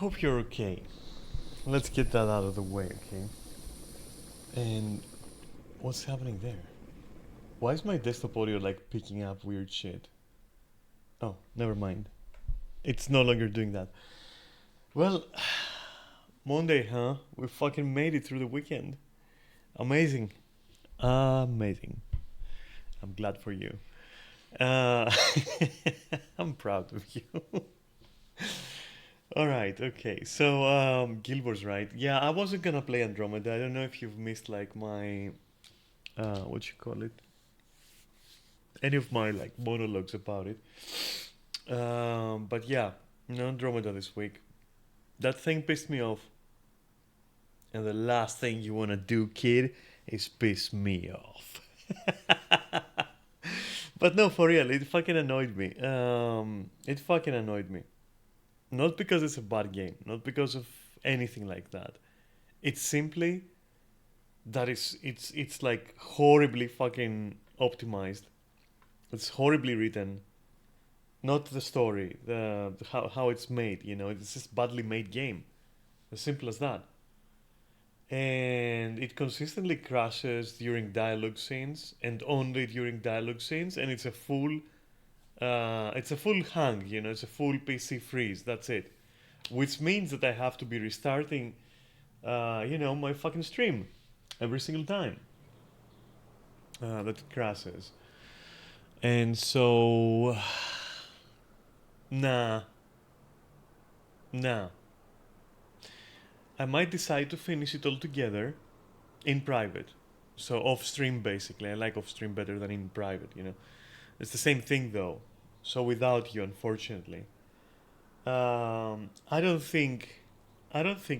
hope you're okay. Let's get that out of the way, okay? And what's happening there? Why is my desktop audio like picking up weird shit? Oh, never mind. It's no longer doing that. Well, Monday, huh? We fucking made it through the weekend. Amazing. Amazing. I'm glad for you. Uh, I'm proud of you. All right, okay. So, Gilbert's right. Yeah, I wasn't gonna play Andromeda. I don't know if you've missed like my what you call it, any of my like monologues about it. But yeah, no Andromeda this week. That thing pissed me off, and the last thing you wanna do, kid, is piss me off. But no, for real, it fucking annoyed me. It fucking annoyed me. Not because it's a bad game, not because of anything like that. It's simply that it's like horribly fucking optimized. It's horribly written. Not the story, the how it's made. You know, it's just badly made game. As simple as that. And it consistently crashes during dialogue scenes and only during dialogue scenes, and it's a full hang. You know, it's a full PC freeze. That's it. Which means that I have to be restarting, my fucking stream every single time that it crashes. And so, nah, nah. I might decide to finish it all together in private. So off stream, basically. I like off stream better than in private. You know, it's the same thing though. So without you, unfortunately, I don't think,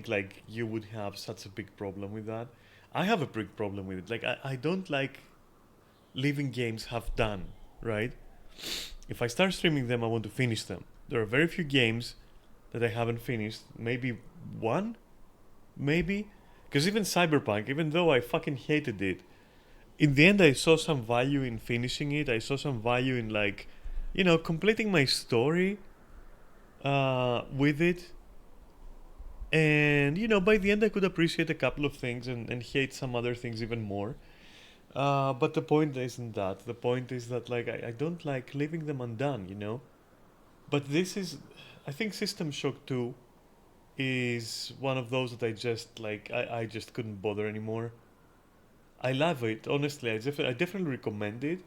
like you would have such a big problem with that. I have a big problem with it. Like I don't like leaving games half done. Right? If I start streaming them, I want to finish them. There are very few games that I haven't finished. Maybe one, maybe. Because even Cyberpunk, even though I fucking hated it, in the end I saw some value in finishing it. I saw some value in like, completing my story with it. And by the end I could appreciate a couple of things and hate some other things even more. But the point isn't that. The point is that like I don't like leaving them undone. But this is, I think System Shock 2 is one of those that I just couldn't bother anymore. I love it, honestly. I definitely recommend it.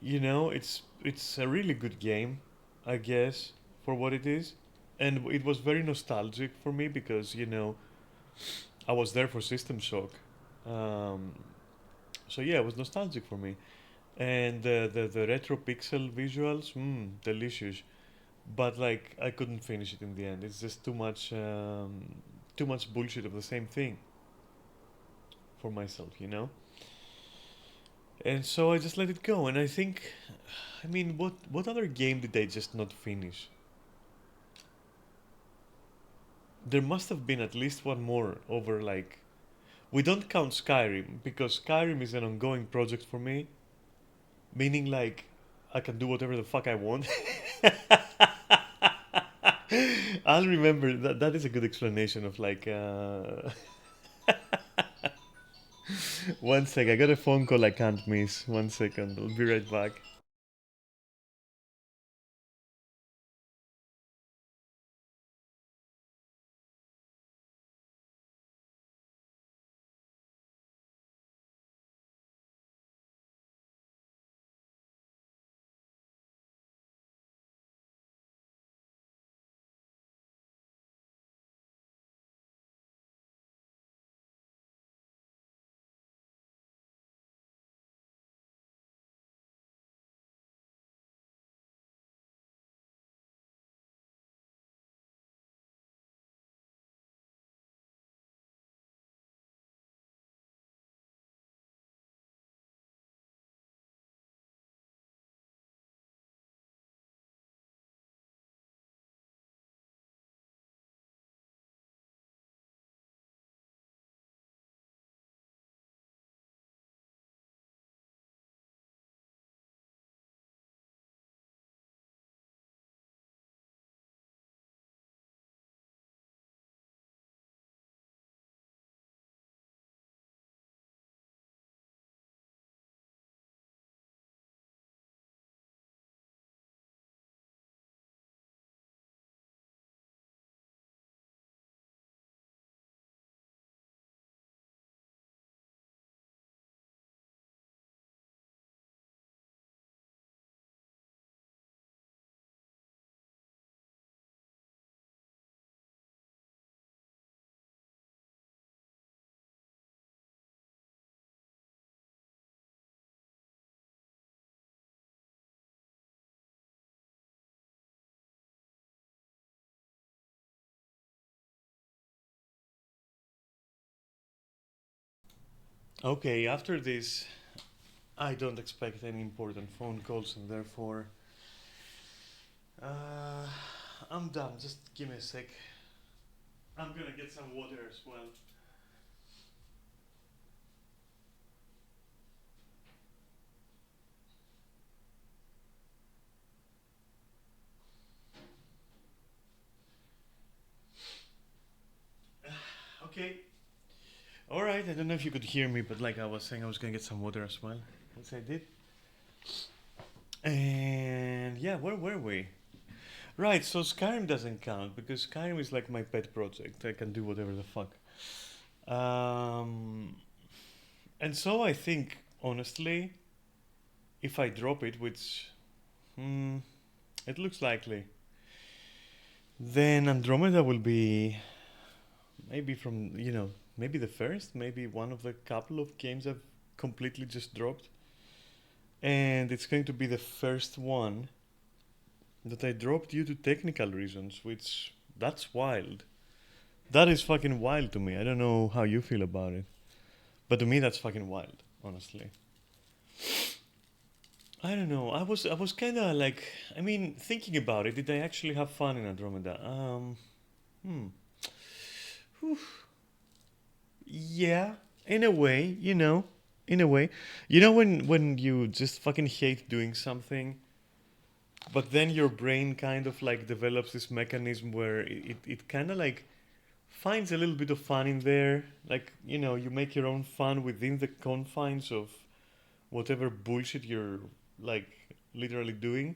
It's a really good game, I guess, for what it is. And it was very nostalgic for me because, I was there for System Shock. Um, so yeah, it was nostalgic for me. And the retro pixel visuals, delicious. But like I couldn't finish it in the end. It's just too much bullshit of the same thing for myself. And so I just let it go. And I think, I mean, what other game did I just not finish? There must have been at least one more over like. We don't count Skyrim because Skyrim is an ongoing project for me, meaning like I can do whatever the fuck I want. I'll remember that. That is a good explanation of like. One sec, I got a phone call I can't miss. 1 second, I'll be right back. Okay, after this, I don't expect any important phone calls, and therefore, uh, I'm done. Just give me a sec. I'm gonna get some water as well. Okay. All right. I don't know if you could hear me, but like I was saying, I was gonna get some water as well, which I did. And yeah, where were we? Right. So Skyrim doesn't count because Skyrim is like my pet project. I can do whatever the fuck. Um, and so I think honestly, if I drop it, which it looks likely, then Andromeda will be maybe from maybe the first, maybe one of the couple of games I've completely just dropped. And it's going to be the first one that I dropped due to technical reasons, which that's wild. That is fucking wild to me. I don't know how you feel about it, but to me that's fucking wild, honestly. I don't know. I was kind of like, I mean, thinking about it. Did I actually have fun in Andromeda? Hmm. Whew. Yeah, in a way, in a way, when you just fucking hate doing something, but then your brain kind of like develops this mechanism where it kind of like finds a little bit of fun in there. Like, you make your own fun within the confines of whatever bullshit you're like literally doing.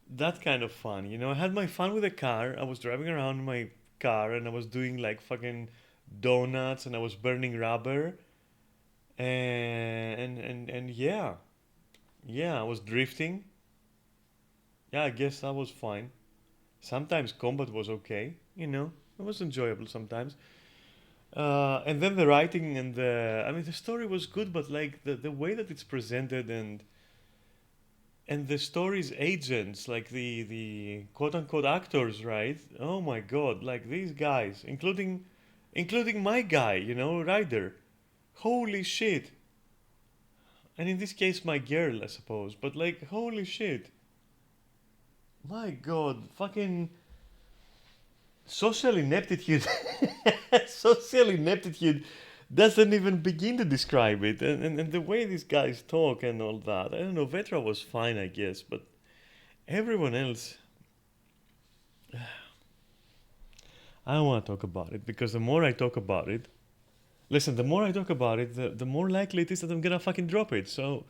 That kind of fun, I had my fun with the car. I was driving around in my car and I was doing like fucking donuts and I was burning rubber and yeah, yeah, I was drifting. Yeah, I guess that was fine. Sometimes combat was okay, it was enjoyable sometimes. And then the writing and I mean, the story was good, but like the way that it's presented and the story's agents, like the quote unquote actors, right? Oh my god, like these guys, including my guy, Ryder. Holy shit. And in this case, my girl, I suppose. But like, holy shit. My god, fucking social ineptitude. Social ineptitude doesn't even begin to describe it. And the way these guys talk and all that. I don't know, Vetra was fine, I guess, but everyone else, I don't want to talk about it because the more I talk about it, listen, the more I talk about it, the more likely it is that I'm gonna fucking drop it. So,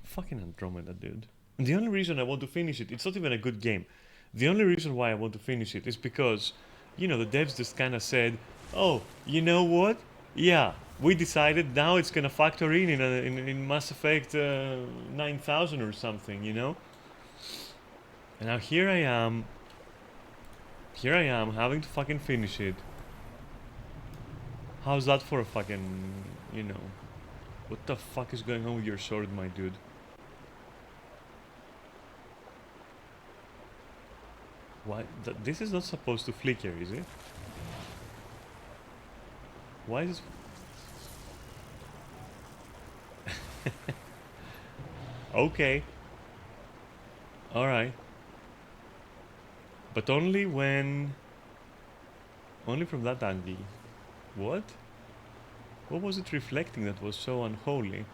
fucking Andromeda, dude. And the only reason I want to finish it, it's not even a good game. The only reason why I want to finish it is because, the devs just kind of said, "Oh, you know what? Yeah, we decided now it's gonna factor in Mass Effect 9000 or something, And now here I am having to fucking finish it. How's that for a fucking, you know, what the fuck is going on with your sword, my dude? Why? This is not supposed to flicker, is it? Why is? Okay, all right, but only from that angle. What? What was it reflecting that was so unholy?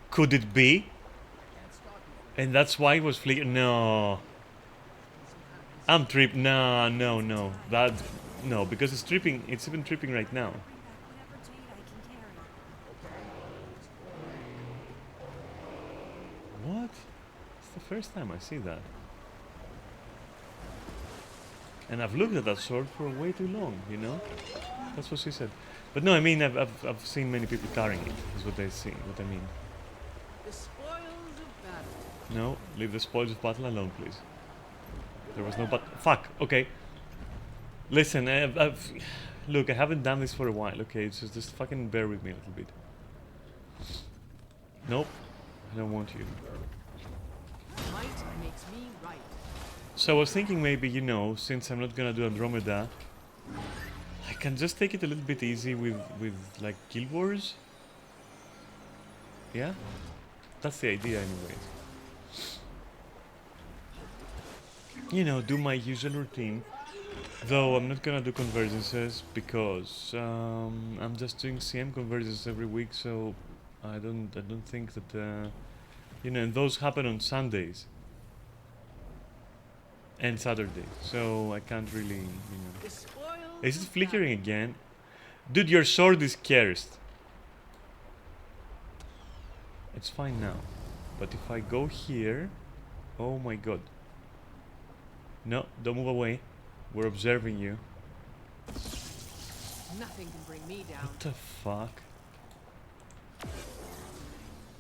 Could it be? And that's why it was flickering. No, I'm tripping. No, no, no. That no, because it's tripping. It's even tripping right now. What? It's the first time I see that. And I've looked at that sword for way too long, That's what she said. But no, I mean, I've seen many people carrying it, is what they see, what I mean. The spoils of battle. No, leave the spoils of battle alone, please. There was no but. Fuck, okay. Listen, look, I haven't done this for a while, okay? It's just fucking bear with me a little bit. Nope, I don't want you. Might makes me right. So I was thinking maybe, you know, since I'm not gonna do Andromeda, I can just take it a little bit easy with like Guild Wars. Yeah, that's the idea, anyways. You know, do my usual routine. Though I'm not gonna do convergences because I'm just doing CM convergences every week, so I don't think that you know, and those happen on Sundays and Saturdays, so I can't really, you know. The spoils Is it of flickering battle. again? Dude, your sword is cursed. It's fine now, but if I go here, oh my god. No, don't move away. We're observing you. Nothing can bring me down. What the fuck?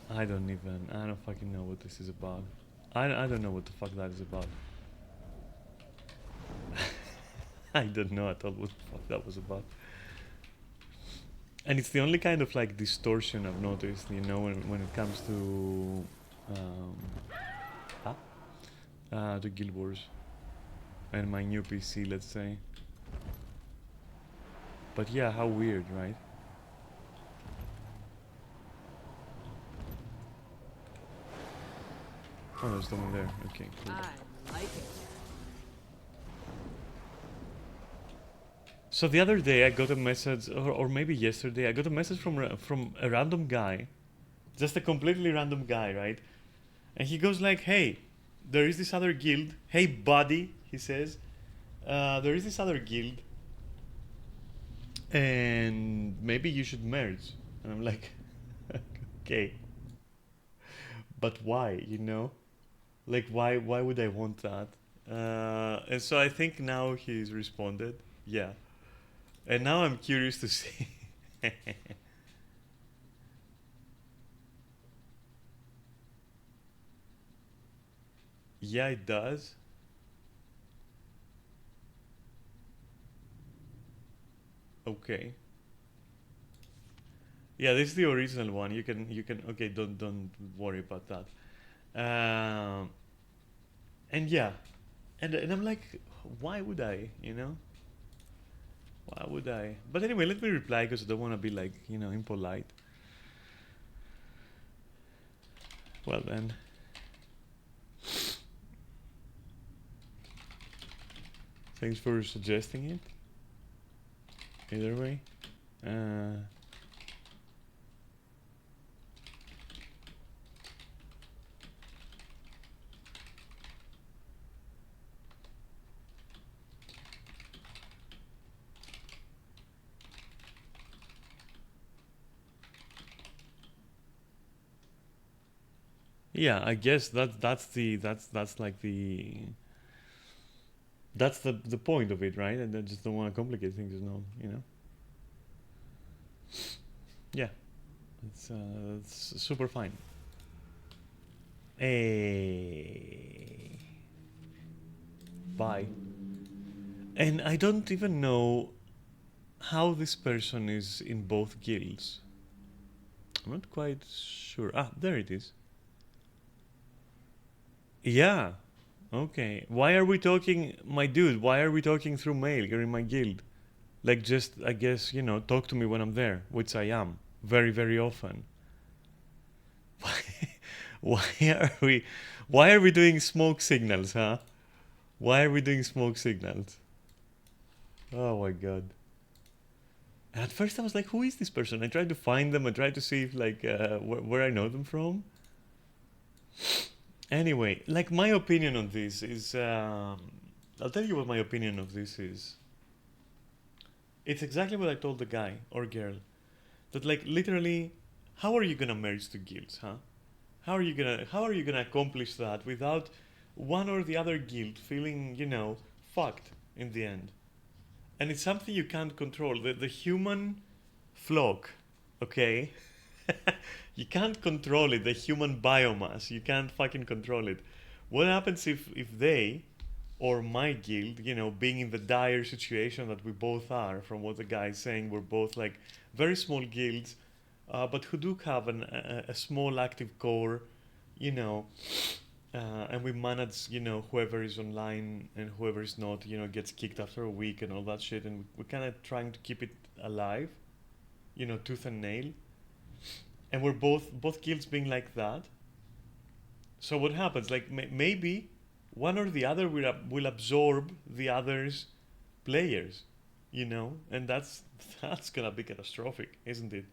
I don't fucking know what this is about. I don't know what the fuck that is about. I don't know at all what the fuck that was about. And it's the only kind of like distortion I've noticed, you know, when it comes to Guild Wars and my new PC, let's say. But yeah, how weird, right? Oh, there's someone there. Okay, cool. I like it. So the other day I got a message, or maybe yesterday, I got a message from a random guy, just a completely random guy, right? And he goes like, "Hey, there is this other guild. Hey, buddy," he says, "there is this other guild, and maybe you should merge." And I'm like, "Okay, but why? You know, like why would I want that?" And so I think now he's responded, yeah. And now I'm curious to see. Yeah, it does. Okay. Yeah, this is the original one. You can okay, don't worry about that. Um and yeah. And I'm like, why would I, you know? Why would I? But anyway, let me reply because I don't want to be like, you know, impolite. Well then. Thanks for suggesting it. Either way. Uh yeah, I guess that's like the point of it, right? And I just don't want to complicate things, you know. Yeah, it's super fine. Hey, bye. And I don't even know how this person is in both guilds. I'm not quite sure. Ah, there it is. Yeah. Okay. Why are we talking, my dude? Why are we talking through mail? You're in my guild. Like, just, I guess, you know, talk to me when I'm there, which I am very, very often. Why are we, why are we doing smoke signals, huh? Why are we doing smoke signals? Oh my god. At first I was like, who is this person? I tried to find them. I tried to see if like where I know them from. Anyway, like my opinion on this is, I'll tell you what my opinion of this is. It's exactly what I told the guy or girl. That like literally, how are you gonna merge the guilds, huh? How are you gonna accomplish that without one or the other guild feeling, you know, fucked in the end? And it's something you can't control. The human flock, okay? You can't control it. The human biomass, you can't fucking control it. What happens if they or my guild, you know, being in the dire situation that we both are, from what the guy is saying, we're both like very small guilds, but who do have a small active core, you know, and we manage, whoever is online and whoever is not, gets kicked after a week and all that shit, and we're kind of trying to keep it alive, tooth and nail, and we're both guilds being like that. So what happens? Like maybe one or the other will absorb the other's players, and that's gonna be catastrophic, isn't it?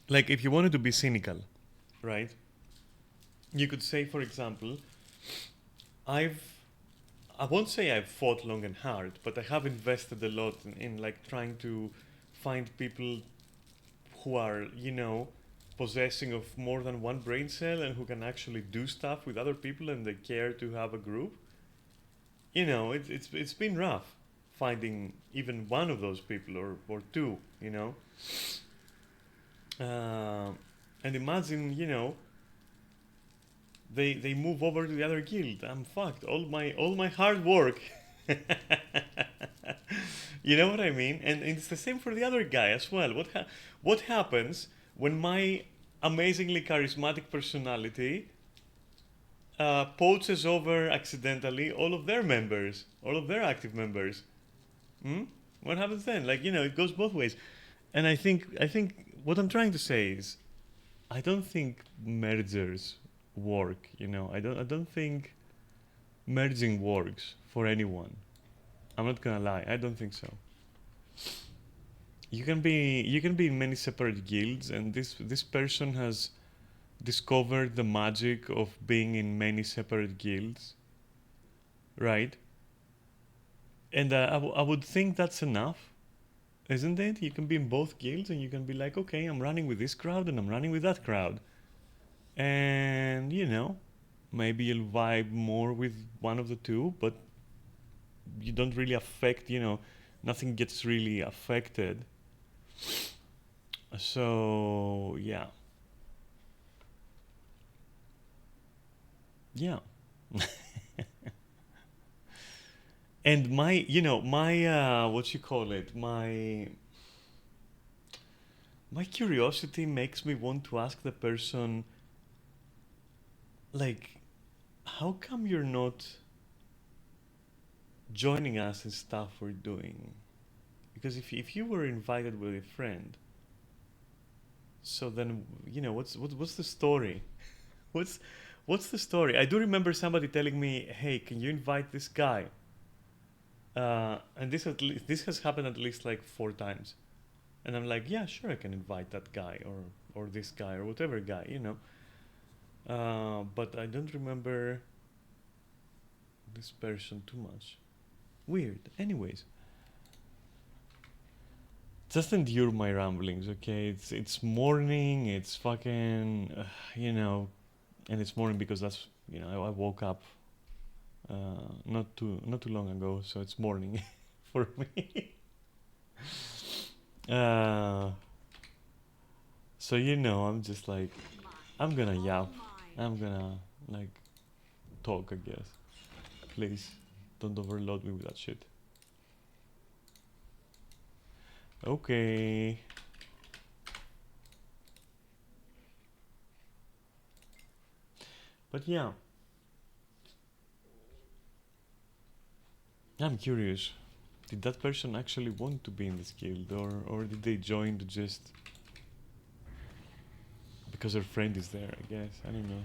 Like if you wanted to be cynical, right? You could say, for example, I've I won't say I've fought long and hard, but I have invested a lot in like trying to find people who are, possessing of more than one brain cell and who can actually do stuff with other people and they care to have a group. It's been rough finding even one of those people or two, Uh, and imagine, they move over to the other guild. I'm fucked. All my hard work. You know what I mean? And it's the same for the other guy as well. What happens when my amazingly charismatic personality poaches over accidentally all of their members, all of their active members? Hmm? What happens then? Like, it goes both ways. And I think what I'm trying to say is I don't think mergers work, I don't think merging works for anyone. I'm not gonna lie, I don't think so. You can be in many separate guilds, and this person has discovered the magic of being in many separate guilds, right? And I would think that's enough, isn't it? You can be in both guilds and you can be like, okay, I'm running with this crowd and I'm running with that crowd. And, maybe you'll vibe more with one of the two, but you don't really affect, nothing gets really affected. So, yeah. Yeah. And what you call it, my curiosity makes me want to ask the person, like, how come you're not joining us in stuff we're doing? Because if you were invited with a friend, so then, what's the story? What's what's the story? I do remember somebody telling me, "Hey, can you invite this guy?" And this has happened at least like 4 times, and I'm like, "Yeah, sure, I can invite that guy or this guy or whatever guy." But I don't remember this person too much. Weird. Anyways, just endure my ramblings, okay? It's morning. It's fucking, and it's morning because that's I woke up not too long ago, so it's morning for me. uh, so I'm just like I'm gonna yap. I'm gonna like talk, I guess. Please don't overload me with that shit. Okay. But yeah, I'm curious. Did that person actually want to be in this guild, or did they join to just because their friend is there? I guess I don't know.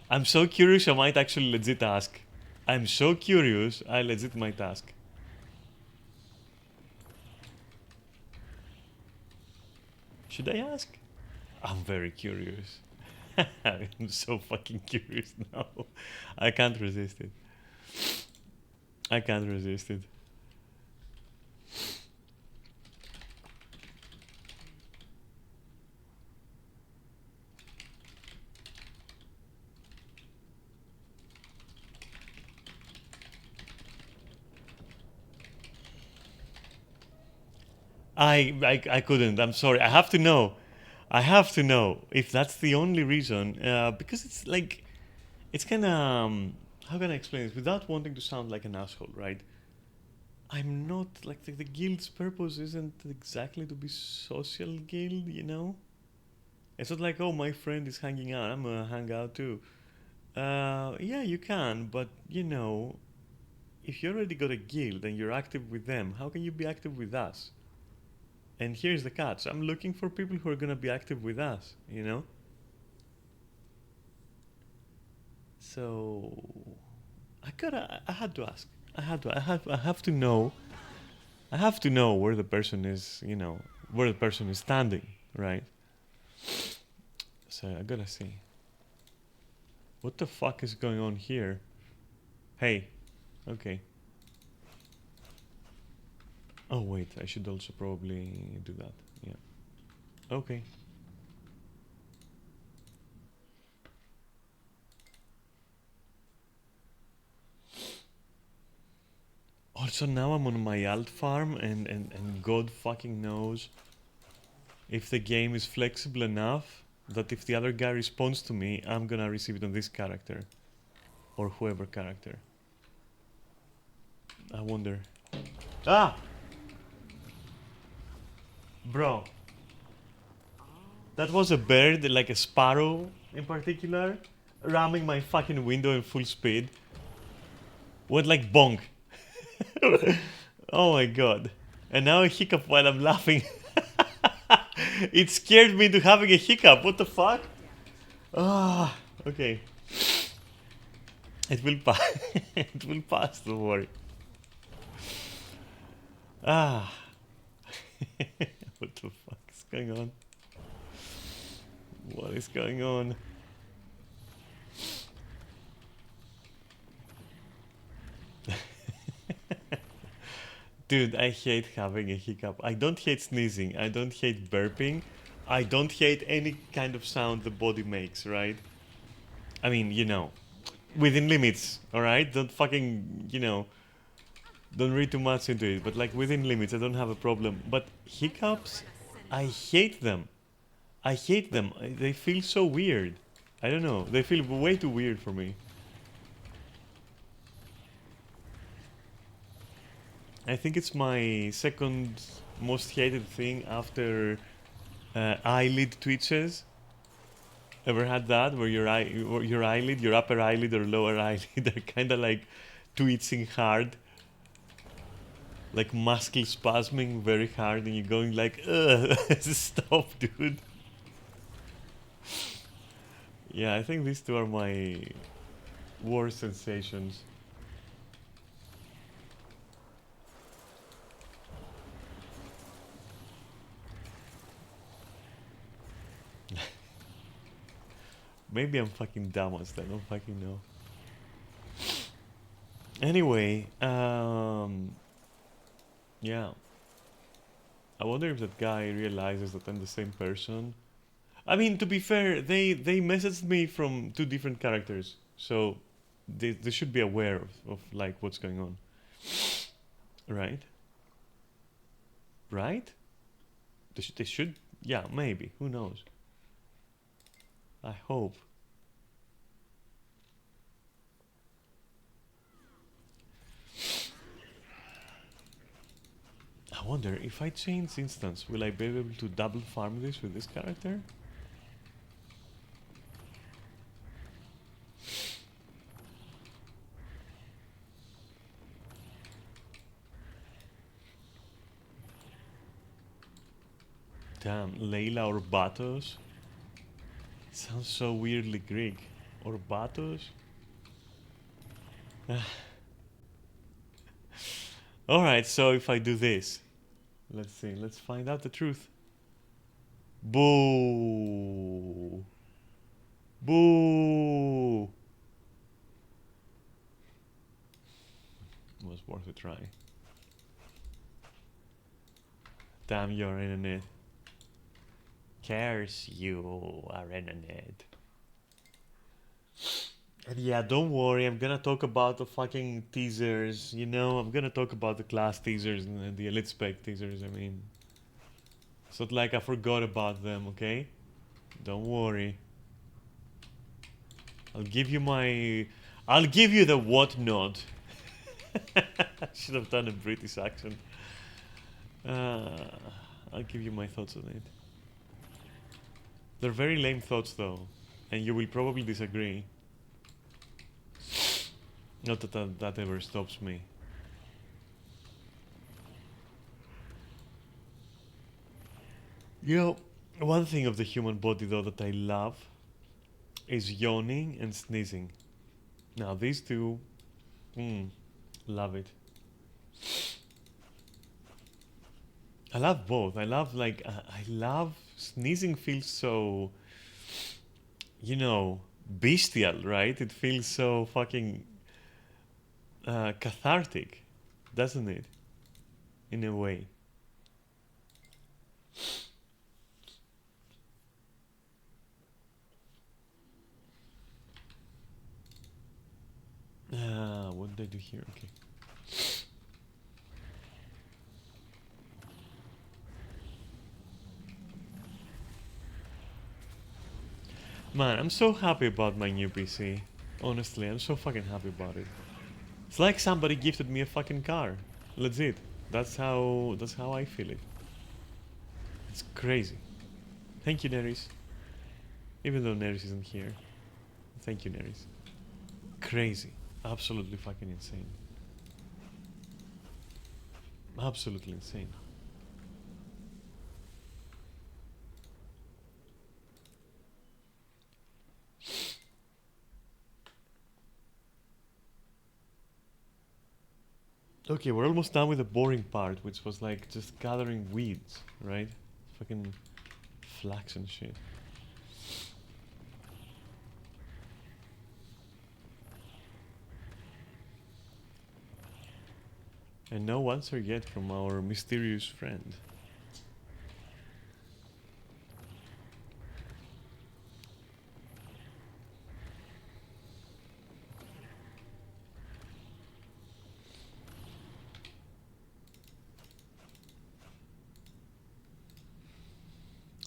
I'm so curious. I might actually legit ask. I'm so curious. I legit might ask. Should I ask? I'm very curious. I'm so fucking curious now. I can't resist it. I can't resist it. I couldn't. I'm sorry. I have to know. I have to know if that's the only reason. Because it's like, it's kind of. How can I explain this without wanting to sound like an asshole, right? I'm not like the guild's purpose isn't exactly to be social guild, you know. It's not like, oh, my friend is hanging out, I'm gonna hang out too. Yeah, you can, but you know, if you already got a guild and you're active with them, how can you be active with us? And here's the catch: I'm looking for people who are gonna be active with us, you know. So I had to ask. I have to know. I have to know where the person is, you know, where the person is standing, right? So I gotta see. What the fuck is going on here? Hey, okay. Oh wait, I should also probably do that. Yeah. Okay. Also now I'm on my alt farm and God fucking knows if the game is flexible enough that if the other guy responds to me, I'm gonna receive it on this character. Or whoever character. I wonder. Ah! Bro. That was a bird, like a sparrow in particular, ramming my fucking window in full speed. Went like bonk. Oh my god. And now a hiccup while I'm laughing. It scared me into having a hiccup. What the fuck? Ah, okay. It will pass. It will pass, don't worry. Ah. What the fuck is going on? What is going on? Dude, I hate having a hiccup. I don't hate sneezing. I don't hate burping. I don't hate any kind of sound the body makes, right? I mean, you know, within limits, alright? Don't fucking, you know, don't read too much into it. But like within limits, I don't have a problem. But hiccups, I hate them. I hate them. They feel so weird. I don't know. They feel way too weird for me. I think it's my second most hated thing after eyelid twitches. Ever had that where your eyelid, your upper eyelid or lower eyelid are kind of like twitching hard, like muscle spasming very hard, and you're going like, ugh, stop, dude. Yeah, I think these two are my worst sensations. Maybe I'm fucking dumb as I don't fucking know. Anyway, yeah. I wonder if that guy realizes that I'm the same person. I mean, to be fair, they messaged me from two different characters, so they should be aware of like what's going on, right? Right? They should. Yeah, maybe. Who knows? I hope. I wonder if I change instance, will I be able to double farm this with this character? Damn, Layla or Batos? Sounds so weirdly Greek. Or Batos? Alright, so if I do this, let's see, let's find out the truth. Boo! Boo! Was worth a try. Damn your internet. Cares you are internet. And yeah, don't worry, I'm gonna talk about the fucking teasers, you know, I'm gonna talk about the class teasers and the elite spec teasers, I mean. It's not like I forgot about them, okay? Don't worry. I'll give you the whatnot. Should have done a British accent. Uh, I'll give you my thoughts on it. They're very lame thoughts though, and you will probably disagree. Not that ever stops me. You know, one thing of the human body though that I love is yawning and sneezing. Now these two, love it. I love both. I love I love sneezing. Feels so, you know, bestial, right? It feels so fucking cathartic, doesn't it? In a way. What did I do here? Okay. Man, I'm so happy about my new PC. Honestly, I'm so fucking happy about it. It's like somebody gifted me a fucking car. Legit. That's how I feel it. It's crazy. Thank you, Neris. Even though Neris isn't here. Thank you, Neris. Crazy. Absolutely fucking insane. Absolutely insane. Okay, we're almost done with the boring part, which was like just gathering weeds, right? Fucking flax and shit. And no answer yet from our mysterious friend.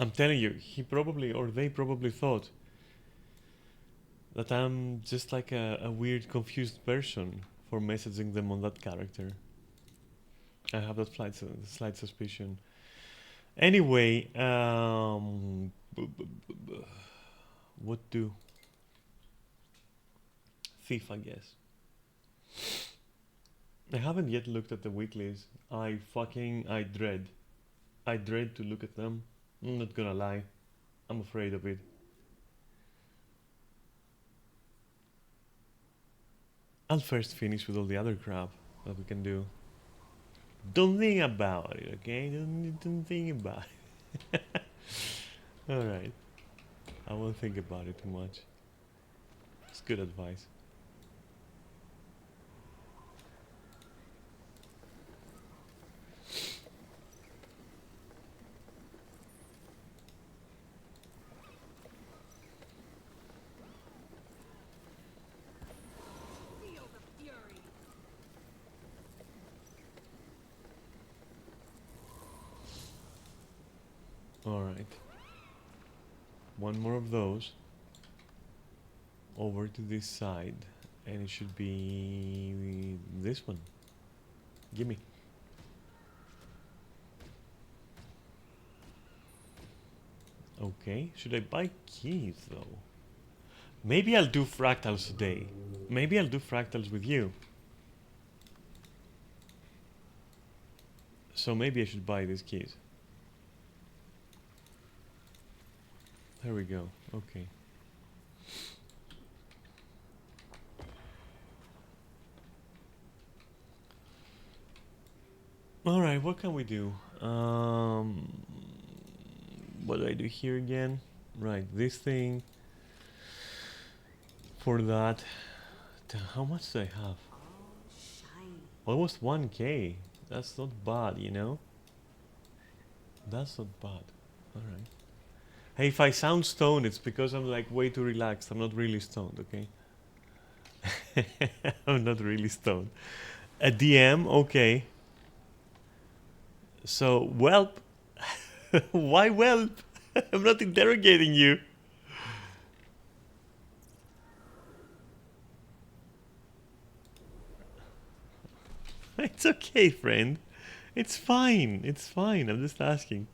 I'm telling you, he probably, or they probably thought that I'm just like a weird, confused person for messaging them on that character. I have that slight suspicion. Anyway, what do? Thief, I guess. I haven't yet looked at the weeklies. I dread. I dread to look at them. I'm not gonna lie. I'm afraid of it. I'll first finish with all the other crap that we can do. Don't think about it, okay? Don't think about it. Alright. I won't think about it too much. It's good advice. Feel the fury. Alright. One more of those. Over to this side. And it should be this one. Gimme. Okay. Should I buy keys though? Maybe I'll do fractals today. Maybe I'll do fractals with you. So maybe I should buy these keys. There we go. Okay. Alright, what can we do? What do I do here again? Right, this thing. For that. How much do I have? All shiny. Almost 1k. That's not bad, you know? That's not bad. Alright. Hey, if I sound stoned, it's because I'm like way too relaxed. I'm not really stoned, okay? I'm not really stoned. A DM, okay. So, whelp. Why whelp? I'm not interrogating you. It's okay, friend. It's fine. It's fine. I'm just asking.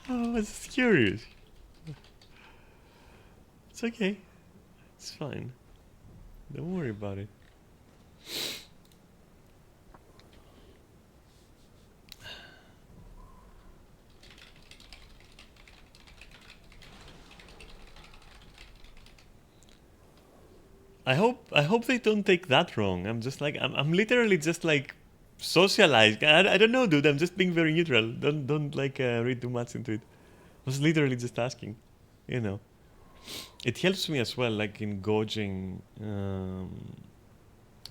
Oh, I was just curious. It's okay. It's fine. Don't worry about it. I hope they don't take that wrong. I'm literally just like socialized. I don't know, dude. I'm just being very neutral. Don't like read too much into it. I was literally just asking, you know. It helps me as well, like in gauging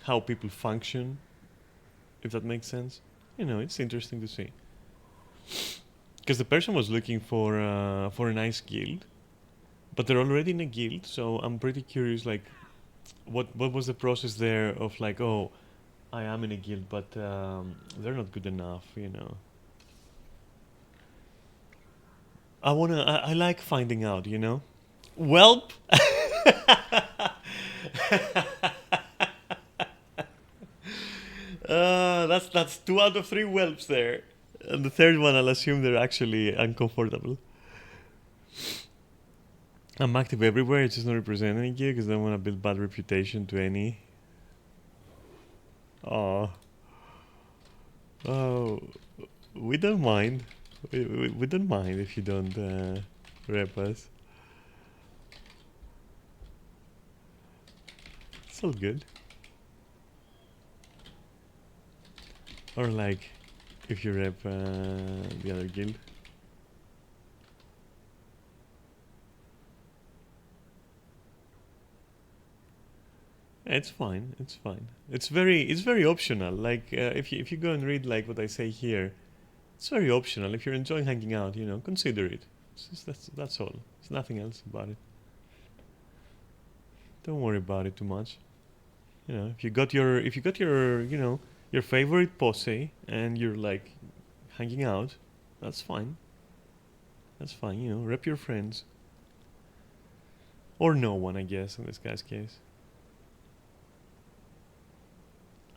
how people function, if that makes sense. You know, it's interesting to see. Because the person was looking for a nice guild, but they're already in a guild, so I'm pretty curious, like, what was the process there of like, oh, I am in a guild, but they're not good enough, you know. I like finding out, you know. Welp. That's 2 out of 3 whelps there, and the third one I'll assume they're actually uncomfortable. I'm active everywhere. It's just not representing you because I don't want to build bad reputation to any. Oh, oh, we don't mind. We don't mind if you don't rep us. It's all good. Or like, if you rep the other guild. It's fine. It's fine. It's very optional. Like if you go and read like what I say here, it's very optional. If you're enjoying hanging out, you know, consider it. That's all. There's nothing else about it. Don't worry about it too much. You know, if you got your your favorite posse and you're like hanging out, that's fine. That's fine. You know, rep your friends or no one, I guess, in this guy's case.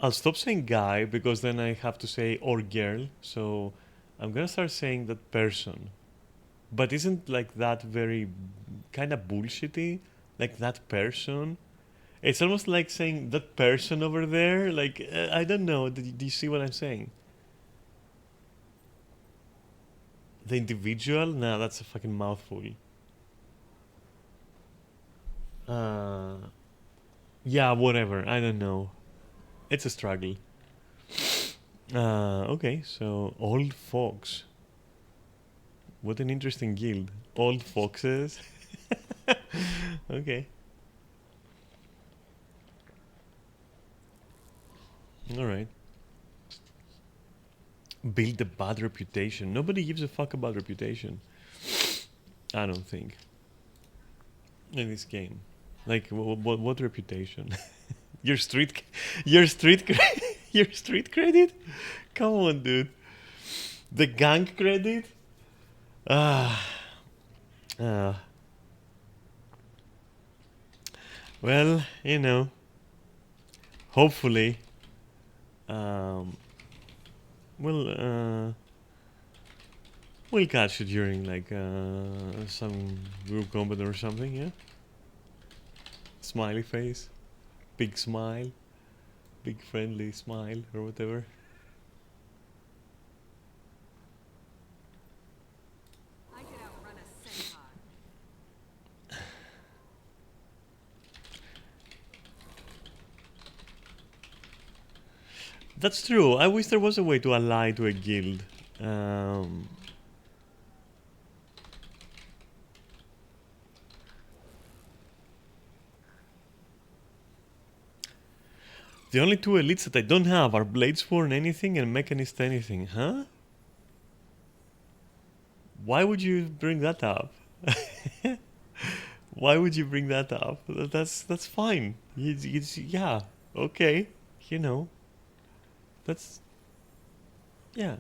I'll stop saying guy because then I have to say or girl. So I'm gonna start saying that person. But isn't like that very kind of bullshitty? Like that person? It's almost like saying that person over there. Like I don't know. Do you see what I'm saying? The individual? Nah, that's a fucking mouthful. Uh, yeah, whatever. I don't know. It's a struggle. Okay, so old fox. What an interesting guild. Old foxes. Okay. All right. Build a bad reputation. Nobody gives a fuck about reputation. I don't think. In this game. Like, what reputation? your street, your street, your street credit? Come on, dude. The gang credit? Ah, ah. Well, you know, hopefully, um, we'll we'll catch you during like some group combat or something. Yeah. Smiley face, big smile, big friendly smile or whatever. I could outrun a centaur. That's true. I wish there was a way to ally to a guild. Um, the only 2 elites that I don't have are Bladesworn anything and Mechanist anything, huh? Why would you bring that up? Why would you bring that up? That's fine. Yeah, okay. You know, that's yeah.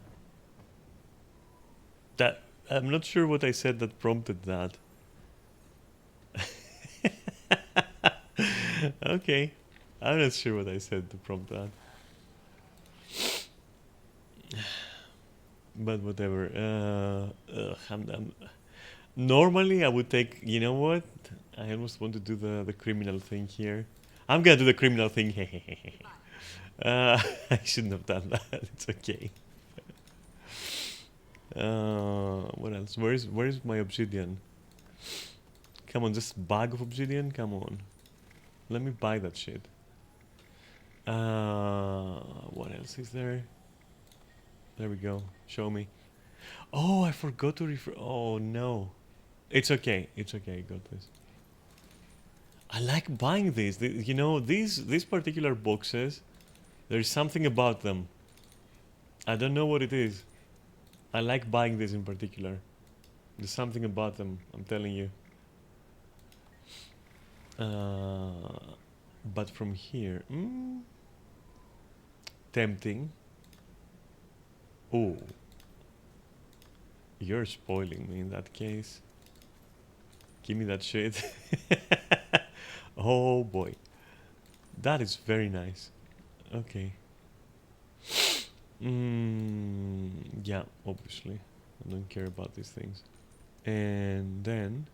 That I'm not sure what I said that prompted that. Okay, I'm not sure what I said to prompt that. But whatever. Normally, I would take. You know what? I almost want to do the criminal thing here. I'm gonna do the criminal thing. I shouldn't have done that. It's okay. What else? Where's my obsidian? Come on, just bag of obsidian. Come on, let me buy that shit. What else is there? There we go. Show me. Oh, I forgot to refer. Oh no, it's okay. It's okay. I got this. I like buying these. You know, these particular boxes. There's something about them. I don't know what it is. I like buying these in particular. There's something about them. I'm telling you. But from here, tempting. Oh, you're spoiling me in that case. Give me that shit. Oh boy, that is very nice. Okay. Yeah, obviously, I don't care about these things. And then,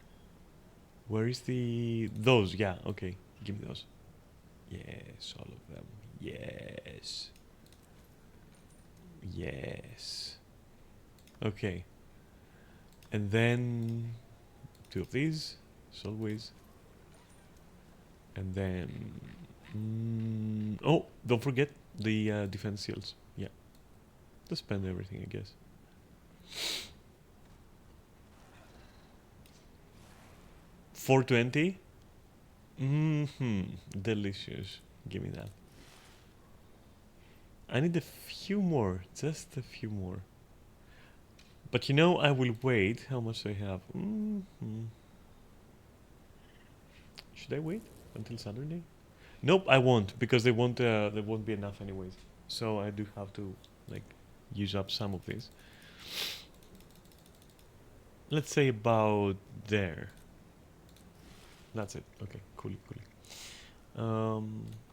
where is those? Yeah, okay, give me those. Yes, all of them. Yes. Yes. Okay. And then 2 of these, as always. And then... oh, don't forget the defense seals. Yeah. Just spend everything, I guess. $420? Delicious. Give me that. I need a few more. Just a few more. But you know, I will wait. How much do I have? Should I wait until Saturday? Nope, I won't, because they won't be enough anyways. So I do have to like use up some of these. Let's say about there. That's it. Okay, cool.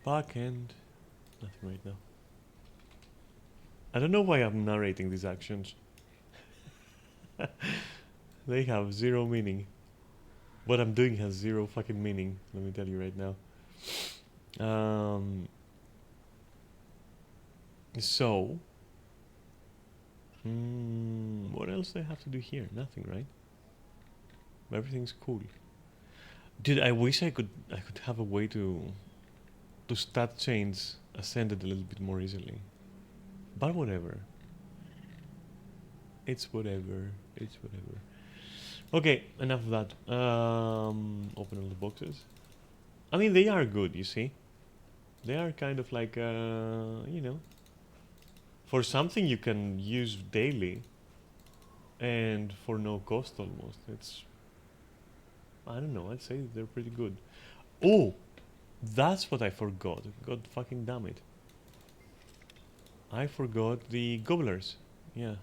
Back end. Nothing right now. I don't know why I'm narrating these actions. They have zero meaning. What I'm doing has zero fucking meaning. Let me tell you right now. So, what else do I have to do here? Nothing, right? Everything's cool. Dude, I wish I could have a way to stat chains ascended a little bit more easily. But whatever. It's whatever. Okay, enough of that. Open all the boxes. I mean, they are good, you see. They are kind of like, you know, for something you can use daily and for no cost almost. It's, I don't know, I'd say they're pretty good. Oh, that's what I forgot. God fucking damn it. I forgot the gobblers. Yeah.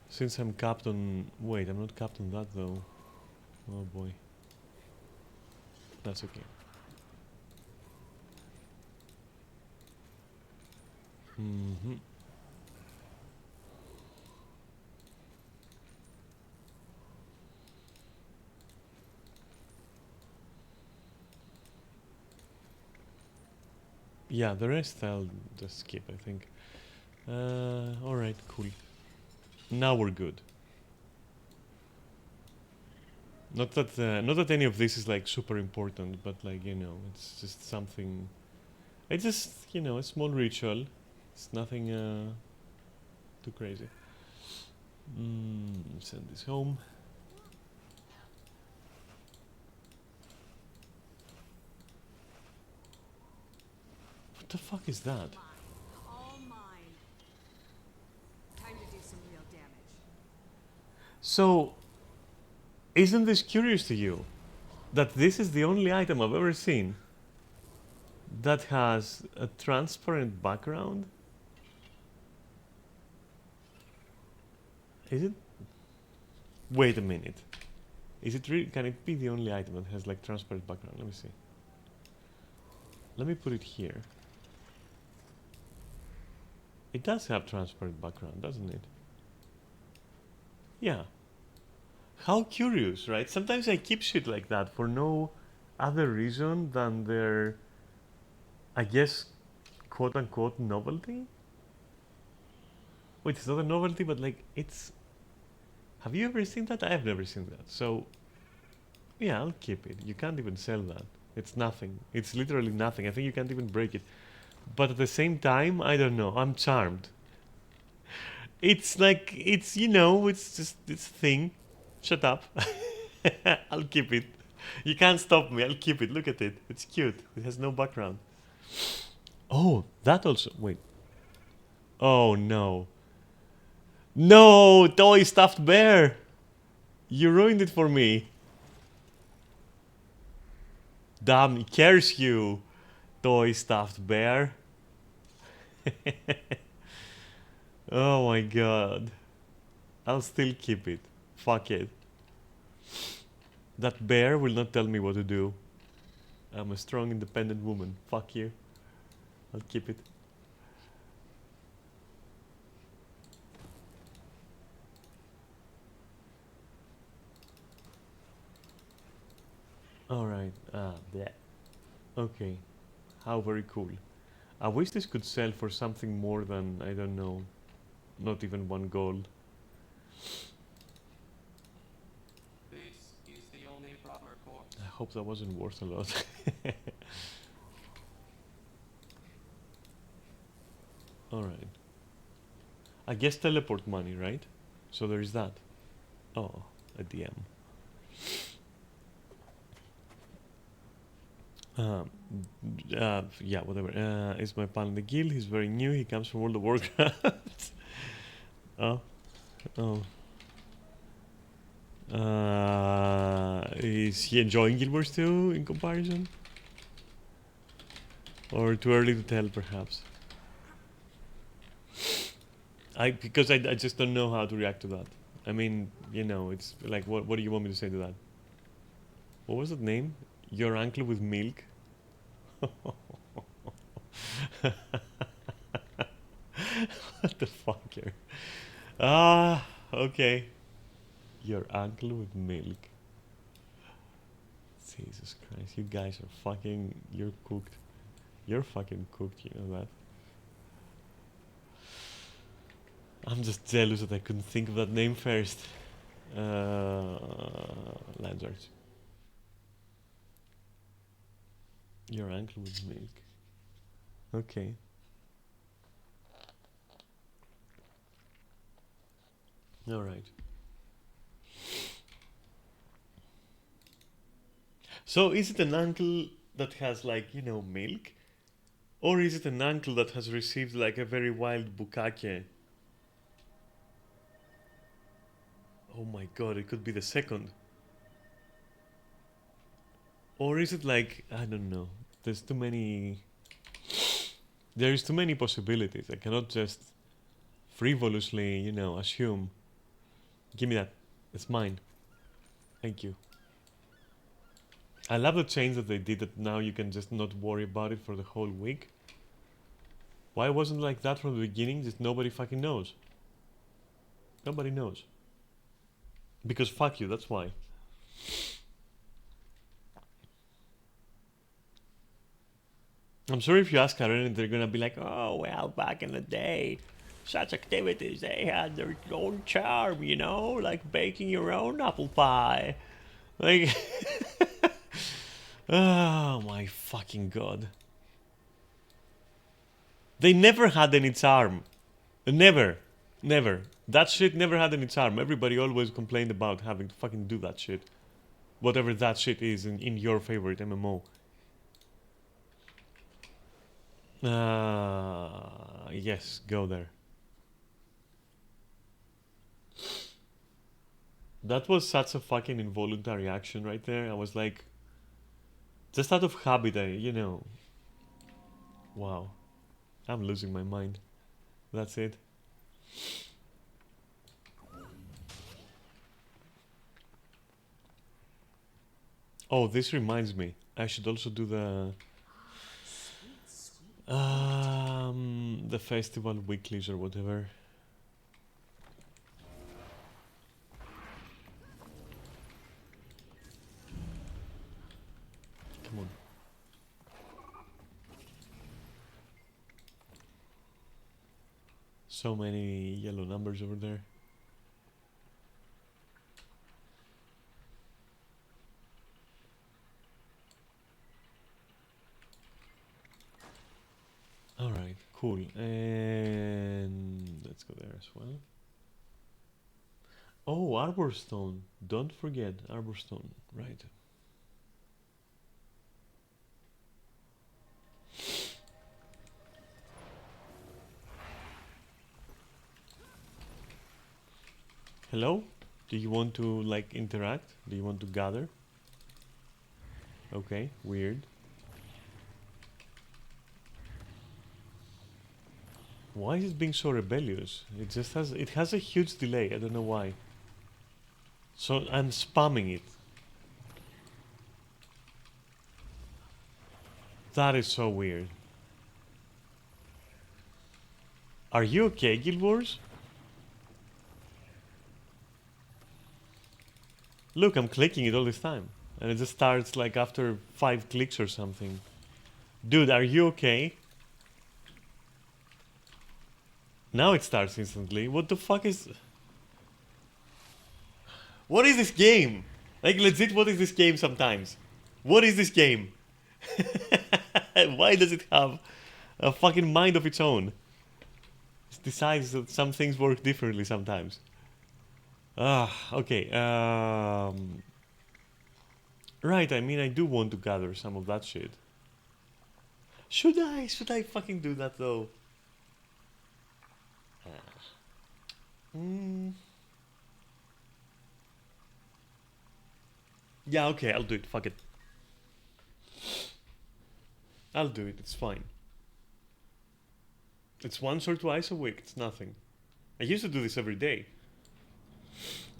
Since I'm capped on... Wait, I'm not capped on that though. Oh boy. That's okay. Yeah, the rest I'll just skip, I think. Alright, cool. Now we're good. Not that any of this is like super important, but like, you know, it's just something. It's just, you know, a small ritual. It's nothing too crazy. Send this home. What the fuck is that? All mine. Time to do some real damage. So, isn't this curious to you? That this is the only item I've ever seen that has a transparent background? Is it? Wait a minute. Is it really? Can it be the only item that has like transparent background? Let me see. Let me put it here. It does have transparent background, doesn't it? Yeah. How curious, right? Sometimes I keep shit like that for no other reason than their, I guess, quote unquote novelty. Wait, it's not a novelty, but like it's. Have you ever seen that? I have never seen that. So yeah, I'll keep it. You can't even sell that. It's nothing. It's literally nothing. I think you can't even break it. But at the same time, I don't know. I'm charmed. It's like it's it's just this thing. Shut up. I'll keep it. You can't stop me. I'll keep it. Look at it. It's cute. It has no background. Oh, that also. Wait. Oh no. No, toy stuffed bear. You ruined it for me. Damn, curse you, toy stuffed bear. Oh my god. I'll still keep it. Fuck it. That bear will not tell me what to do. I'm a strong, independent woman. Fuck you. I'll keep it. Alright. Bleh. Okay. How very cool. I wish this could sell for something more than, I don't know, not even 1 gold. This is the only proper course. I hope that wasn't worth a lot. Alright. I guess teleport money, right? So there is that. Oh, a DM. Um, yeah, whatever. Is my pal in the guild? He's very new. He comes from World of Warcraft. Oh, oh. Is he enjoying Guild Wars 2 in comparison? Or too early to tell, perhaps? Because I just don't know how to react to that. I mean, it's like, what do you want me to say to that? What was that name? Your uncle with milk? What the fuck here? Okay. Your uncle with milk. Jesus Christ, you guys are fucking. You're cooked. You're fucking cooked, you know that? I'm just jealous that I couldn't think of that name first. Landsarts. Your uncle with milk. Okay. Alright. So is it an uncle that has like, milk? Or is it an uncle that has received like a very wild bukake? Oh my god, it could be the second. Or is it like, I don't know. There's too many. There is too many possibilities. I cannot just frivolously, assume. Give me that. It's mine. Thank you. I love the change that they did that now you can just not worry about it for the whole week. Why wasn't it like that from the beginning? Just nobody fucking knows. Nobody knows. Because fuck you, that's why. I'm sure if you ask Karen, they're gonna be like, oh, well, back in the day, such activities, they had their own charm, like baking your own apple pie. Like, oh my fucking god. They never had any charm. Never. Never. That shit never had any charm. Everybody always complained about having to fucking do that shit. Whatever that shit is in your favorite MMO. Yes, go there. That was such a fucking involuntary action right there. I was like, just out of habit, Wow. I'm losing my mind. That's it. Oh, this reminds me. I should also do the the festival weeklies or whatever. Come on. So many yellow numbers over there. Alright, cool. And let's go there as well. Oh, Arborstone. Don't forget Arborstone. Right. Hello? Do you want to like interact? Do you want to gather? Okay, weird. Why is it being so rebellious? It just has a huge delay. I don't know why. So I'm spamming it. That is so weird. Are you okay, Guild Wars? Look, I'm clicking it all this time. And it just starts like after 5 clicks or something. Dude, are you okay? Now it starts instantly. What the fuck is... What is this game? Like legit, what is this game sometimes? What is this game? Why does it have a fucking mind of its own? It decides that some things work differently sometimes. Okay. Right, I mean, I do want to gather some of that shit. Should I? Should I fucking do that though? Yeah, okay, I'll do it. Fuck it. I'll do it. It's fine. It's once or twice a week. It's nothing. I used to do this every day.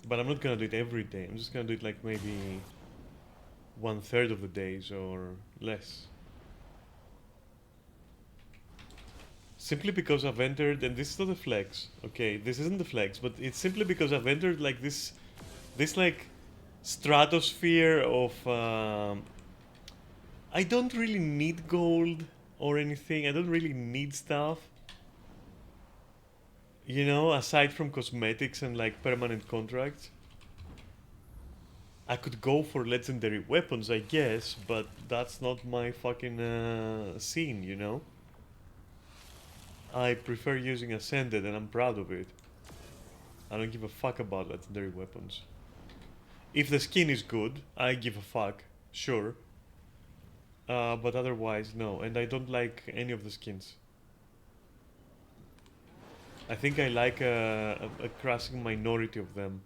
But I'm not gonna do it every day. I'm just gonna do it like maybe 1/3 of the days or less. Simply because I've entered, and this is not a flex, okay? This isn't the flex, but it's simply because I've entered like this like stratosphere of I don't really need gold or anything. I don't really need stuff. You know, aside from cosmetics and like permanent contracts. I could go for legendary weapons, I guess, but that's not my fucking scene, you know? I prefer using Ascended and I'm proud of it. I don't give a fuck about legendary weapons. If the skin is good, I give a fuck, sure. But otherwise, no. And I don't like any of the skins. I think I like a crushing minority of them.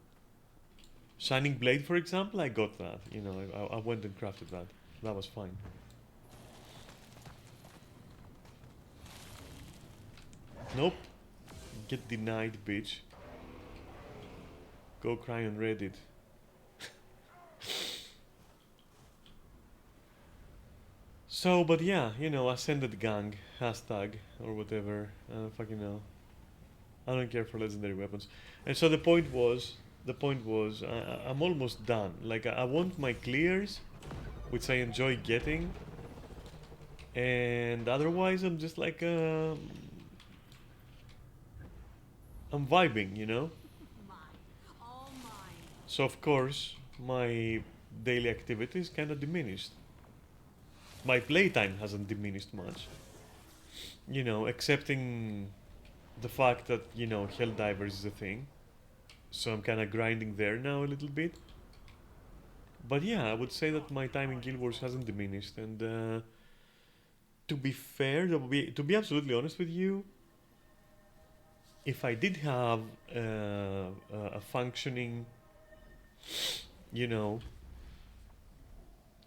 Shining Blade, for example, I got that. You know, I went and crafted that. That was fine. Nope. Get denied, bitch. Go cry on Reddit. So, but yeah, you know, Ascended Gang, hashtag, or whatever. I don't fucking know. I don't care for legendary weapons. And so the point was, I'm almost done. Like, I want my clears, which I enjoy getting. And otherwise, I'm just like, I'm vibing, you know? Mine. All mine. So, of course, my daily activity is kind of diminished. My playtime hasn't diminished much. You know, accepting the fact that, you know, Helldivers is a thing. So I'm kind of grinding there now a little bit. But yeah, I would say that my time in Guild Wars hasn't diminished. And to be fair, to be absolutely honest with you, if I did have a functioning, you know,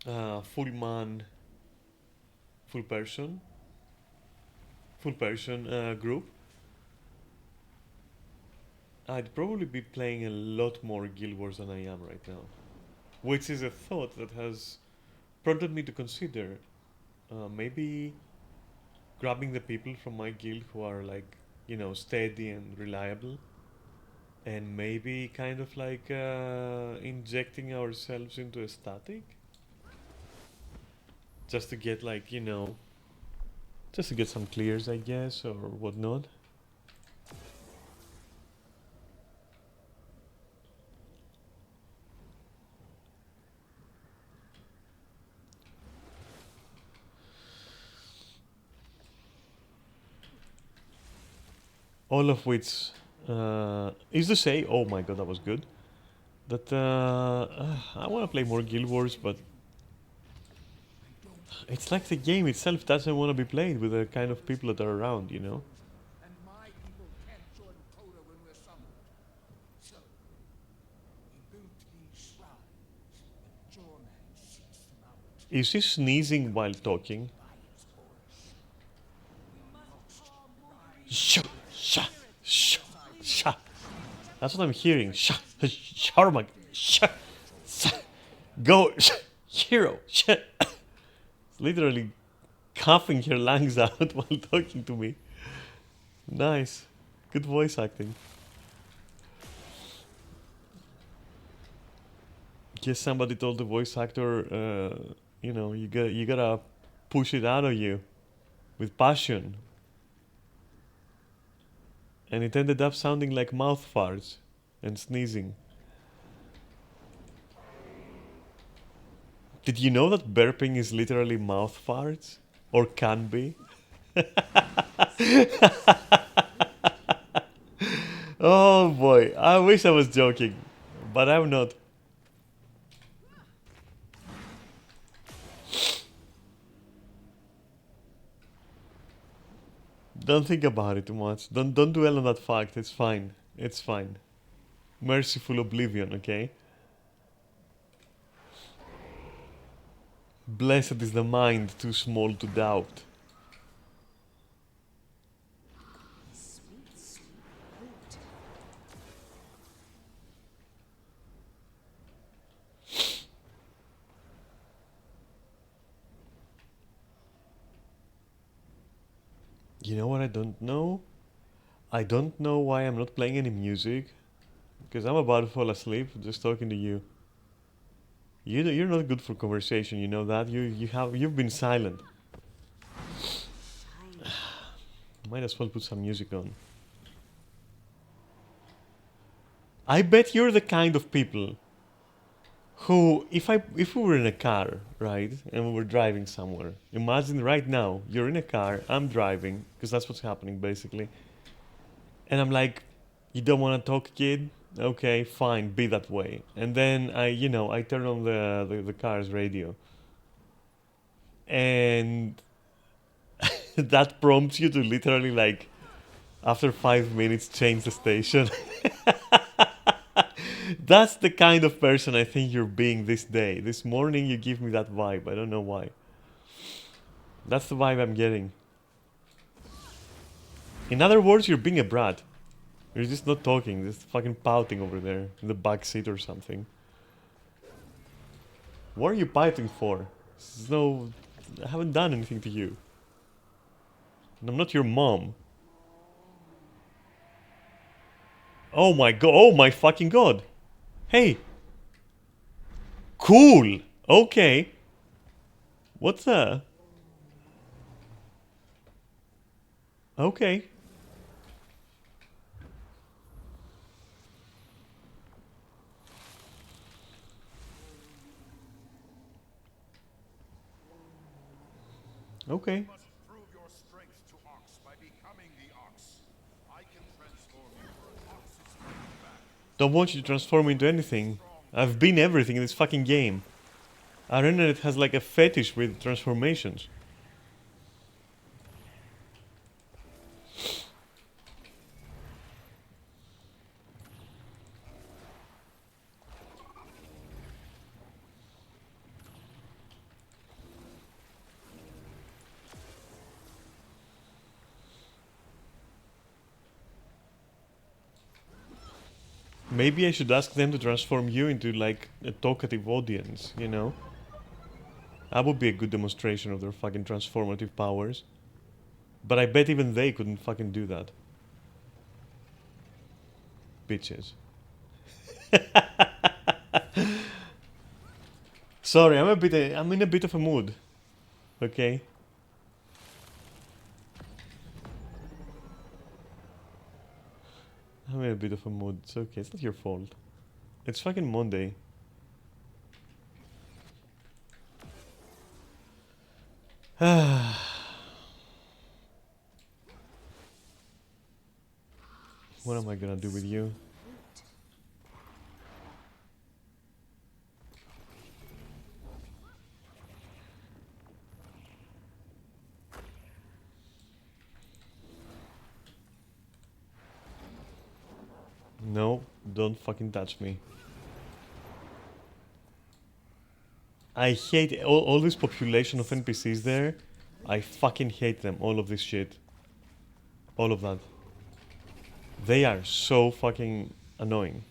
full man, full person group, I'd probably be playing a lot more Guild Wars than I am right now. Which is a thought that has prompted me to consider maybe grabbing the people from my guild who are like, steady and reliable, and maybe kind of like injecting ourselves into a static just to get like, just to get some clears, I guess, or whatnot. All of which is to say, oh my god, that was good. That I want to play more Guild Wars, but it's like the game itself doesn't want to be played with the kind of people that are around, And my people can't join Coda when we're summoned. So, we built these shrines, but Jorman seeks them out Is he sneezing while talking? by its course. Shh, shh, shh, shh. That's what I'm hearing. Shh, Sharmak, shh, shh. Go, shh, hero, shh. It's literally coughing her lungs out while talking to me. Nice. Good voice acting. Guess somebody told the voice actor, you gotta push it out of you with passion. And it ended up sounding like mouth farts and sneezing. Did you know that burping is literally mouth farts? Or can be? Oh boy, I wish I was joking, but I'm not. Don't think about it too much. Don't dwell on that fact. It's fine. It's fine. Merciful oblivion, okay? Blessed is the mind too small to doubt. Sweet, sweet fruit. You know what I don't know? I don't know why I'm not playing any music. Because I'm about to fall asleep just talking to you. You're not good for conversation, you know that? You've been silent. Shiny. Might as well put some music on. I bet you're the kind of people who, if we were in a car, right, and we were driving somewhere, imagine right now you're in a car, I'm driving, because that's what's happening basically, and I'm like, you don't want to talk, kid? Okay, fine, be that way. And then I turn on the car's radio, and that prompts you to literally like after 5 minutes change the station. That's the kind of person I think you're being this day. This morning you give me that vibe. I don't know why. That's the vibe I'm getting. In other words, you're being a brat. You're just not talking, just fucking pouting over there in the back seat or something. What are you pouting for? I haven't done anything to you. And I'm not your mom. Oh my god, oh my fucking god. Hey. Cool. Okay. What's that? Okay. Okay. You must prove your strength to Ox by becoming the Ox. I can transform you, or Ox is fighting back. Don't want you to transform into anything. I've been everything in this fucking game. Our internet has like a fetish with transformations. Maybe I should ask them to transform you into like a talkative audience? That would be a good demonstration of their fucking transformative powers. But I bet even they couldn't fucking do that. Bitches. Sorry, I'm in a bit of a mood. Okay. I'm in a bit of a mood. It's okay. It's not your fault. It's fucking Monday. What am I gonna do with you? No, don't fucking touch me. I hate all this population of NPCs there. I fucking hate them. All of this shit. All of that. They are so fucking annoying.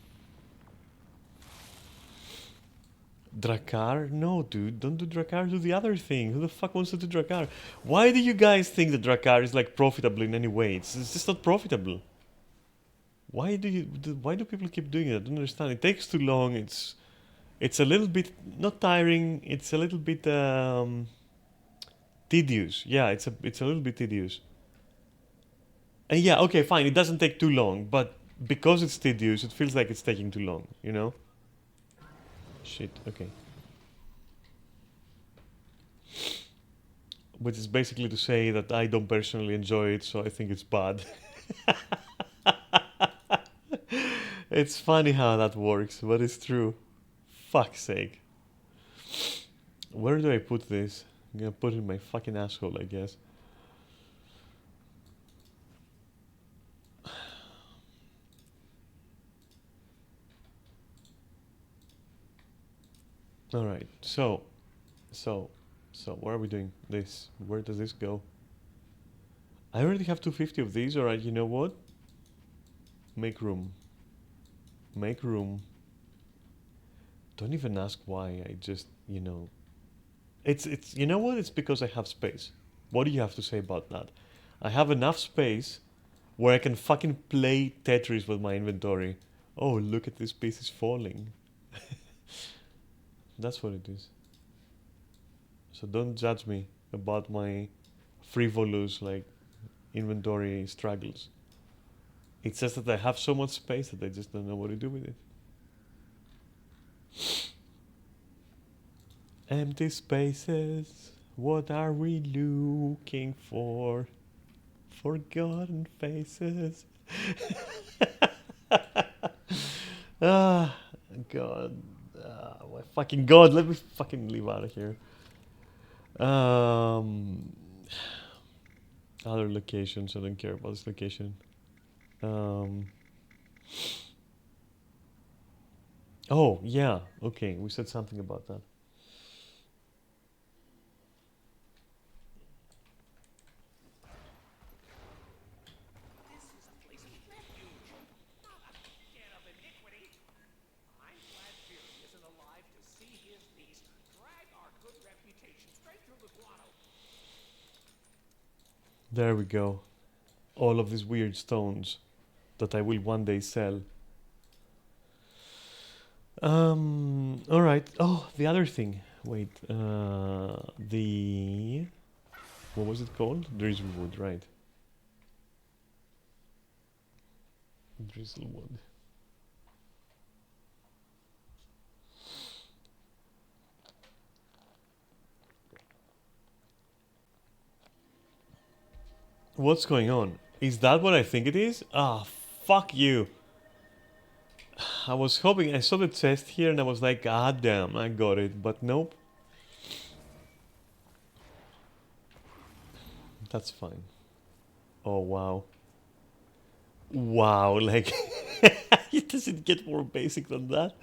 Drakkar? No, dude. Don't do Drakkar. Do the other thing. Who the fuck wants to do Drakkar? Why do you guys think that Drakkar is like profitable in any way? It's just not profitable. Why do people keep doing it? I don't understand. It takes too long. It's a little bit not tiring. It's a little bit tedious. Yeah, it's a little bit tedious. And yeah, okay, fine. It doesn't take too long, but because it's tedious, it feels like it's taking too long. You know? Shit. Okay. Which is basically to say that I don't personally enjoy it, so I think it's bad. It's funny how that works, but it's true. Fuck's sake. Where do I put this? I'm gonna put it in my fucking asshole, I guess. Alright, so, where are we doing this? Where does this go? I already have 250 of these, alright, you know what? Make room. Make room. Don't even ask why, I just, you know. It's you know what? It's because I have space. What do you have to say about that? I have enough space where I can fucking play Tetris with my inventory. Oh, look at this piece is falling. That's what it is. So don't judge me about my frivolous like inventory struggles. It's just that I have so much space that I just don't know what to do with it. Empty spaces, what are we looking for? Forgotten faces. Ah, God. My fucking God, let me fucking leave out of here. Other locations, I don't care about this location. Oh, yeah, okay, we said something about that. This is a place of refuge, not a den of iniquity. I'm glad Fury isn't alive to see his niece drag our good reputation straight through the guano. There we go. All of these weird stones that I will one day sell. Alright. Oh, the other thing. Wait. The... What was it called? Drizzlewood, right. Drizzlewood. What's going on? Is that what I think it is? Ah, fuck you. I was hoping, I saw the chest here and I was like, ah damn, I got it, but nope. That's fine. Oh wow. Wow, like, it doesn't get more basic than that.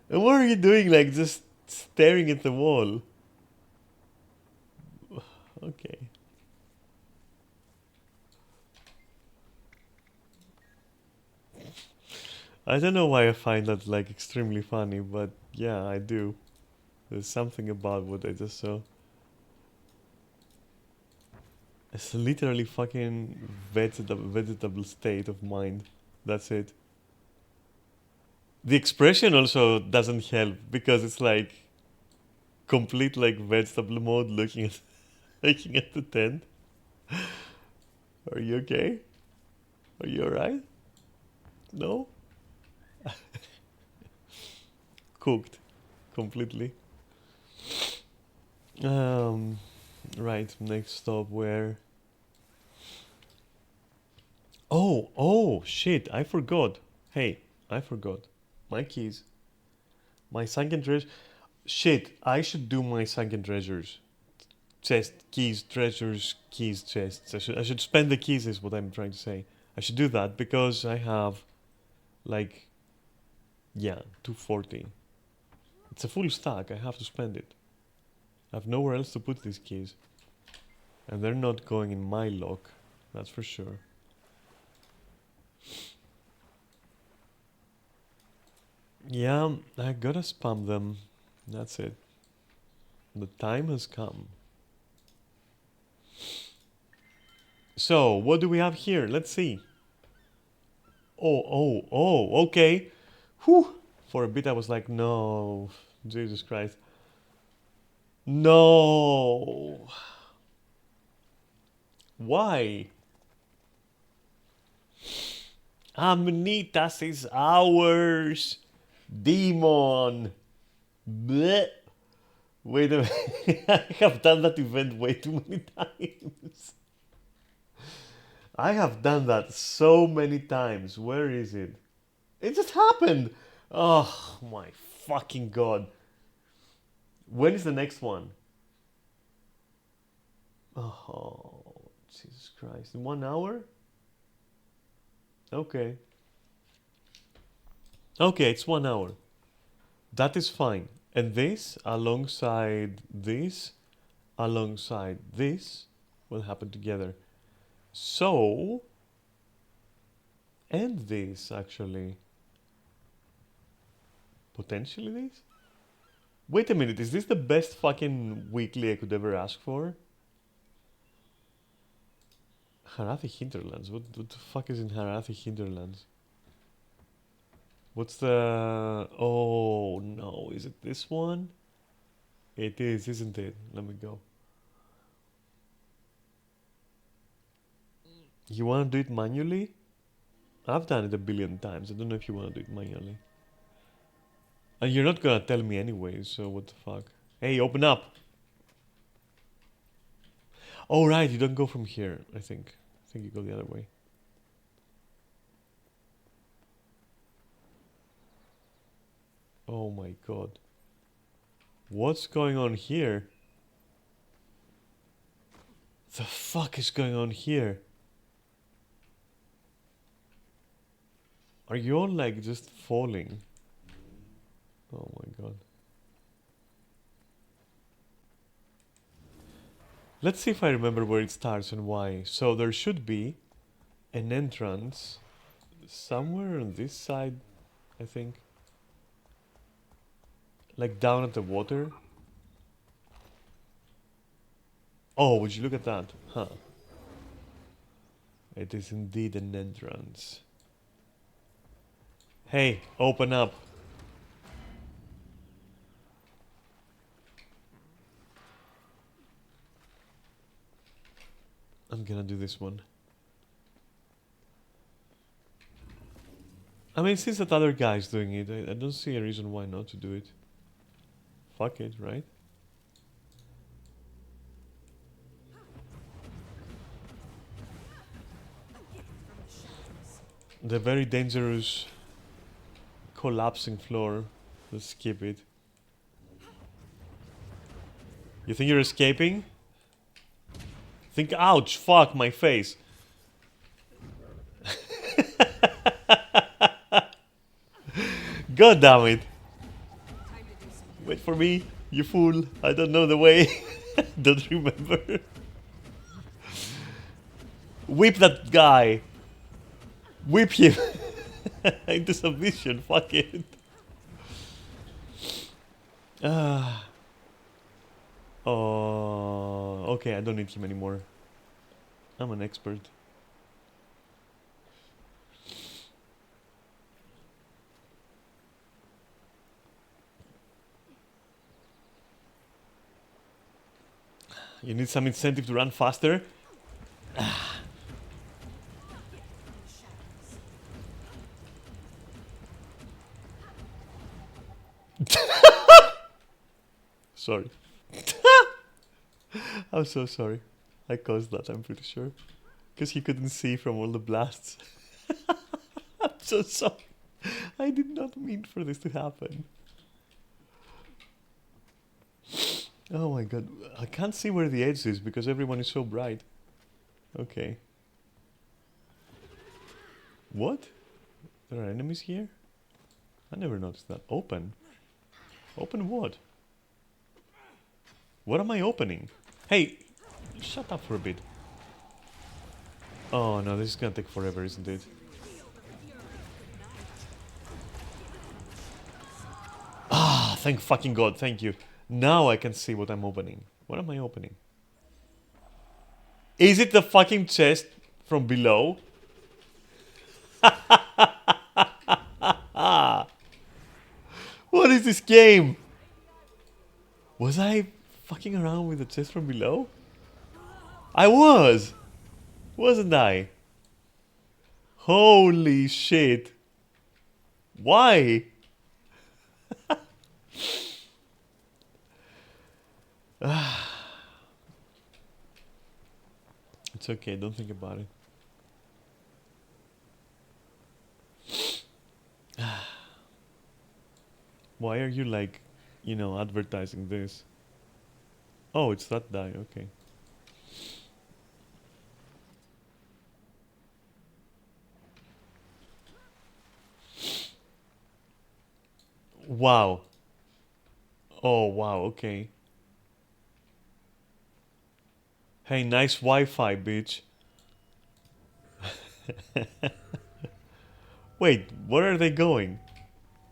And what are you doing, like, just staring at the wall? Okay. I don't know why I find that, like, extremely funny, but yeah, I do. There's something about what I just saw. It's literally fucking vegetable state of mind. That's it. The expression also doesn't help because it's like complete like vegetable mode looking at looking at the tent. Are you okay? Are you alright? No? Cooked completely. Um right, next stop where oh shit, I forgot. Hey, I forgot. My keys. My sunken treasure. Shit, I should do my sunken treasures. Chest, keys, treasures, keys, chests. I should spend the keys is what I'm trying to say. I should do that because I have like yeah, 240. It's a full stack, I have to spend it. I have nowhere else to put these keys. And they're not going in my lock, that's for sure. Yeah, I gotta spam them. That's it. The time has come. So, what do we have here? Let's see. Oh, okay. Whew. For a bit I was like, no, Jesus Christ. No. Why? Amnitas is ours. Demon. Blech. Wait a minute. I have done that event way too many times. I have done that so many times. Where is it? It just happened. Oh my fucking god. When is the next one? Oh, Jesus Christ. In 1 hour? Okay. Okay, it's 1 hour. That is fine. And this, alongside this, alongside this, will happen together. So, and this, actually. Potentially this? Wait a minute, is this the best fucking weekly I could ever ask for? Harathi Hinterlands? What the fuck is in Harathi Hinterlands? What's the... Oh, no. Is it this one? It is, isn't it? Let me go. You want to do it manually? I've done it a billion times. I don't know if you want to do it manually. And you're not gonna tell me anyway, so what the fuck? Hey, open up! Oh, right, you don't go from here, I think. I think you go the other way. Oh my god. What's going on here? The fuck is going on here? Are you all like just falling? Oh my god. Let's see if I remember where it starts and why. So there should be an entrance somewhere on this side, I think. Like down at the water. Oh, would you look at that? Huh. It is indeed an entrance. Hey, open up. I'm gonna do this one. I mean, since that other guy's doing it, I don't see a reason why not to do it. Fuck it, right? The very dangerous collapsing floor. Let's skip it. You think you're escaping? Think, ouch, fuck, my face. God damn it. Wait for me, you fool. I don't know the way. Don't remember. Whip that guy. Whip him into submission. Fuck it. Oh, okay, I don't need him anymore. I'm an expert. You need some incentive to run faster? Sorry. I'm so sorry. I caused that, I'm pretty sure. Because he couldn't see from all the blasts. I'm so sorry. I did not mean for this to happen. Oh my god. I can't see where the edge is because everyone is so bright. Okay. What? There are enemies here? I never noticed that. Open? Open what? What am I opening? Hey! Shut up for a bit. Oh no, this is gonna take forever, isn't it? Ah, thank fucking god, thank you. Now I can see what I'm opening. What am I opening? Is it the fucking chest from below? What is this game? Was I fucking around with the chest from below? I was! Wasn't I? Holy shit. Why? It's okay, don't think about it. Why are you like, you know, advertising this? Oh, it's that die, okay. Wow. Oh, wow, okay. Hey, nice Wi-Fi, bitch. Wait, where are they going?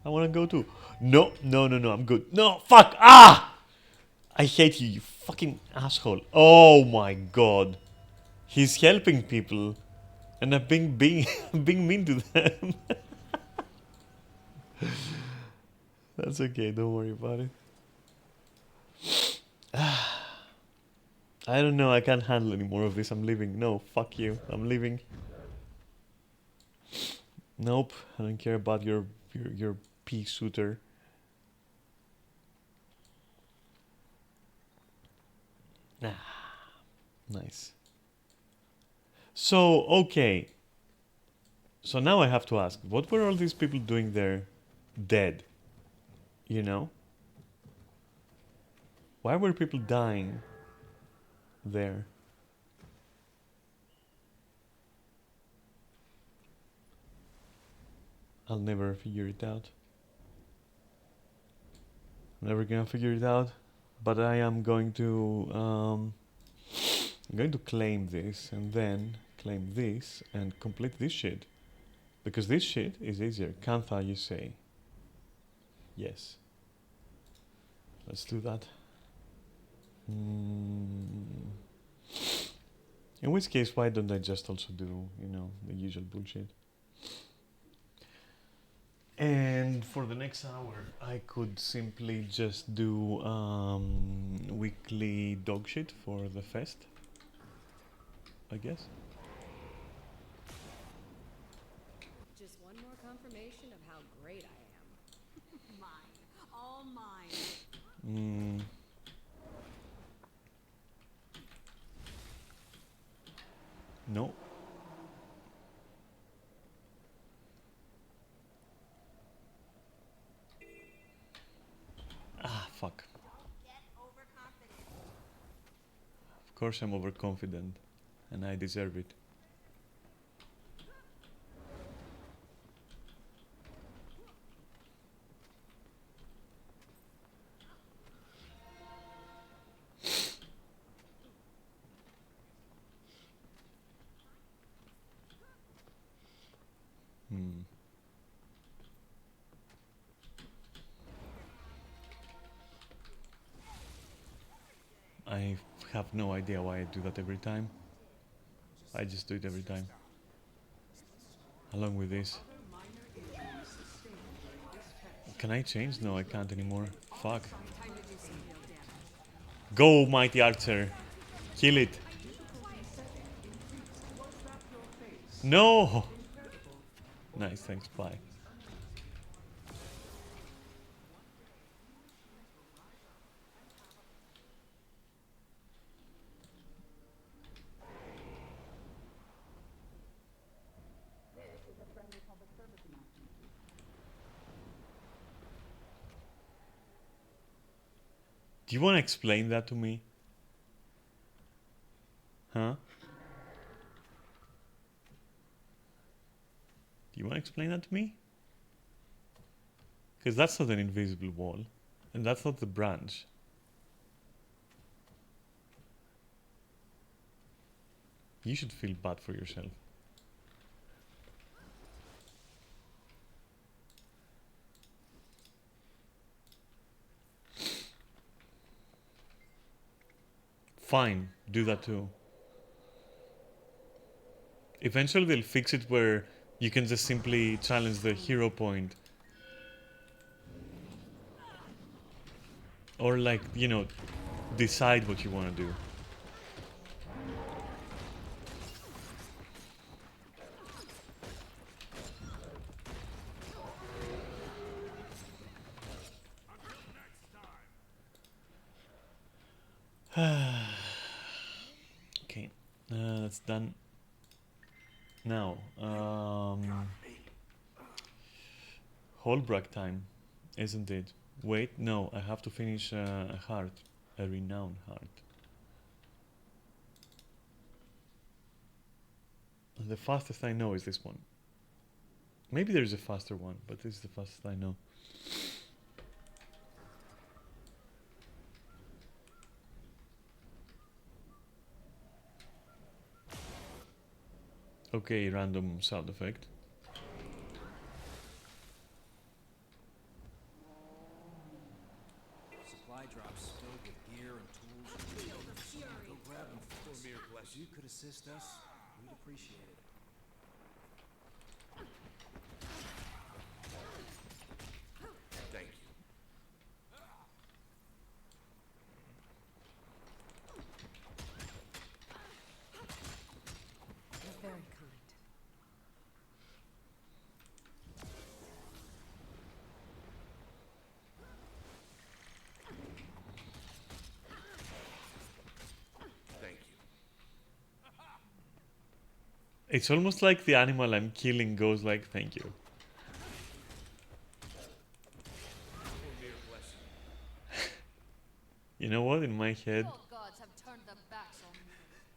I wanna go too. No, no, no, no, I'm good. No, fuck! Ah! I hate you, you fucking asshole. Oh my god. He's helping people. And I'm being being mean to them. That's okay, don't worry about it. I don't know, I can't handle any more of this. I'm leaving. No, fuck you. I'm leaving. Nope, I don't care about your pea shooter. Nice. So, okay. So now I have to ask, what were all these people doing there dead? You know? Why were people dying there? I'll never figure it out. I'm never gonna figure it out. But I am going to I'm going to claim this and then claim this and complete this shit. Because this shit is easier. Kantha, you say. Yes. Let's do that. In which case, why don't I just also do, you know, the usual bullshit? And for the next hour, I could simply just do weekly dog shit for the fest, I guess. Just one more confirmation of how great I am. Mine. All mine. No. Ah, fuck. Get overconfident. Of course I'm overconfident, and I deserve it. I have no idea why I do that every time. I just do it every time. Along with this. Can I change? No, I can't anymore. Fuck. Go, mighty archer. Kill it. No! Nice, thanks, bye. Do you want to explain that to me? Huh? Do you want to explain that to me? Because that's not an invisible wall. And that's not the branch. You should feel bad for yourself. Fine, do that too. Eventually they'll fix it where you can just simply challenge the hero point. Or like, you know, decide what you want to do. Okay, that's done. Now, Holbrook time, isn't it? Wait, no, I have to finish a heart, a renowned heart. The fastest I know is this one. Maybe there's a faster one, but this is the fastest I know. Okay, random sound effect. Supply drops filled with gear and tools. Go grab them for us. If you could assist us, we'd appreciate it. Thank you. You're very kind. Thank you. It's almost like the animal I'm killing goes like, thank you. You know what, in my head, Gods have turned their backs on me.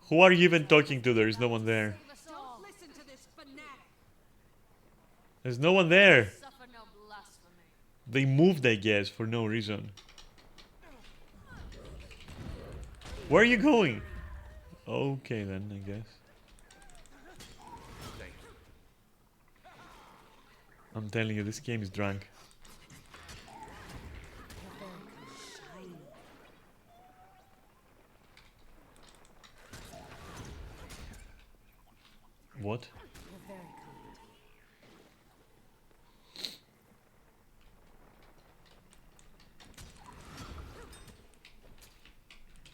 who are you even talking to? There is no one there. Don't listen to this fanatic. There's no one there. Suffer no blasphemy. They moved, I guess, for no reason. Where are you going? Okay then, I guess. Thank you. I'm telling you, this game is drunk. What? You're very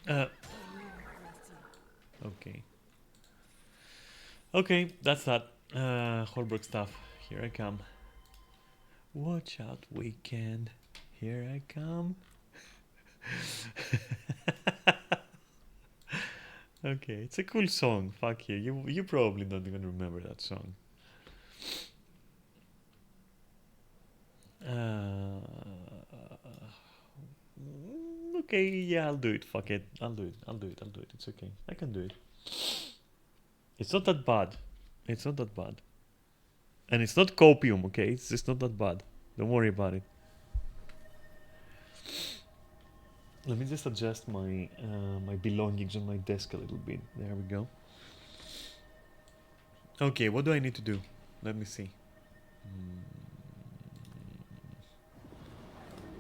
kind. Okay. Okay, that's that. Holbrook stuff. Here I come. Watch out, weekend. Here I come. Okay, it's a cool song. Fuck you. You probably don't even remember that song. Okay, yeah, I'll do it. Fuck it. I'll do it. It's okay. I can do it. It's not that bad. It's not that bad. And it's not copium, okay? It's just not that bad. Don't worry about it. Let me just adjust my my belongings on my desk a little bit. There we go. Okay, what do I need to do? Let me see.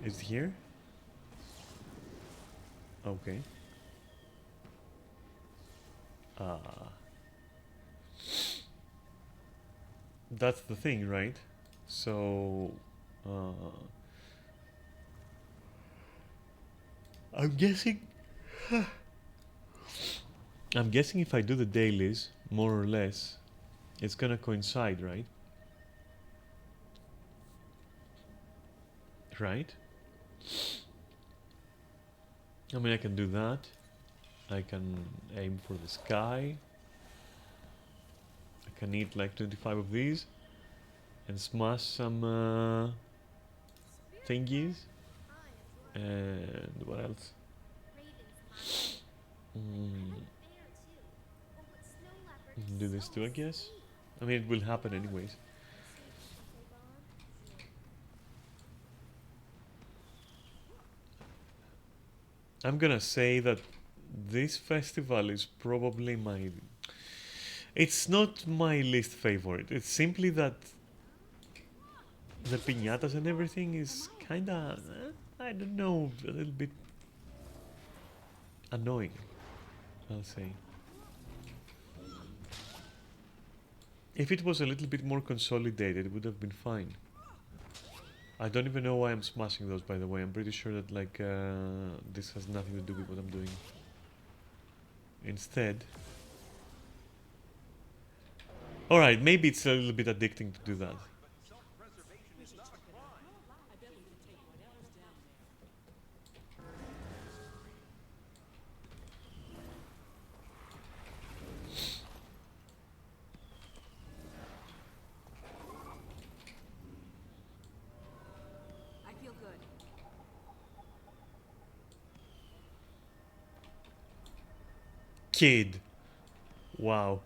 Is it here? Okay. that's the thing, right? So I'm guessing I'm guessing if I do the dailies, more or less, it's gonna coincide, right? Right? I mean, I can do that. I can aim for the sky. I can eat like 25 of these and smash some thingies. And what else? Do this too, I guess. I mean, it will happen anyways. I'm gonna say that this festival is probably my... It's not my least favorite. It's simply that the piñatas and everything is kinda... I don't know, a little bit annoying, I'll say. If it was a little bit more consolidated, it would have been fine. I don't even know why I'm smashing those, by the way. I'm pretty sure that, like, this has nothing to do with what I'm doing. Instead... Alright, maybe it's a little bit addicting to do that. I feel good. Kid. Wow.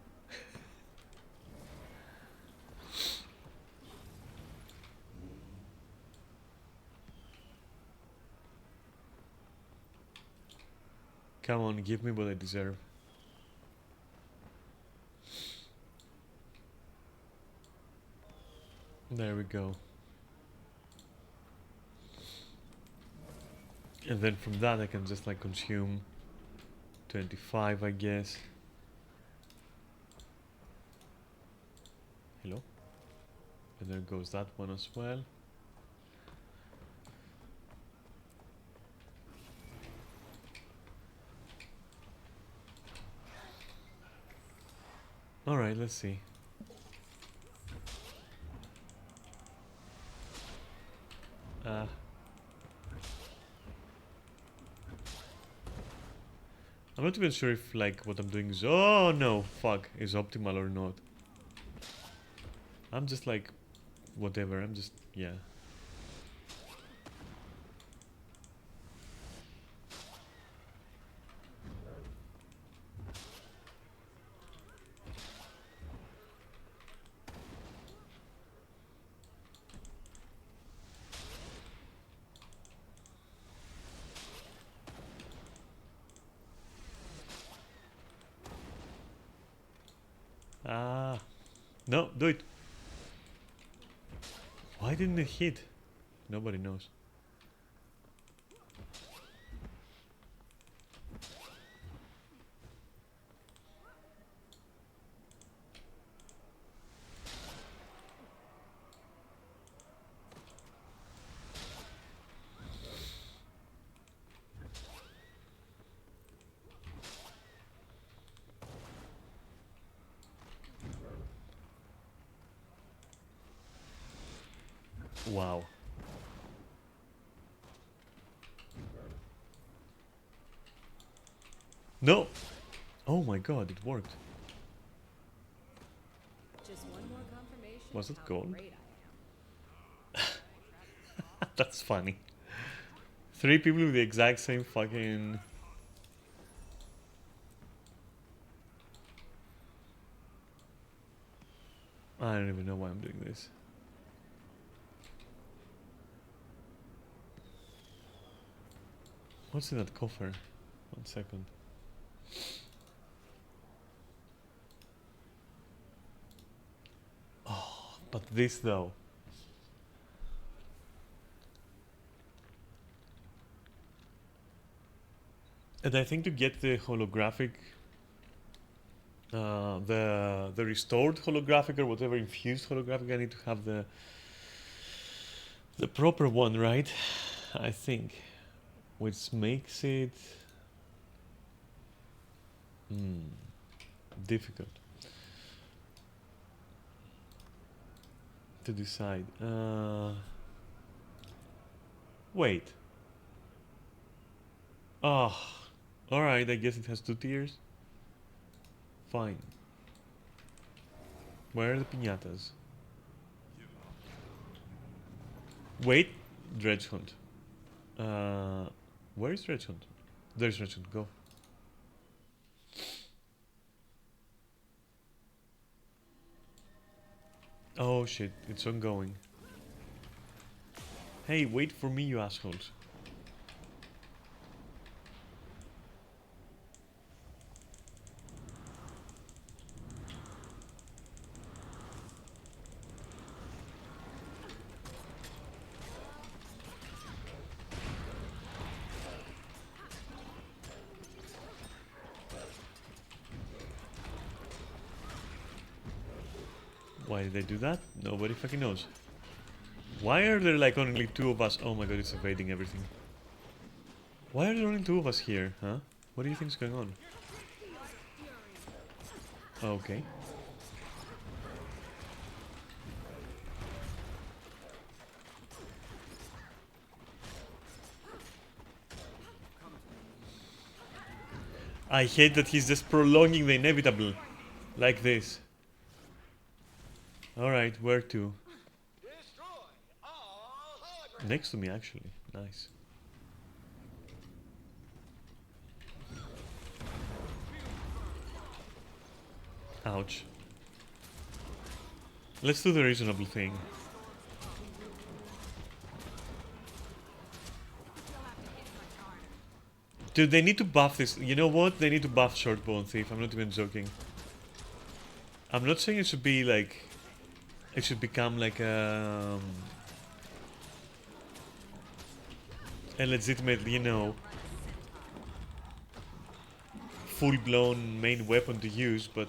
Come on, give me what I deserve. There we go. And then from that I can just like consume 25, I guess. Hello? And there goes that one as well. Alright, let's see. I'm not even sure if like what I'm doing is... Oh no, fuck, is optimal or not. I'm just like... Whatever, I'm just... Yeah. Ah. No, do it. Why didn't it hit? Nobody knows. Wow. No! Oh my god, it worked. Just one more confirmation Was of it how gold? great I am. That's funny. 3 people with the exact same fucking... I don't even know why I'm doing this. What's in that coffer? 1 second. Oh, but this though. And I think to get the holographic The restored holographic or whatever infused holographic. I need to have the proper one, right? I think, which makes it difficult to decide. Wait. Oh, all right. I guess it has 2 tiers. Fine. Where are the piñatas? Wait, Dredge Hunt. Where is Dredge Hunt? There's Dredge Hunt. Go. Oh shit! It's ongoing. Hey, wait for me, you assholes. Why did they do that? Nobody fucking knows. Why are there like only 2 of us? Oh my god, it's evading everything. Why are there only 2 of us here, huh? What do you think's going on? Okay. I hate that he's just prolonging the inevitable. Like this. Alright, where to? Next to me, actually. Nice. Ouch. Let's do the reasonable thing. Dude, they need to buff this. You know what? They need to buff Shortbow Thief. I'm not even joking. I'm not saying it should be like... It should become like a legitimate, you know, full-blown main weapon to use, but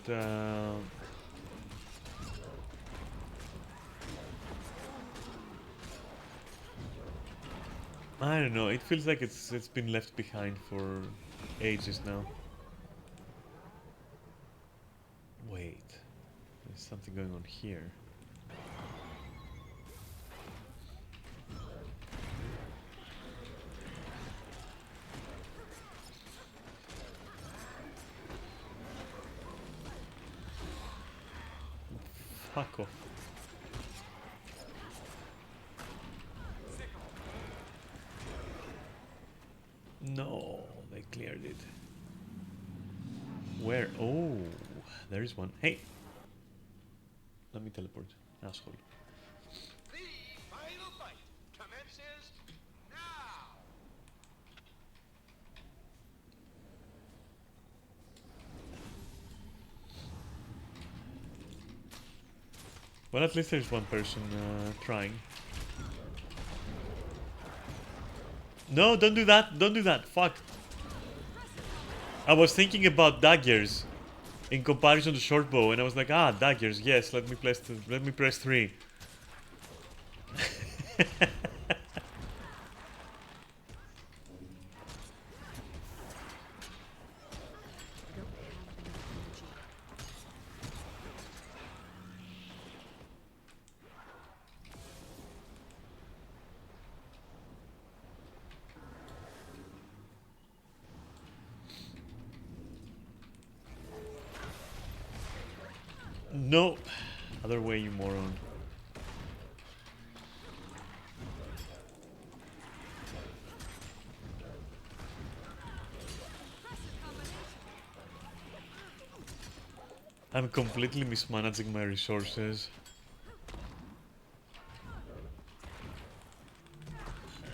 I don't know. It feels like it's been left behind for ages now. Wait, there's something going on here. Fuck off. No, they cleared it. Where? Oh, there's one. Hey! Let me teleport, asshole. The final fight commences now. Well, at least there's one person trying. No, don't do that. Don't do that. Fuck. I was thinking about daggers in comparison to shortbow, and I was like, ah, daggers. Yes, let me press 3. No. Other way, you moron. I'm completely mismanaging my resources.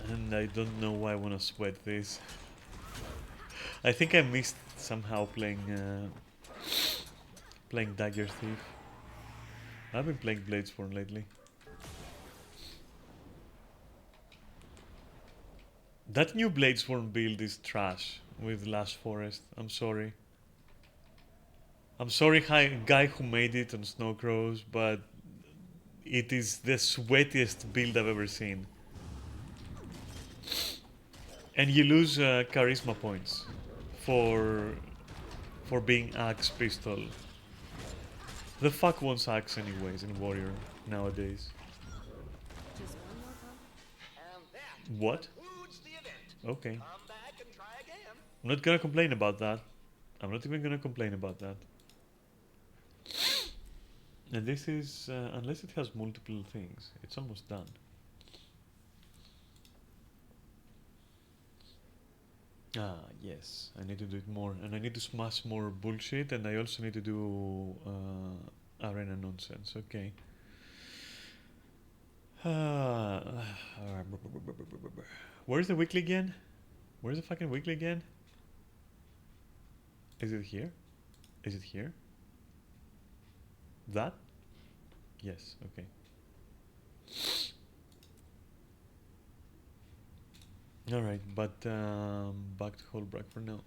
And I don't know why I want to sweat this. I think I missed somehow playing Dagger Thief. I've been playing Bladesworn lately. That new Bladesworn build is trash with Lash Forest. I'm sorry. I'm sorry, guy who made it on Snow Crows, but it is the sweatiest build I've ever seen. And you lose charisma points for being axe pistol. The fuck wants axe anyways in warrior nowadays? Just one more And that What? concludes the event. Okay. Come back and try again. I'm not gonna complain about that. I'm not even gonna complain about that. And this is, unless it has multiple things, it's almost done. Ah, yes, I need to do it more. And I need to smash more bullshit, and I also need to do arena nonsense, okay. Where's the weekly again? Where's the fucking weekly again? Is it here? Is it here? That? Yes, okay. Alright, but back to Holbrook for now.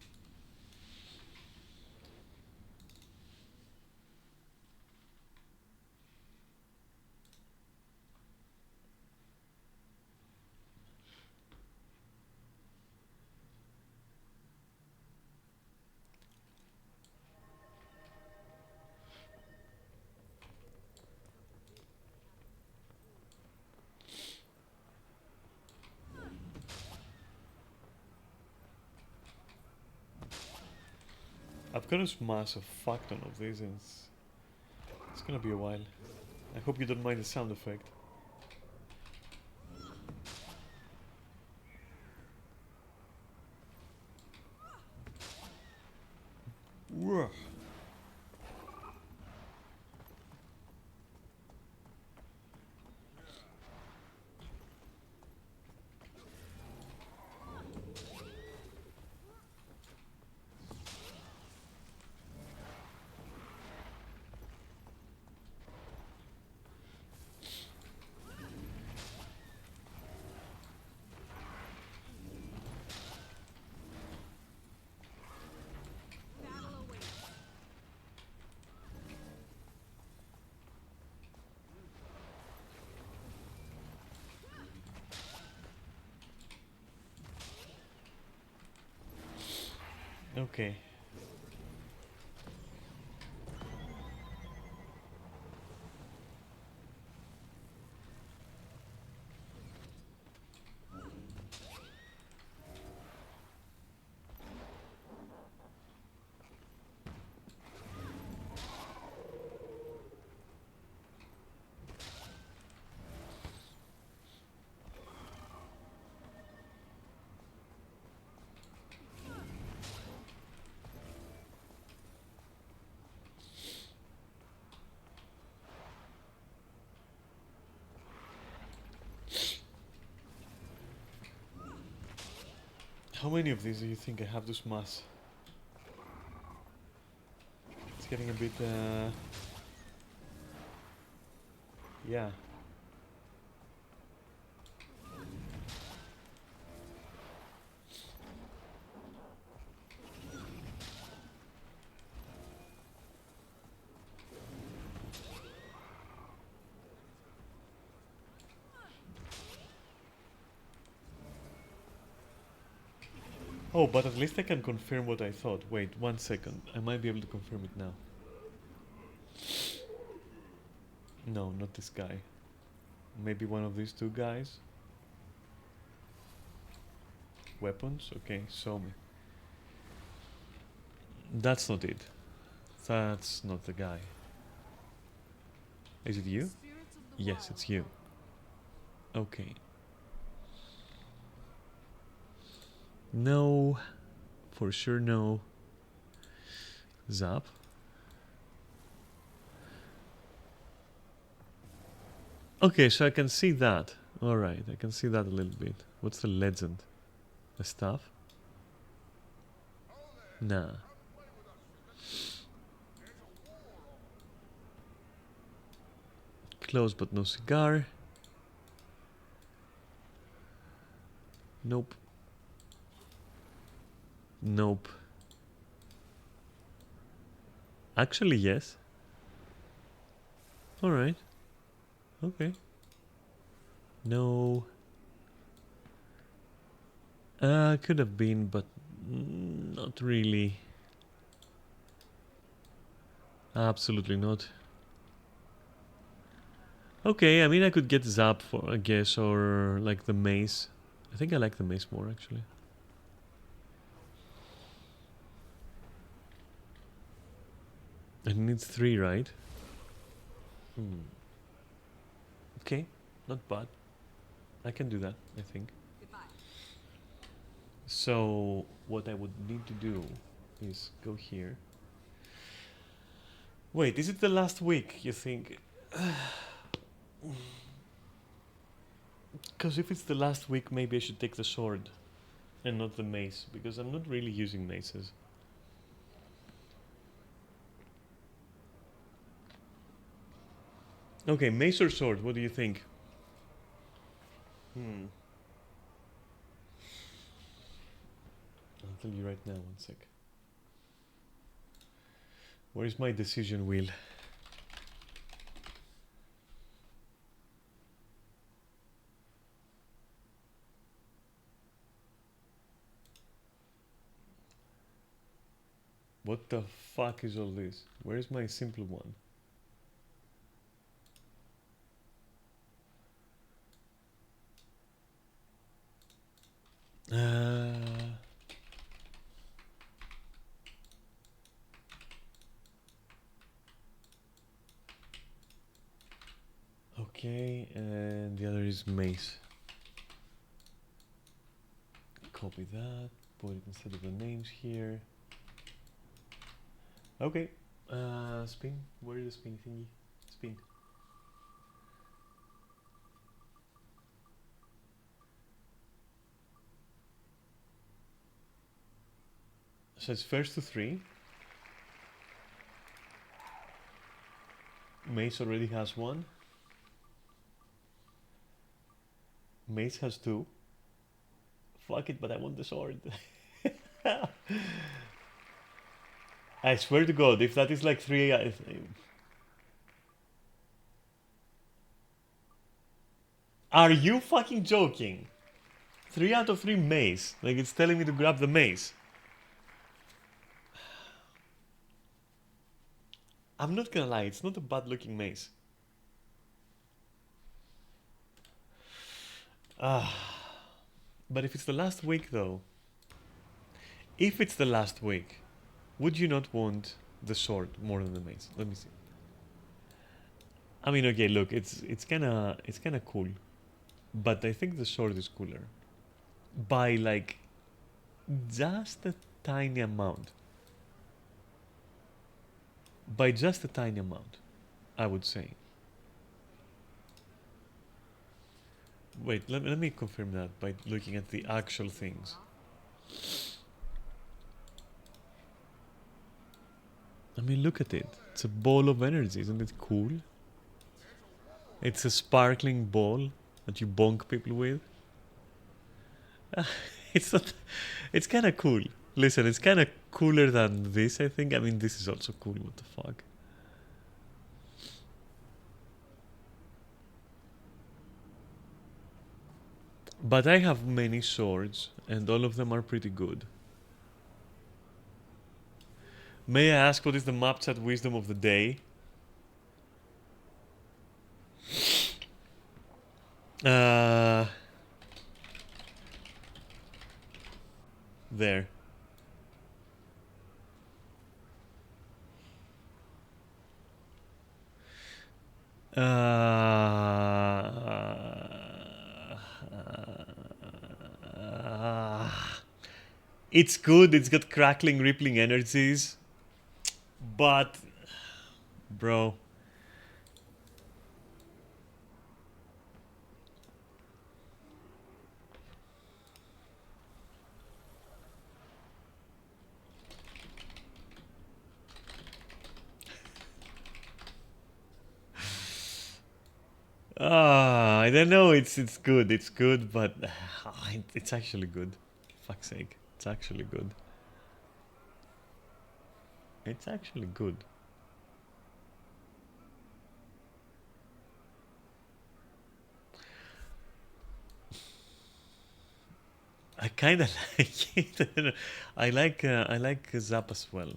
I've got to smash a fuck ton of these, and it's gonna be a while. I hope you don't mind the sound effect. Whoa. Okay. How many of these do you think I have to smash? It's getting a bit, yeah. Oh, but at least I can confirm what I thought. Wait, 1 second. I might be able to confirm it now. No, not this guy. Maybe one of these two guys. Weapons? Okay, show me. That's not it. That's not the guy. Is it you? Yes, it's you. Okay. No. For sure no. Zap. Okay, so I can see that. Alright, I can see that a little bit. What's the legend? The stuff? Nah. Close but no cigar. Nope. Nope. Actually, yes. Alright. Okay. No. Could have been, but not really. Absolutely not. Okay, I mean, I could get Zap for, I guess, or like the mace. I think I like the mace more, actually. It needs 3, right? Okay, not bad. I can do that, I think. Goodbye. So, what I would need to do is go here. Wait, is it the last week, you think? Because if it's the last week, maybe I should take the sword and not the mace, because I'm not really using maces. Okay, mace or sword, what do you think? I'll tell you right now, one sec. Where is my decision wheel? What the fuck is all this? Where is my simple one? Okay, and the other is mace. Copy that, put it instead of the names here. Okay, spin. Where is the spin thingy? Spin. So it's first to 3. Mace already has 1. Mace has 2. Fuck it, but I want the sword. I swear to God, if that is like 3, are you fucking joking? 3 out of 3 mace. Like it's telling me to grab the mace. I'm not gonna lie, it's not a bad looking mace. But if it's the last week though, if it's the last week, would you not want the sword more than the mace? Let me see. I mean, okay, look, it's kind of cool, but I think the sword is cooler by like just a tiny amount. By just a tiny amount, I would say. Wait, let me confirm that by looking at the actual things. I mean, look at it. It's a ball of energy, isn't it cool? It's a sparkling ball that you bonk people with. It's not. It's kind of cool. Listen, it's kind of cooler than this, I think. I mean, this is also cool. What the fuck? But I have many swords, and all of them are pretty good. May I ask what is the map chat wisdom of the day? There. It's good. It's got crackling, rippling energies, but, bro. I don't know. It's good. It's good, but it's actually good. Fuck's sake, it's actually good. It's actually good. I kind of like it. I like Zap as well.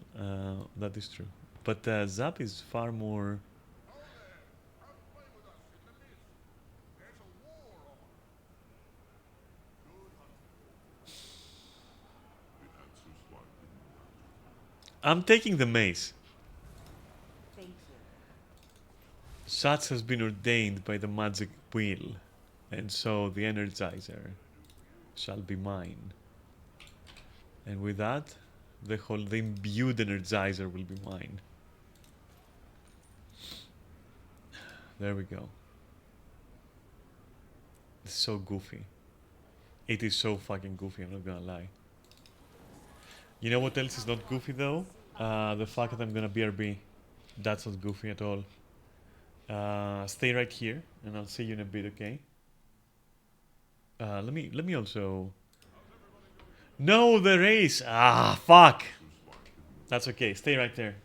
That is true. But Zap is far more. I'm taking the mace. Thank you. Such has been ordained by the magic wheel, and so the Energizer shall be mine. And with that, the imbued Energizer will be mine. There we go. It's so goofy. It is so fucking goofy, I'm not gonna lie. You know what else is not goofy though? The fact that I'm gonna BRB. That's not goofy at all. Stay right here, and I'll see you in a bit, okay? Let me also. No, the race. Ah, fuck. That's okay. Stay right there.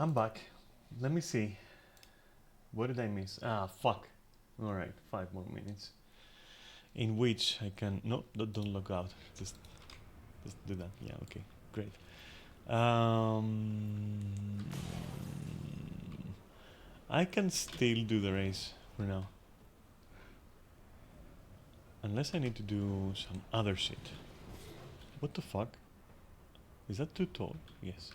I'm back. Let me see. What did I miss? Ah, fuck. Alright, 5 more minutes. In which I can... No, don't log out. Just do that. Yeah, okay. Great. I can still do the race for now. Unless I need to do some other shit. What the fuck? Is that too tall? Yes.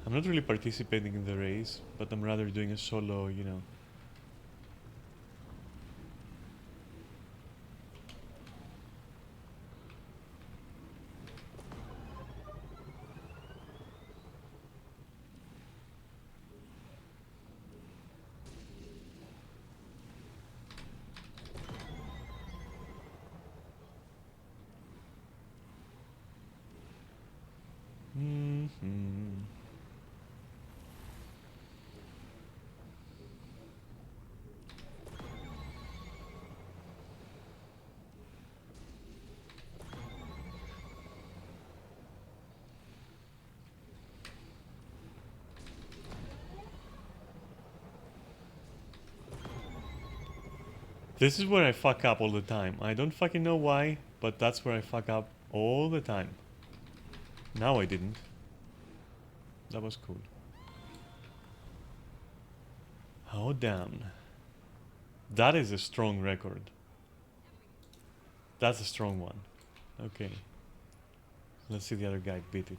I'm not really participating in the race, but I'm rather doing a solo, you know. Mm-hmm. This is where I fuck up all the time. I don't fucking know why, but that's where I fuck up all the time. Now I didn't. That was cool. Oh, damn. That is a strong record. That's a strong one. Okay. Let's see the other guy beat it.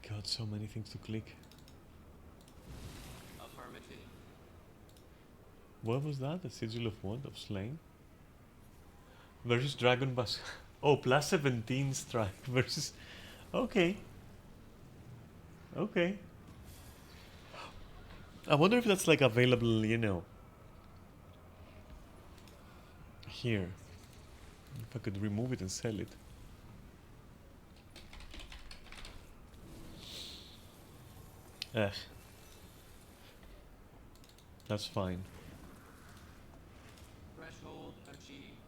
God, so many things to click. Affirmative. What was that? The sigil of what? Of slain? Versus dragon bus. Oh, plus 17 strike versus... Okay. Okay. I wonder if that's like available, you know. Here. If I could remove it and sell it. Eh. That's fine. Threshold achieved.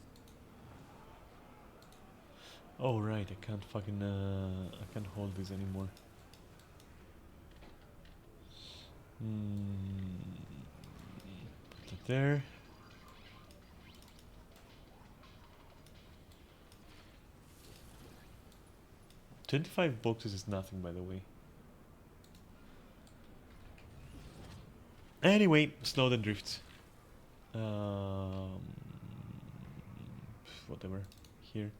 Oh right, I can't fucking I can't hold this anymore. Put it there. $25 boxes is nothing, by the way. Anyway, Snowden drifts. Whatever. Here.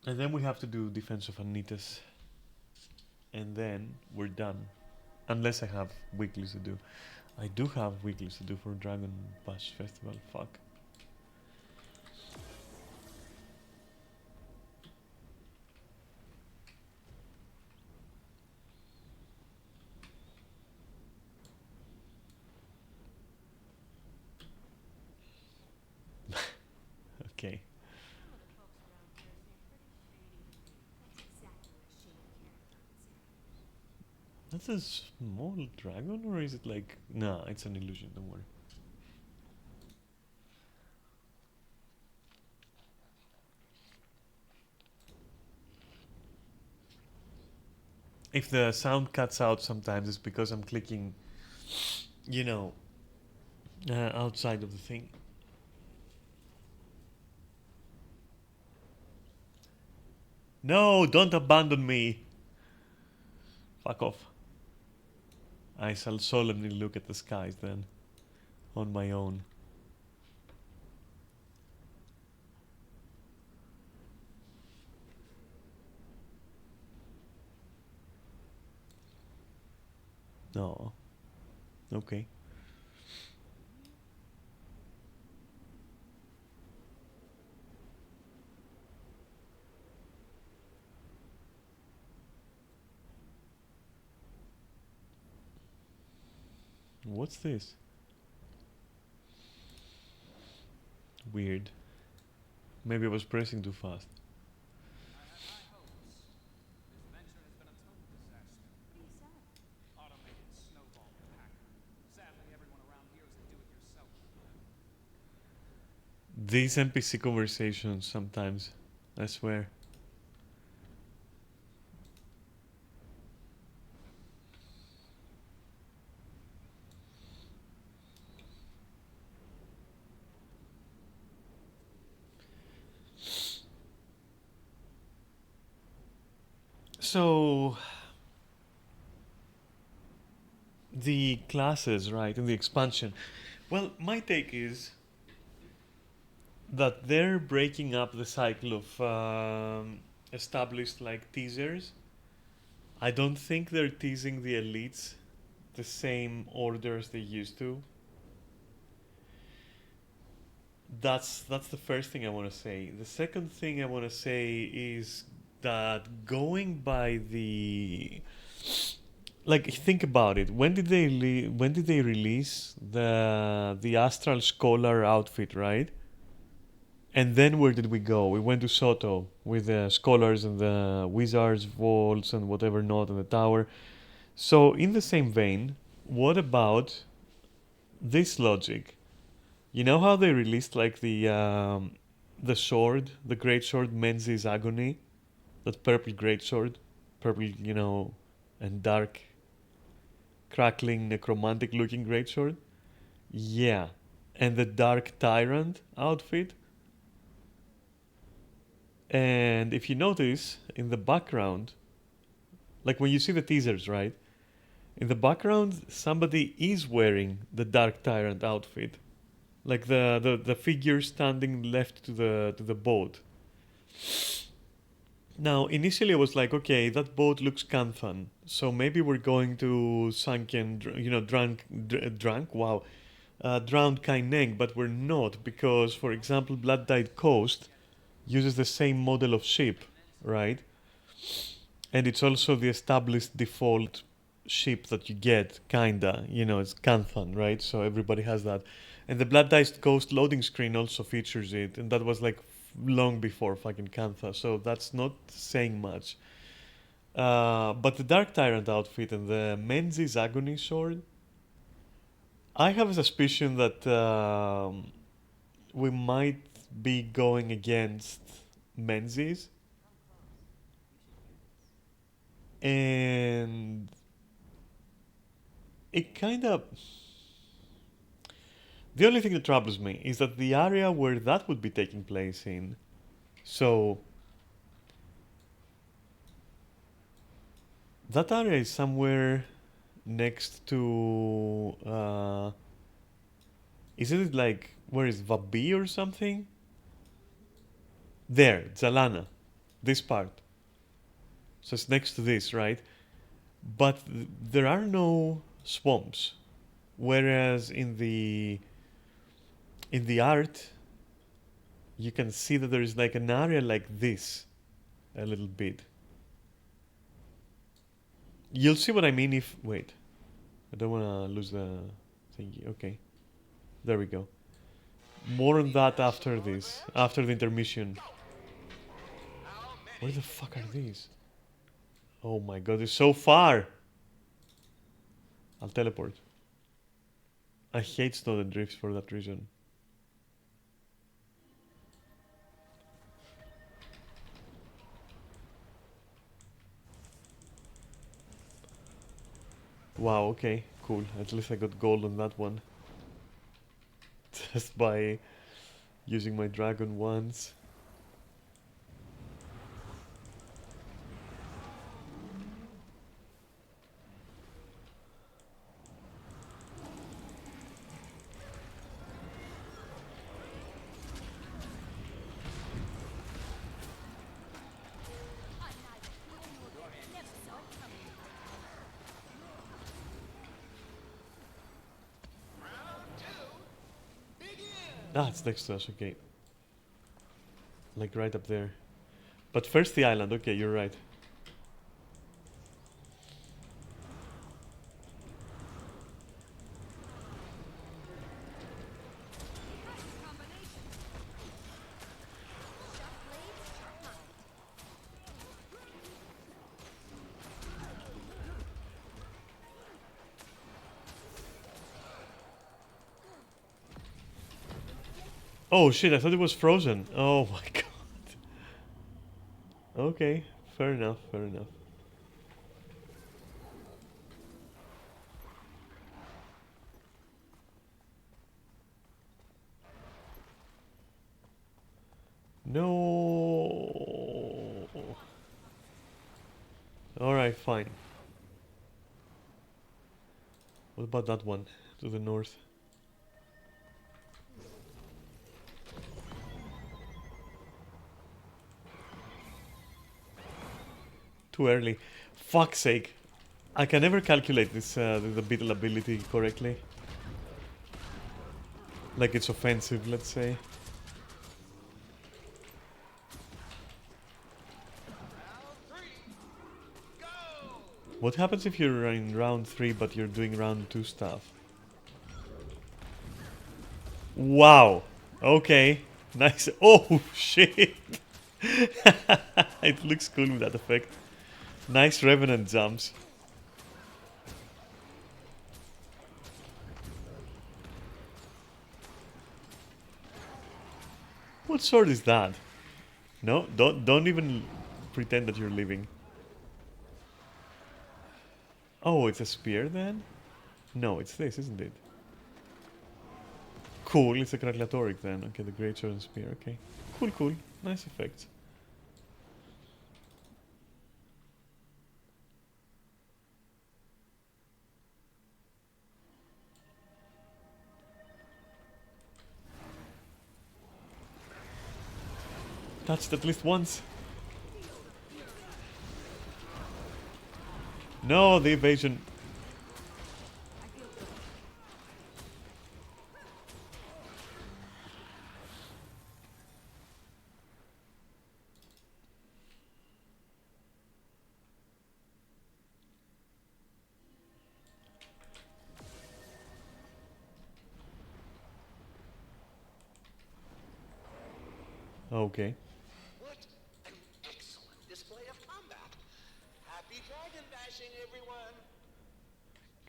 And then we have to do Defense of Anitas. And then we're done. Unless I have weeklies to do. I do have weeklies to do for Dragon Bash Festival. Fuck. Okay. Some of the folks around here seem pretty shady. That's exactly what a shady character would say. That's a small dragon, or is it like... Nah, it's an illusion, don't worry. If the sound cuts out sometimes, it's because I'm clicking, you know, outside of the thing. No, don't abandon me. Fuck off. I shall solemnly look at the skies then, on my own. No. Okay. What's this? Weird. Maybe I was pressing too fast. I had high hopes. This venture has been a total disaster. What do you say? Automated snowball packer. Sadly, everyone around here is a do-it-yourselfer. These NPC conversations sometimes, I swear. So, the classes, right, in the expansion. Well, my take is that they're breaking up the cycle of established like teasers. I don't think they're teasing the elites the same order as they used to. That's the first thing I want to say. The second thing I want to say is that going by the like think about it. When did they release the Astral Scholar outfit, right? And then where did we go? We went to Soto with the scholars and the wizards, vaults, and whatever not, and the tower. So, in the same vein, what about this logic? You know how they released like the sword, the great sword, Menzies Agony, that purple great sword, purple, and dark, crackling, necromantic looking great sword. Yeah, and the dark tyrant outfit. And if you notice in the background, like when you see the teasers, right? In the background, somebody is wearing the Dark Tyrant outfit, like the figure standing left to the boat. Now, initially, I was like, okay, that boat looks Canthan, so maybe we're going to sunken, drowned Kaineng, but we're not because, for example, Blood Dyed Coast uses the same model of ship, right? And it's also the established default ship that you get, kinda. It's Canthan, right? So everybody has that. And the Blood Diced Coast loading screen also features it, and that was like long before fucking Cantha, so that's not saying much. But the Dark Tyrant outfit and the Menzies Agony sword, I have a suspicion that we might be going against Menzies. And it kind of. The only thing that troubles me is that the area where that would be taking place in. So. That area is somewhere next to. Isn't it like. Where is Vabi or something? There, Zalana. This part. So it's next to this, right? But there are no swamps. Whereas in the art, you can see that there is like an area like this, a little bit. You'll see what I mean if wait. I don't want to lose the thingy. Okay, there we go. More on that after this, after the intermission. Where the fuck are these? Oh my god, it's so far! I'll teleport. I hate Snowden drifts for that reason. Wow, okay, cool. At least I got gold on that one. Just by using my dragon once. Ah, it's next to us, okay. Like right up there. But first the island, okay, you're right. Oh shit, I thought it was frozen. Oh my god. Okay, fair enough, fair enough. No. Alright, fine. What about that one to the north? Too early. Fuck's sake. I can never calculate this the beetle ability correctly. Like it's offensive, let's say. What happens if you're in round 3 but you're doing round 2 stuff? Wow. Okay. Nice. Oh shit. It looks cool with that effect. Nice revenant jumps. What sword is that? No, don't even pretend that you're leaving. Oh, it's a spear then? No, it's this, isn't it? Cool, it's a Kratlatoric then. Okay, the Great Sword and Spear, okay. Cool, cool. Nice effects. Touched at least once. No, the evasion. Okay. What an excellent display of combat. Happy dragon bashing, everyone.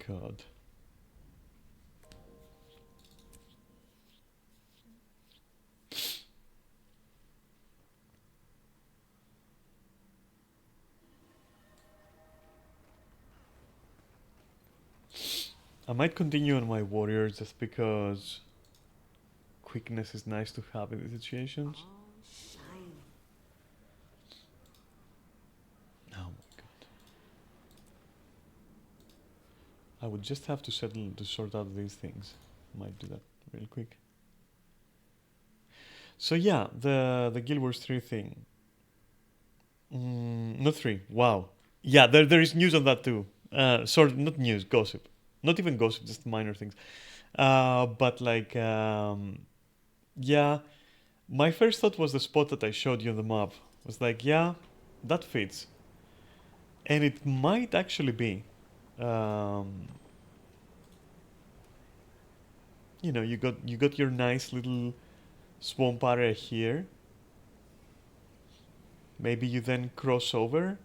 God. I might continue on my warrior just because quickness is nice to have in these situations. Oh my god. I would just have to settle to sort out these things. Might do that real quick. So yeah, the Guild Wars 3 thing. Not 3. Wow. Yeah, there is news on that too. Sort of, not news, gossip. Not even gossip, just minor things. But like, yeah, my first thought was the spot that I showed you on the map. Was like, yeah, that fits, and it might actually be. Um, you got your nice little swamp area here. Maybe you then cross over.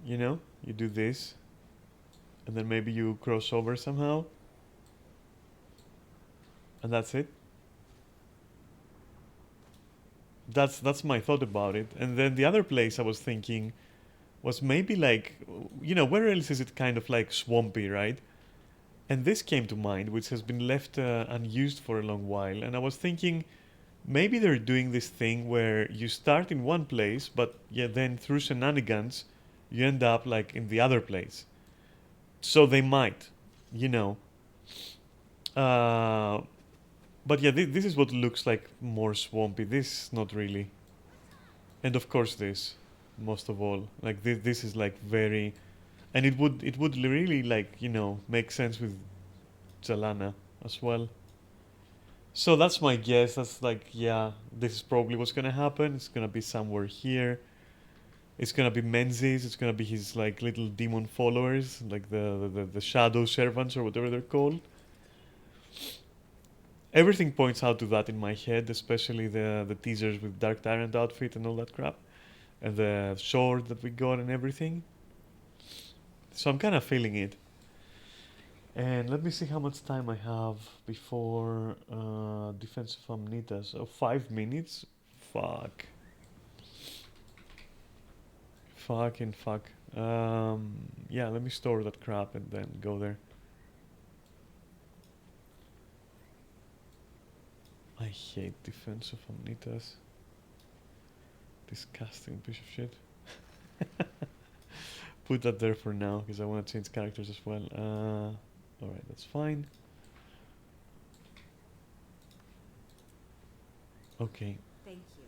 You do this, and then maybe you cross over somehow, and that's it. That's my thought about it. And then the other place I was thinking was maybe like, where else is it kind of like swampy, right? And this came to mind, which has been left unused for a long while. And I was thinking maybe they're doing this thing where you start in one place, but yeah, then through shenanigans, you end up like in the other place. So they might, you know. Uh, but yeah, this is what looks like more swampy. This, not really. And of course this, most of all. Like this is like very, and it would really like make sense with Jalana as well. So that's my guess. That's like, yeah, this is probably what's gonna happen. It's gonna be somewhere here. It's gonna be Menzies. It's gonna be his like little demon followers, like the shadow servants or whatever they're called. Everything points out to that in my head, especially the teasers with Dark Tyrant outfit and all that crap, and the sword that we got and everything. So I'm kind of feeling it. And let me see how much time I have before defensive amnitas. Oh, 5 minutes? Fuck. Fucking fuck. Yeah, let me store that crap and then go there. I hate defensive amnitas. Disgusting piece of shit. Put that there for now because I want to change characters as well. Alright, that's fine. Okay. Thank you.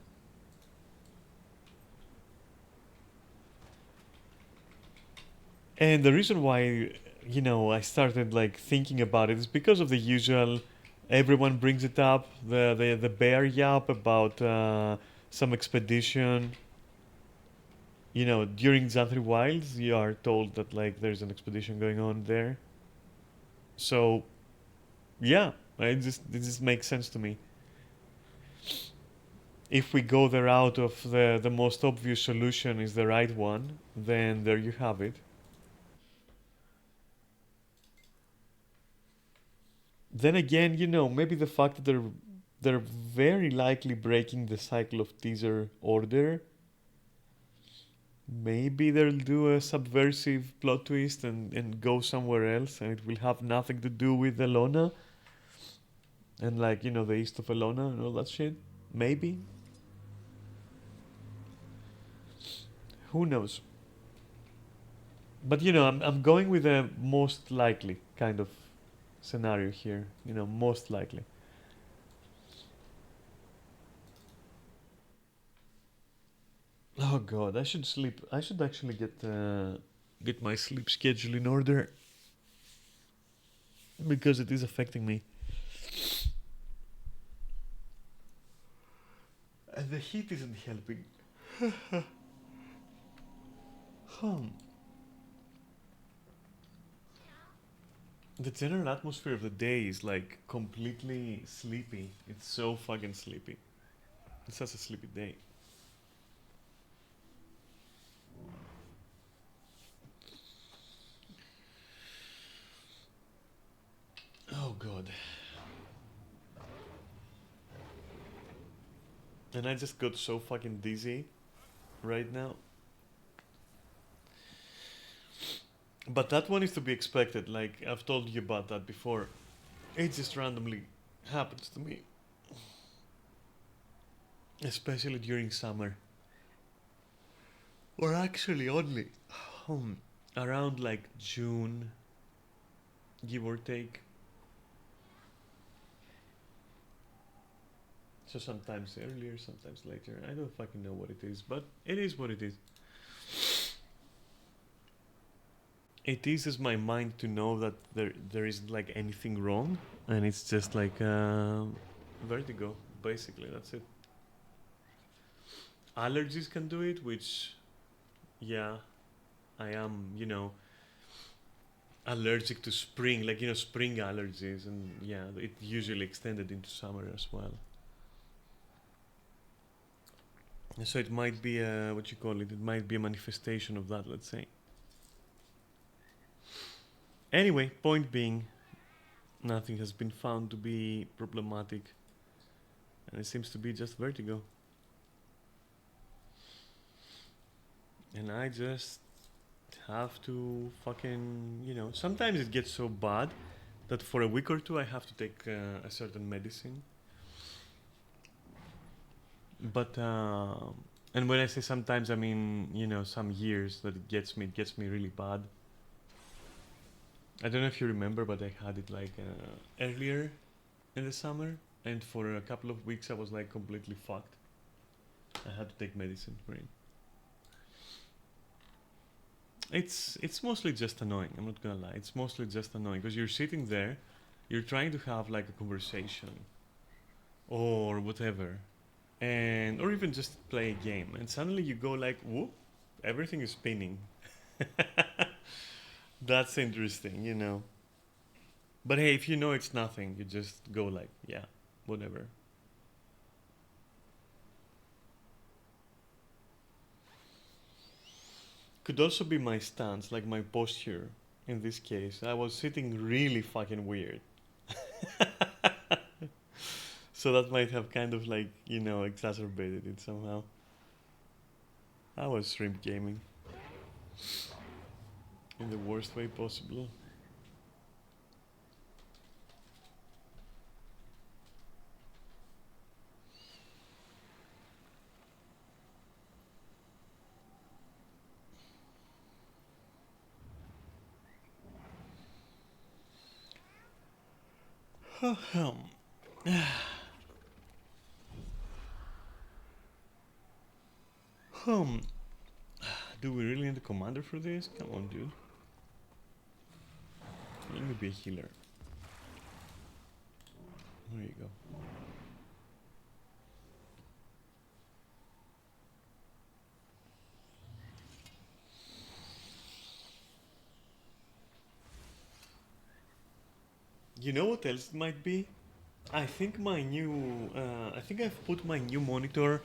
And the reason why, I started like thinking about it is because of the usual. Everyone brings it up. The bear yap about some expedition. During Xanthri Wilds, you are told that like there's an expedition going on there. So, yeah, it just makes sense to me. If we go the route of the most obvious solution is the right one, then there you have it. Then again, maybe the fact that they're very likely breaking the cycle of teaser order. Maybe they'll do a subversive plot twist and go somewhere else, and it will have nothing to do with Elona and like the east of Elona and all that shit. Maybe. Who knows? But I'm going with a most likely kind of scenario here. Most likely. Oh god, I should sleep. I should actually get my sleep schedule in order because it is affecting me. And the heat isn't helping. Hmm. The general atmosphere of the day is like completely sleepy. It's so fucking sleepy. It's such a sleepy day. Oh god. And I just got so fucking dizzy right now. But that one is to be expected. Like I've told you about that before. It just randomly happens to me. Especially during summer. Or actually only around like June, give or take. So sometimes earlier, sometimes later. I don't fucking know what it is, but it is what it is. It eases my mind to know that there isn't like anything wrong, and it's just like vertigo. Basically, that's it. Allergies can do it, which, yeah, I am. Allergic to spring, like spring allergies, and yeah, it usually extended into summer as well. So it might be a, what you call it. It might be a manifestation of that. Let's say. Anyway, point being, nothing has been found to be problematic, and it seems to be just vertigo. And I just have to fucking, sometimes it gets so bad that for a week or two I have to take a certain medicine. But, and when I say sometimes, I mean, some years that it gets me really bad. I don't know if you remember, but I had it like earlier in the summer, and for a couple of weeks I was like completely fucked. I had to take medicine for it. It's mostly just annoying. I'm not gonna lie. It's mostly just annoying because you're sitting there, you're trying to have like a conversation or whatever, and or even just play a game, and suddenly you go like, whoop, everything is spinning. That's interesting. But hey, if you know it's nothing, you just go like, yeah, whatever. Could also be my stance, like my posture. in this case. I was sitting really fucking weird. So that might have kind of like, you know, exacerbated it somehow. I was shrimp gaming. In the worst way possible. Hmm. Do we really need a commander for this? Come on, dude. Let me be a healer. There you go. You know what else it might be? I think my new, I think I've put my new monitor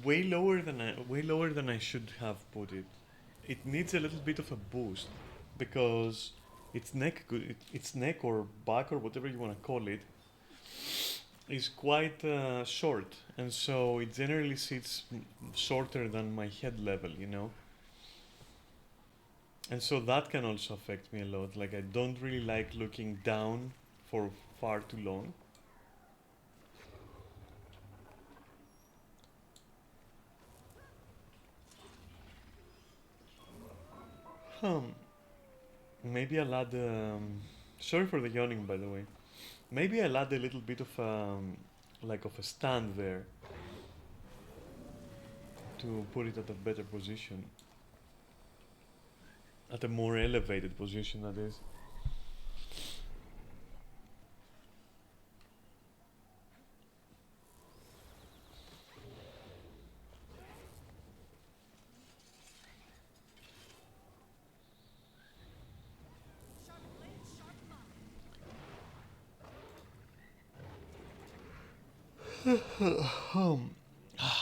way lower than I should have put it. It needs a little bit of a boost because its neck or back or whatever you want to call it is quite short, and so it generally sits shorter than my head level, you know. And so that can also affect me a lot. Like I don't really like looking down for far too long. Hmm. Maybe I'll add. Sorry for the yawning, by the way. Maybe I'll add a little bit of like of a stand there to put it at a better position, at a more elevated position, that is.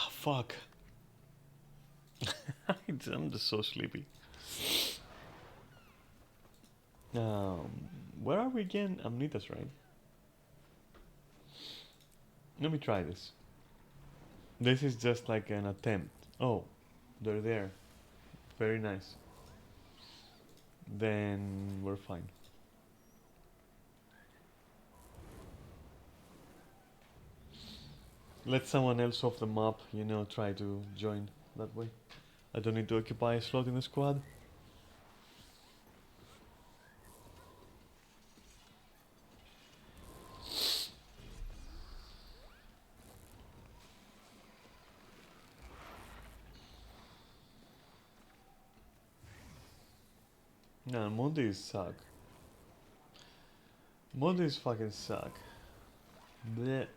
Fuck. I'm just so sleepy. Um, where are we again? Amnitas, right? Let me try this. This is just like an attempt. Oh, they're there. Very nice. Then we're fine. Let someone else off the map, you know, try to join that way. I don't need to occupy a slot in the squad. Nah, Mondays suck. Mondays fucking suck. Bleh.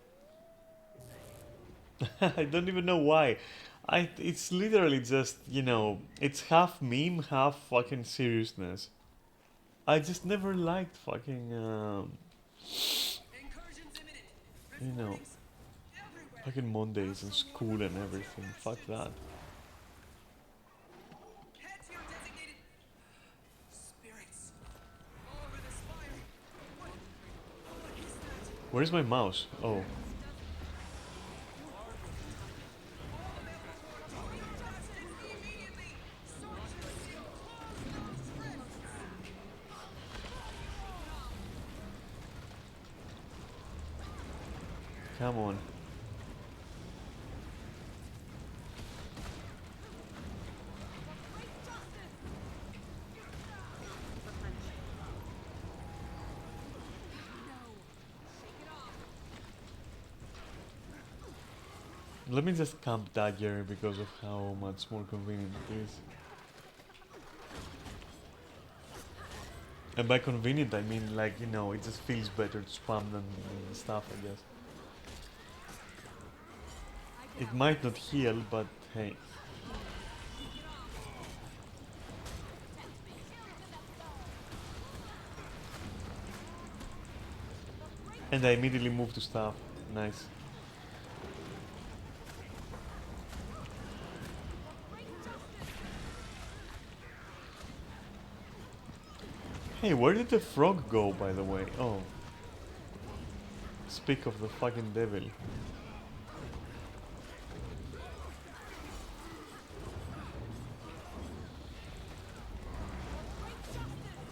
I don't even know why. It's literally just, you know, it's half meme, half fucking seriousness. I just never liked fucking, you know, fucking Mondays and school and everything. Fuck that. Where's my mouse? Oh. Come on. Let me just camp dagger because of how much more convenient it is. And by convenient I mean like, you know, it just feels better to spam than stuff, I guess. It might not heal, but hey. And I immediately move to staff. Nice. Hey, where did the frog go, by the way? Oh. Speak of the fucking devil.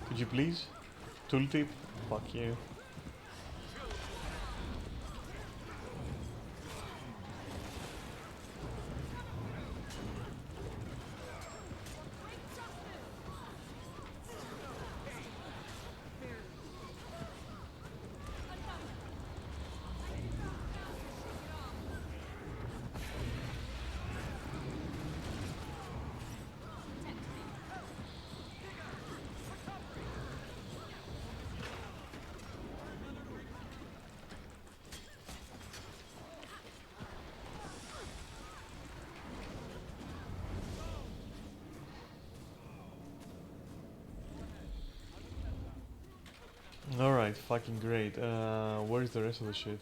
Could you please? Tooltip? Fuck you. Alright, fucking great. Where's the rest of the shit?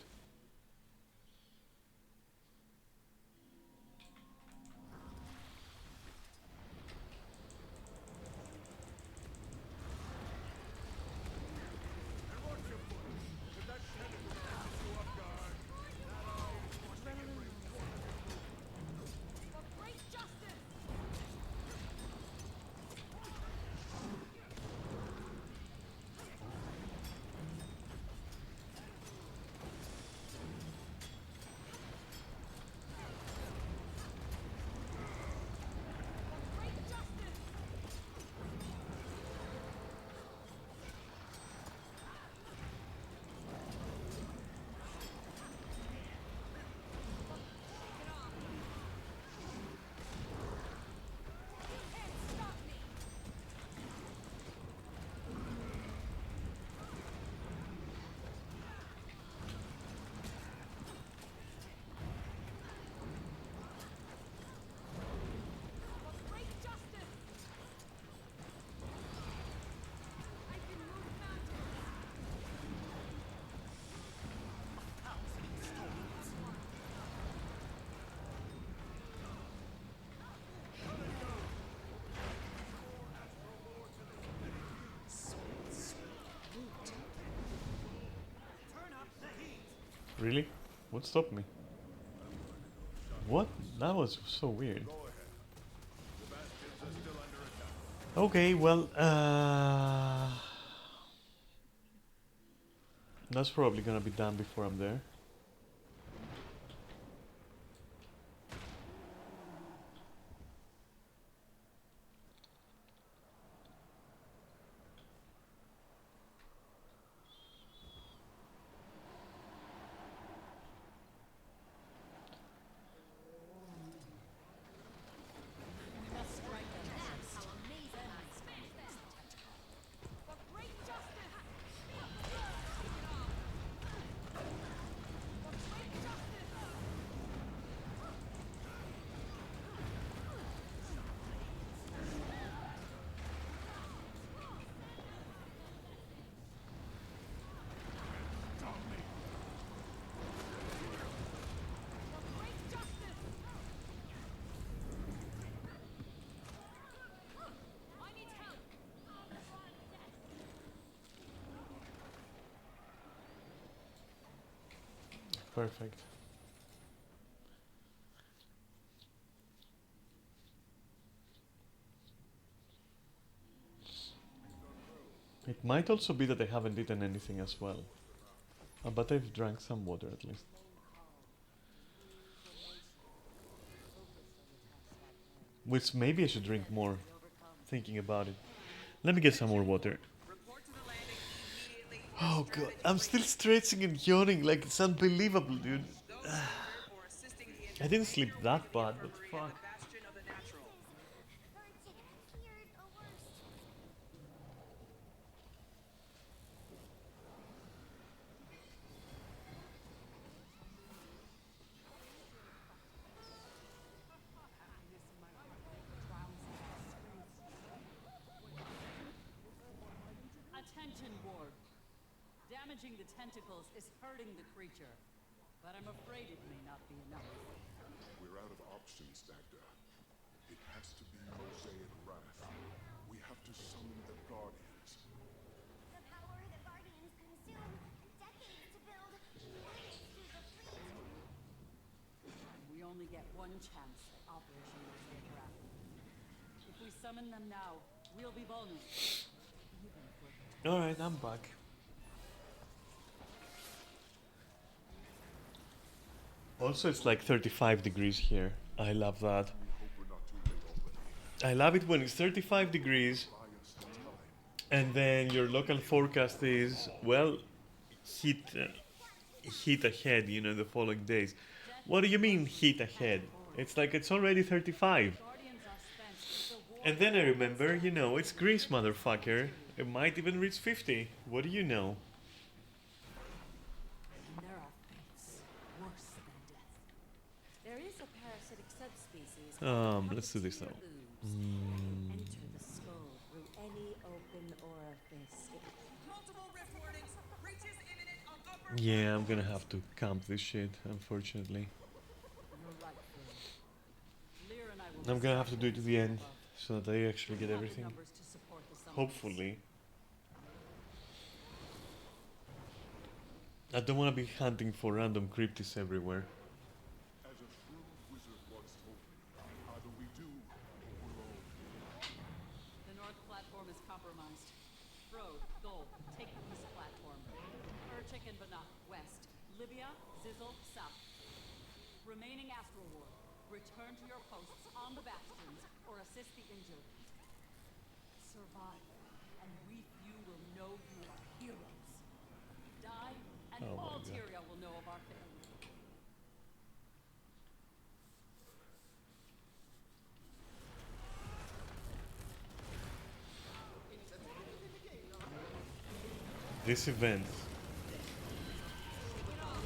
Really? What stopped me? What? That was so weird. Okay, well, that's probably gonna be done before I'm there. Perfect. It might also be that I haven't eaten anything as well. But I've drank some water at least. Which maybe I should drink more, thinking about it. Let me get some more water. Oh god, I'm still stretching and yawning like it's unbelievable, dude. I didn't sleep that bad, but fuck. Attention, Ward. Damaging the tentacles is hurting the creature, but I'm afraid it may not be enough. We're out of options, Dagda. It has to be Mosaic Wrath. We have to summon the Guardians. get one chance at Operation Statecraft. If we summon them now, we'll be vulnerable. Even for Alright, I'm back. Also, it's like 35 degrees here. I love that. I love it when it's 35 degrees and then your local forecast is, well, heat, heat ahead, you know, the following days. What do you mean, heat ahead? It's like it's already 35. Guardians are spent. The war And then I remember, you know, it's Greece, motherfucker. It might even reach 50. What do you know? And there are fates worse than death. There is a parasitic subspecies. Let's do this though. Enter the skull through any open orifice. Multiple rift warnings. Breaches imminent on upper. Yeah, I'm gonna have to camp this shit, unfortunately. You're right, Phil. Lear and I will I'm gonna have to do it to the end so that I actually get have the everything. numbers to support the summons. Hopefully. I don't want to be hunting for random cryptids everywhere. As a shrewd wizard once told me, either we do or we're all The north platform is compromised. Road, goal, take this platform. Urchik and Banach, west. Libya, Zizzle, south. Remaining Astral Ward. Return to your posts on the bastions or assist the injured. Survive, and we few will know you are heroes. Die, and Oh my all God. Tyria will know of our failure. This event,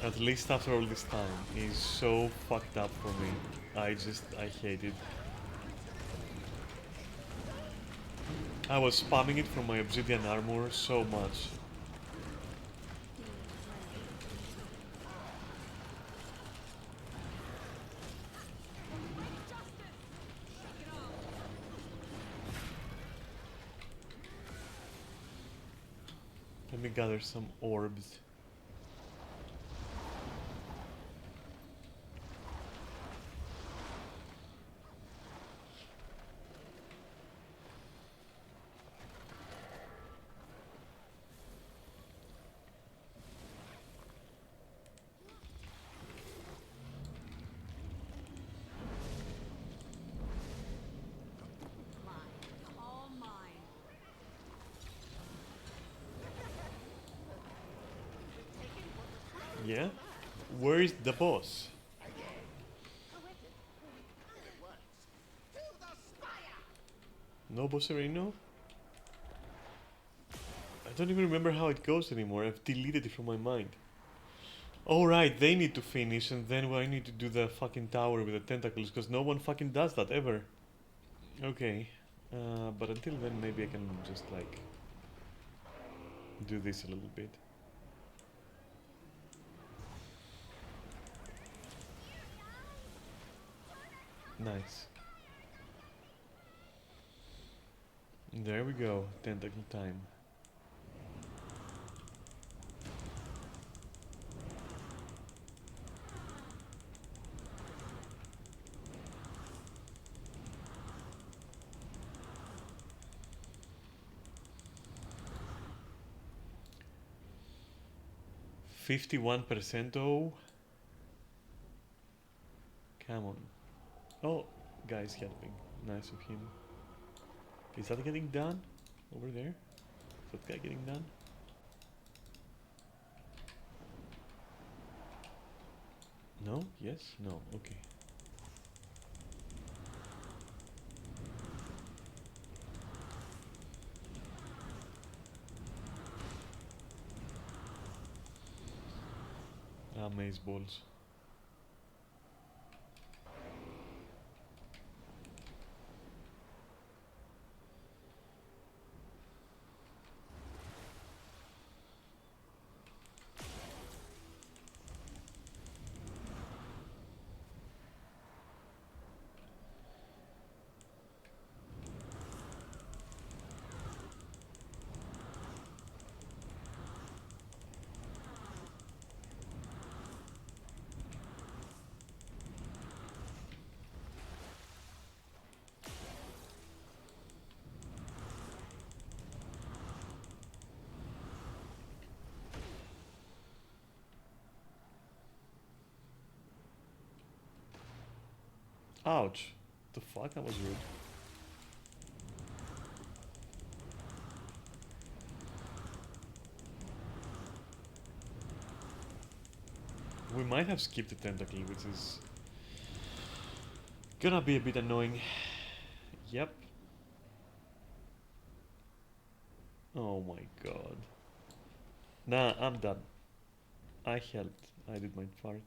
at least after all this time, is so fucked up for me. I hate it. I was spamming it from my obsidian armor so much. Let me gather some orbs. Mine. All mine. Yeah? Where is the boss? No boss Sereno? I don't even remember how it goes anymore. I've deleted it from my mind. Oh right, they need to finish and then I need to do the fucking tower with the tentacles because no one fucking does that ever. Okay. But until then maybe I can just like do this a little bit. Nice. There we go, tentacle time. $51% oh. Come on. Oh, guy's helping. Nice of him. Is that getting done? Over there? Is that guy getting done? No? Yes? No. Okay. Maze balls. Ouch. The fuck? That was rude. We might have skipped the tentacle, which is gonna be a bit annoying. Yep. Oh my god. Nah, I'm done. I helped. I did my part.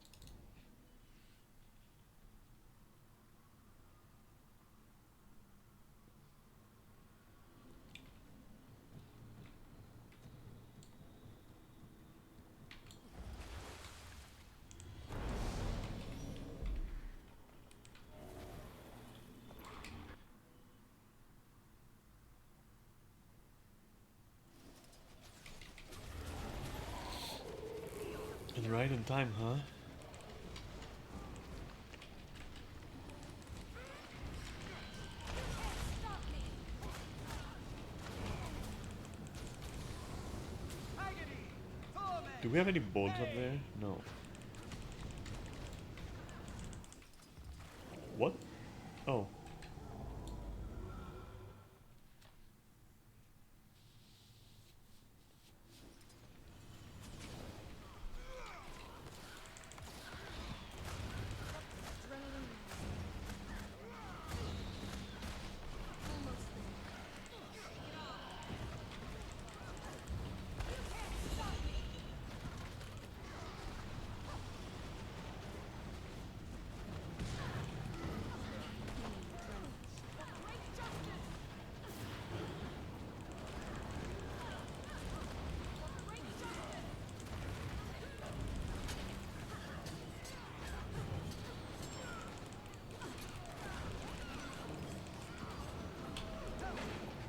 And right on time, huh? Do we have any balls up there? No. What? Oh.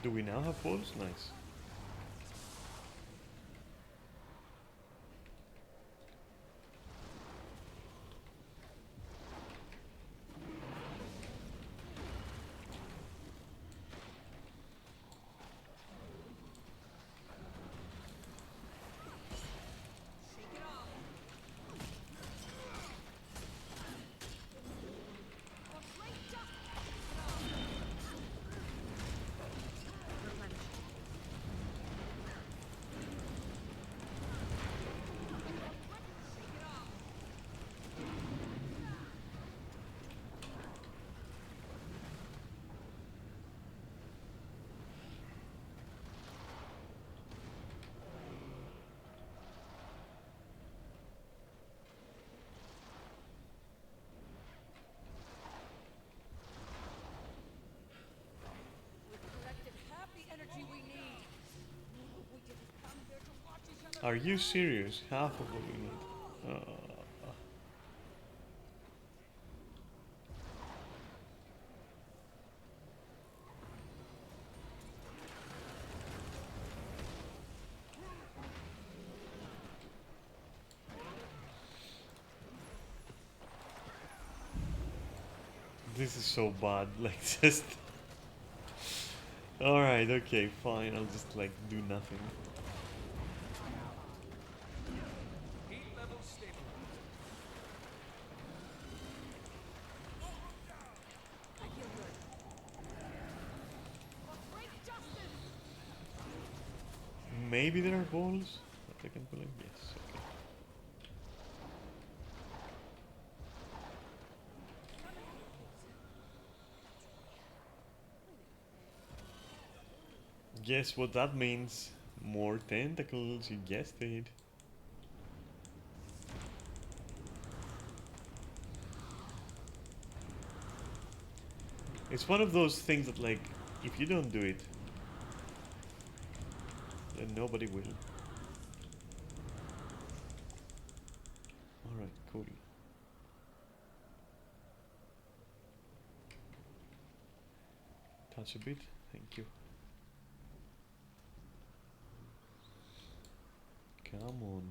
Do we now have balls? Nice. Are you serious? Half of what we need. This is so bad. Like, just. Alright, okay, fine. I'll just, like, do nothing. Heat level stabilized. I feel good. Maybe there are balls that I can collect. Yes, okay. Guess what that means? More tentacles, you guessed it. It's one of those things that, like, if you don't do it, then nobody will. Alright, cool. Touch a bit, thank you. Come on.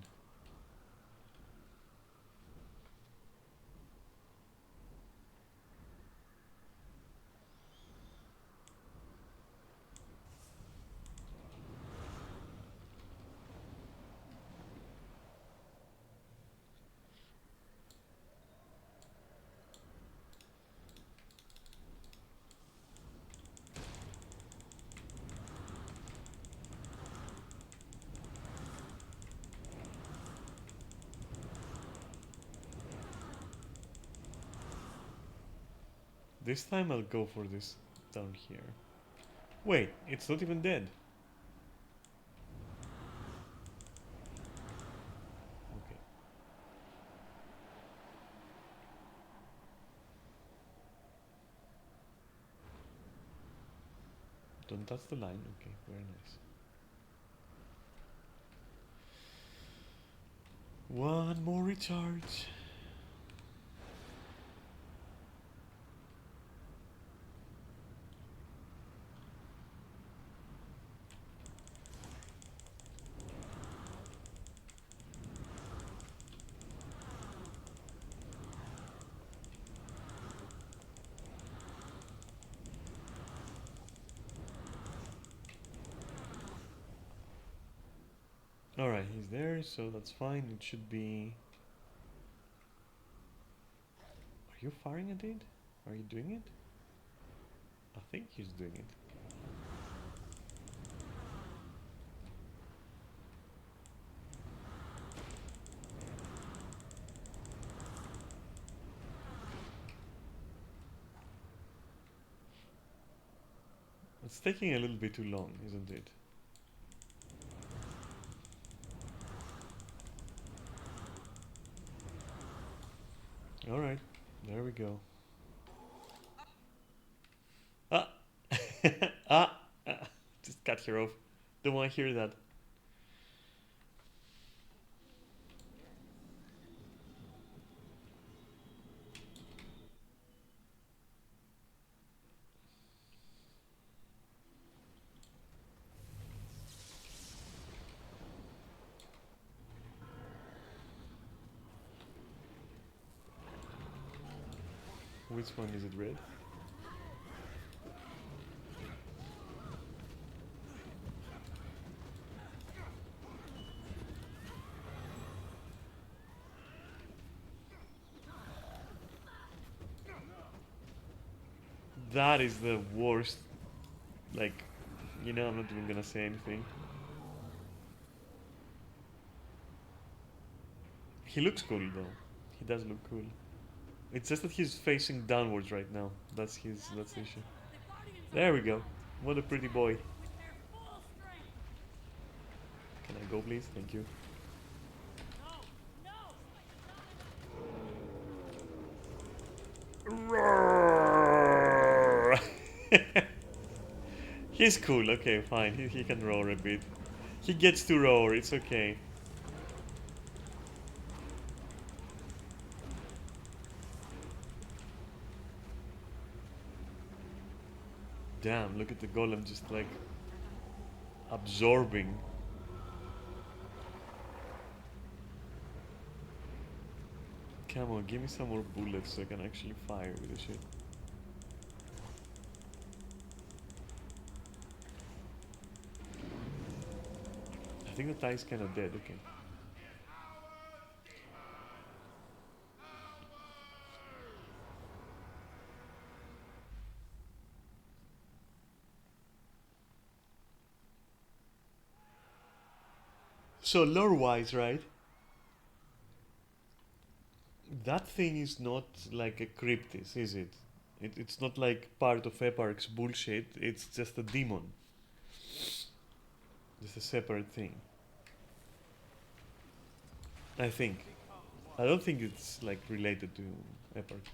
This time I'll go for this down here. Wait, it's not even dead. Okay. Don't touch the line. Okay, very nice. One more recharge. Alright, he's there, so that's fine. It should be... Are you firing at it? Are you doing it? I think he's doing it. It's taking a little bit too long, isn't it? Alright, there we go. Ah! ah! Just cut her off. Don't want to hear that. Which one is it, red? That is the worst. Like, you know, I'm not even gonna say anything. He looks cool though. He does look cool. It's just that he's facing downwards right now. That's the issue. There we go. What a pretty boy. Can I go, please? Thank you. Roar! He's cool. Okay, fine. He can roar a bit. He gets to roar. It's okay. Damn, look at the golem just like absorbing. Come on, give me some more bullets so I can actually fire with the shit. I think the tie's kinda dead, okay. So lore-wise, right? That thing is not like a cryptis, is it? It's not like part of Eparch's bullshit, it's just a demon. Just a separate thing. I think. I don't think it's like related to Eparch.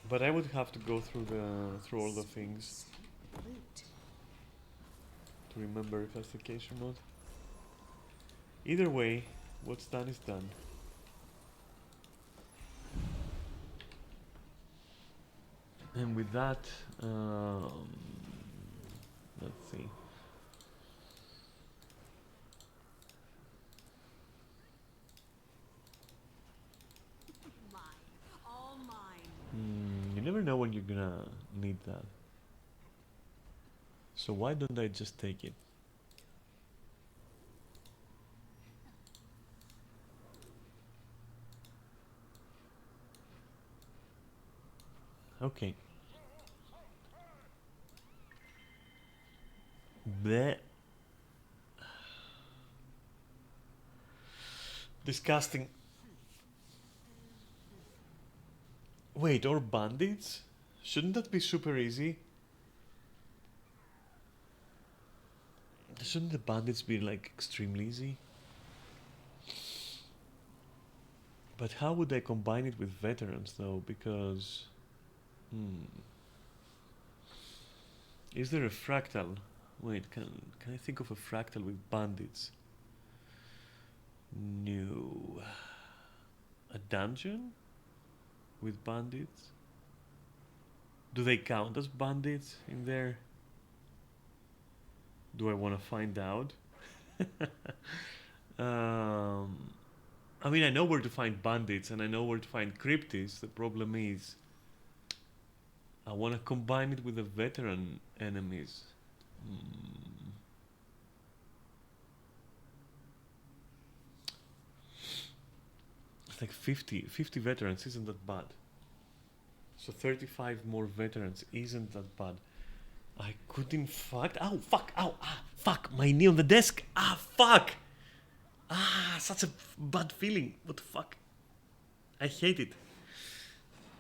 But I would have to go through all the things to remember if that's the case or not. Either way, what's done is done. And with that, let's see. All mine. You never know when you're gonna need that. So why don't I just take it? Okay. Bleh. Disgusting. Wait, or bandits? Shouldn't that be super easy? Shouldn't the bandits be like extremely easy? But how would I combine it with veterans though? Because is there a fractal? Wait, can I think of a fractal with bandits? No. A dungeon with bandits? Do they count as bandits in there? Do I want to find out? I mean, I know where to find bandits and I know where to find cryptids. The problem is, I want to combine it with the veteran enemies. It's like 50 veterans isn't that bad. So 35 more veterans isn't that bad. I couldn't fuck. Ow, fuck, ow, fuck, my knee on the desk. Fuck. Such a bad feeling. What the fuck? I hate it.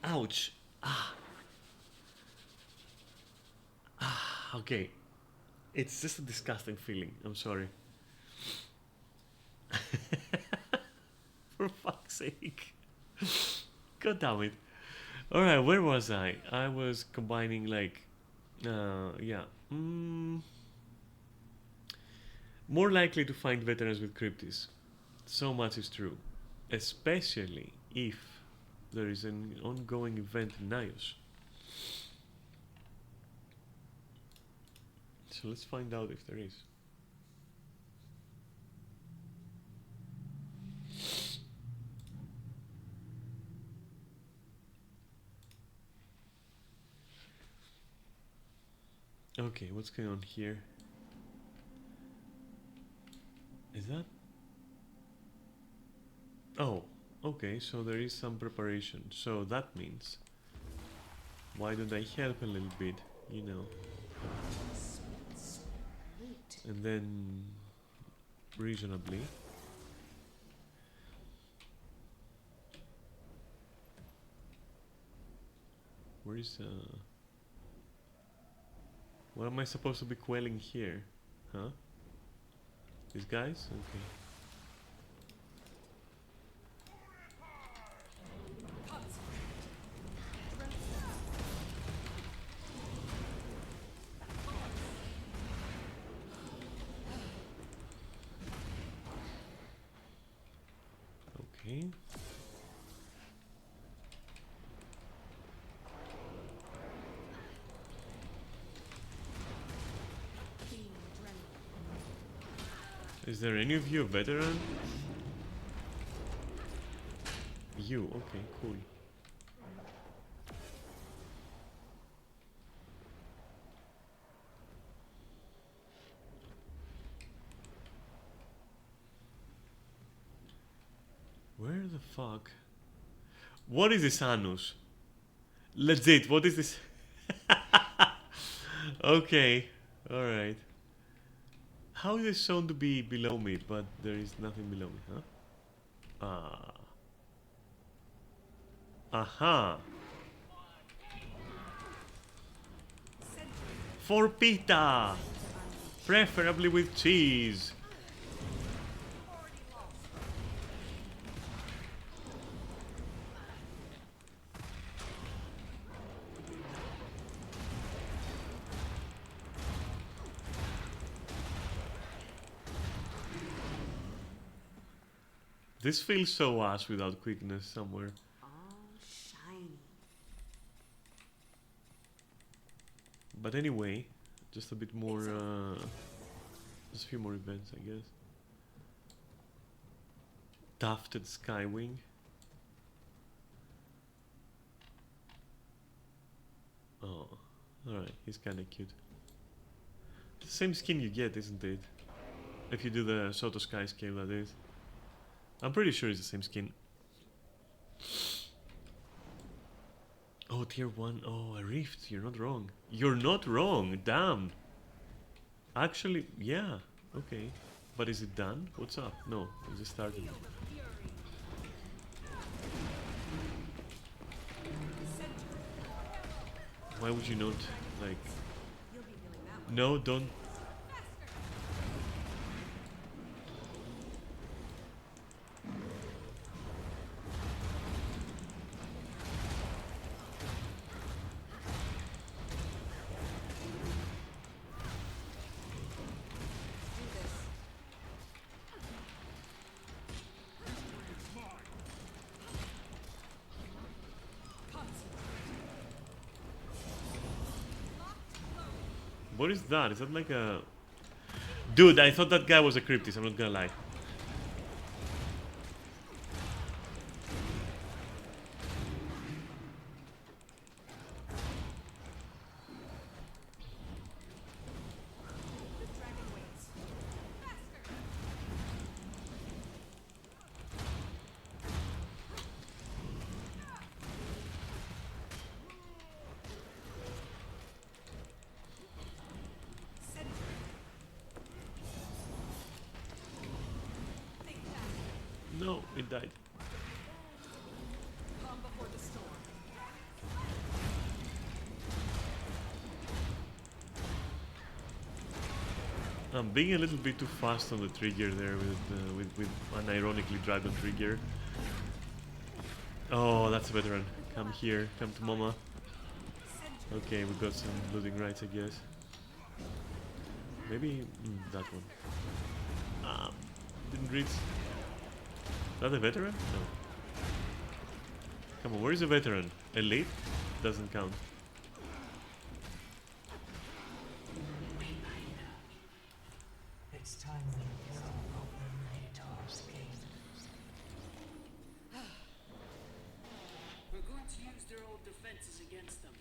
Ouch. Okay. It's just a disgusting feeling. I'm sorry. For fuck's sake. God damn it. Alright, where was I? I was combining like yeah. More likely to find veterans with cryptids. So much is true. Especially if there is an ongoing event in Nios. So let's find out if there is. Okay, what's going on here? Is that? Oh, okay, so there is some preparation. So that means, why don't I help a little bit, you know? And then, reasonably. Where is what am I supposed to be quelling here? Huh? These guys? Okay. Okay. Is there any of you a veteran? You, okay, cool. Where the fuck? What is this anus? Legit, what is this? Okay, alright. How is it shown to be below me, but there is nothing below me, huh? Aha! For pita! Preferably with cheese! This feels so ass without quickness somewhere. All shiny. But anyway, just a bit more, just a few more events, I guess. Tufted Skywing. Oh, alright, he's kinda cute. It's the same skin you get, isn't it? If you do the Soto Sky scale, that is. I'm pretty sure it's the same skin. Oh, tier 1. Oh, a rift. You're not wrong. You're not wrong. Damn. Actually, yeah. Okay. But is it done? What's up? No, it just started. Why would you not, like... You'll be feeling that one. No, don't... Do this. What is that? Is that like a... Dude, I thought that guy was a cryptid, I'm not gonna lie. The dragon waits. Faster. Sentry. Think that. No, it died. Calm before the storm. I'm being a little bit too fast on the trigger there with an ironically dragon trigger. Oh, that's a veteran. Come here, come to mama. Okay, we got some looting rights, I guess. Maybe that one. Didn't reach. Is that a veteran? No. Come on, where is a veteran? Elite? Doesn't count. It's time we kill Openators King. We're going to use their old defenses against them.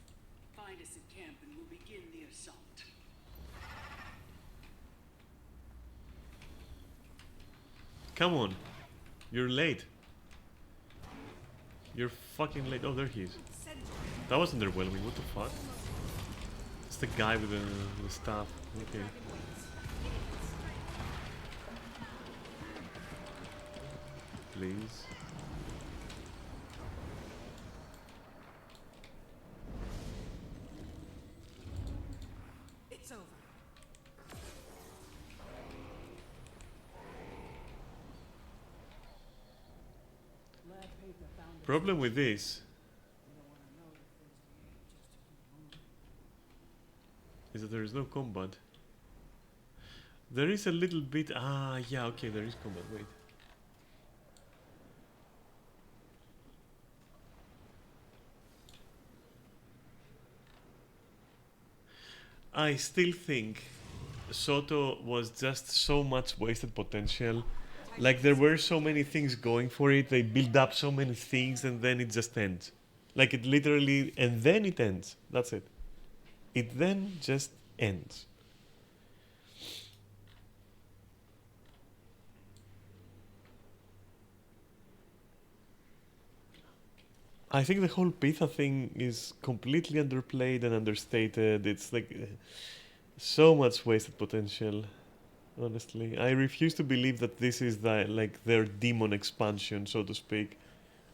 Find us at camp and we'll begin the assault. Come on. You're late. You're fucking late. Oh, there he is. That was underwhelming. What the fuck? It's the guy with the staff. Okay. Please. It's over. Problem with this is that there is no combat. There is a little bit. Ah, yeah, okay, there is combat. Wait. I still think Soto was just so much wasted potential. Like, there were so many things going for it, they build up so many things, and then it just ends. Like, it literally, and then it ends. That's it. It then just ends. I think the whole Pitha thing is completely underplayed and understated. It's like so much wasted potential. Honestly, I refuse to believe that this is like their demon expansion, so to speak,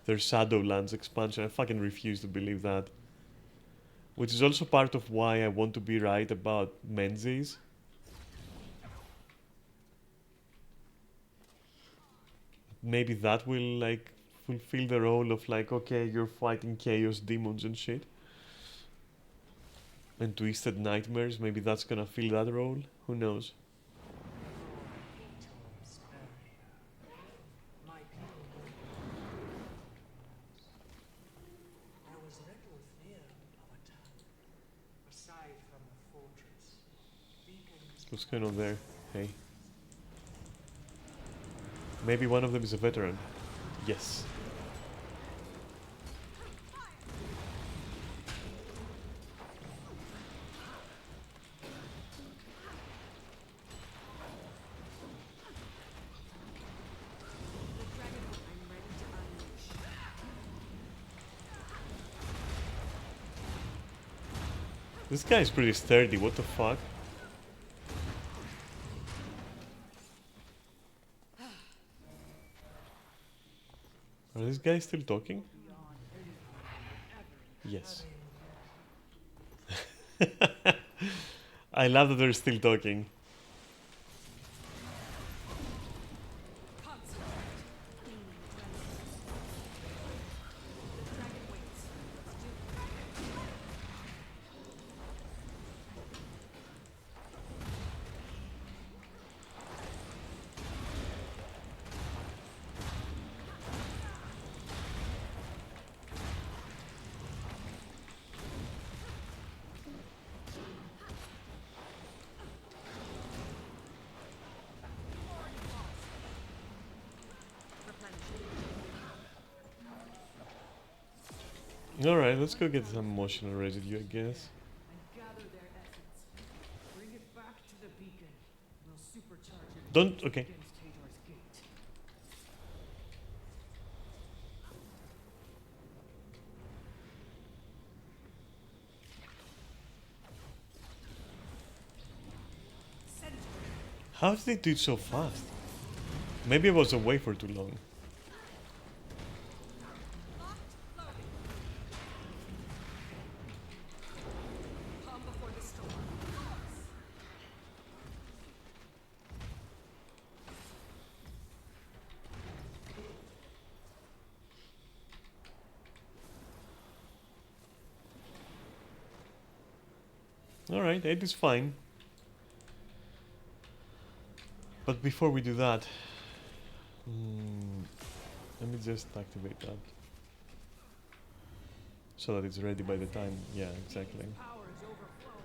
their Shadowlands expansion. I fucking refuse to believe that. Which is also part of why I want to be right about Menzies. Maybe that will like fulfill the role of like, okay, you're fighting chaos demons and shit. And twisted nightmares, maybe that's gonna fill that role. Who knows? My people there was little fear of attack. Aside from the fortress, beacons What's going on there? Hey. Maybe one of them is a veteran. Yes. This guy is pretty sturdy, what the fuck? Are these guys still talking? Yes. I love that they're still talking. Alright, let's go get some emotional residue, I guess. And gather their essence. Bring it back to the beacon. We'll supercharge it Don't. Okay. against Hador's gate. How did they do it so fast? Maybe I was away for too long. Calm before the storm. Alright, 8 is fine. But before we do that, let me just activate that. So that it's ready by the time. Yeah, exactly. Power is overflowing.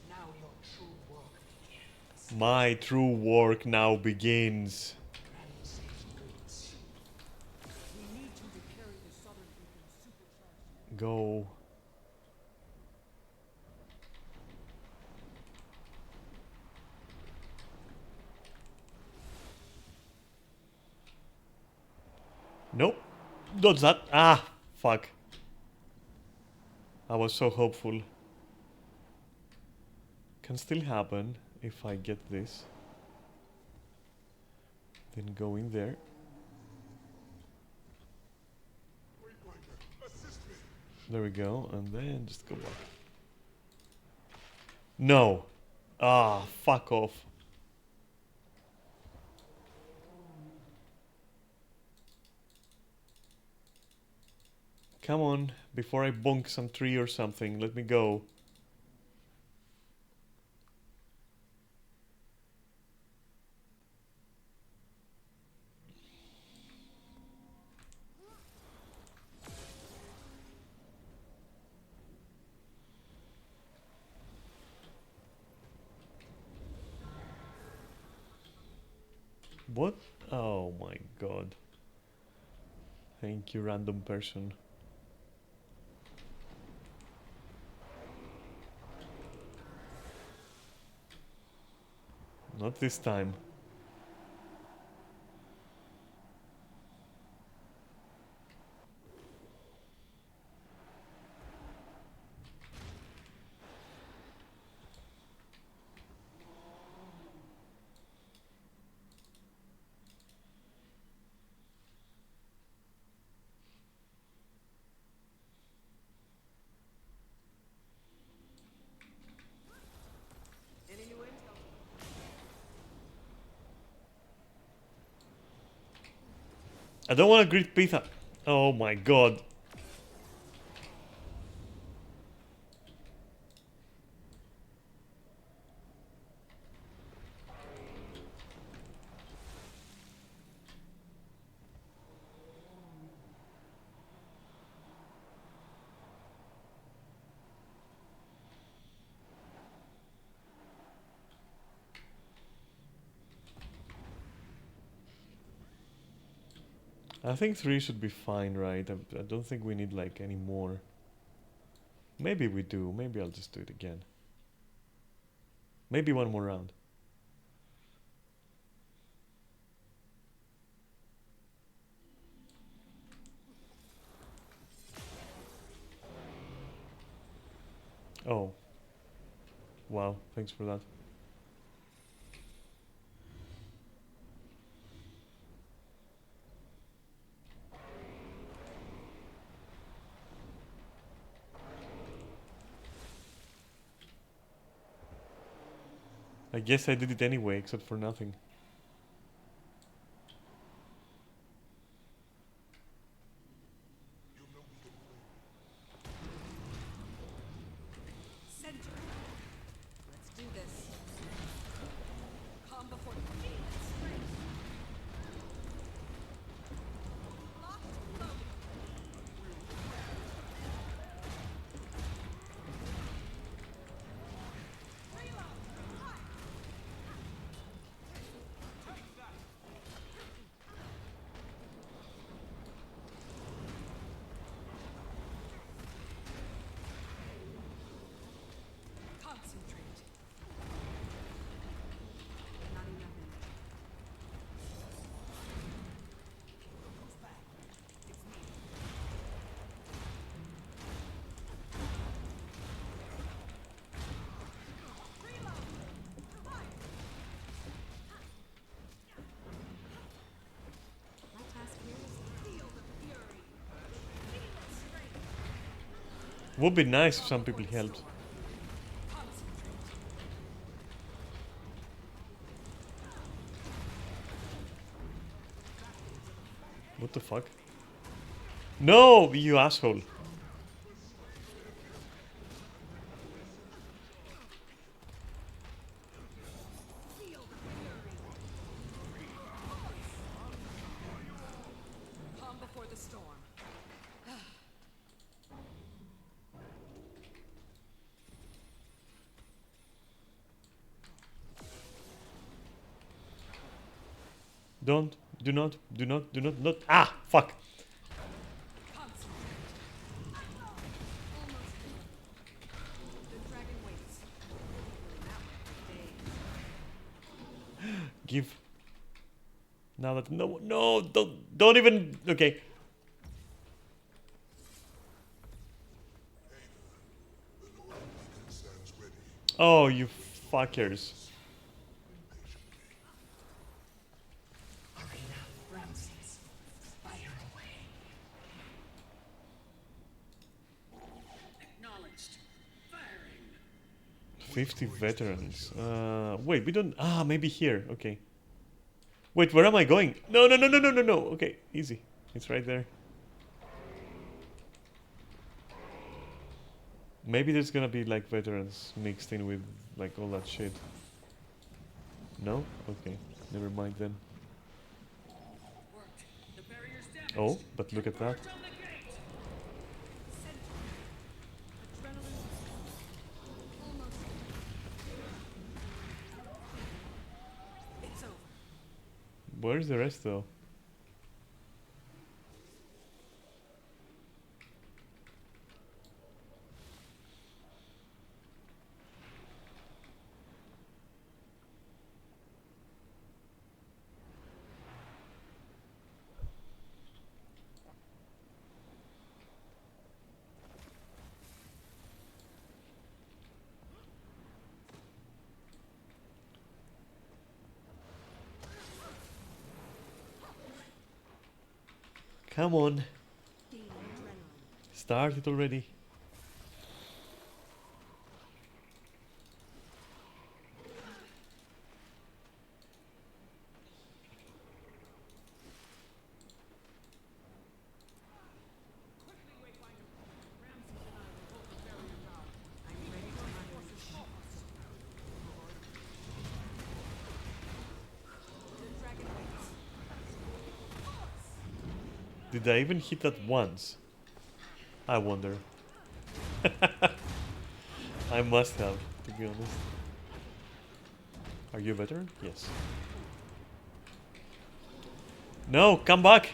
Now your true work begins. My true work now begins. We need you to carry the southern beacon supercharged. Go. Nope. Not that. Ah, fuck. I was so hopeful. Can still happen if I get this. Then go in there. There we go, and then just go back. No. Ah, fuck off. Come on, before I bonk some tree or something, let me go. What? Oh my god. Thank you, random person. Not this time. Any new intel? I don't want to greet pizza. Oh my god. I think 3 should be fine, right? I don't think we need like any more. Maybe we do. Maybe I'll just do it again. Maybe one more round. Oh. Wow, thanks for that. I guess I did it anyway, except for nothing. Center. Let's do this. Calm before the demons. Locked, loaded. Concentrate. Not enough in there. Who's back? It's me. Reload. Hi. My task here is to feel the fury. Demon strength. Would be nice if some people helped. What the fuck? No, you asshole. Calm before the storm. Don't, do not, do not, do not, not. Ah, fuck. Concentrate. Almost there. The dragon waits. Feeling that way for days. Give. Now that no, don't even. Okay. Stands ready. Oh, you fuckers. Acknowledged. Firing. 50 veterans. Wait, we don't. Ah, maybe here. Okay. Wait, where am I going? No, no, no, no, no, no, no. Okay, easy. It's right there. Maybe there's gonna be like veterans mixed in with like all that shit. No? Okay, never mind then. Worked. The barrier's damaged. Oh, but look at that. Birds on the gate. Adrenaline. Almost. It's over. Where's the rest though? Come on. Gaining adrenaline. Start it already. I'm ready to unleash. The dragon waits. Did I even hit that once? I wonder. I must have, to be honest. Are you a veteran? Yes. No, come back!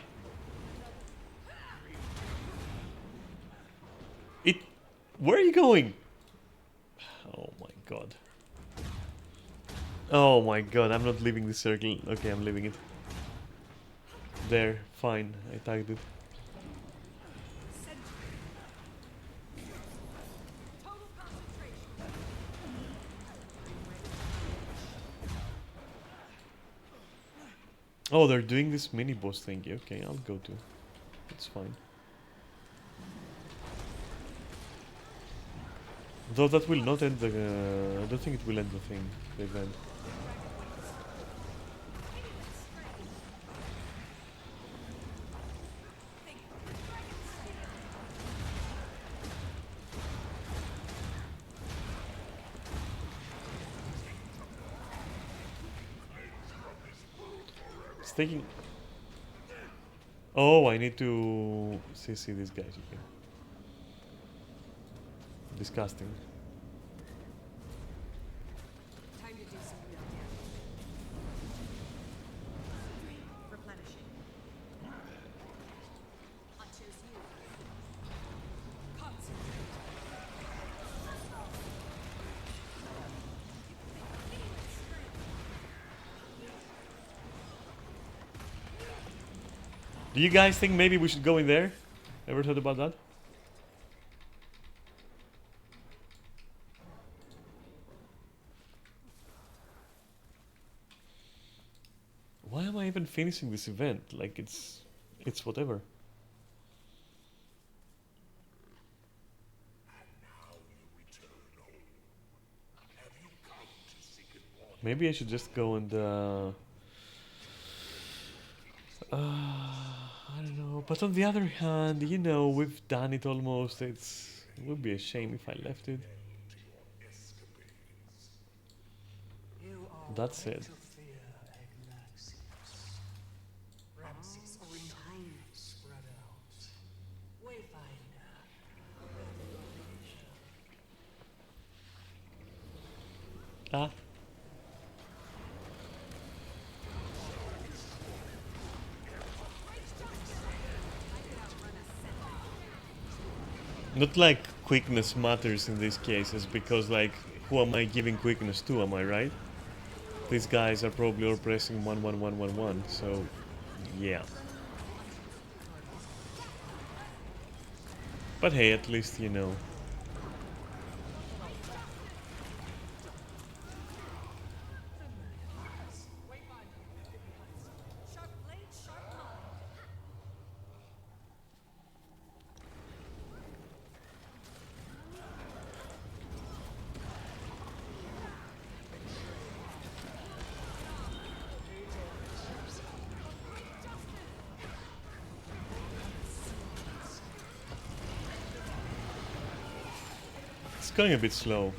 It... Where are you going? Oh my god. Oh my god, I'm not leaving the circle. Okay, I'm leaving it. There, fine, I tagged it. Total concentration. Oh, they're doing this mini boss thingy. Okay, I'll go too. It's fine. Though that will not end the... I don't think it will end the thing, the event. It's taking... Oh, I need to see these guys. Okay. Disgusting. Time to do some real damage. Replenishing. I chose you. Concentrate. Do you guys think maybe we should go in there? Ever thought about that? Why am I even finishing this event? Like it's whatever. Maybe I should just go and I don't know. But on the other hand, you know, we've done it almost. It would be a shame if I left it. That said. Ah. Not like quickness matters in these cases, because like, who am I giving quickness to, am I right? These guys are probably all pressing 11111, so yeah. But hey, at least you know. It's going a bit slow.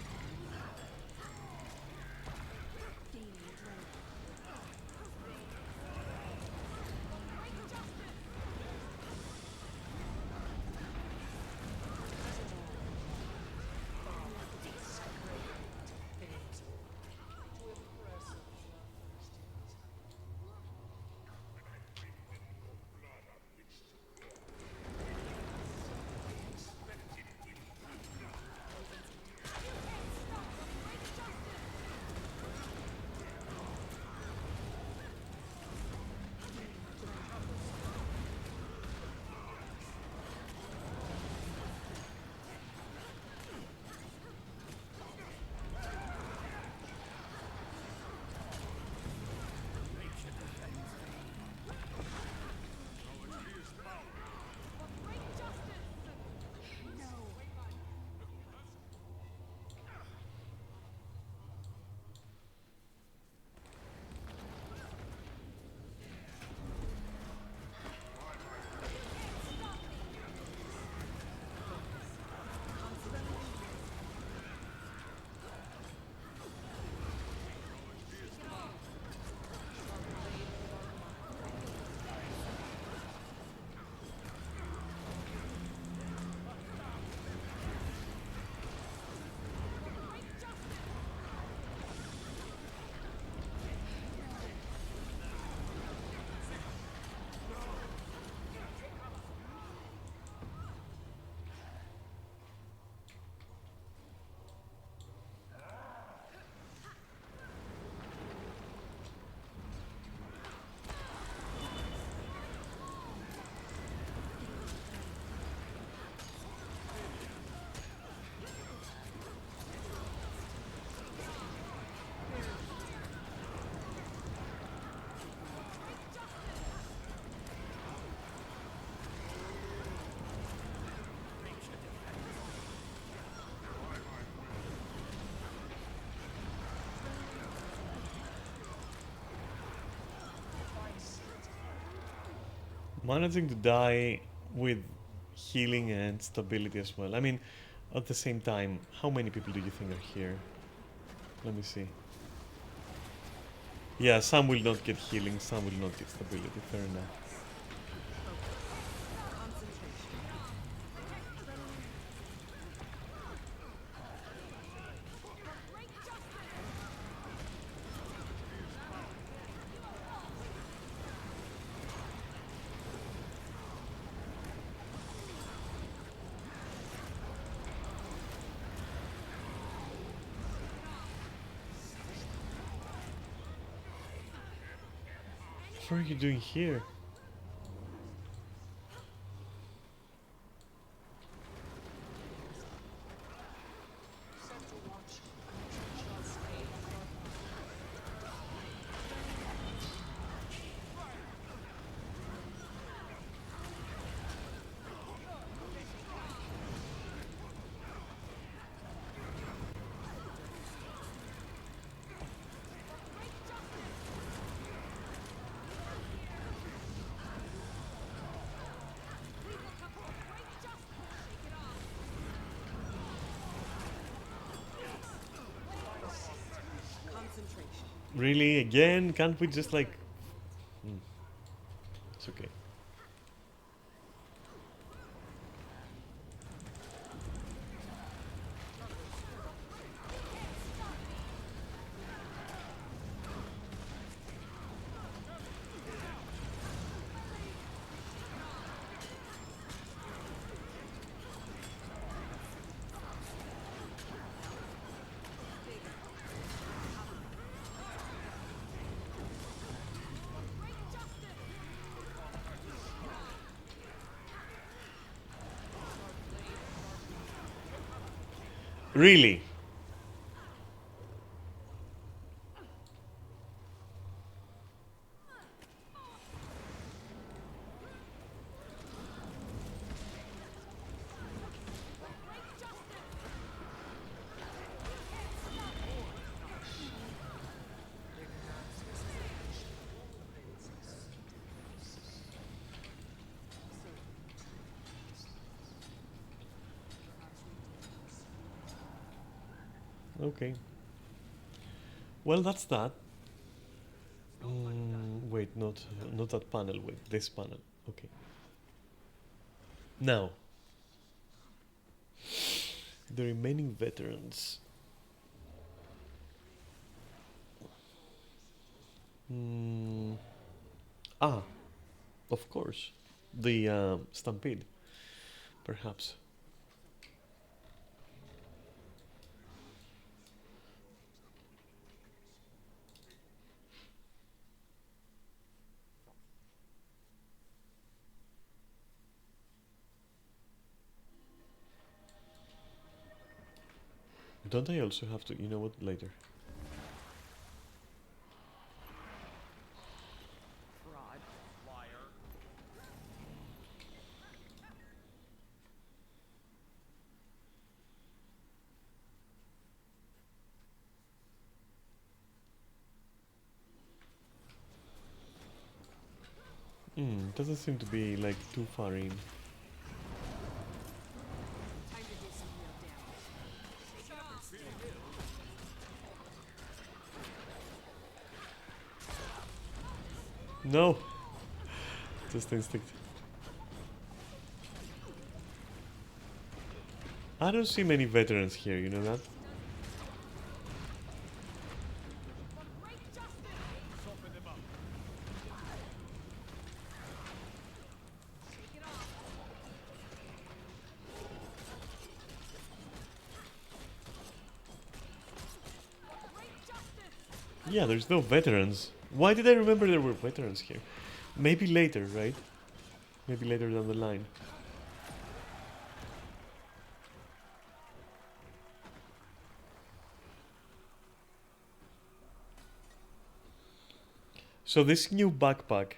Managing to die with healing and stability as well. I mean, at the same time, how many people do you think are here? Let me see. Yeah, some will not get healing, some will not get stability. Fair enough. What are you doing here? Really? Again? Can't we just like... It's okay. Really? Okay. Well, that's that. Wait, not that panel. Wait, this panel. Okay. Now, the remaining veterans. Mm, ah, of course, the stampede, perhaps. Don't I also have to? You know what? Later. Fraud. Liar. Doesn't seem to be like too far in. No, just instinct. I don't see many veterans here. You know that? Yeah, there's no veterans. Why did I remember there were veterans here? Maybe later, right? Maybe later down the line. So this new backpack,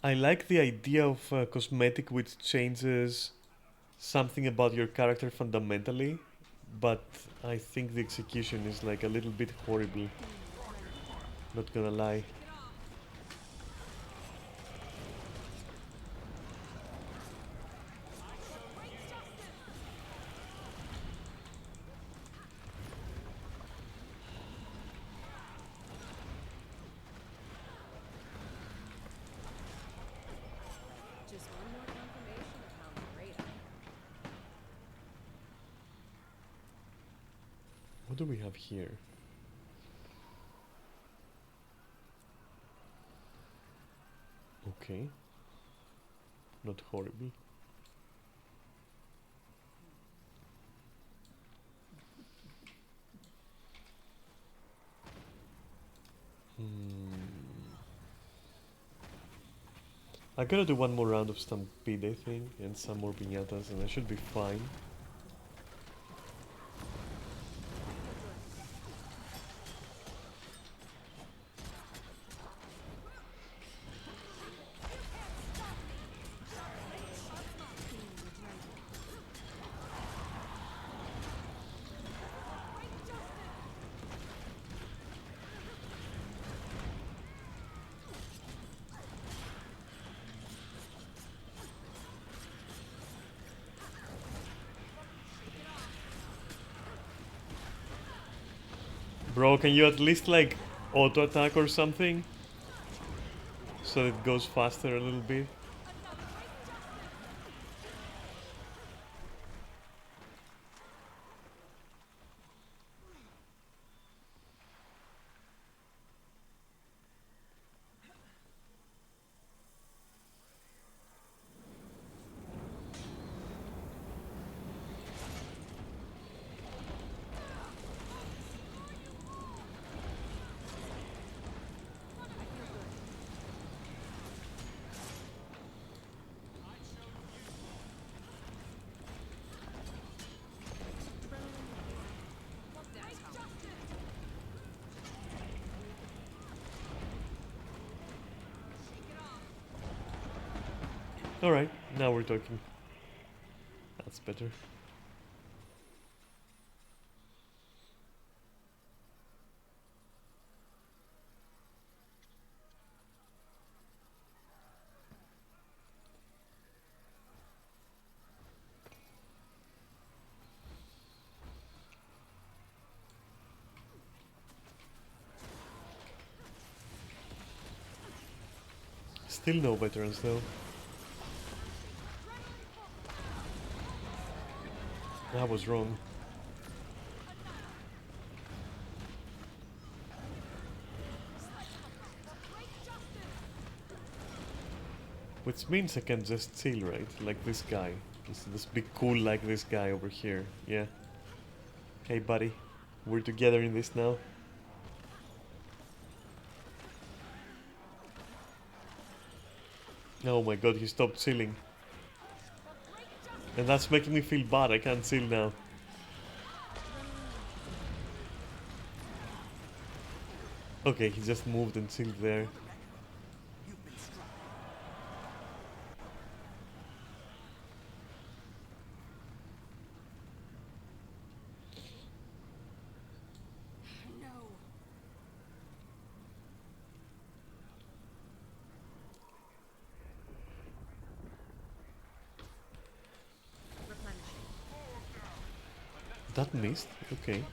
I like the idea of a cosmetic which changes something about your character fundamentally, but I think the execution is like a little bit horrible. Not gonna lie. What do we have here? Okay. Not horrible. I gotta do one more round of Stampede, I think, and some more piñatas, and I should be fine. Bro, can you at least like auto attack or something? So it goes faster a little bit. Alright, now we're talking. That's better. Still no veterans though. I was wrong. Which means I can just chill, right? Like this guy. Just be cool like this guy over here. Yeah. Hey buddy, we're together in this now. Oh my god, he stopped chilling. And that's making me feel bad, I can't chill now. Okay, he just moved and chilled there. That missed? Okay.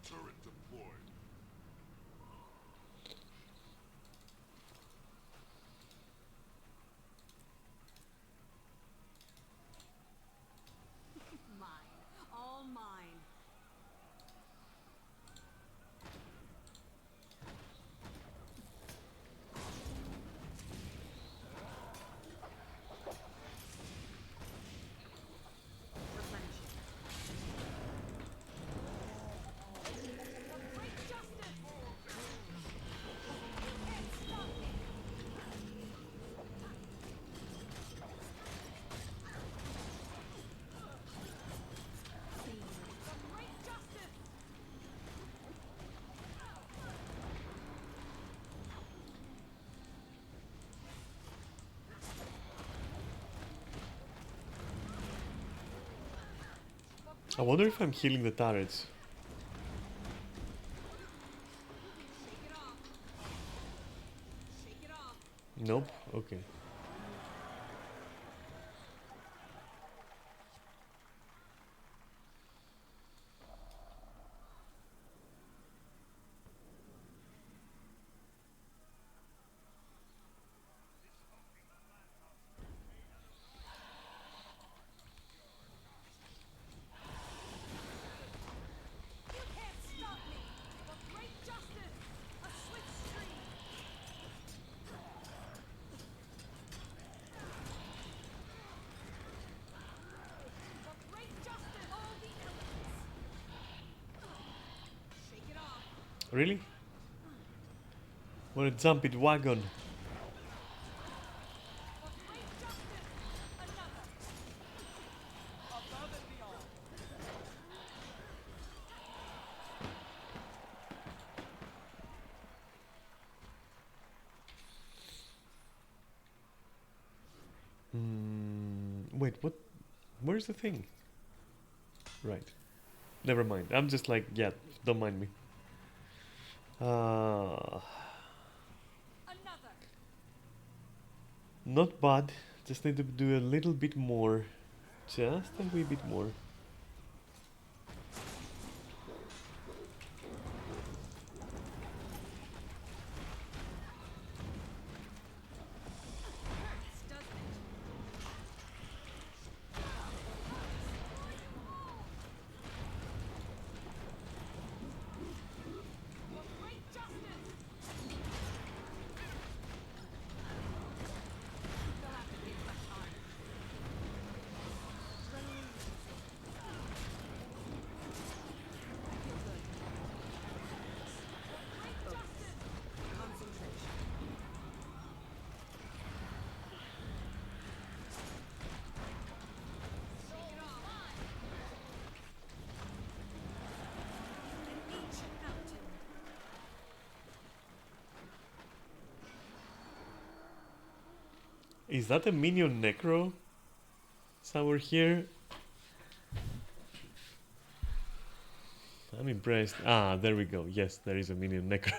Turret deployed. Mine. All mine. I wonder if I'm healing the turrets. Nope. Okay. You can't stop me! For great justice! A swift stream! For great justice! All the elements! Shake it off! Really? Wanna jump it wagon? For great justice! Another! Above and beyond. Wait, what? Where's the thing? Right. Never mind. I'm just like, yeah, don't mind me. Another! Not bad. Just need to do a little bit more. Just a wee bit more. This does it! For great justice! They'll have to hit much harder. I feel good. For great justice! Concentration. Shake it off! An ancient mountain. Is that a minion necro? Somewhere here? I'm impressed. Ah, there we go. Yes, there is a minion necro.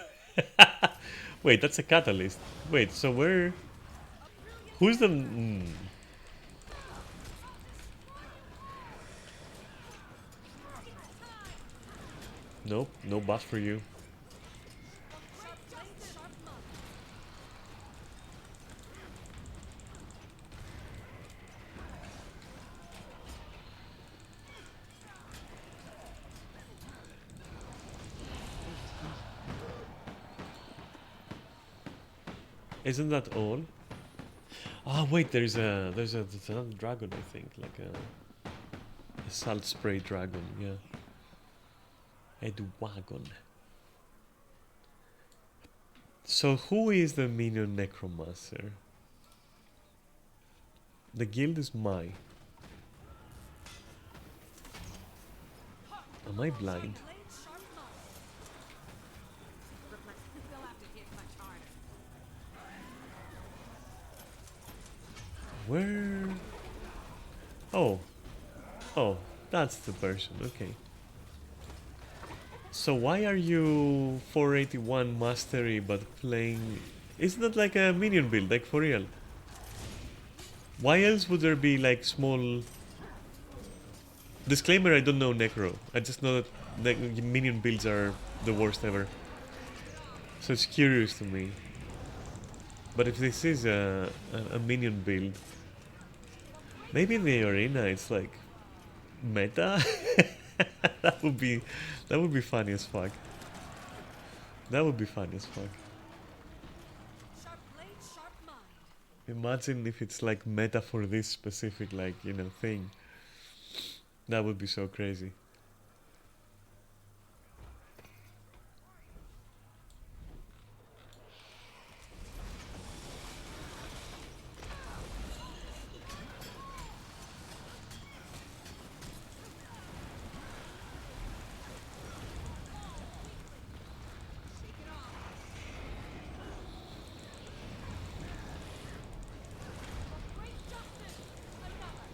Wait, that's a catalyst. Wait, so where? Who's the? Nope, no buff for you. Sharp blade, sharp mind. Isn't that all? Ah, wait, there's another dragon, I think, like a salt spray dragon. Yeah, a wagon. So who is the minion necromancer? The guild is Mai. Am I blind? Blade, sharp mind. They'll have to hit much harder. Where? Oh. Oh, that's the person. Okay. So why are you 481 mastery but playing? Isn't that like a minion build, like for real? Why else would there be like small? Disclaimer: I don't know Necro. I just know that minion builds are the worst ever. So it's curious to me. But if this is a minion build, maybe in the arena it's like meta. that would be funny as fuck. That would be funny as fuck. Sharp blade, sharp mind. Imagine if it's like meta for this specific like thing. That would be so crazy. Shake it off. For great justice. Another.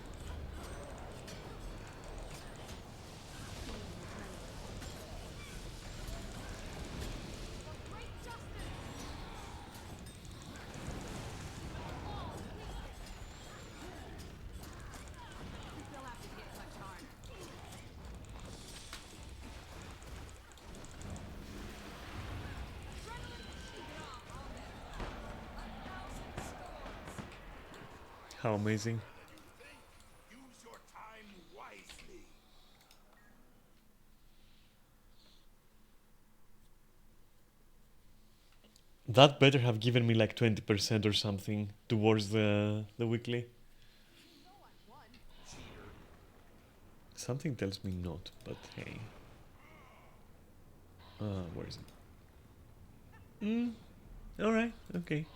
How amazing. Use your time wisely. That better have given me like 20% or something towards the weekly. Something tells me not, but hey. Where is it? Alright, okay.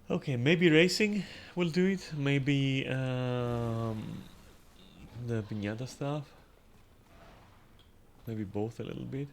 Okay, maybe racing will do it. Maybe the piñata stuff. Maybe both a little bit.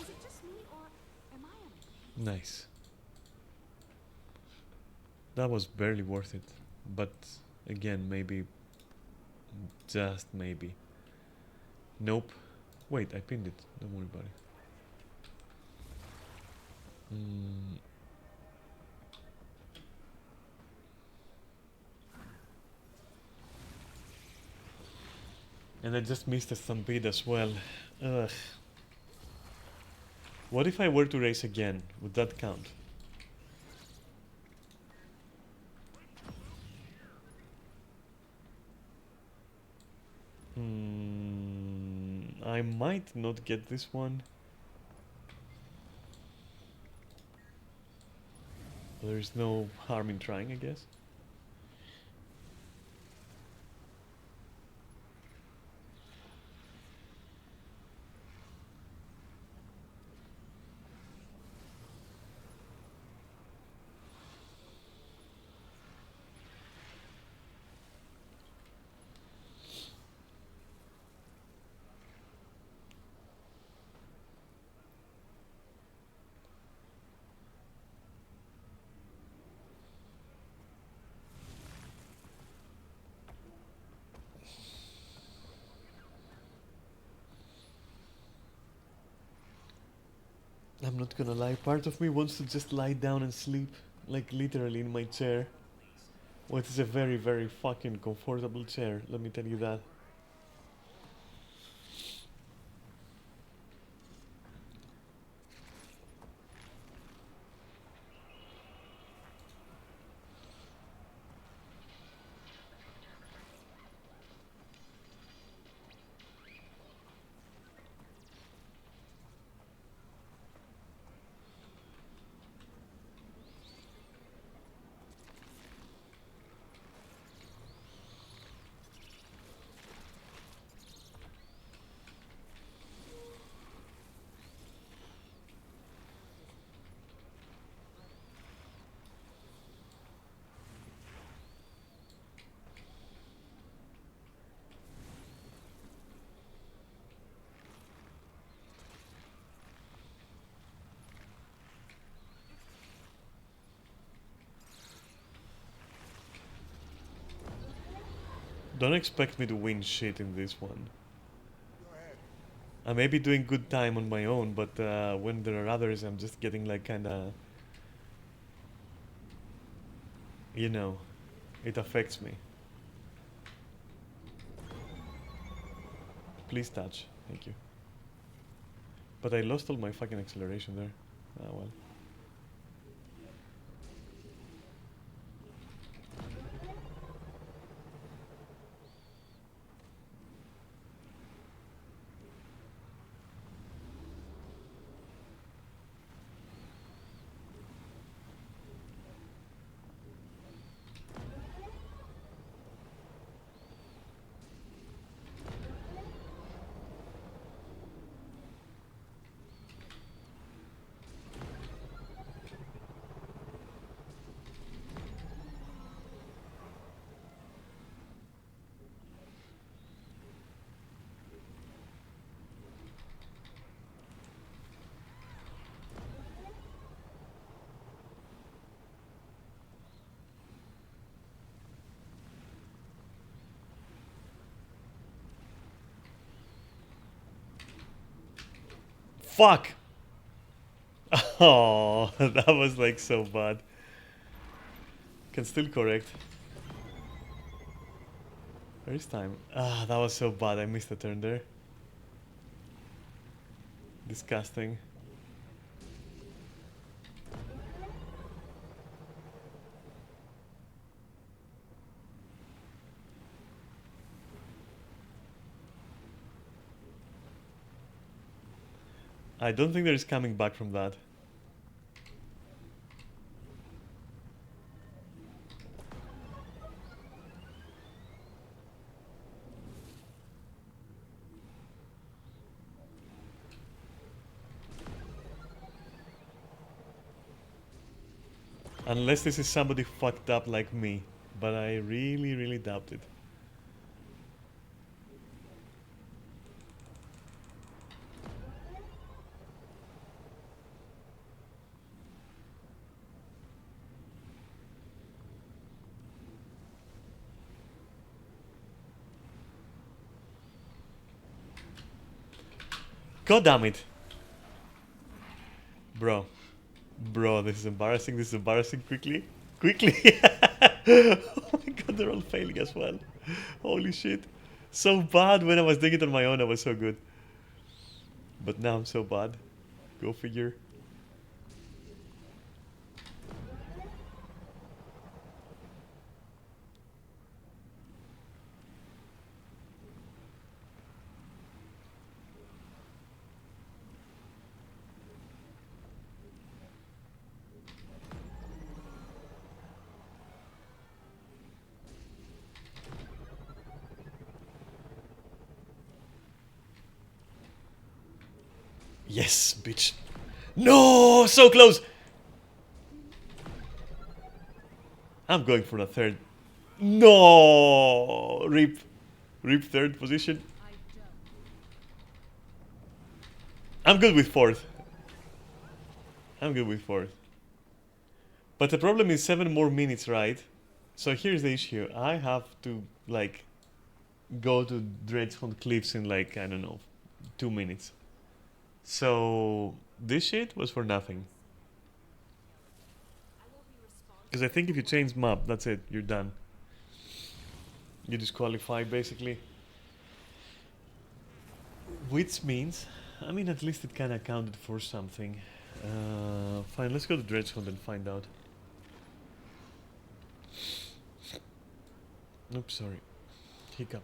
Is it just me, or am I a... Nice. That was barely worth it. But again, maybe. Just maybe. Nope. Wait, I pinned it. Don't worry about it. And I just missed a stampede as well. Ugh. What if I were to race again? Would that count? I might not get this one. There's no harm in trying, I guess. I'm not gonna lie, part of me wants to just lie down and sleep, like literally in my chair. Well, it is a very, very fucking comfortable chair, let me tell you that. Don't expect me to win shit in this one. I may be doing good time on my own, but when there are others, I'm just getting like kinda... You know, it affects me. Please touch, thank you. But I lost all my fucking acceleration there. Ah well. Fuck! Oh, that was like so bad. Can still correct. Where is time? Ah, that was so bad. I missed a turn there. Disgusting. I don't think there is coming back from that. Unless this is somebody fucked up like me. But I really, really doubt it. God damn it. Bro. Bro, this is embarrassing. This is embarrassing. Quickly. Quickly. Oh my god, they're all failing as well. Holy shit. So bad. When I was doing it on my own, I was so good. But now I'm so bad. Go figure. Yes, bitch. No, so close. I'm going for the third. No, rip, rip third position. I'm good with fourth. I'm good with fourth. But the problem is 7 more minutes, right? So here's the issue. I have to like go to Dredgehunt Cliffs in like, I don't know, 2 minutes. So this shit was for nothing. Because I think if you change map, that's it, you're done. You disqualify basically. Which means, I mean, at least it kind of counted for something. Fine, let's go to Dredgehunt and find out. Oops, sorry. Hiccup.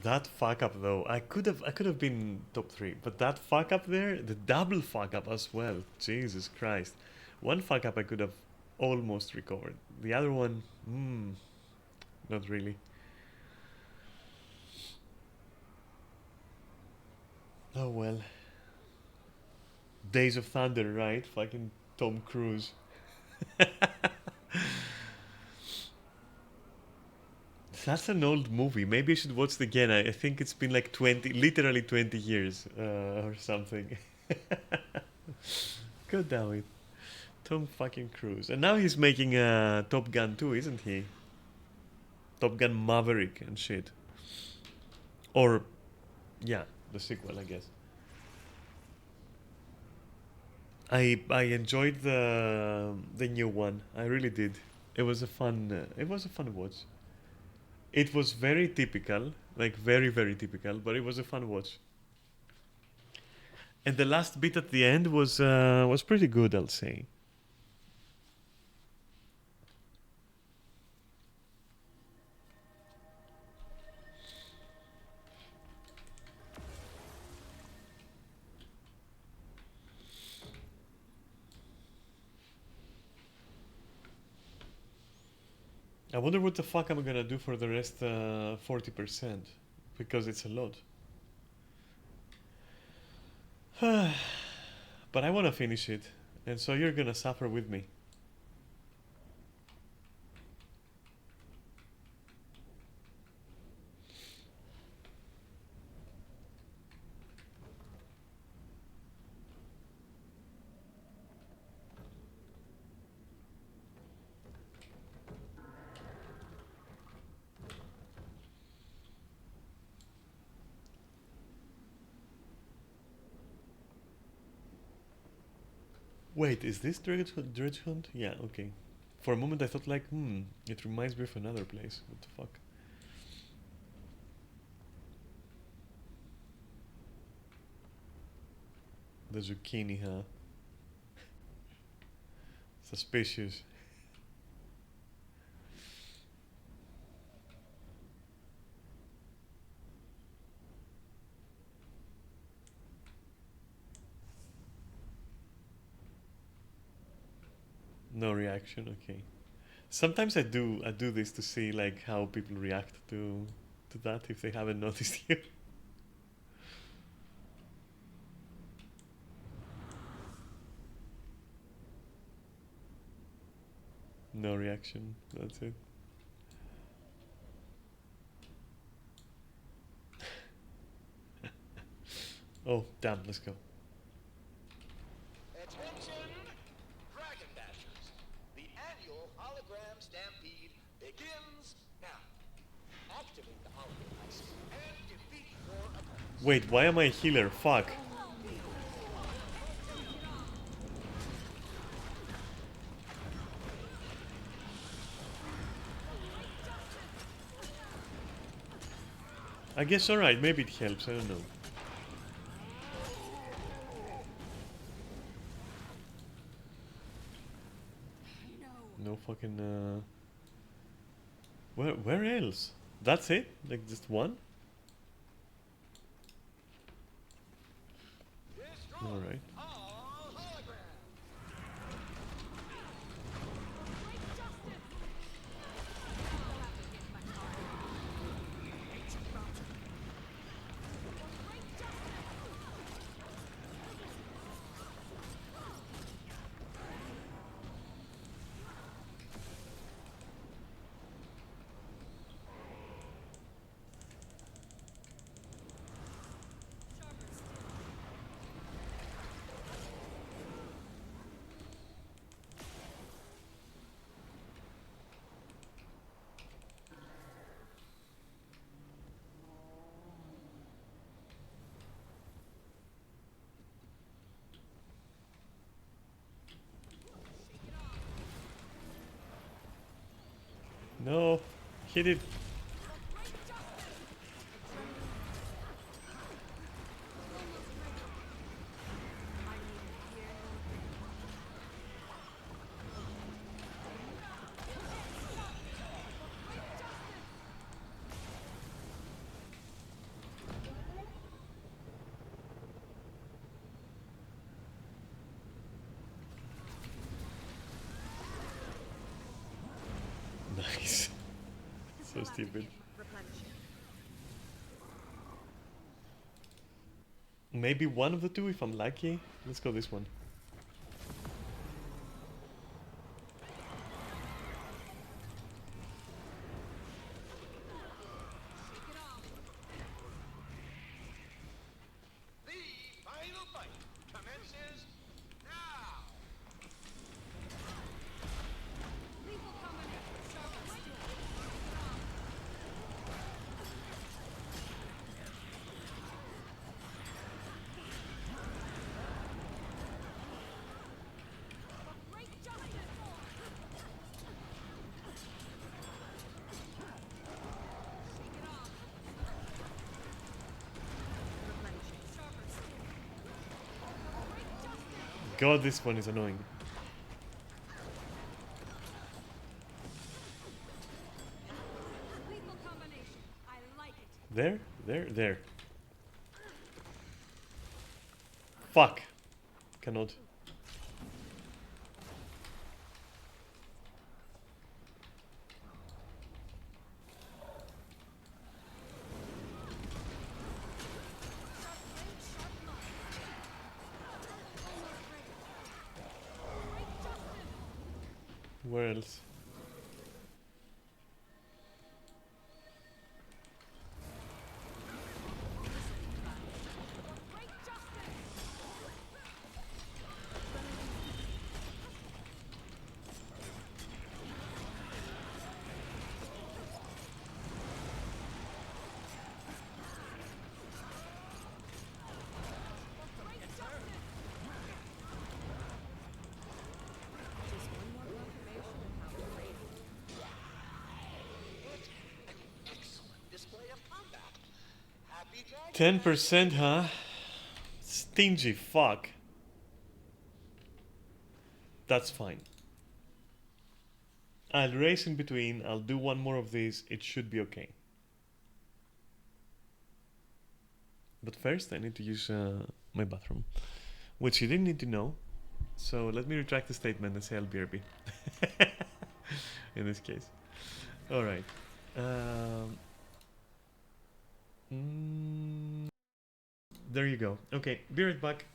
That fuck up though, I could have been top 3, but that fuck up there, the double fuck up as well. Jesus Christ. One fuck up I could have almost recovered. The other one, not really. Oh well. Days of Thunder, right? Fucking Tom Cruise. That's an old movie. Maybe I should watch it again. I think it's been like 20, literally 20 years or something. God damn it. Tom fucking Cruise. And now he's making Top Gun 2, isn't he? Top Gun Maverick and shit. Or, yeah, the sequel, I guess. I enjoyed the new one. I really did. It was a fun watch. It was very typical, like very very typical, but it was a fun watch. And the last bit at the end was pretty good, I'll say. I wonder what the fuck I'm gonna do for the rest 40%, because it's a lot. But I want to finish it, and so you're gonna suffer with me. Wait, is this Dredge Hunt? Yeah, okay. For a moment I thought like, it reminds me of another place. What the fuck? The zucchini, huh? Suspicious. No reaction, okay. Sometimes I do this to see like how people react to that if they haven't noticed yet. No reaction, that's it. Oh, damn, let's go. Attention, Dragon Dashers. The annual hologram stampede begins now. Activate the hologram ice and defeat your opponents. Wait, why am I a healer? Fuck. I guess alright, maybe it helps, I don't know. No fucking where else? That's it? Like just one? Alright. No, hit it. Nice. So stupid. Maybe one of the two if I'm lucky. Let's go this one. The final fight commences now. God, this one is annoying. There, there, there. Fuck. Cannot. Where else? Just one more confirmation of how great I am. Excellent display of combat. Happy dragon. 10%, huh? Stingy fuck. That's fine. I'll race in between. I'll do one more of these. It should be okay. But first, I need to use my bathroom, which you didn't need to know. So let me retract the statement and say I'll BRB. In this case. Alright. There you go. Okay, be right back.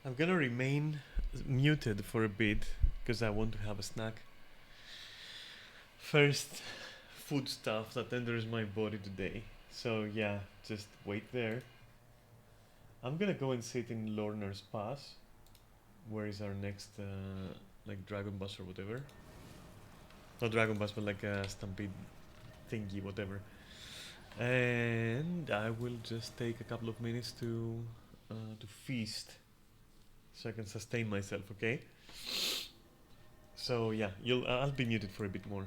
I'm gonna remain muted for a bit because I want to have a snack. First food stuff that enters my body today. So yeah, just wait there. I'm gonna go and sit in Lorner's Pass. Where is our next like Dragon Bus or whatever? Not Dragon Bus, but like a Stampede thingy, whatever. And I will just take a couple of minutes to feast, so I can sustain myself. Okay. So yeah, I'll be muted for a bit more.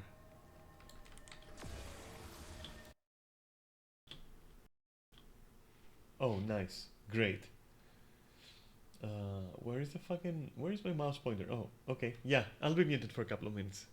Oh, nice, great. Where is my mouse pointer? Oh, okay. Yeah, I'll be muted for a couple of minutes.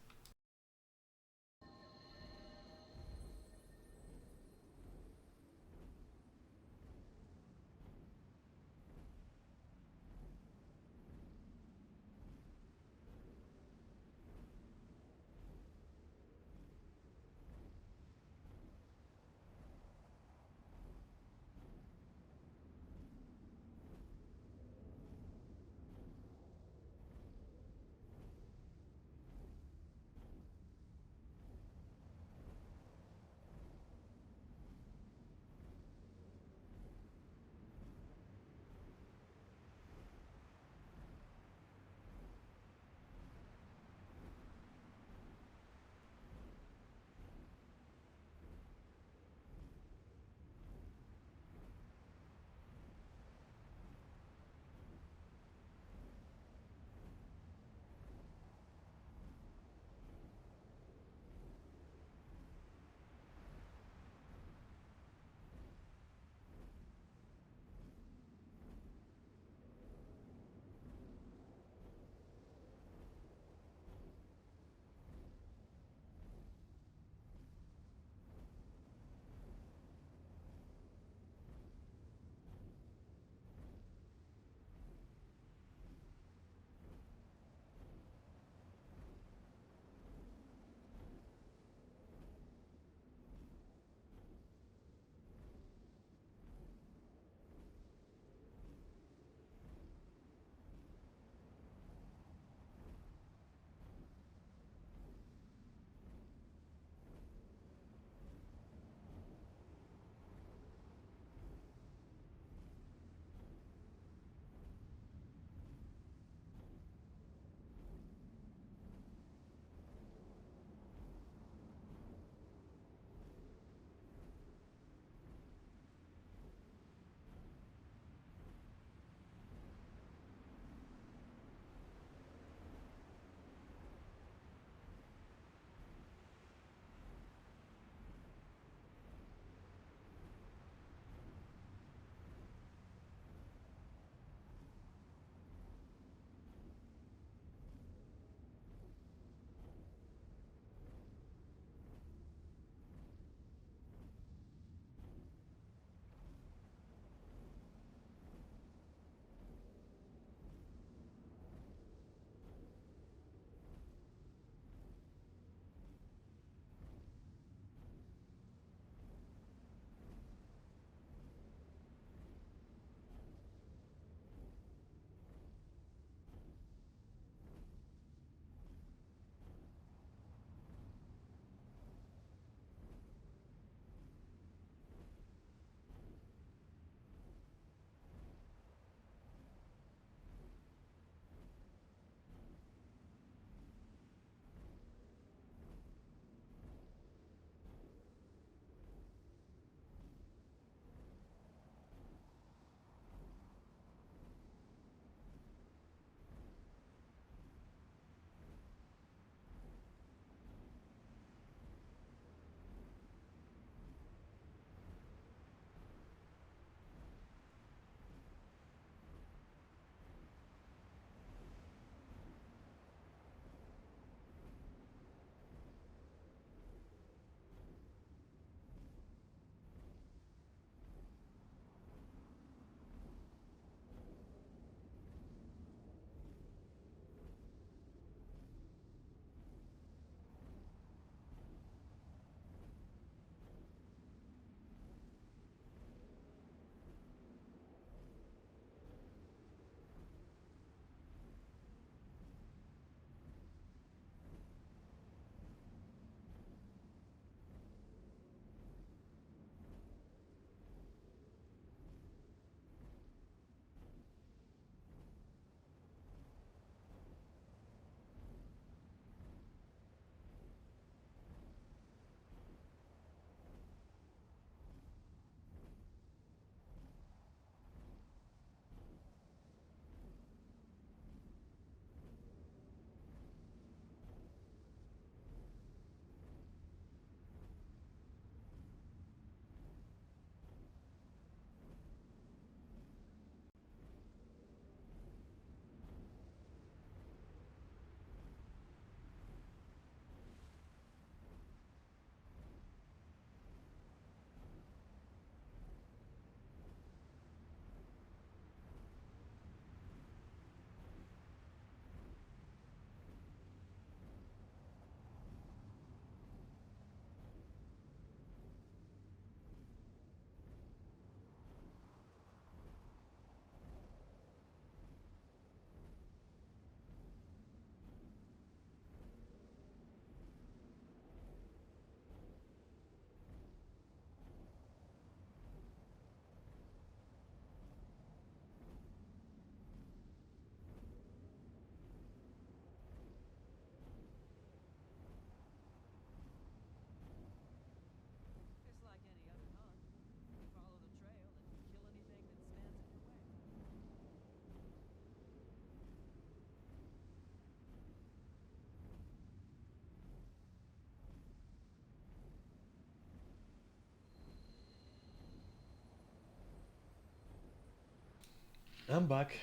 I'm back.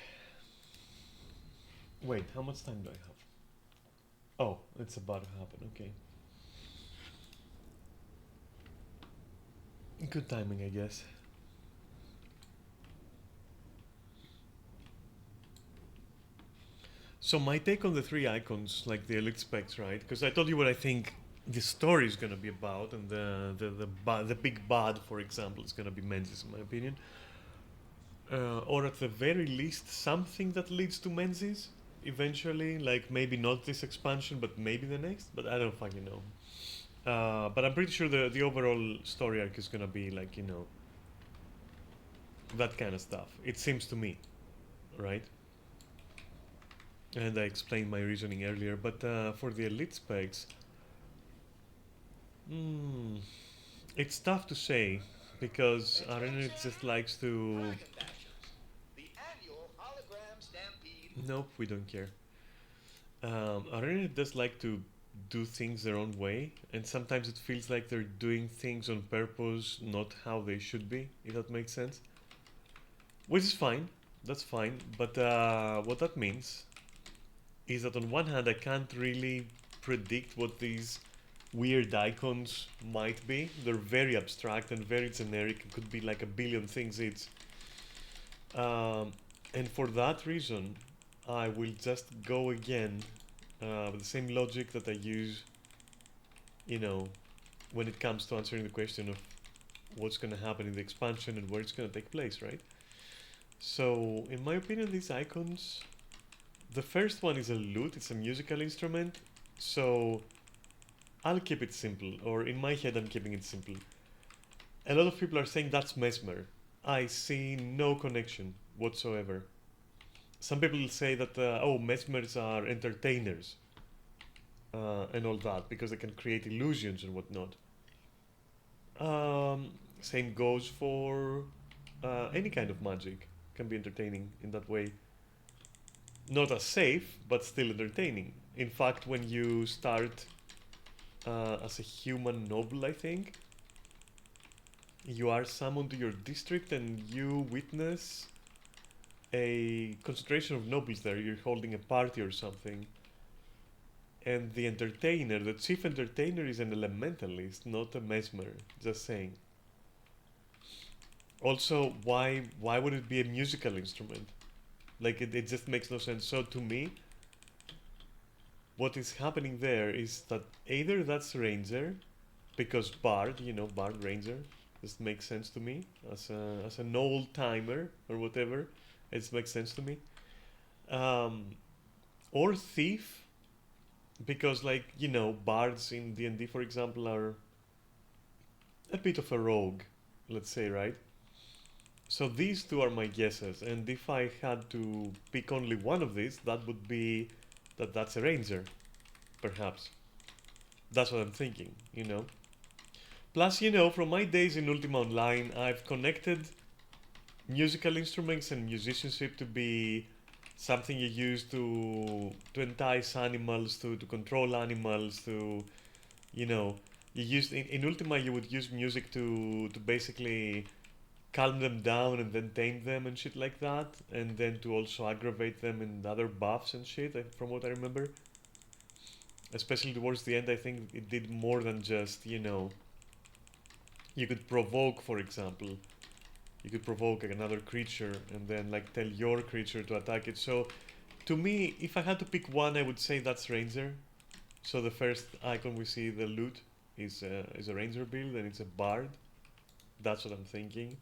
Wait, how much time do I have? Oh, it's about to happen, okay. Good timing, I guess. So my take on the three icons, like the elite specs, right? Because I told you what I think the story is gonna be about, and the big bad, for example, is gonna be Menzies, in my opinion. Or at the very least, something that leads to Menzies eventually. Like maybe not this expansion, but maybe the next. But I don't fucking know. But I'm pretty sure the overall story arc is gonna be like that kind of stuff. It seems to me, right? And I explained my reasoning earlier. But for the elite specs, hmm, it's tough to say because Arena just likes to. The annual hologram stampede. Nope, we don't care. Arena does like to do things their own way, and sometimes it feels like they're doing things on purpose, not how they should be, if that makes sense. Which is fine, that's fine, but what that means is that on one hand, I can't really predict what these weird icons might be. They're very abstract and very generic, it could be like a billion things each. And for that reason, I will just go again with the same logic that I use, you know, when it comes to answering the question of what's going to happen in the expansion and where it's going to take place, right? So, in my opinion, these icons, the first one is a lute, it's a musical instrument, so I'll keep it simple, or in my head, I'm keeping it simple. A lot of people are saying that's Mesmer. I see no connection whatsoever. Some people say that, oh, Mesmers are entertainers and all that because they can create illusions and whatnot. Same goes for any kind of magic, can be entertaining in that way. Not as safe, but still entertaining. In fact, when you start as a human noble, I think, you are summoned to your district and you witness a concentration of nobles there. You're holding a party or something. And the entertainer, the chief entertainer, is an elementalist, not a mesmer. Just saying. Also, why would it be a musical instrument? Like it just makes no sense. So to me, what is happening there is that either that's Ranger, because Bard, Bard Ranger, just makes sense to me as an old timer or whatever. It makes sense to me. Or Thief, because bards in D&D, for example, are a bit of a rogue, let's say, right? So these two are my guesses, and if I had to pick only one of these, that would be that's a ranger, perhaps. That's what I'm thinking. Plus, from my days in Ultima Online, I've connected musical instruments and musicianship to be something you use to entice animals, to control animals, you use in Ultima you would use music to basically calm them down and then tame them and shit like that, and then to also aggravate them and other buffs and shit, from what I remember. Especially towards the end, I think it did more than just, you could provoke, for example. You could provoke another creature and then tell your creature to attack it. So to me, if I had to pick one, I would say that's Ranger. So the first icon we see, the lute, is a Ranger build, and it's a bard. That's what I'm thinking.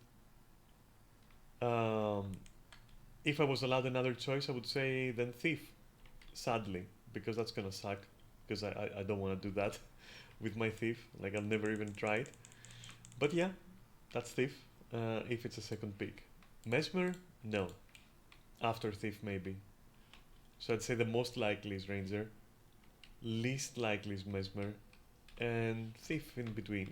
If I was allowed another choice, I would say then Thief, sadly, because that's gonna suck, because I don't want to do that with my Thief. I'll never even try it. But yeah, that's Thief, if it's a second pick. Mesmer, no. After Thief, maybe. So I'd say the most likely is Ranger, least likely is Mesmer, and Thief in between.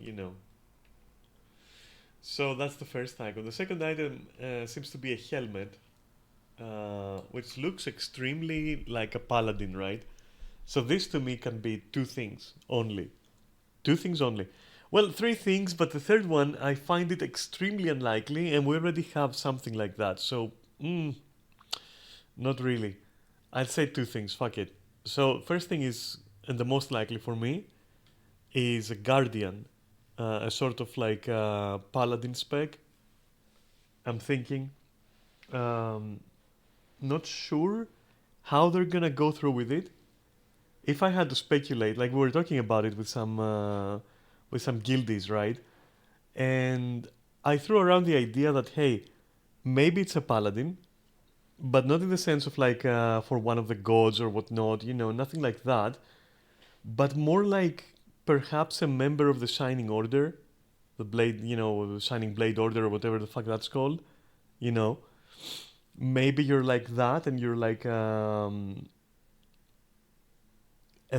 So that's the first icon. The second item seems to be a helmet, which looks extremely like a paladin, right? So this to me can be two things only. Two things only. Well, three things, but the third one, I find it extremely unlikely, and we already have something like that. So, Not really. I'd say two things. Fuck it. So first thing is, and the most likely for me, is a guardian, a sort of like paladin spec. I'm thinking. Um, Not sure how they're gonna go through with it. If I had to speculate, like we were talking about it with some guildies, right? And I threw around the idea that hey, maybe it's a paladin, but not in the sense of like for one of the gods or whatnot, you know, nothing like that, but more like perhaps a member of the Shining Order, the Blade, you know, the Shining Blade Order or whatever the fuck that's called, you know. Maybe you're like that and you're like a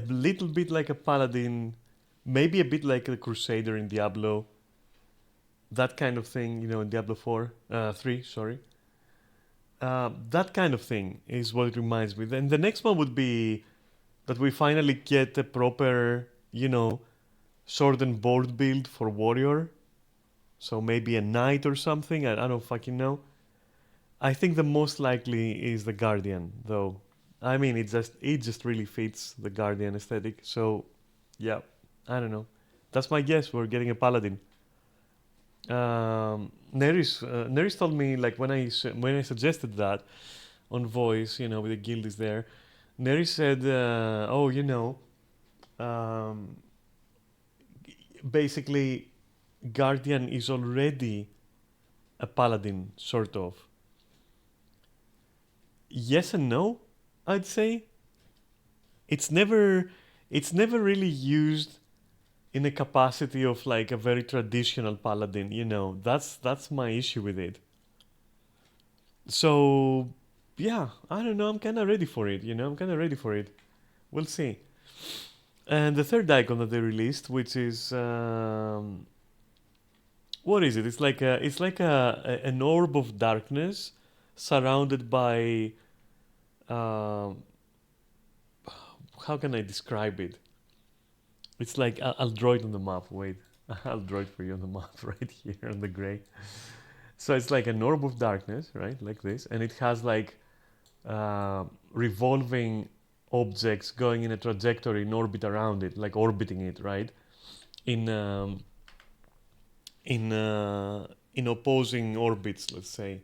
little bit like a paladin, maybe a bit like a crusader in Diablo, that kind of thing, you know, in Diablo 4, 3, sorry. That kind of thing is what it reminds me. Then the next one would be that we finally get a proper, you know, sword and board build for warrior. So maybe a knight or something. I don't fucking know. I think the most likely is the guardian, though. I mean, it just really fits the guardian aesthetic. So, yeah, I don't know. That's my guess. We're getting a paladin. Neris told me like when I suggested that on voice, you know, with the guild is there. Neris said, "Oh, you know, um, basically, Guardian is already a paladin, sort of. Yes and no, I'd say. It's never, it's never really used in a capacity of like a very traditional paladin. You know, that's my issue with it. So, yeah, I don't know. I'm kind of ready for it. You know, I'm kind of ready for it. We'll see. And the third icon that they released, which is what is it? An orb of darkness surrounded by um, how can I describe it? It's like I'll draw it on the map. Wait, I'll draw it for you on the map right here on the gray. So it's like an orb of darkness, right? Like this, and it has like revolving objects going in a trajectory in orbit around it, like orbiting it, right? In in uh, in opposing orbits, let's say,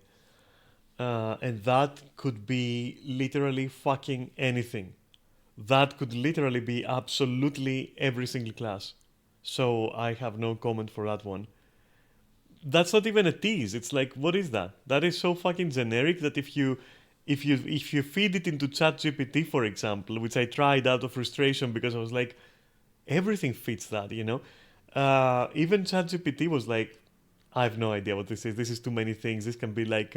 and that could be literally fucking anything. That could literally be absolutely every single class. So I have no comment for that one. That's not even a tease. It's like, what is that? That is so fucking generic that if you feed it into ChatGPT, for example, which I tried out of frustration because I was like, everything fits that, you know. Even ChatGPT was like, I have no idea what this is. This is too many things. This can be like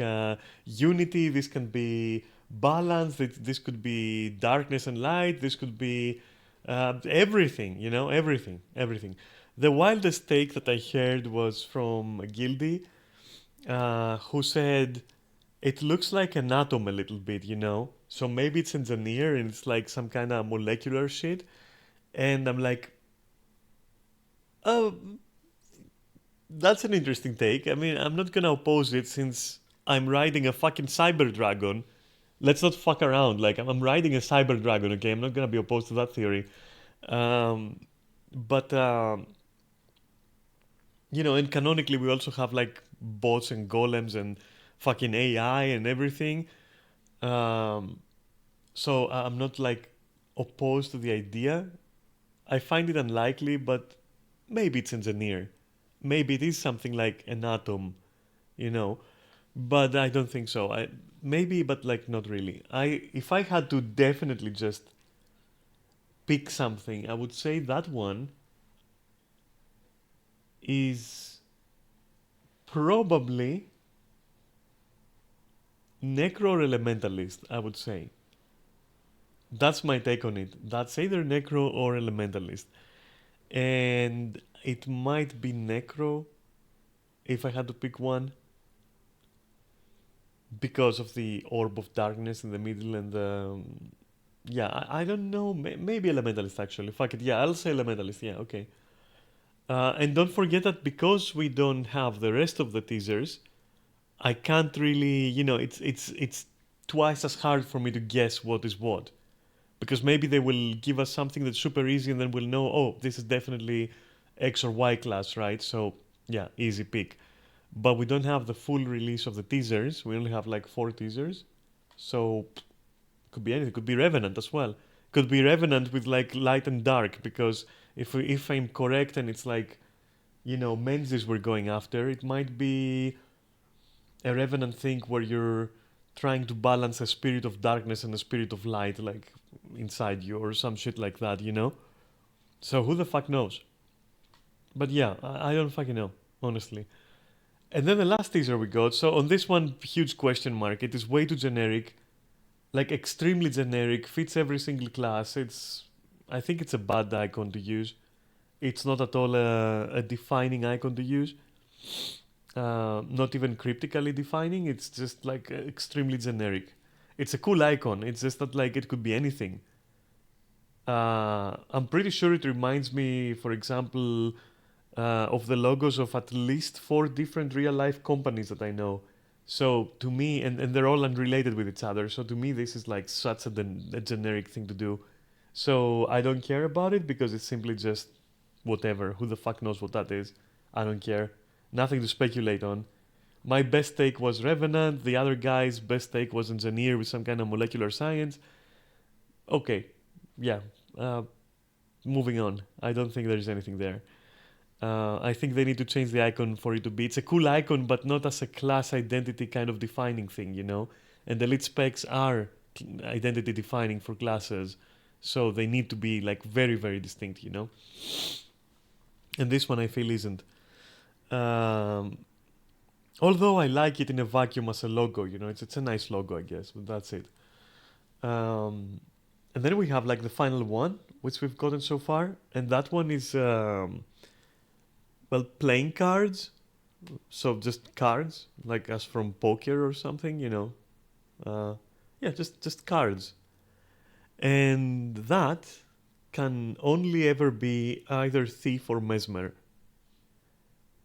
unity. This can be balance. This could be darkness and light. This could be everything. You know, everything, everything. The wildest take that I heard was from a guildie who said it looks like an atom a little bit. You know, so maybe it's engineer and it's like some kind of molecular shit. And I'm like, oh, that's an interesting take. I mean, I'm not gonna oppose it since I'm riding a fucking cyber dragon. Let's not fuck around. Like I'm riding a cyber dragon. Okay, I'm not gonna be opposed to that theory. Um, but you know, and canonically, we also have like bots and golems and fucking AI and everything. Um, so I'm not like opposed to the idea. I find it unlikely, but maybe it's engineer. Maybe it is something like an atom, you know. But I don't think so. I maybe, but like not really. If I had to definitely just pick something, I would say that one is probably Necro or Elementalist, I would say. That's my take on it. That's either Necro or Elementalist. And it might be Necro if I had to pick one because of the orb of darkness in the middle and the yeah, I don't know, maybe Elementalist actually. Fuck it, yeah, I'll say Elementalist. Yeah, okay. And don't forget that because we don't have the rest of the teasers, I can't really, you know, it's twice as hard for me to guess what is what. Because maybe they will give us something that's super easy and then we'll know, oh, this is definitely X or Y class, right? So, yeah, easy pick. But we don't have the full release of the teasers. We only have like 4 teasers. So, could be anything. Could be Revenant as well. Could be Revenant with like light and dark. Because if I'm correct and it's like, you know, Menzies we're going after, it might be a Revenant thing where you're trying to balance a spirit of darkness and a spirit of light, like inside you, or some shit like that, you know? So who the fuck knows? But yeah, I don't fucking know, honestly. And then the last teaser we got, so on this one, huge question mark. It is way too generic, like extremely generic, fits every single class. I think it's a bad icon to use. It's not at all a defining icon to use. Not even cryptically defining. It's just like extremely generic. It's a cool icon. It's just that like it could be anything. I'm pretty sure it reminds me, for example, of the logos of at least 4 different real life companies that I know. So to me, and they're all unrelated with each other. So to me, this is like such a generic thing to do. So I don't care about it because it's simply just whatever. Who the fuck knows what that is? I don't care. Nothing to speculate on. My best take was Revenant. The other guy's best take was Engineer with some kind of molecular science. Okay, yeah. Moving on. I don't think there's anything there. I think they need to change the icon for it to be. It's a cool icon, but not as a class identity kind of defining thing, you know? And elite specs are identity defining for classes. So they need to be like very, very distinct, you know? And this one I feel isn't. Although I like it in a vacuum as a logo, you know, it's a nice logo, I guess, but that's it. And then we have like the final one, which we've gotten so far, and that one is well, playing cards. So just cards, like as from poker or something, you know. Yeah, just cards. And that can only ever be either Thief or Mesmer.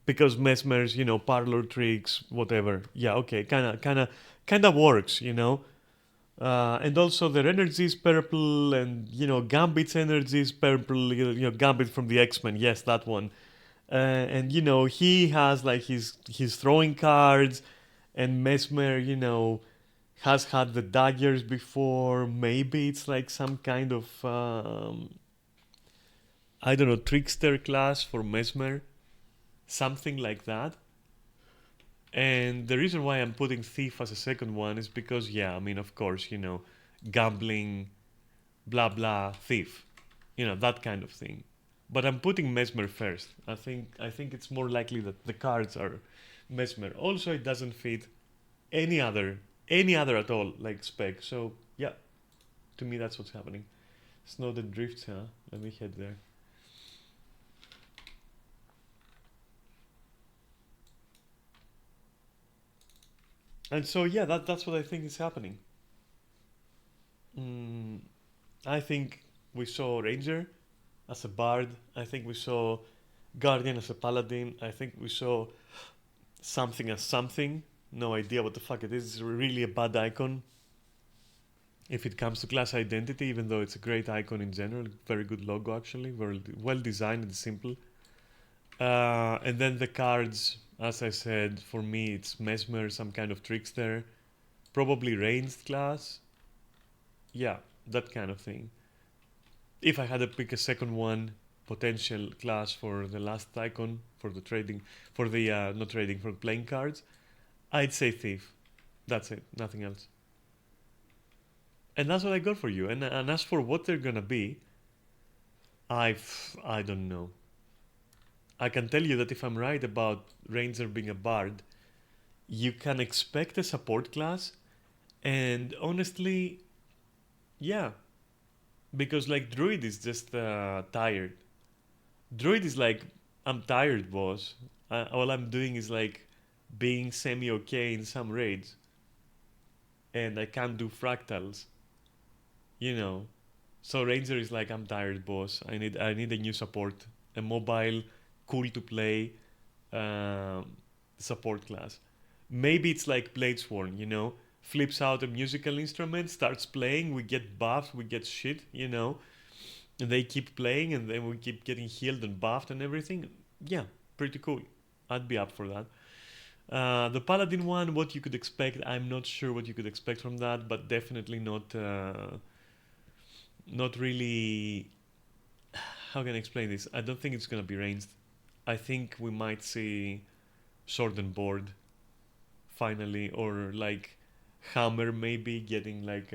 Because Mesmer's, you know, parlor tricks, whatever. Yeah, okay, kinda works, you know. And also their energy is purple, and you know Gambit's energy is purple. You know Gambit from the X-Men, yes, that one. And you know he has like his throwing cards, and Mesmer, you know, has had the daggers before. Maybe it's like some kind of I don't know, trickster class for Mesmer, something like that. And the reason why I'm putting Thief as a second one is because, yeah, I mean, of course, you know, gambling, blah blah, thief, you know, that kind of thing. But I'm putting Mesmer first. I think it's more likely that the cards are Mesmer. Also, it doesn't fit any other at all like spec. So yeah, to me that's what's happening. Snowden drifts, huh? Let me head there. And so yeah, that's what I think is happening. I think we saw Ranger as a bard. I think we saw Guardian as a paladin. I think we saw something as something. No idea what the fuck it is. It's really a bad icon if it comes to class identity, even though it's a great icon in general. Very good logo, actually. Very well designed and simple. And then the cards, as I said, for me it's Mesmer, some kind of trickster. Probably ranged class. Yeah, that kind of thing. If I had to pick a second one, potential class for the last icon, for the trading, for the, not trading, for playing cards, I'd say Thief. That's it, nothing else. And that's what I got for you. And as for what they're gonna be, I don't know. I can tell you that if I'm right about Ranger being a bard, you can expect a support class, and honestly, yeah, because like Druid is just tired. Druid is like, I'm tired, boss. All I'm doing is like being semi okay in some raids, and I can't do fractals, you know. So Ranger is like, I'm tired, boss. I need a new support, a mobile, cool to play support class. Maybe it's like Bladesworn, you know, flips out a musical instrument, starts playing, we get buffed, we get shit, you know, and they keep playing, and then we keep getting healed and buffed and everything. Yeah, pretty cool. I'd be up for that. The Paladin one, what you could expect, I'm not sure what you could expect from that, but definitely not really. How can I explain this? I don't think it's gonna be ranged. I think we might see sword and board finally, or like hammer maybe getting like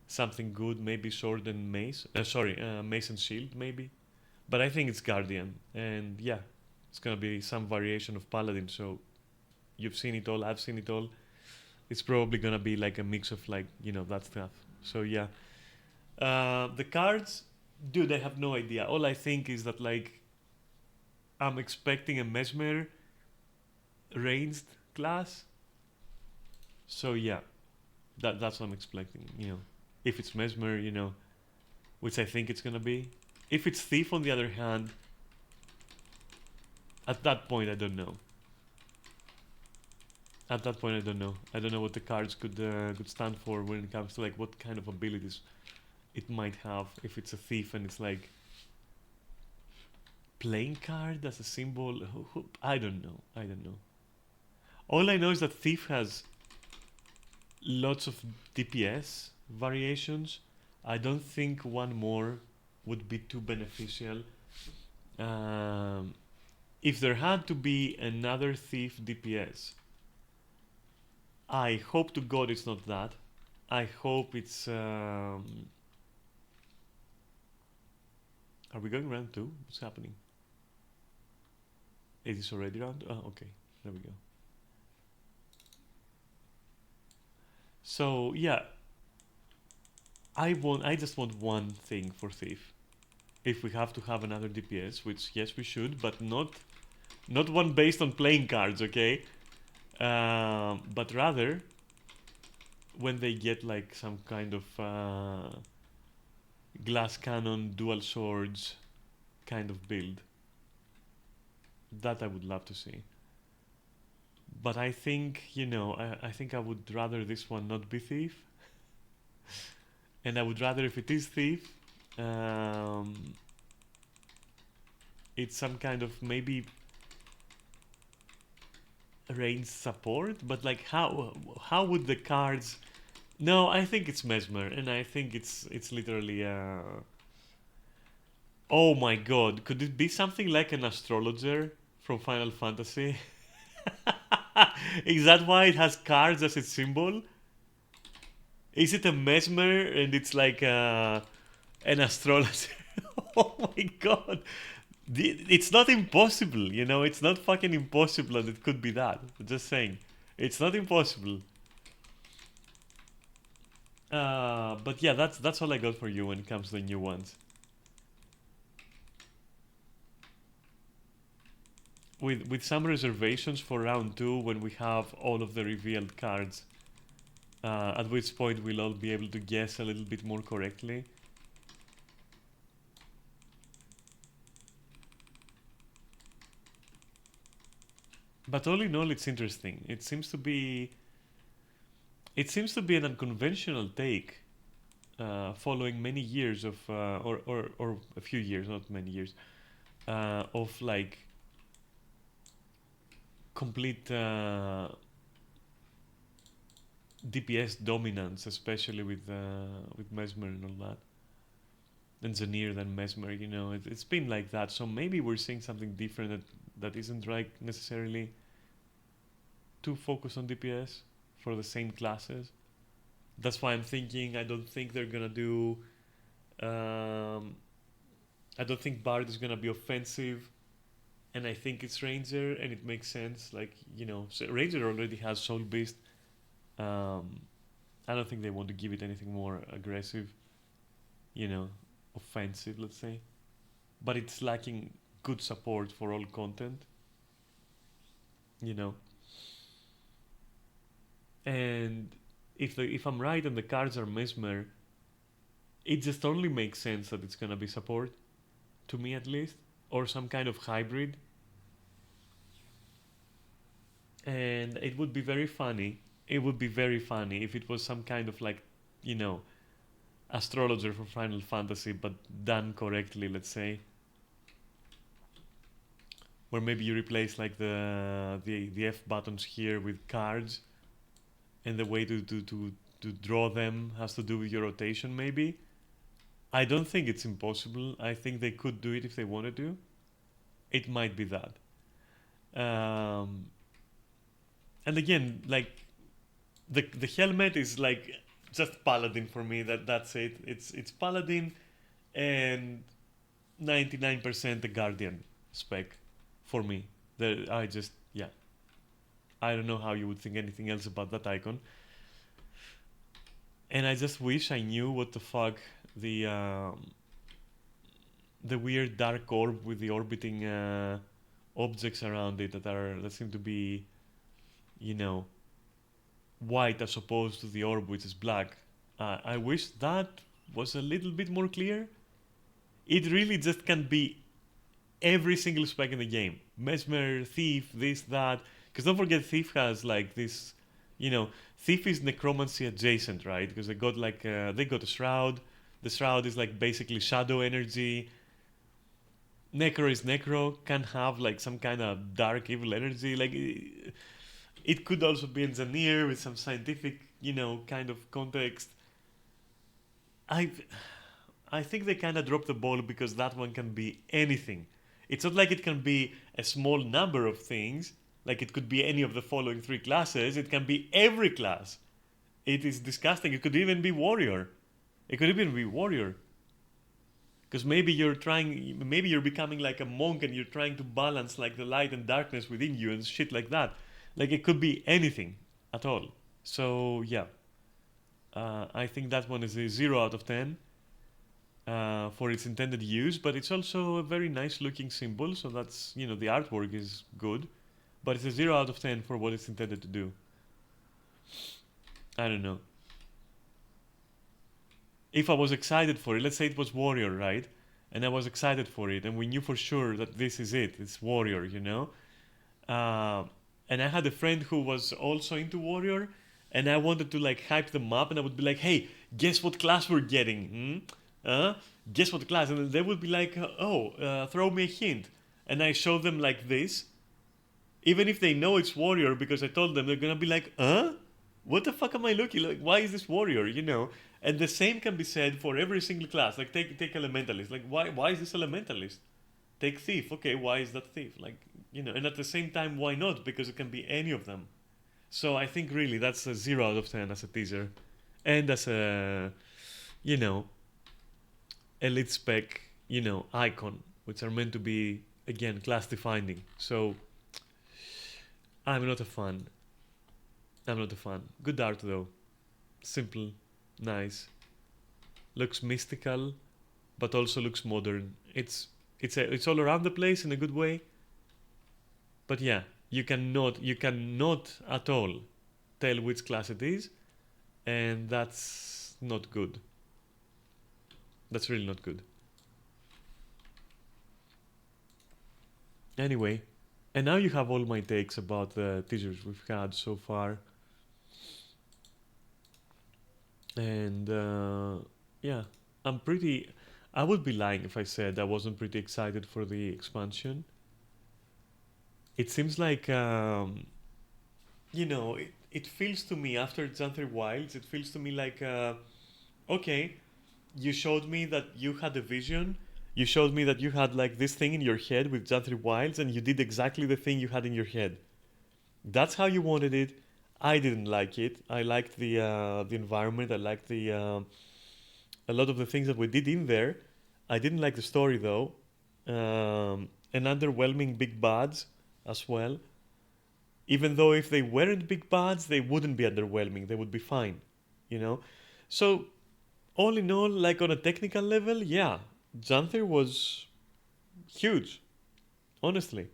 something good, maybe sword and mace. Mace and shield maybe. But I think it's guardian, and yeah, it's gonna be some variation of paladin. So you've seen it all, I've seen it all. It's probably gonna be like a mix of like that stuff. So yeah, the cards, dude, I have no idea. All I think is that like I'm expecting a mesmer ranged class. So yeah, that's what I'm expecting. If it's mesmer, which I think it's gonna be. If it's thief, on the other hand, at that point I don't know. At that point I don't know. I don't know what the cards could stand for when it comes to like what kind of abilities it might have. If it's a thief and it's like playing card as a symbol, I don't know. I don't know. All I know is that thief has lots of DPS variations. I don't think one more would be too beneficial. If there had to be another thief DPS, I hope to God it's not that. I hope it's... Are we going round 2? What's happening? It is already round? Oh, okay. There we go. So, yeah. I just want one thing for Thief. If we have to have another DPS, which, yes, we should, but not one based on playing cards, okay? But rather, when they get, like, some kind of glass cannon, dual swords kind of build. That I would love to see. But I think, I think I would rather this one not be Thief. And I would rather, if it is Thief, it's some kind of maybe range support. But like, how would the cards... No, I think it's Mesmer, and I think it's literally... Oh my god, could it be something like an astrologer from Final Fantasy? Is that why it has cards as its symbol? Is it a mesmer and it's like an astrologer? Oh my god. It's not impossible, it's not fucking impossible and it could be that. Just saying. It's not impossible. But yeah, that's all I got for you when it comes to the new ones. With some reservations for round 2 when we have all of the revealed cards. At which point we'll all be able to guess a little bit more correctly. But all in all, it's interesting. It seems to be an unconventional take, following many years of, or a few years, not many years, of like complete DPS dominance, especially with Mesmer and all that, and Zanir than Mesmer. It's been like that. So maybe we're seeing something different that isn't like necessarily too focused on DPS for the same classes. That's why I'm thinking I don't think they're gonna do. I don't think Bard is gonna be offensive, and I think it's Ranger, and it makes sense. Like so Ranger already has Soul Beast. I don't think they want to give it anything more aggressive, offensive, let's say. But it's lacking good support for all content, And if I'm right and the cards are Mesmer, it just only makes sense that it's gonna be support, to me at least, or some kind of hybrid. And it would be very funny it would be very funny if it was some kind of like, you know, astrologer for Final Fantasy, but done correctly, let's say. Where maybe you replace like the F buttons here with cards, and the way to draw them has to do with your rotation, maybe. I don't think it's impossible. I think they could do it if they wanted to. It might be that. And again, like the helmet is like just paladin for me. That's it. It's paladin and 99% the guardian spec for me. I just, yeah. I don't know how you would think anything else about that icon. And I just wish I knew what the fuck the weird dark orb with the orbiting objects around it that seem to be, you know, white as opposed to the orb which is black. I wish that was a little bit more clear. It really just can be every single spec in the game. Mesmer, Thief, this, that. Because don't forget, Thief has like this, you know, Thief is necromancy adjacent, right? Because they got like, they got a Shroud. The Shroud is like basically shadow energy. Necro is Necro, can have like some kind of dark evil energy. Like, it could also be engineer with some scientific, you know, kind of context. I think they kind of dropped the ball because that one can be anything. It's not like it can be a small number of things, like it could be any of the following 3 classes. It can be every class. It is disgusting. It could even be warrior. It could even be warrior. Because maybe you're becoming like a monk and you're trying to balance like the light and darkness within you and shit like that. Like it could be anything at all. So yeah, I think that one is a 0 out of 10 for its intended use, but it's also a very nice looking symbol. So that's, you know, the artwork is good, but it's a 0 out of 10 for what it's intended to do. I don't know. If I was excited for it, let's say it was warrior, right? And I was excited for it, and we knew for sure that this is it. It's warrior, you know. And I had a friend who was also into warrior, and I wanted to like hype them up, and I would be like, "Hey, guess what class we're getting? Guess what class?" And they would be like, throw me a hint." And I show them like this, even if they know it's warrior, because I told them, they're gonna be like, what the fuck am I looking like? Why is this warrior? You know. And the same can be said for every single class. Like take elementalist. Like why is this elementalist? Take thief. Okay, why is that thief? Like, you know. And at the same time, why not? Because it can be any of them. So I think really that's a 0 out of 10 as a teaser, and as a, you know, elite spec, you know, icon, which are meant to be again class defining. So I'm not a fan. I'm not a fan. Good art though. Simple, nice. Looks mystical, but also looks modern. It's all around the place in a good way. But yeah, you cannot at all tell which class it is, and that's not good. That's really not good. Anyway, and now you have all my takes about the teasers we've had so far. And yeah, I would be lying if I said I wasn't pretty excited for the expansion. It seems like, you know, it feels to me after Xanthir Wilds, it feels to me like, okay, you showed me that you had a vision. You showed me that you had like this thing in your head with Xanthir Wilds, and you did exactly the thing you had in your head. That's how you wanted it. I didn't like it. I liked the environment. I liked a lot of the things that we did in there. I didn't like the story though, and underwhelming big bads as well. Even though if they weren't big bads, they wouldn't be underwhelming. They would be fine, you know. So all in all, like on a technical level, yeah, Xanthir was huge, honestly.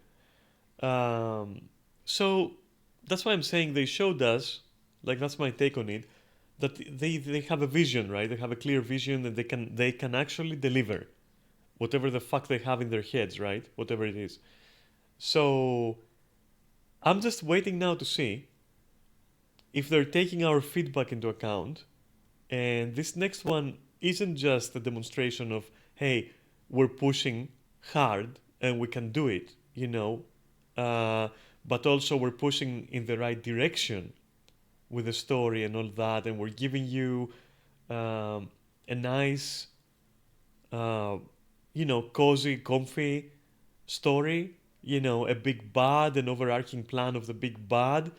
So that's why I'm saying they showed us, like that's my take on it, that they have a vision, right? They have a clear vision, and they can actually deliver whatever the fuck they have in their heads, right? Whatever it is. So I'm just waiting now to see if they're taking our feedback into account, and this next one isn't just a demonstration of, hey, we're pushing hard and we can do it, you know, but also we're pushing in the right direction with the story and all that, and we're giving you a nice, you know, cozy, comfy story, you know, a big bad, an overarching plan of the big bad,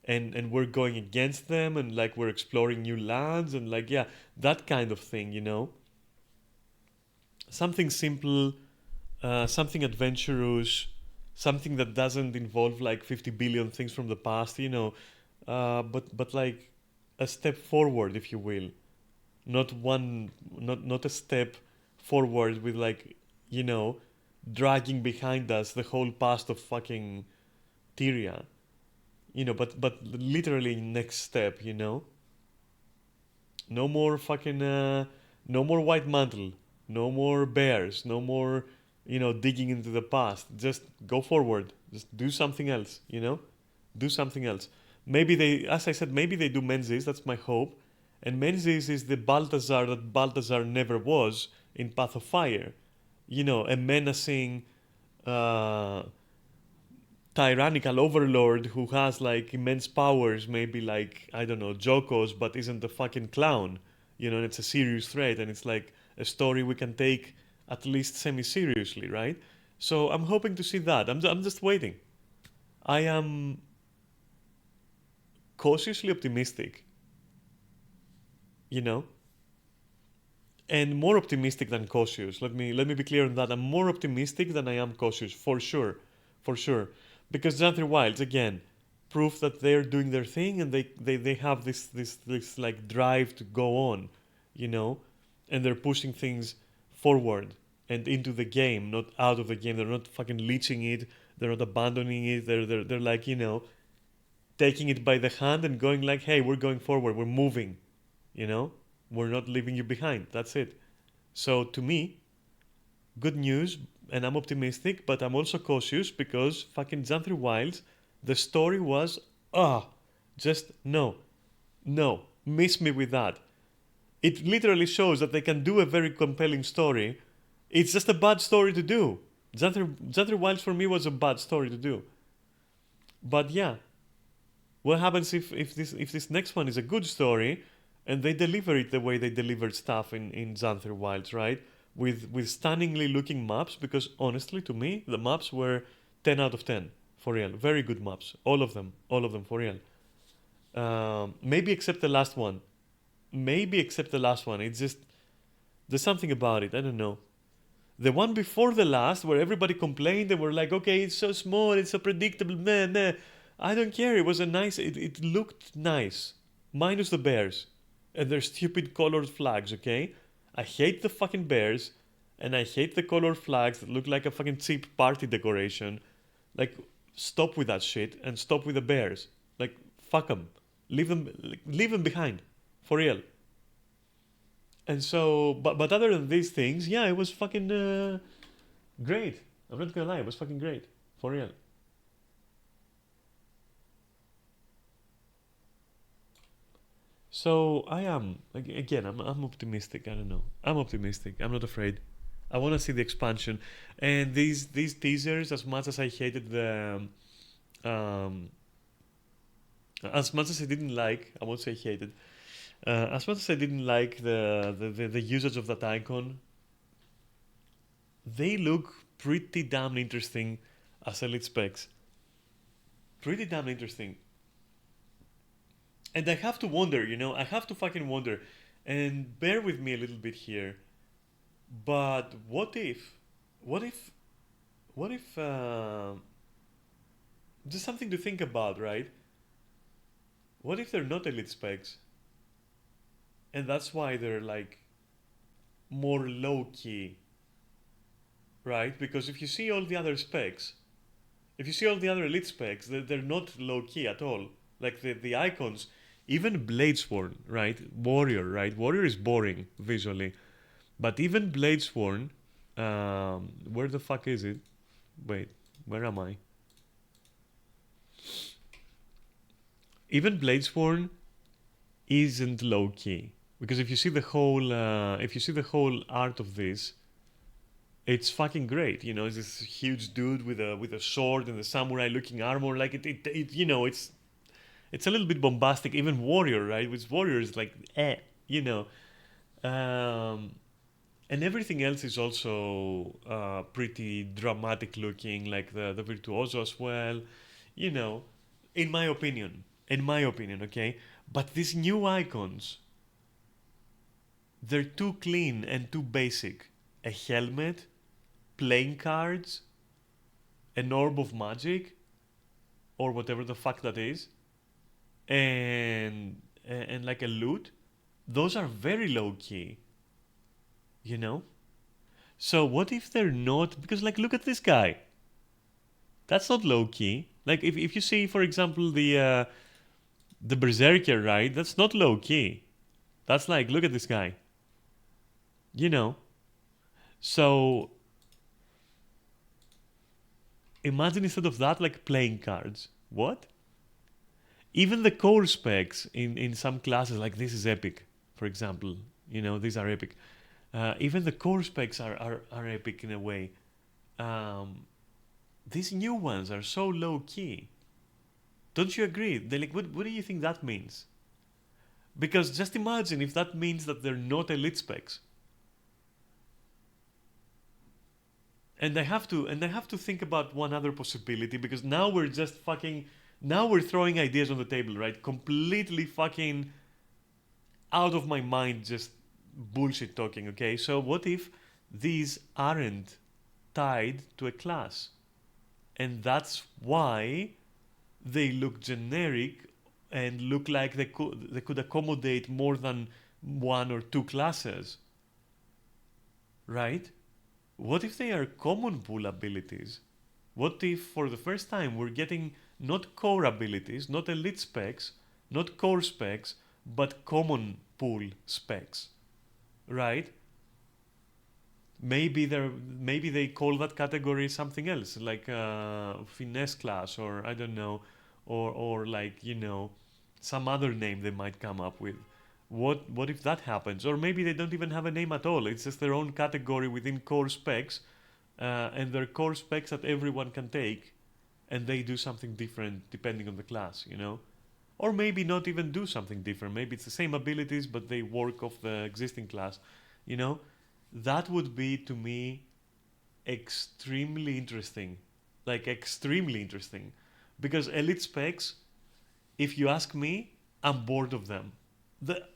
and we're going against them, and like we're exploring new lands, and like, yeah, that kind of thing, you know. Something simple, something adventurous, something that doesn't involve like 50 billion things from the past, you know, but like a step forward, if you will, not a step forward with like, you know, dragging behind us the whole past of fucking Tyria, you know, but literally next step, you know. No more fucking no more white mantle, no more bears, no more, you know, digging into the past. Just go forward. Just do something else, you know? Do something else. Maybe they, as I said, maybe they do Menzies, that's my hope. And Menzies is the Balthazar that Balthazar never was in Path of Fire. You know, a menacing tyrannical overlord who has like immense powers, maybe like, I don't know, Jokos, but isn't a fucking clown, you know, and it's a serious threat, and it's like a story we can take at least semi-seriously, right? So I'm hoping to see that. I'm just waiting. I am cautiously optimistic, you know, and more optimistic than cautious. Let me be clear on that. I'm more optimistic than I am cautious, for sure, for sure. Because Xanthir Wilds, again, proof that they're doing their thing, and they have this like drive to go on, you know, and they're pushing things forward and into the game, not out of the game. They're not fucking leeching it. They're not abandoning it. They're like, you know, taking it by the hand and going like, hey, we're going forward. We're moving, you know. We're not leaving you behind. That's it. So to me, good news, and I'm optimistic, but I'm also cautious because fucking Xanthir Wilds, the story was, just no, miss me with that. It literally shows that they can do a very compelling story. It's just a bad story to do. Xanthir Wilds for me was a bad story to do. But yeah, what happens if this next one is a good story, and they deliver it the way they delivered stuff in Xanthir Wilds, right? With stunningly looking maps, because honestly, to me, the maps were 10 out of 10 for real. Very good maps, all of them for real. Maybe except the last one. It's just there's something about it. I don't know. The one before the last, where everybody complained, they were like, okay, it's so small, it's so predictable, meh. I don't care. It was a nice. It looked nice, minus the bears and their stupid colored flags. Okay, I hate the fucking bears, and I hate the colored flags that look like a fucking cheap party decoration. Like, stop with that shit and stop with the bears. Like, fuck them. Leave them behind, for real. And so, but other than these things, yeah, it was fucking great. I'm not gonna lie, it was fucking great, for real. So I am again. I'm optimistic. I don't know. I'm optimistic. I'm not afraid. I want to see the expansion, and these teasers. As much as I hated um, as much as I didn't like, I won't say hated. As much as I didn't like the usage of that icon, they look pretty damn interesting as elite specs. Pretty damn interesting. And I have to wonder, you know, I have to fucking wonder, and bear with me a little bit here. But what if, what if? Just something to think about, right? What if they're not elite specs, and that's why they're like more low key, right? Because if you see all the other specs, if you see all the other elite specs, they're not low key at all. Like the icons, even Bladesworn, right? Warrior, right? Warrior is boring visually, but even Bladesworn, where the fuck is it? Wait, where am I? even Bladesworn isn't low key, because if you see the whole art of this, it's fucking great. You know, it's this huge dude with a sword and the samurai looking armor. Like it you know, it's a little bit bombastic. Even warrior, right? With warrior is like you know. And everything else is also pretty dramatic looking, like the virtuoso as well, you know, in my opinion. In my opinion, okay? But these new icons, they're too clean and too basic. A helmet, playing cards, an orb of magic, or whatever the fuck that is, and like a loot, those are very low key, you know? So what if they're not? Because like, look at this guy. That's not low key. Like if you see, for example, the berserker, right? That's not low key. That's like, look at this guy. You know. So imagine instead of that, like playing cards. What? Even the core specs in some classes, like this is epic, for example. You know, these are epic. Even the core specs are epic in a way. These new ones are so low key. Don't you agree? They're like, what do you think that means? Because just imagine if that means that they're not elite specs. And I have to think about one other possibility, because now we're just fucking, now we're throwing ideas on the table, right? Completely fucking out of my mind, just bullshit talking, okay? So what if these aren't tied to a class? And that's why they look generic and look like they could accommodate more than one or two classes, right? What if they are common pool abilities? What if for the first time we're getting not core abilities, not elite specs, not core specs, but common pool specs, right? Maybe they call that category something else, like finesse class, or I don't know, or like, you know, some other name they might come up with. What if that happens? Or maybe they don't even have a name at all. It's just their own category within core specs, and they're core specs that everyone can take, and they do something different depending on the class, you know? Or maybe not even do something different. Maybe it's the same abilities, but they work off the existing class, you know? That would be, to me, extremely interesting. Like, extremely interesting. Because elite specs, if you ask me, I'm bored of them.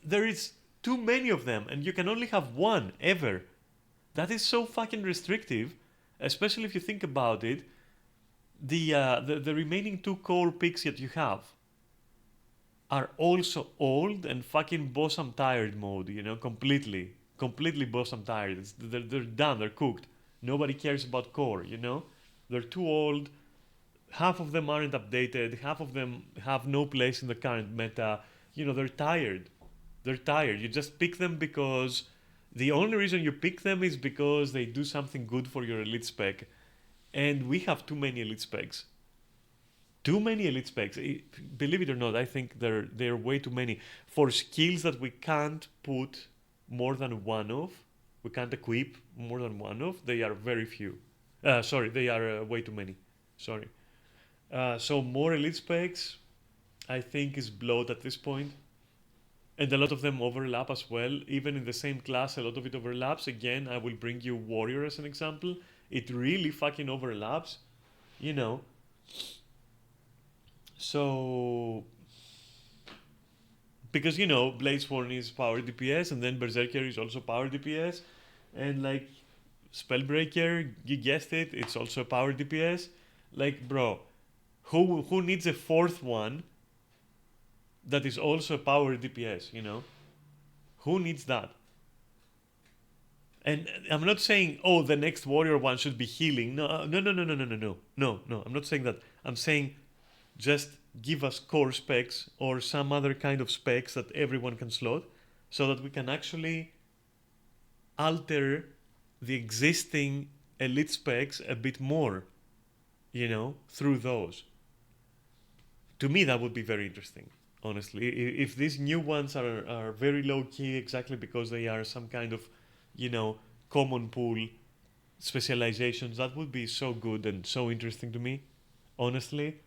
There is too many of them, and you can only have one, ever. That is so fucking restrictive, especially if you think about it. The remaining two core picks that you have are also old and fucking boss I'm tired mode, you know, completely boss I'm tired. They're done, they're cooked. Nobody cares about core, you know? They're too old. Half of them aren't updated. Half of them have no place in the current meta. You know, they're tired. They're tired. You just pick them because the only reason you pick them is because they do something good for your elite spec. And we have too many elite specs. Too many elite specs. Believe it or not, I think they're way too many. For skills that we can't put more than one of, we can't equip more than one of, they are very few. Sorry, they are way too many. Sorry. So more elite specs, I think, is bloat at this point. And a lot of them overlap as well. Even in the same class, a lot of it overlaps. Again, I will bring you Warrior as an example. It really fucking overlaps, you know. So, because, you know, Bladesworn is power DPS, and then Berserker is also power DPS, and like Spellbreaker, you guessed it, it's also a power DPS. Like, bro, who needs a fourth one that is also a power DPS, you know? Who needs that? And I'm not saying, oh, the next warrior one should be healing. No, no, no, no, no, no, no, no, no, no. I'm not saying that. I'm saying just give us core specs or some other kind of specs that everyone can slot, so that we can actually alter the existing elite specs a bit more, you know, through those. To me, that would be very interesting. honestly. If these new ones are very low key exactly because they are some kind of, you know, common pool specializations, that would be so good and so interesting to me, honestly.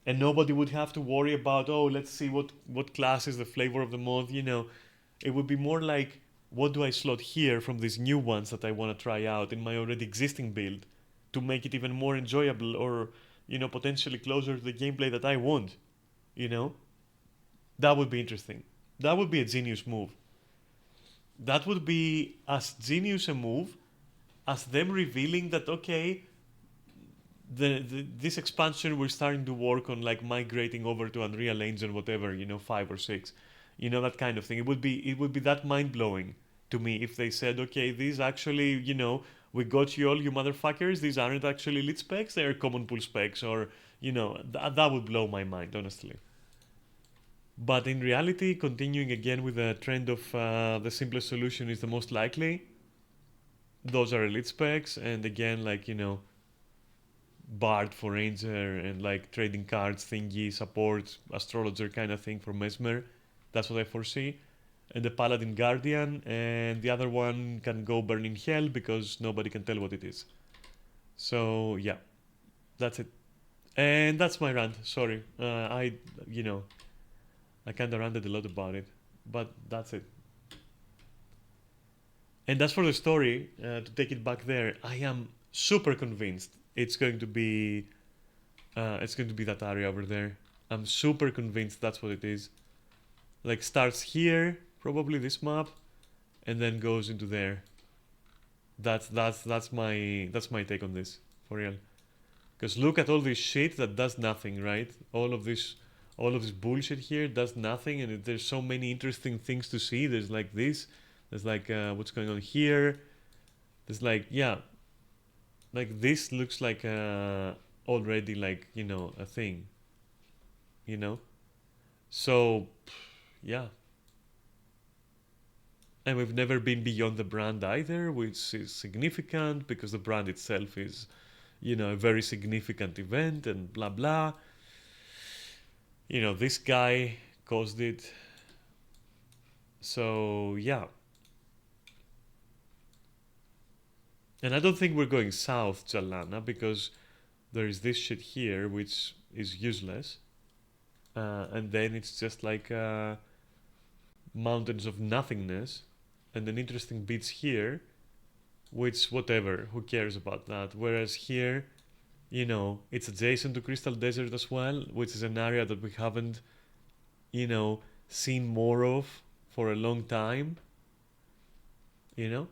And nobody would have to worry about, oh, let's see what class is the flavor of the month, you know. It would be more like, what do I slot here from these new ones that I want to try out in my already existing build to make it even more enjoyable, or, you know, potentially closer to the gameplay that I want, you know? That would be interesting. That would be a genius move. That would be as genius a move as them revealing that, okay, this expansion we're starting to work on, like migrating over to Unreal Engine, whatever, you know, 5 or 6, you know, that kind of thing. It would be that mind blowing to me if they said, okay, these actually, you know, we got you all, you motherfuckers. These aren't actually lit specs; they are common pool specs, or, you know, that would blow my mind, honestly. But in reality, continuing again with the trend of the simplest solution is the most likely. Those are elite specs, and again, like, you know, Bard for Ranger and like trading cards thingy, support, astrologer kind of thing for Mesmer. That's what I foresee. And the Paladin Guardian, and the other one can go burn in hell because nobody can tell what it is. So yeah, that's it. And that's my rant. Sorry, you know, I kind of ranted a lot about it, but that's it. And as for the story, to take it back there, I am super convinced it's going to be that area over there. I'm super convinced that's what it is. Like starts here, probably this map, and then goes into there. That's my take on this, for real. Because look at all this shit that does nothing, right? All of this bullshit here does nothing, and there's so many interesting things to see. There's like this. There's like what's going on here. There's like, yeah, like this looks like already, like, you know, a thing, you know. So yeah, and we've never been beyond the brand either, which is significant because the brand itself is, you know, a very significant event and blah blah. You know, this guy caused it. So yeah. And I don't think we're going south, Jalana, because there is this shit here which is useless. And then it's just like mountains of nothingness, and then interesting bits here, which, whatever, who cares about that? Whereas here, you know, it's adjacent to Crystal Desert as well, which is an area that we haven't, you know, seen more of for a long time, you know.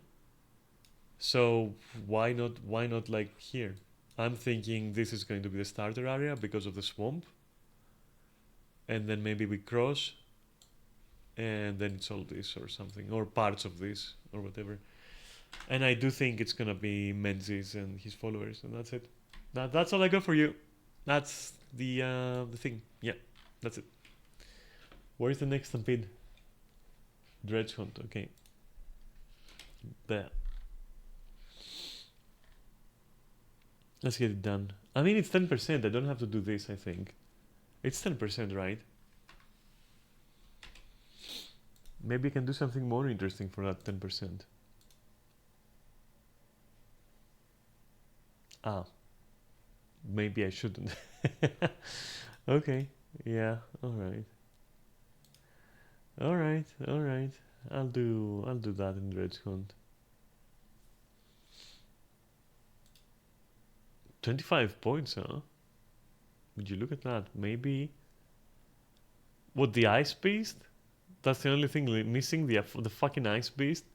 So why not like here? I'm thinking this is going to be the starter area because of the swamp, and then maybe we cross, and then it's all this or something, or parts of this or whatever. And I do think it's gonna be Menzies and his followers, and that's it. That's all I got for you. That's the thing. Yeah, that's it. Where's the next stampede? Dredge Hunt. Okay. There. Let's get it done. I mean, it's 10%. I don't have to do this, I think. It's 10%, right? Maybe I can do something more interesting for that 10%. Ah. Maybe I shouldn't. Okay. Yeah. Alright. Alright. Alright. I'll do that in Dredge Hunt. 25 points, huh? Would you look at that? Maybe. What, the Ice Beast? That's the only thing missing, the fucking Ice Beast?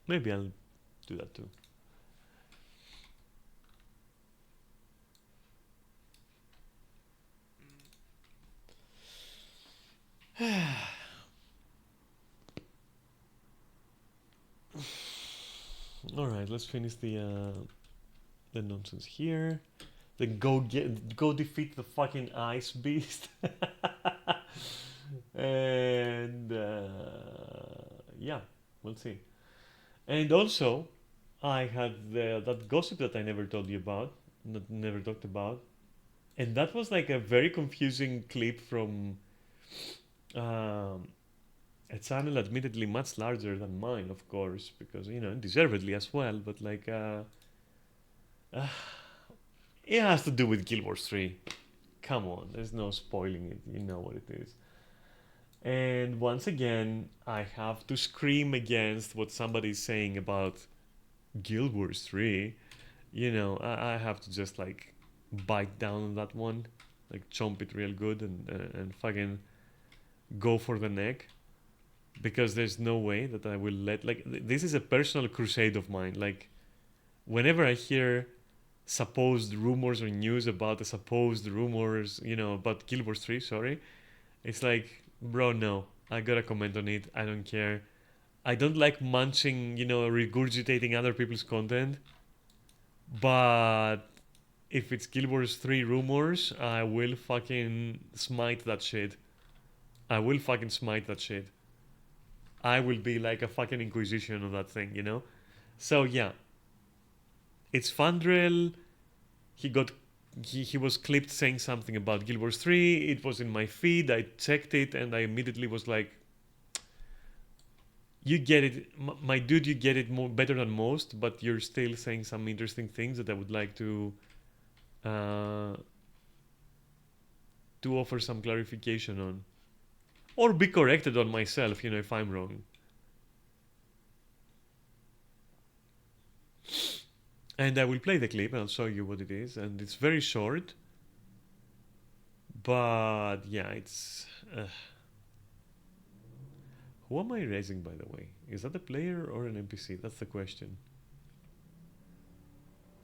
Maybe I'll do that too. Alright, let's finish the nonsense here. Then go defeat the fucking Ice Beast. And yeah, we'll see. And also, I had that gossip that I never told you about, never talked about, And that was like a very confusing clip from um, a channel admittedly much larger than mine, of course, because you know, deservedly as well. But like, uh, it has to do with Guild Wars 3. Come on, there's no spoiling it. You know what it is. And once again, I have to scream against what somebody's saying about Guild Wars 3. You know, I have to just like bite down on that one, like chomp it real good and fucking go for the neck, because there's no way that I will let like this is a personal crusade of mine. Like whenever I hear supposed rumors or news about the supposed rumors, you know, about Guild Wars 3, sorry, it's like, bro, no, I gotta comment on it. I don't care. I don't like munching, you know, regurgitating other people's content, but if it's Guild Wars 3 rumors, I will fucking smite that shit. I will fucking smite that shit. I will be like a fucking inquisition of that thing, you know? So yeah, it's Fandrel. He got he was clipped saying something about Guild Wars 3. It was in my feed. I checked it and I immediately was like, you get it, my dude, you get it more better than most, but you're still saying some interesting things that I would like uh, to offer some clarification on, or be corrected on myself, you know, if I'm wrong. And I will play the clip and I'll show you what it is. And it's very short, but yeah, it's. Who am I raising, by the way? Is that a player or an NPC? That's the question.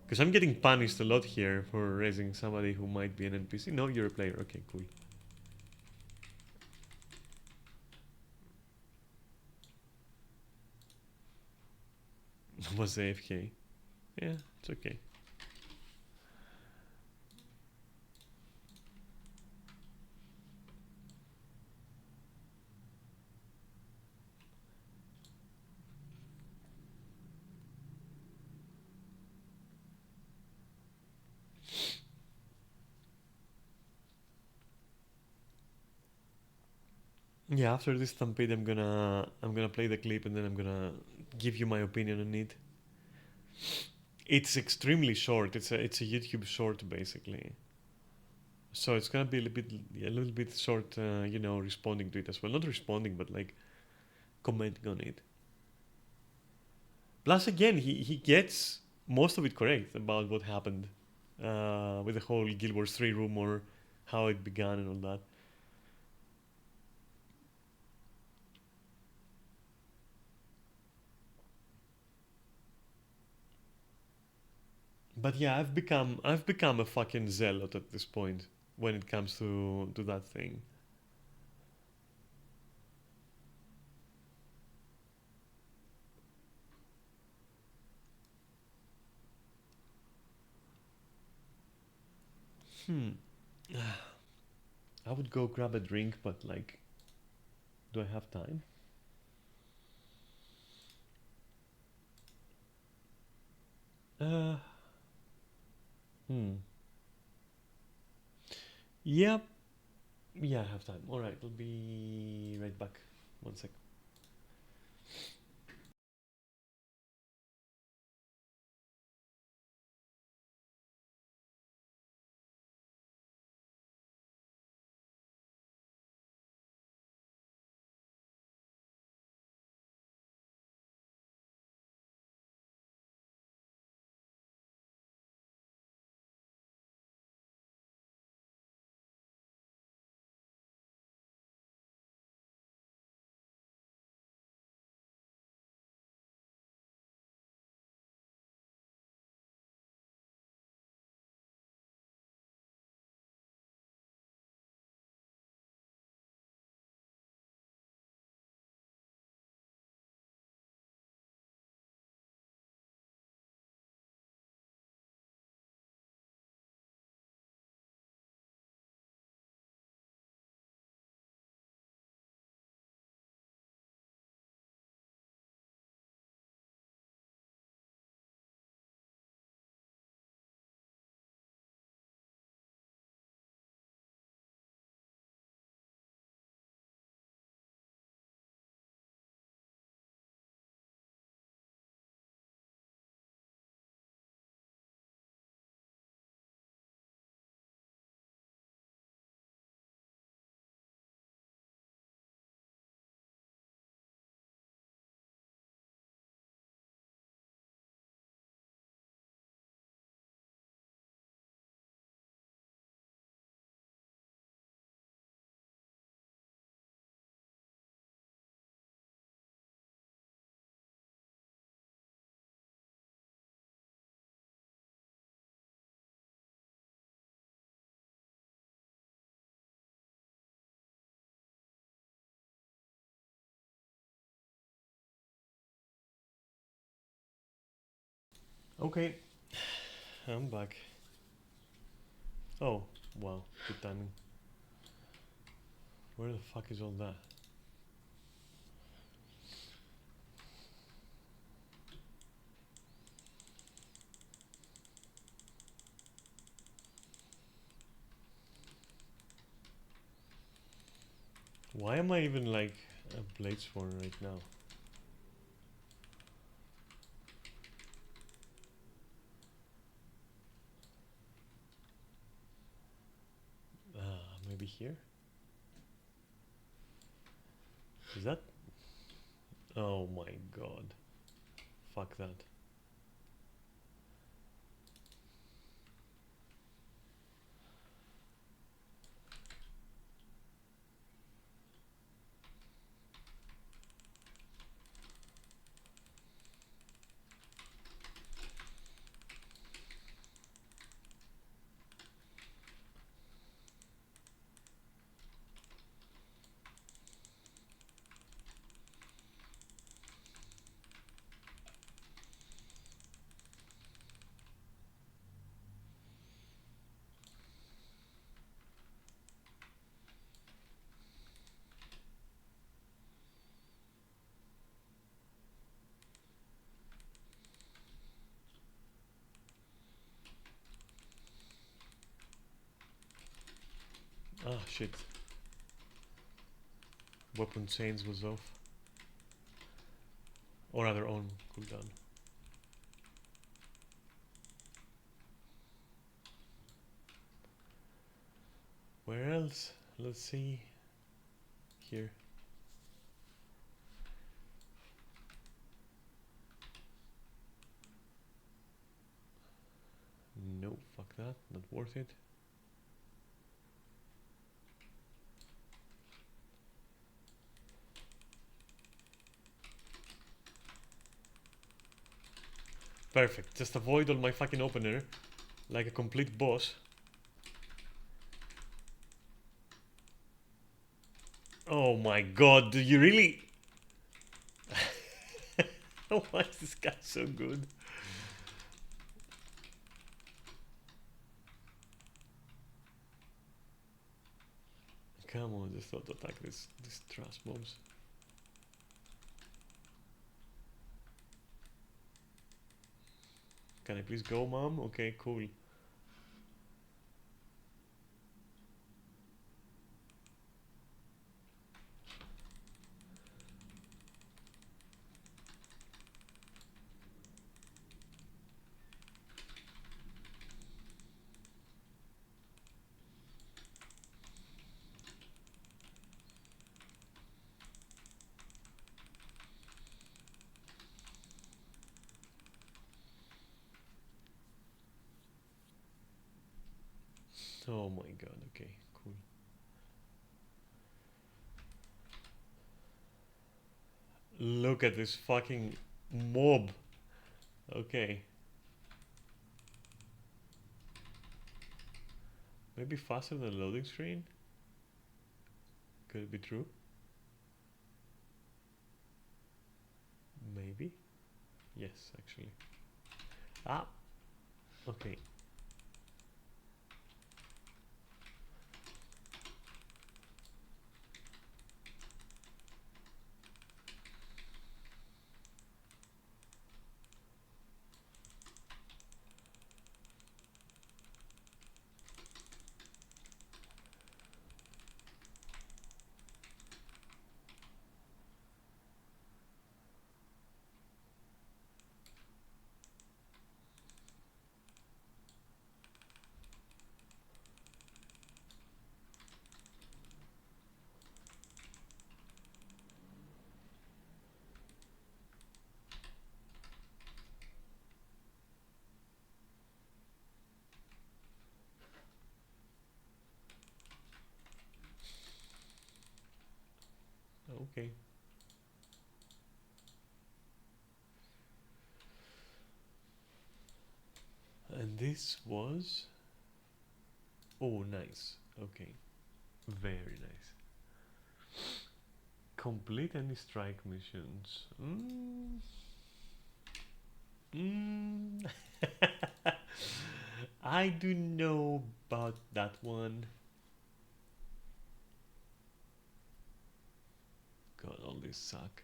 Because I'm getting punished a lot here for raising somebody who might be an NPC. No, you're a player. Okay, cool. Was AFK. Yeah, it's okay. Yeah, after this stampede, I'm gonna play the clip and then I'm gonna give you my opinion on it. It's extremely short. It's a YouTube short basically. So it's gonna be a little bit short, you know, responding to it as well. Not responding, but like commenting on it. Plus, again, he gets most of it correct about what happened with the whole Guild Wars 3 rumor, how it began, and all that. But yeah, I've become a fucking zealot at this point when it comes to that thing. Hmm. I would go grab a drink, but like, do I have time? Uh. Hmm. Yep. Yeah, I have time. All right, I'll be right back. One sec. Okay, I'm back. Oh, wow, good timing. Where the fuck is all that? Why am I even like a Bladesworn right now? Maybe here? Is that? Oh my god. Fuck that. Ah, shit. Weapon chains was off. Or rather on cooldown. Where else? Let's see. Here. No, fuck that. Not worth it. Perfect. Just avoid all my fucking opener. Like a complete boss. Oh my god, do you really? Why is this guy so good? Come on, just auto attack this trash mobs. Can I please go, mom? Okay, cool. Oh my god, okay, cool. Look at this fucking mob. Okay. Maybe faster than loading screen? Could it be true? Maybe. Yes, actually. Ah! Okay. Okay. And this was... Oh, nice. Okay. Very nice. Complete any strike missions. Mm. I do know about that one. God, all these suck.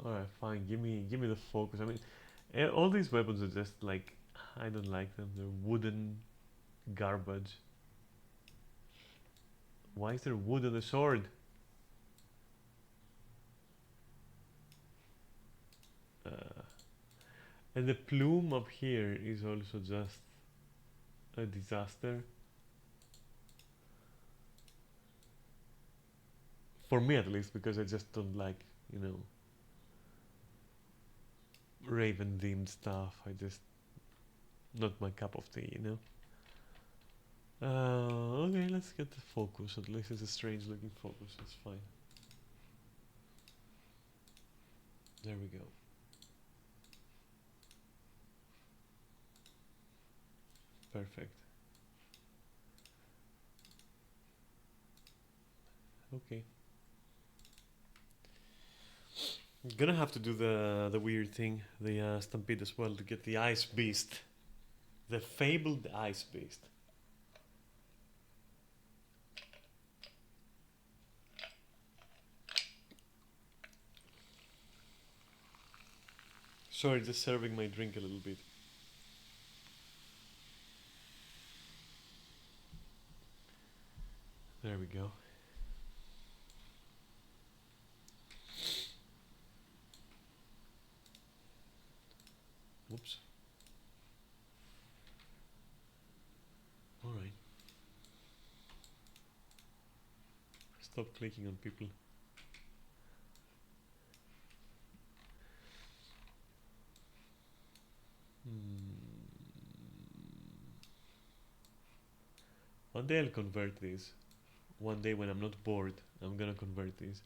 All right, fine. Give me the focus. I mean, all these weapons are just like I don't like them. They're wooden garbage. Why is there wood on the sword? Uh, and the plume up here is also just a disaster. For me at least, because I just don't like, you know, raven themed stuff. I just not my cup of tea, you know. Okay, let's get the focus. At least it's a strange looking focus. That's fine. There we go. Perfect. Okay. I'm gonna have to do the weird thing, the stampede as well, to get the ice beast, the fabled ice beast. Sorry, just serving my drink a little bit. There we go. Whoops. All right. Stop clicking on people. One day I'll convert this. One day when I'm not bored, I'm gonna convert this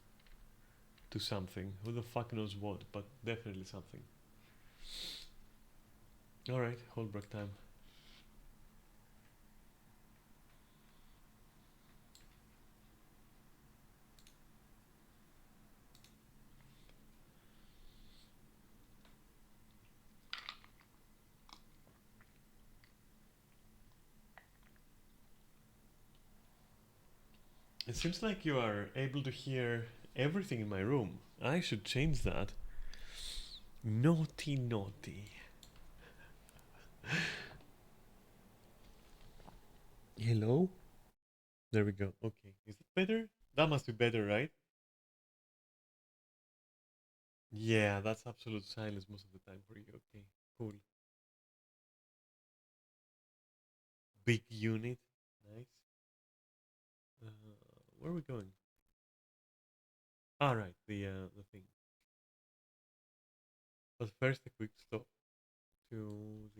to something. Who the fuck knows what, but definitely something. Alright, hold break time. It seems like you are able to hear everything in my room. I should change that. Naughty, naughty. Hello? There we go. Okay. Is it better? That must be better, right? Yeah, that's absolute silence most of the time for you. Okay, cool. Big unit. Nice. Uh, where are we going? All right, the thing. But first, a quick stop to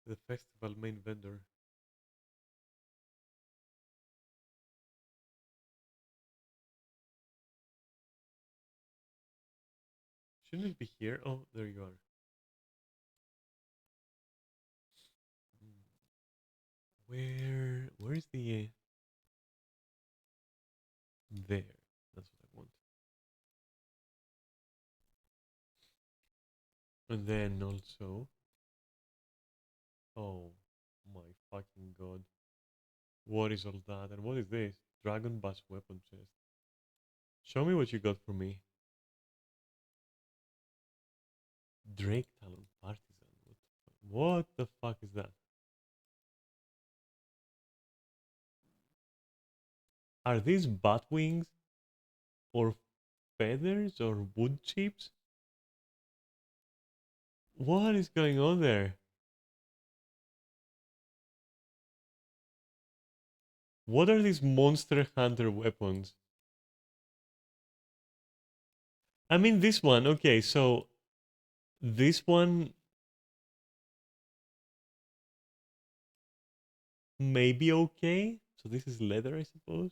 the festival main vendor. Shouldn't it be here? Oh, there you are. Where is the there? That's what I want. And then also, oh my fucking god, what is all that? And what is this? Dragon Bass weapon chest. Show me what you got for me. Drake Talon Partisan. What the fuck is that? Are these bat wings or feathers or wood chips? What is going on there? What are these monster hunter weapons? I mean, this one, okay, so this one may be okay. So this is leather, I suppose.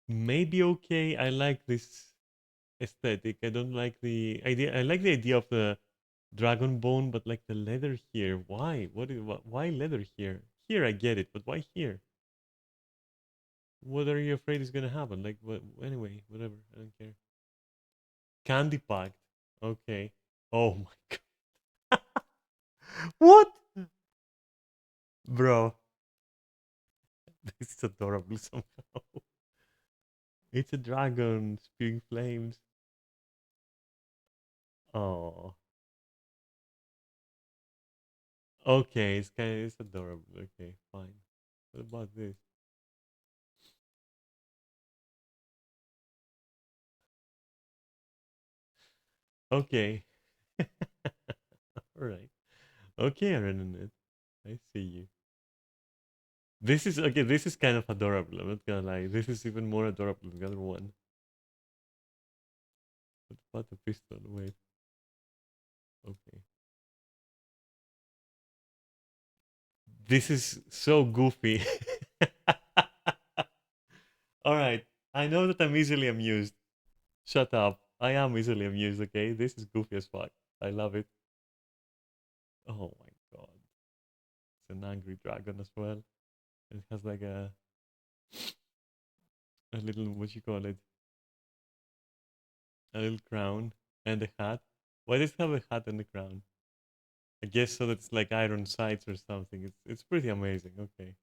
Maybe okay. I like this aesthetic. I don't like the idea. I like the idea of the dragon bone, but like the leather here. Why? Why leather here? Here I get it, but why here? What are you afraid is gonna happen? Like, what? Anyway, whatever. I don't care. Candy packed. Okay. Oh my god. What? Bro, this is adorable somehow. It's a dragon spewing flames. Oh. Okay, it's adorable. Okay, fine. What about this? Okay. Alright. Okay, Renanet. I see you. This is okay, this is kind of adorable, I'm not gonna lie. This is even more adorable than the other one. What about the pistol? Wait. Okay. This is so goofy. Alright. I know that I'm easily amused. Shut up. I am easily amused, okay? This is goofy as fuck. I love it. Oh my god. It's an angry dragon as well. It has like a little, what you call it? A little crown and a hat. Why does it have a hat and a crown? I guess so that it's like iron sights or something. It's pretty amazing. Okay.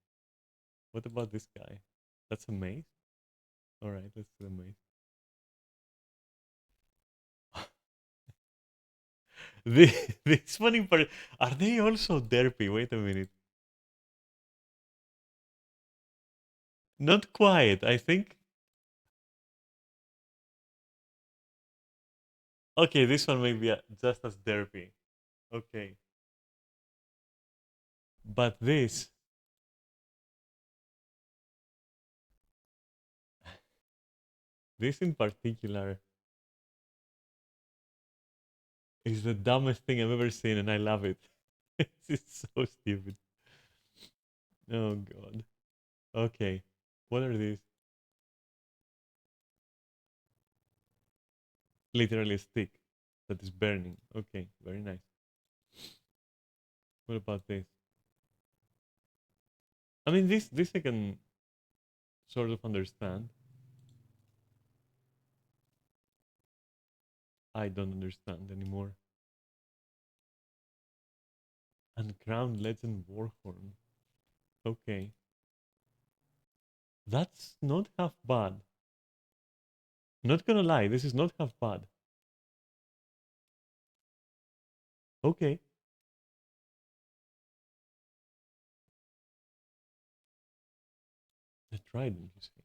What about this guy? That's a mace? Alright, let's do the mace. This funny part. Are they also derpy? Wait a minute. Not quite. I think. Okay, this one may be just as derpy. Okay. But this in particular is the dumbest thing I've ever seen, and I love it. It's so stupid. Oh god. Okay. What are these? Literally a stick that is burning. Okay, very nice. What about this? I mean, this I can sort of understand. I don't understand anymore. Uncrowned Legend Warhorn. Okay. That's not half bad. Not gonna lie, this is not half bad. Okay. The trident, you say.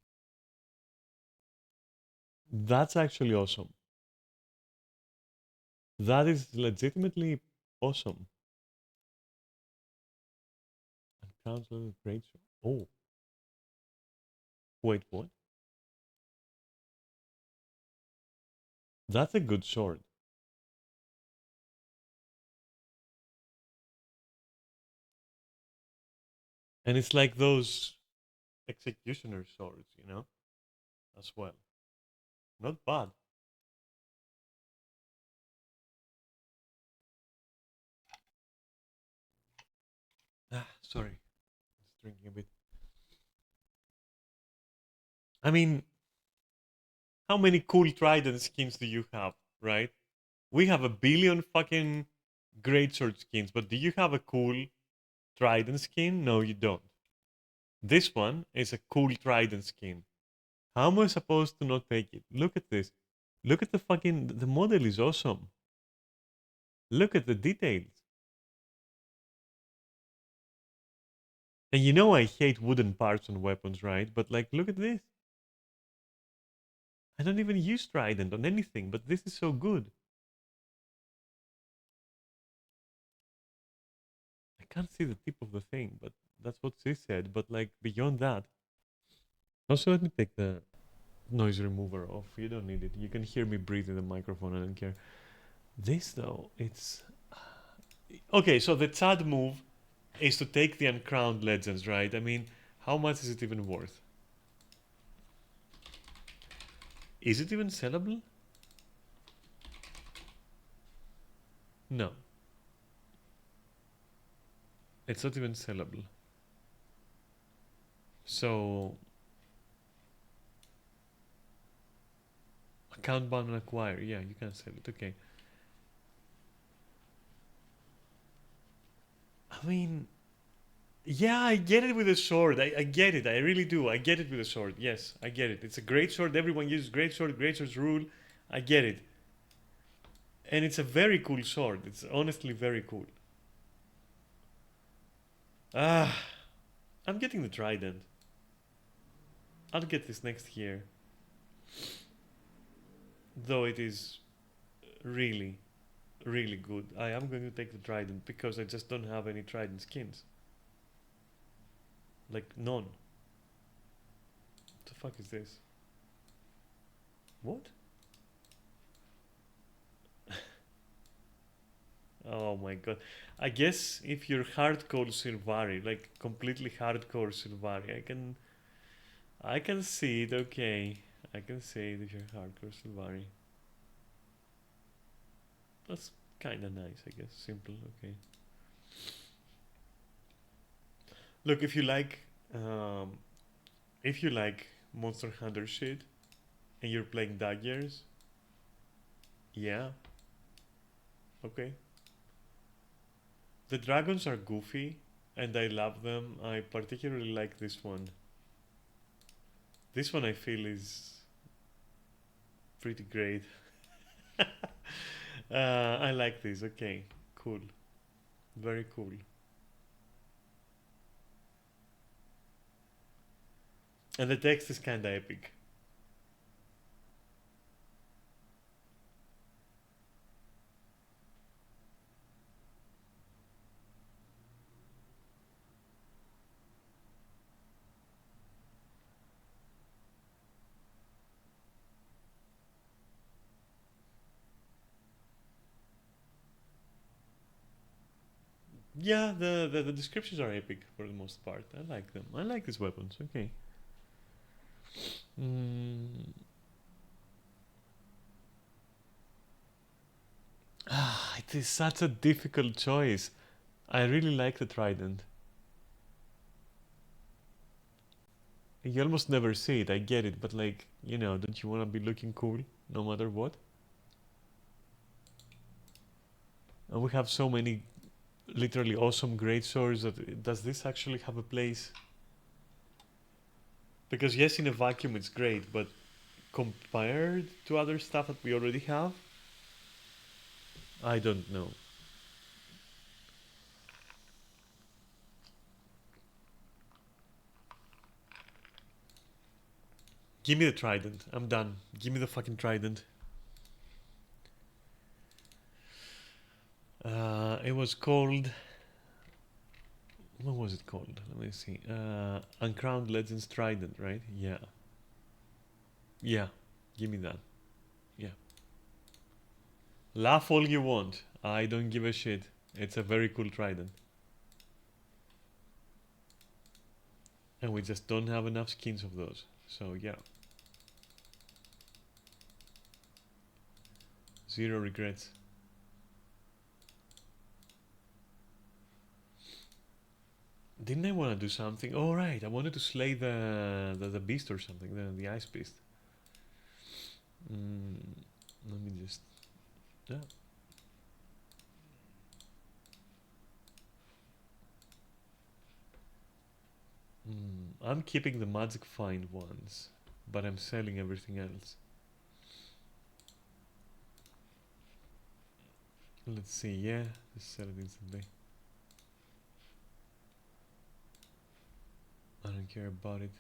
That's actually awesome. That is legitimately awesome. Uncrowned Legend Great Sword. Oh. Wait, what? That's a good sword. And it's like those executioner swords, you know, as well. Not bad. Ah, sorry. Just drinking a bit. I mean, how many cool trident skins do you have, right? We have a billion fucking greatsword skins, but do you have a cool trident skin? No, you don't. This one is a cool trident skin. How am I supposed to not take it? Look at this. Look at the fucking. The model is awesome. Look at the details. And you know I hate wooden parts on weapons, right? But like, look at this. I don't even use trident on anything, but this is so good. I can't see the tip of the thing, but that's what she said. But like beyond that. Also, let me take the noise remover off. You don't need it. You can hear me breathe in the microphone. I don't care. This though, it's okay. So the Chad move is to take the uncrowned legends, right? I mean, how much is it even worth? Is it even sellable? No. It's not even sellable. So account ban and acquire. Yeah, you can sell it. Okay. I mean, yeah, I get it with a sword. I get it. I really do. I get it with a sword. Yes, I get it. It's a great sword. Everyone uses great sword. Great swords rule. I get it. And it's a very cool sword. It's honestly very cool. Ah, I'm getting the trident. I'll get this next year. Though it is really, really good. I am going to take the trident because I just don't have any trident skins. Like, none. What the fuck is this? What? Oh my god. I guess if you're hardcore Silvari, like completely hardcore Silvari, I can see it, okay. I can see it if you're hardcore Silvari. That's kinda nice, I guess. Simple, okay. Look, um if you like Monster Hunter shit and you're playing daggers, yeah, okay. The dragons are goofy and I love them. I particularly like this one. This one I feel is pretty great. I like this. Okay, cool. Very cool. And the text is kinda epic. Yeah, the descriptions are epic for the most part. I like them. I like these weapons. Okay. It is such a difficult choice. I really like the trident. You almost never see it, I get it, but like, you know, don't you want to be looking cool no matter what? And we have so many literally awesome great swords that does this actually have a place? Because yes, in a vacuum it's great, but compared to other stuff that we already have, I don't know. Give me the trident. I'm done. Give me the fucking trident. It was called... What was it called? Let me see. Uncrowned Legends Trident, right? Yeah. Yeah. Give me that. Yeah. Laugh all you want. I don't give a shit. It's a very cool trident. And we just don't have enough skins of those. So yeah. Zero regrets. Didn't I want to do something? Oh right, I wanted to slay the beast or something, the ice beast. Let me just... Yeah. I'm keeping the magic find ones, but I'm selling everything else. Let's see, yeah, just sell it instantly. I don't care about it.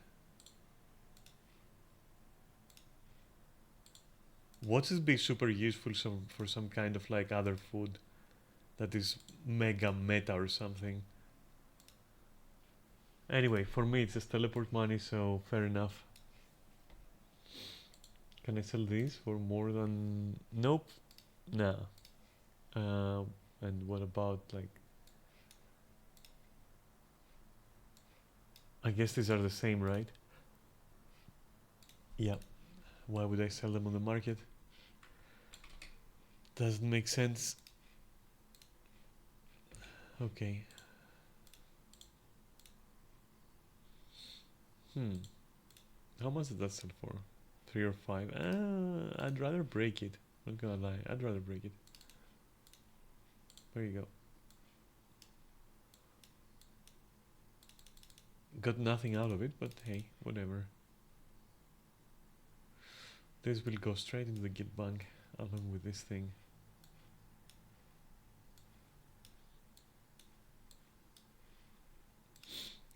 What would be super useful for some kind of like other food that is mega meta or something? Anyway, for me it's just teleport money, so fair enough. Can I sell these for more than... Nope. Nah. And what about like... I guess these are the same, right? Yeah. Why would I sell them on the market? Doesn't make sense. Okay. Hmm. How much did that sell for? 3 or 5? I'd rather break it. Not gonna lie, I'd rather break it. There you go. Got nothing out of it, but hey, whatever. This will go straight into the git bank along with this thing.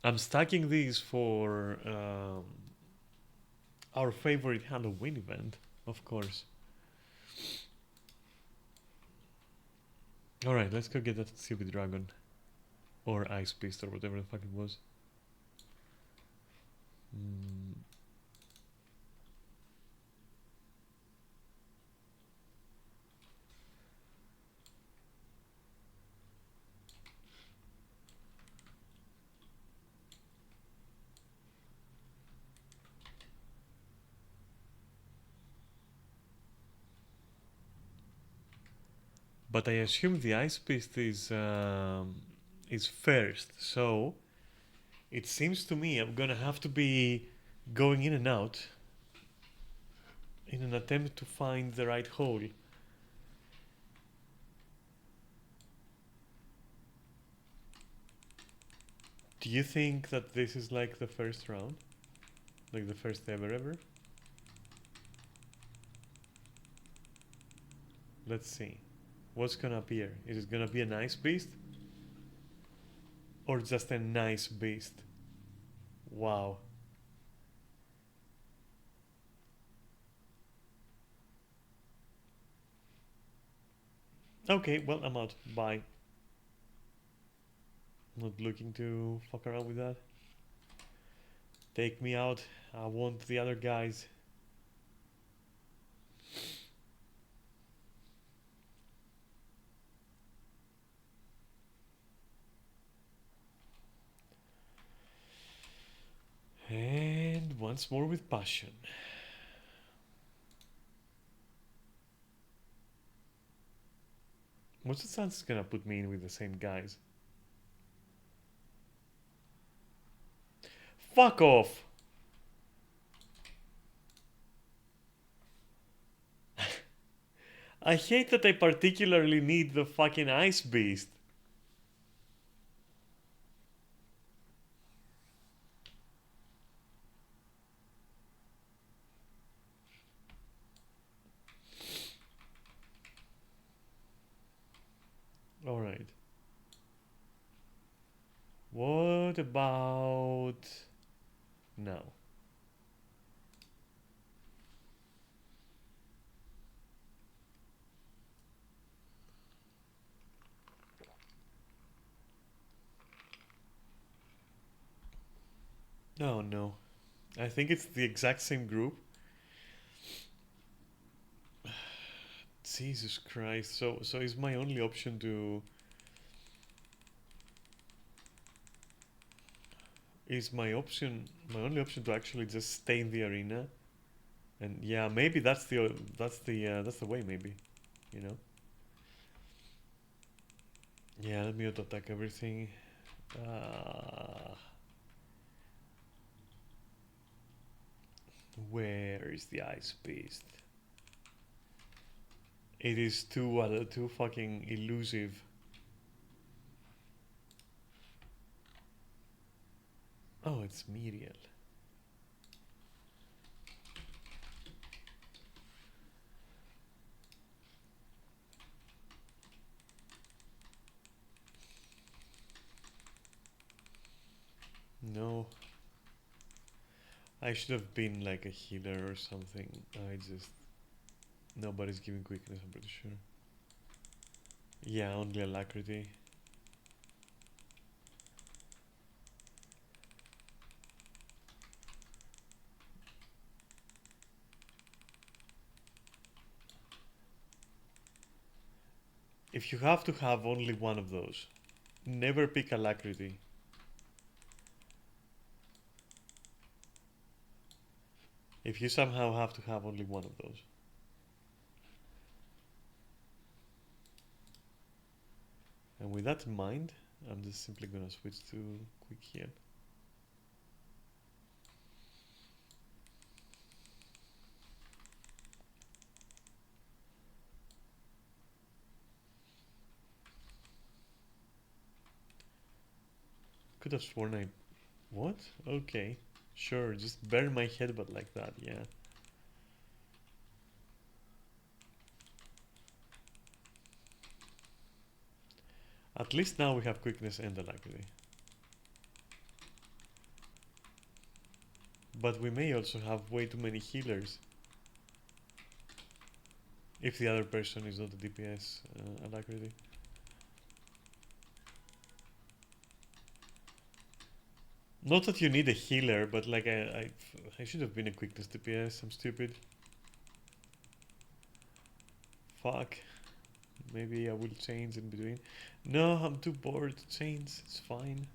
I'm stacking these for our favorite Halloween event, of course. Alright, let's go get that stupid dragon. Or ice beast or whatever the fuck it was. But I assume the ice beast is first, so it seems to me I'm gonna have to be going in and out in an attempt to find the right hole. Do you think that this is like the first round? Like the first ever? Let's see. What's gonna appear? Is it gonna be a nice beast? Or just a nice beast? Wow. Okay, well, I'm out. Bye. Not looking to fuck around with that. Take me out. I want the other guys. And once more with passion. What's the chance it's gonna put me in with the same guys? Fuck off! I hate that I particularly need the fucking ice beast. Alright. What about now? Oh no. I think it's the exact same group. Jesus Christ. So is my only option to my only option to actually just stay in the arena? And yeah, maybe that's the way, maybe, you know. Yeah, let me auto attack everything. Where is the ice beast? It is too fucking elusive. Oh, it's Miriel. No. I should have been like a healer or something. Nobody's giving quickness, I'm pretty sure. Yeah, only alacrity. If you have to have only one of those, never pick alacrity. If you somehow have to have only one of those. And with that in mind, I'm just simply gonna switch to quick heal. could have sworn I... What? Okay. Sure, just burn my headbutt like that, yeah. At least now we have quickness and alacrity. But we may also have way too many healers. If the other person is not a DPS alacrity. Not that you need a healer, but like I should have been a quickness DPS. I'm stupid. Fuck. Maybe I will change in between. No, I'm too bored to change. It's fine.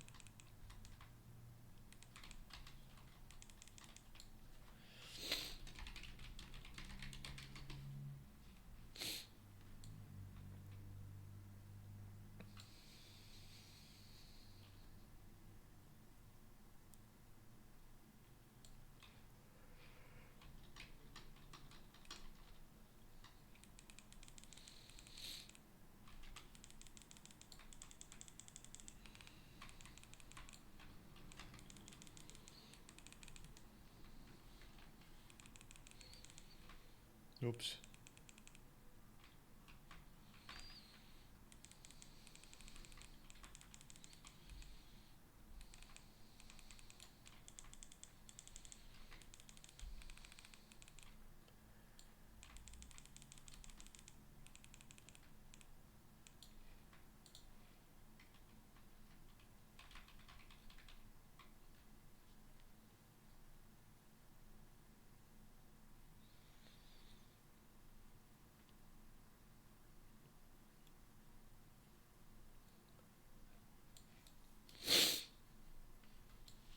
Oops.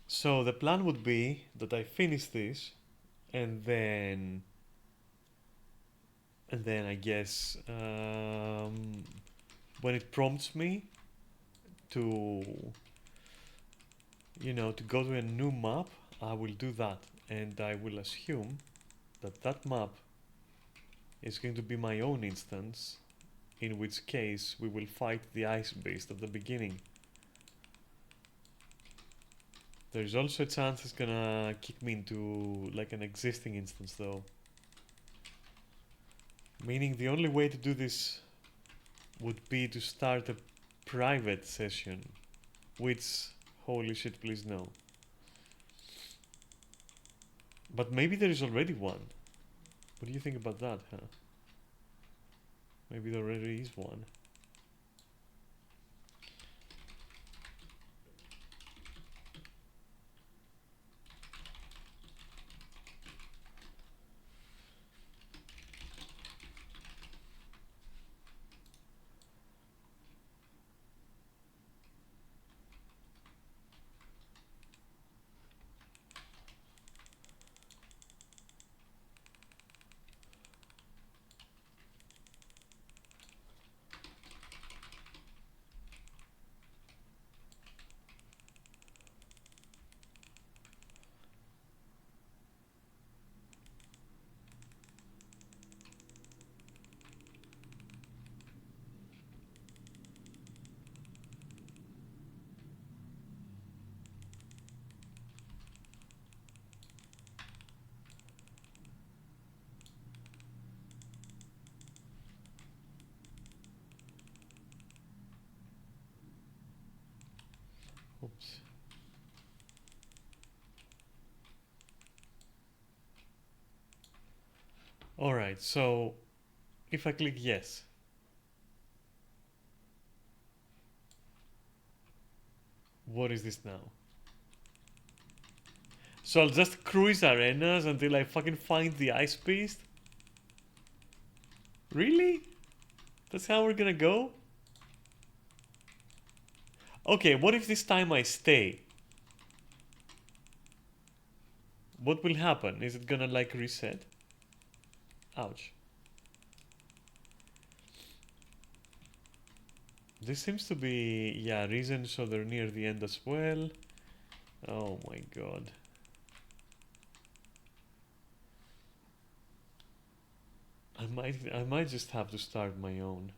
So the plan would be that I finish this and then I guess when it prompts me to to go to a new map, I will do that, and I will assume that that map is going to be my own instance, in which case we will fight the ice beast at the beginning. There's also a chance it's gonna kick me into like an existing instance though. Meaning the only way to do this would be to start a private session, which, holy shit, please no. But maybe there is already one. What do you think about that, huh? Maybe there already is one. Oops. Alright, so if I click yes, what is this now? So I'll just cruise arenas until I fucking find the ice beast? Really? That's how we're gonna go? Okay, what if this time I stay? What will happen? Is it gonna like reset? Ouch. This seems to be, yeah, reason, so they're near the end as well. Oh my god. I might just have to start my own.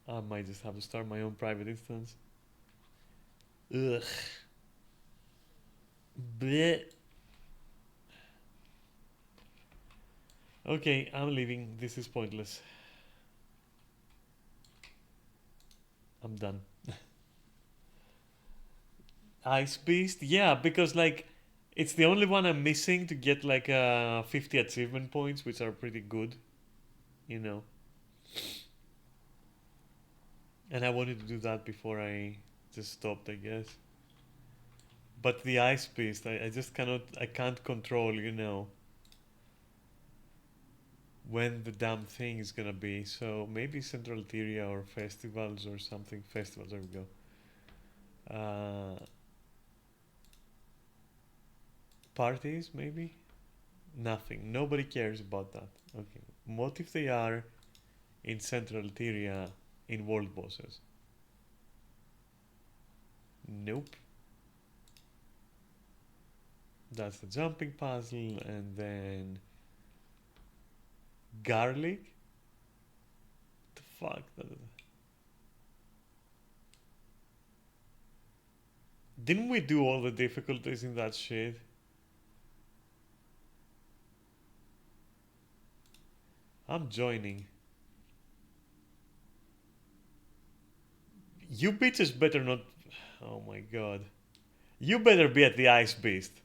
I might just have to start my own private instance. Ugh. Bleh. Okay, I'm leaving. This is pointless. I'm done. Ice Beast? Yeah, because like it's the only one I'm missing to get like 50 achievement points, which are pretty good, you know. And I wanted to do that before I just stopped, I guess. But the Ice Beast, I just cannot, I can't control, you know, when the damn thing is gonna be. So maybe Central Tyria or festivals or something. Festivals, there we go. Parties, maybe? Nothing. Nobody cares about that. Okay. What if they are in Central Tyria in world bosses? Nope. That's the jumping puzzle, and then garlic. The fuck? Didn't we do all the difficulties in that shit? I'm joining. You bitches better not. Oh my god. You better be at the Ice Beast.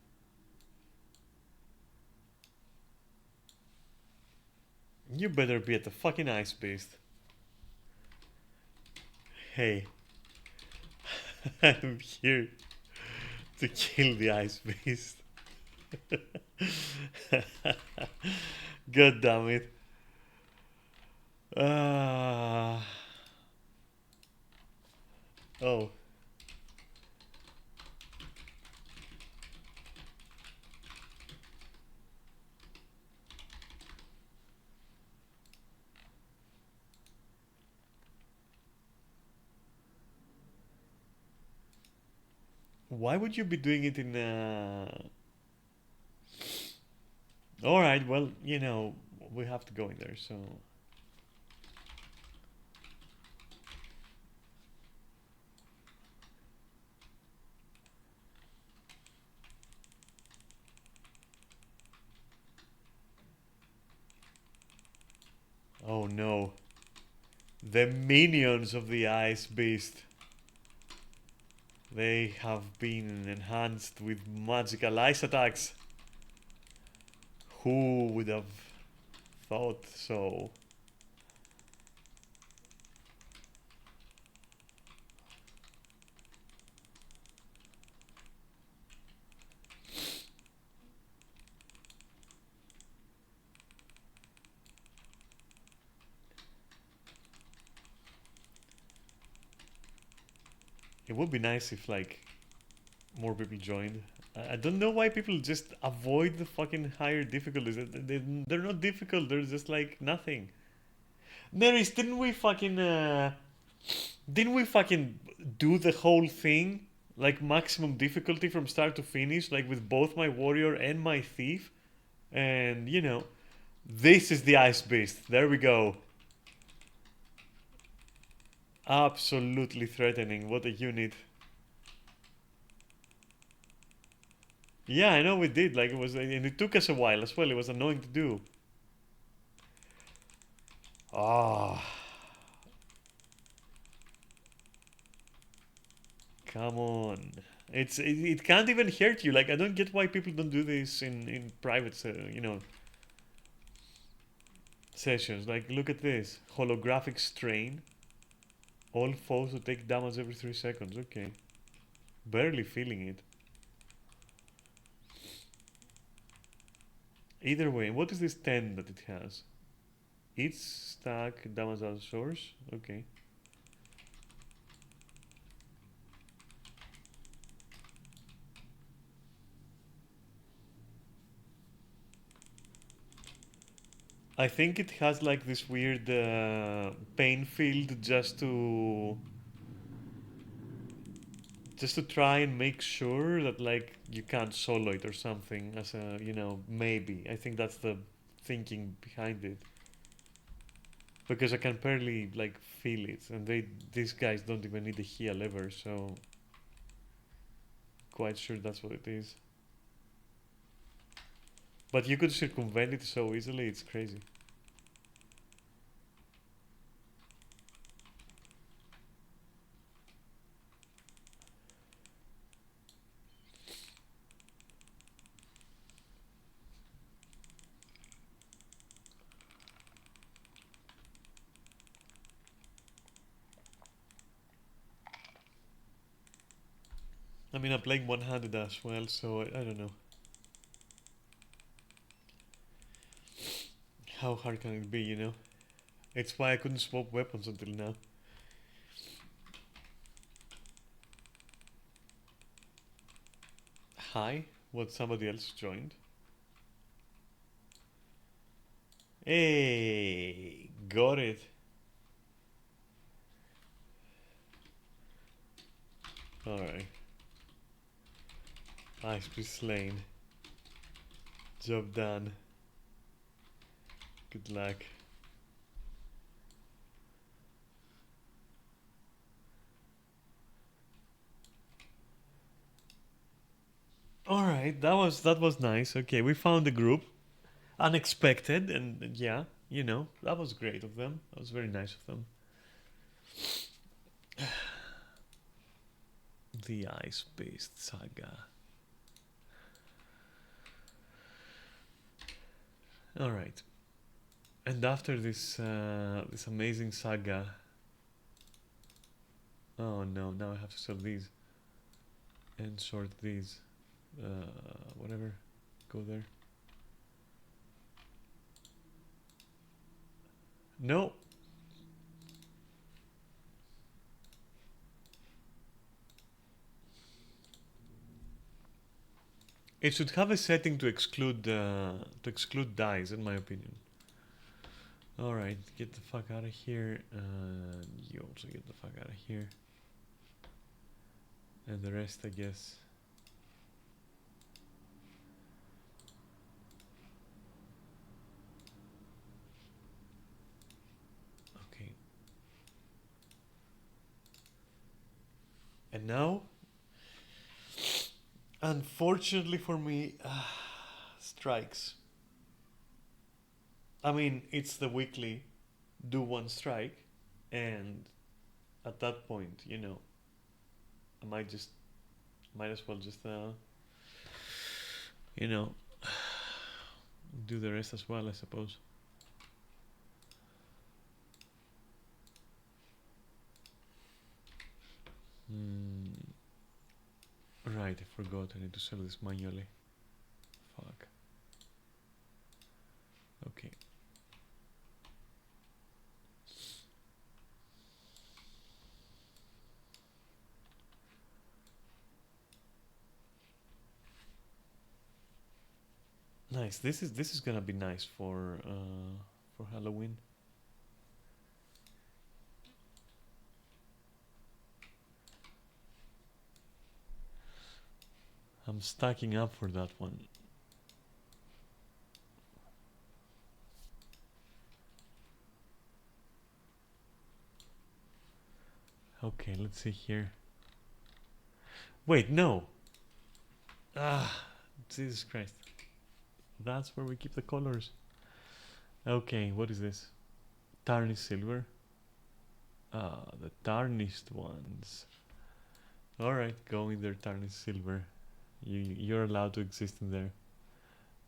You better be at the fucking Ice Beast. Hey. I'm here to kill the Ice Beast. God damn it. Oh. Why would you be doing it in Alright, well, you know, we have to go in there, so... Oh no. The minions of the Ice Beast. They have been enhanced with magical ice attacks. Who would have thought so? It would be nice if, like, more people joined. I don't know why people just avoid the fucking higher difficulties. They're not difficult, they're just like nothing. Neris, didn't we fucking do the whole thing? Like maximum difficulty from start to finish, like with both my warrior and my thief? And, you know, this is the Ice Beast. There we go. Absolutely threatening. What a unit. Yeah, I know we did. Like, it was, and it took us a while as well. It was annoying to do. Ah. Come on. It can't even hurt you. Like, I don't get why people don't do this in private, you know, sessions. Like, look at this. Holographic strain. All foes will take damage every 3 seconds. Okay. Barely feeling it. Either way, what is this 10 that it has? Each stack damage as source? Okay. I think it has like this weird pain field just to try and make sure that like you can't solo it or something as a, you know, maybe. I think that's the thinking behind it. Because I can barely like feel it, and these guys don't even need a heal ever, so quite sure that's what it is. But you could circumvent it so easily, it's crazy. I mean, I'm playing one-handed as well, so I don't know. How hard can it be, you know? It's why I couldn't swap weapons until now. Hi, what, somebody else joined? Hey, got it. Alright. Ice be slain. Job done. Good luck. Alright, that was nice. Okay, we found the group. Unexpected, and yeah, you know, that was great of them. That was very nice of them. The ice-based saga. All right, and after this this amazing saga. Oh no! Now I have to sell these and sort these. Whatever. Go there. No. It should have a setting to exclude dyes, in my opinion. All right, get the fuck out of here. You also get the fuck out of here. And the rest, I guess. Okay. And now, unfortunately for me, strikes. I mean, it's the weekly do one strike, and at that point, you know, I might as well just, you know, do the rest as well, I suppose. Right, I forgot. I need to sell this manually. Fuck. Okay. Nice. This is gonna be nice for Halloween. I'm stacking up for that one. Okay, let's see here. Wait, no. Ah, Jesus Christ. That's where we keep the colors. Okay, what is this? Tarnished silver. Ah, the tarnished ones. Alright, go in there, tarnished silver. You're allowed to exist in there.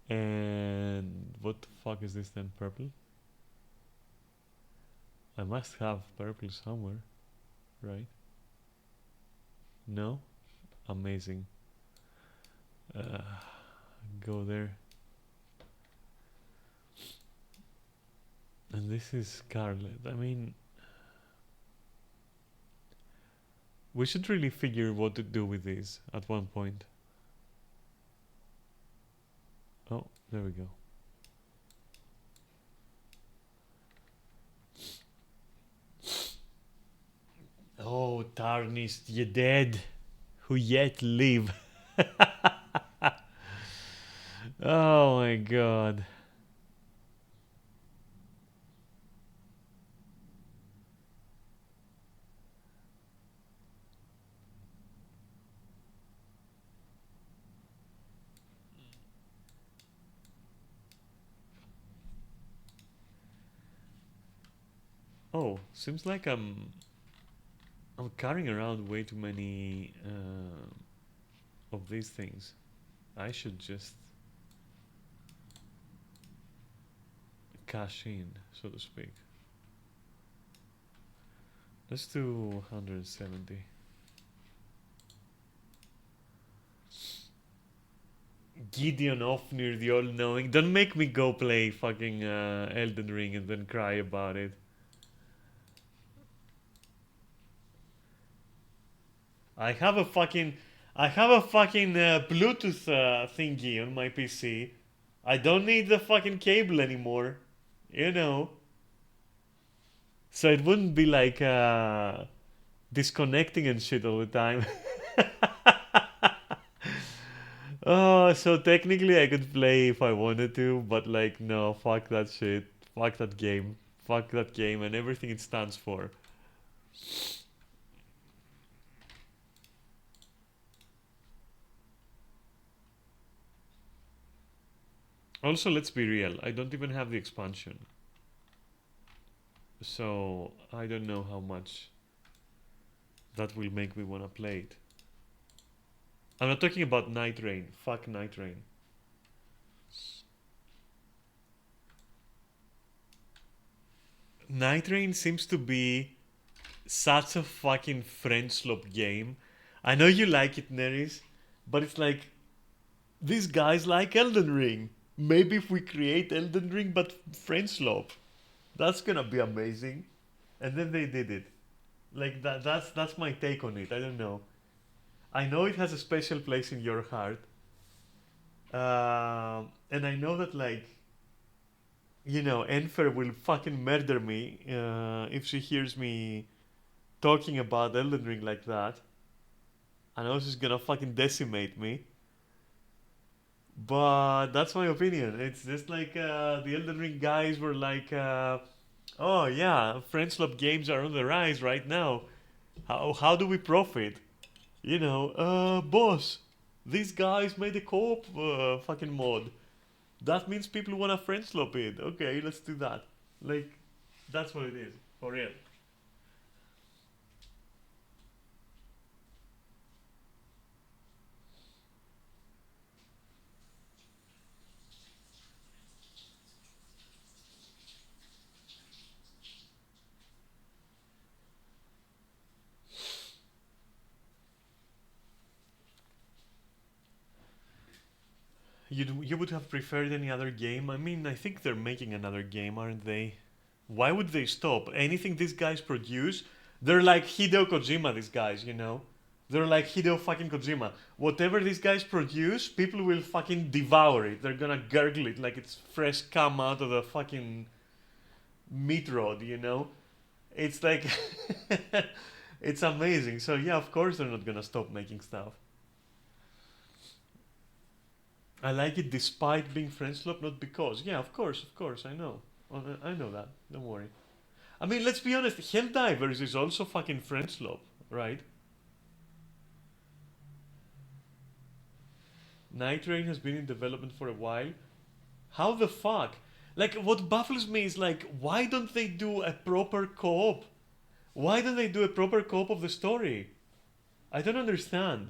And what the fuck is this then? Purple? I must have purple somewhere, right? No? Amazing. Go there. And this is scarlet. I mean, we should really figure what to do with these at one point. Oh, there we go. Oh, tarnished, you dead, who yet live. Oh my god. Oh, seems like I'm carrying around way too many of these things. I should just cash in, so to speak. Let's do 170. Gideon Ofnir, the all-knowing. Don't make me go play fucking Elden Ring and then cry about it. I have a fucking Bluetooth thingy on my PC. I don't need the fucking cable anymore. You know. So it wouldn't be like disconnecting and shit all the time. Oh, so technically I could play if I wanted to, but like no, fuck that shit. Fuck that game. Fuck that game and everything it stands for. Also, let's be real. I don't even have the expansion. So, I don't know how much that will make me want to play it. I'm not talking about Night Rain. Fuck Night Rain. Night Rain seems to be such a fucking French slope game. I know you like it, Neris, but it's like these guys like Elden Ring. Maybe if we create Elden Ring but French slope, that's gonna be amazing. And then they did it. Like that's my take on it. I don't know. I know it has a special place in your heart. And I know that like you know, Enfer will fucking murder me if she hears me talking about Elden Ring like that. I know she's gonna fucking decimate me. But that's my opinion. It's just like the Elden Ring guys were like, oh yeah, French love games are on the rise right now. How do we profit? You know, boss, these guys made a co-op fucking mod. That means people wanna French love it. Okay, let's do that. Like, that's what it is, for real. You would have preferred any other game? I mean, I think they're making another game, aren't they? Why would they stop? Anything these guys produce, they're like Hideo Kojima, these guys, you know? They're like Hideo fucking Kojima. Whatever these guys produce, people will fucking devour it. They're gonna gurgle it like it's fresh come out of the fucking meat rod, you know? It's like... it's amazing. So yeah, of course they're not gonna stop making stuff. I like it despite being French love, not because. Yeah, of course, I know. I know that. Don't worry. I mean, let's be honest. Helldivers is also fucking French love, right? Night Rain has been in development for a while. How the fuck? Like, what baffles me is like, why don't they do a proper co-op? Why don't they do a proper co-op of the story? I don't understand.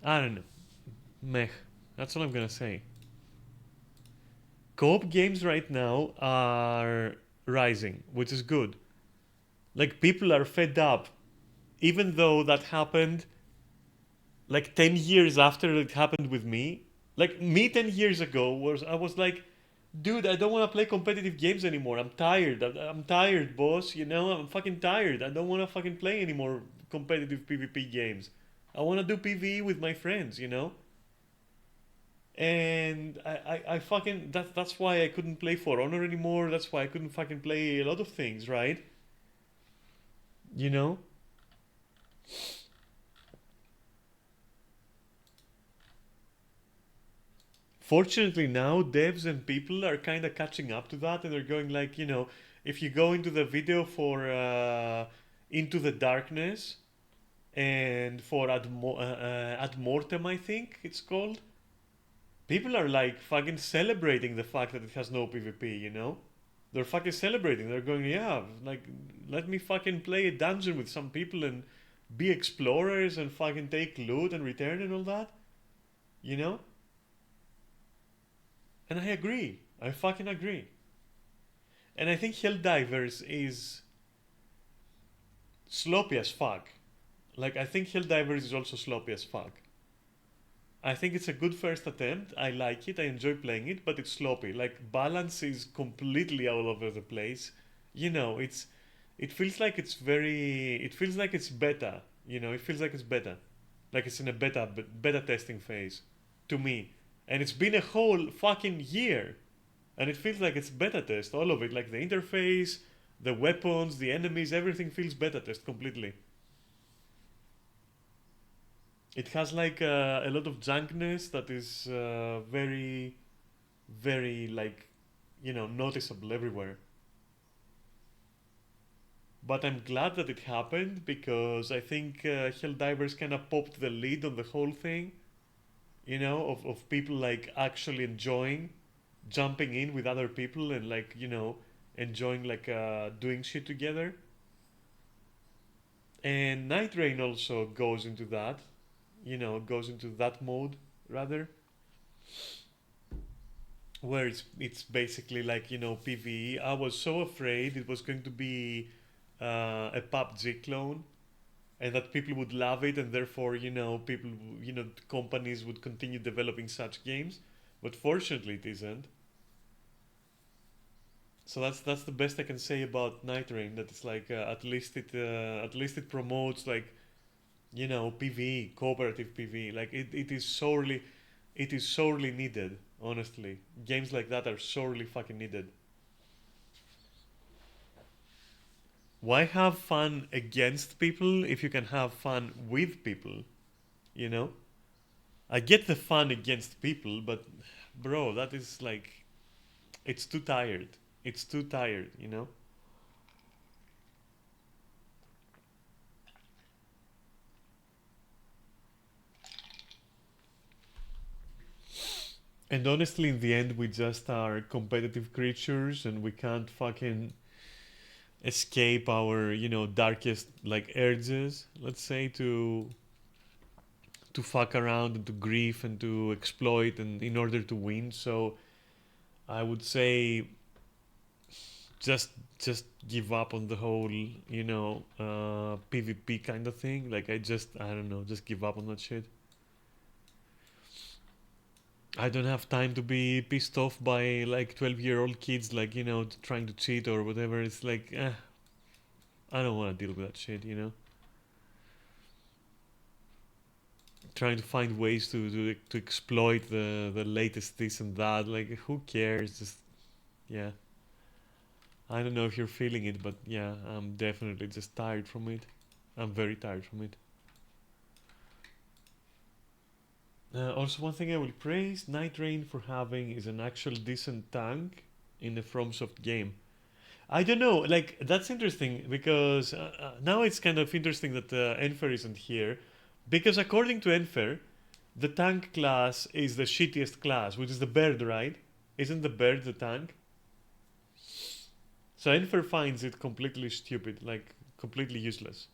I don't know. Meh. That's all I'm gonna say. Co-op games right now are rising, which is good. Like people are fed up, even though that happened like 10 years after it happened with me. Like me 10 years ago was I was like, dude, I don't want to play competitive games anymore. I'm tired. I'm tired, boss. You know, I'm fucking tired. I don't want to fucking play anymore competitive PvP games. I want to do PvE with my friends, you know? And I fucking that's why I couldn't play For Honor anymore. That's why I couldn't fucking play a lot of things, right? You know? Fortunately now devs and people are kind of catching up to that and they're going like, you know, if you go into the video for Into the Darkness and for Ad Mortem, I think it's called. People are like fucking celebrating the fact that it has no PvP, you know? They're fucking celebrating. They're going, yeah, like, let me fucking play a dungeon with some people and be explorers and fucking take loot and return and all that, you know? And I agree. I fucking agree. And I think Helldivers is sloppy as fuck. Like, I think Helldivers is also sloppy as fuck. I think it's a good first attempt. I like it. I enjoy playing it, but it's sloppy. Like, balance is completely all over the place. You know, it feels like it's very it feels like it's beta, you know, it feels like it's beta. Like it's in a beta testing phase to me. And it's been a whole fucking year. And it feels like it's beta test, all of it. Like the interface, the weapons, the enemies, everything feels beta test completely. It has like a lot of junkness that is very, very like, you know, noticeable everywhere. But I'm glad that it happened because I think Helldivers kind of popped the lid on the whole thing, you know, of people like actually enjoying jumping in with other people and like, you know, enjoying like doing shit together. And Night Rain also goes into that, you know, goes into that mode rather, where it's basically like, you know, PvE. I was so afraid it was going to be a PUBG clone and that people would love it and therefore, you know, people, you know, companies would continue developing such games, but fortunately it isn't. So that's the best I can say about Night Rain, that it's like at least it promotes like, you know, PvE, cooperative PvE. Like it is sorely needed, honestly. Games like that are sorely fucking needed. Why have fun against people if you can have fun with people, you know? I get the fun against people, but bro, that is like it's too tired. It's too tired, you know? And honestly, in the end, we just are competitive creatures and we can't fucking escape our, you know, darkest like urges, let's say, to fuck around and to grief and to exploit and in order to win. So I would say just just give up on the whole, you know, PvP kind of thing. Like I don't know, just give up on that shit. I don't have time to be pissed off by like 12-year-old kids, like, you know, trying to cheat or whatever. It's like, I don't want to deal with that shit, you know. Trying to find ways to exploit the latest this and that. Like, who cares? Just yeah. I don't know if you're feeling it, but yeah, I'm definitely just tired from it. I'm very tired from it. Also, one thing I will praise Night Rain for having is an actual decent tank in a FromSoft game. I don't know, like that's interesting because now it's kind of interesting that Enfer isn't here, because according to Enfer, the tank class is the shittiest class, which is the bird, right? Isn't the bird the tank? So Enfer finds it completely stupid, like completely useless.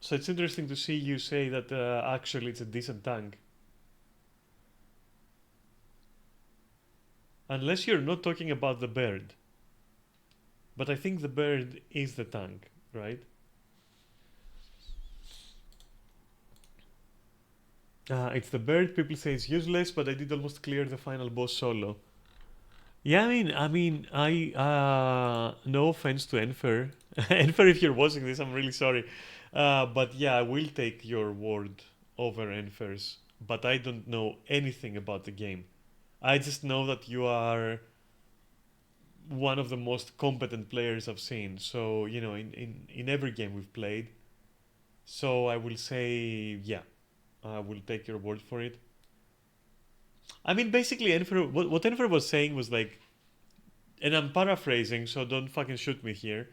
So it's interesting to see you say that actually it's a decent tank. Unless you're not talking about the bird. But I think the bird is the tank, right? It's the bird. People say it's useless, but I did almost clear the final boss solo. Yeah, no offense to Enfer, Enfer, if you're watching this, I'm really sorry, but yeah, I will take your word over Enfer's. But I don't know anything about the game. I just know that you are one of the most competent players I've seen. So you know, in every game we've played. So I will say, yeah, I will take your word for it. I mean, basically, Enfer, what Enfer was saying was like, and I'm paraphrasing, so don't fucking shoot me here.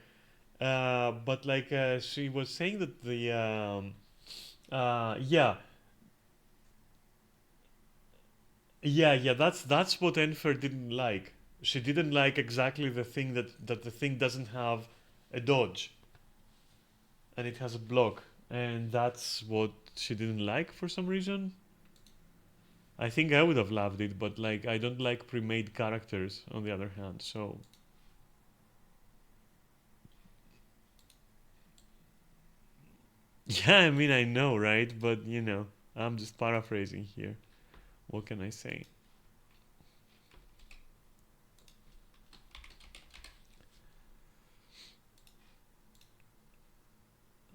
But like she was saying that Yeah, yeah. That's what Enfer didn't like. She didn't like exactly the thing that the thing doesn't have a dodge and it has a block, and that's what she didn't like for some reason. I think I would have loved it, but like I don't like pre-made characters on the other hand. So yeah, I mean I know, right? But you know, I'm just paraphrasing here. What can I say?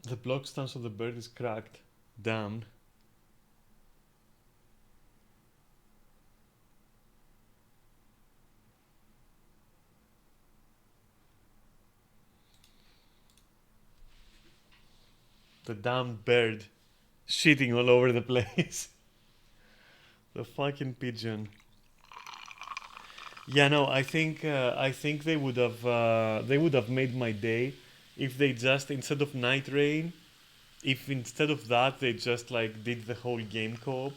The block stance of the bird is cracked. Damn. The damn bird shitting all over the place. The fucking pigeon. Yeah, no, I think they would have made my day if they just instead of night rain, if instead of that they just like did the whole game co-op,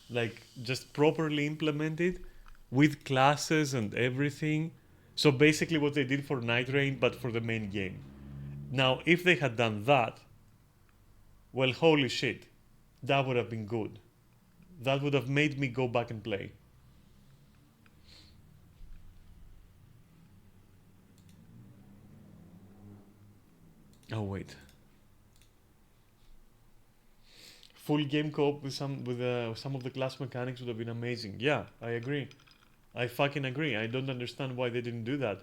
like just properly implemented with classes and everything. So basically what they did for night rain but for the main game. Now, if they had done that, well, holy shit, that would have been good. That would have made me go back and play. Oh wait, full game co-op with some of the class mechanics would have been amazing. Yeah, I agree. I fucking agree. I don't understand why they didn't do that.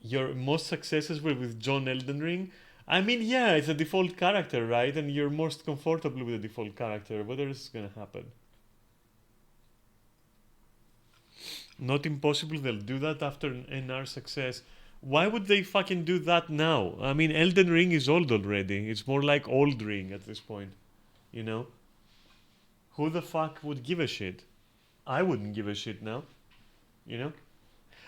Your most successes were with John Elden Ring. I mean, yeah, it's a default character, right? And you're most comfortable with a default character. What else is gonna happen? Not impossible they'll do that after an NR success. Why would they fucking do that now? I mean, Elden Ring is old already. It's more like old Ring at this point. You know? Who the fuck would give a shit? I wouldn't give a shit now. You know?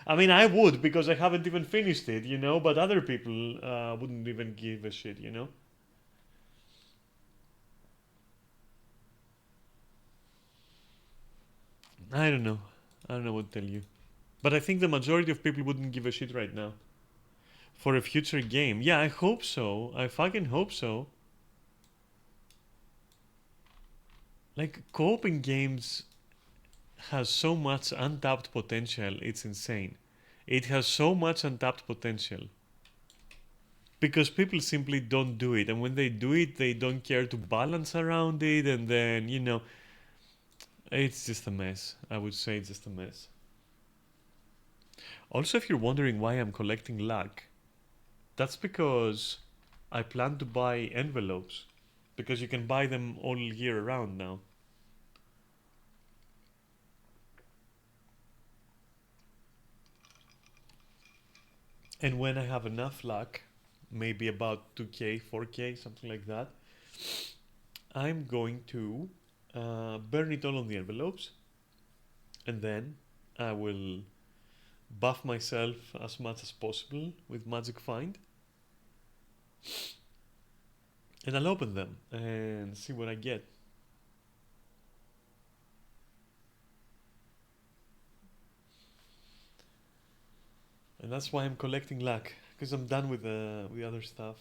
I mean, I would because I haven't even finished it, you know? But other people wouldn't even give a shit, you know? I don't know. I don't know what to tell you. But I think the majority of people wouldn't give a shit right now. For a future game. Yeah, I hope so. I fucking hope so. Like, co-oping games has so much untapped potential, it's insane. It has so much untapped potential. Because people simply don't do it. And when they do it, they don't care to balance around it. And then, you know, it's just a mess. I would say it's just a mess. Also, if you're wondering why I'm collecting luck, that's because I plan to buy envelopes. Because you can buy them all year round now. And when I have enough luck, maybe about 2k, 4k, something like that, I'm going to burn it all on the envelopes. And then I will buff myself as much as possible with Magic Find. And I'll open them and see what I get. And that's why I'm collecting luck, because I'm done with the other stuff.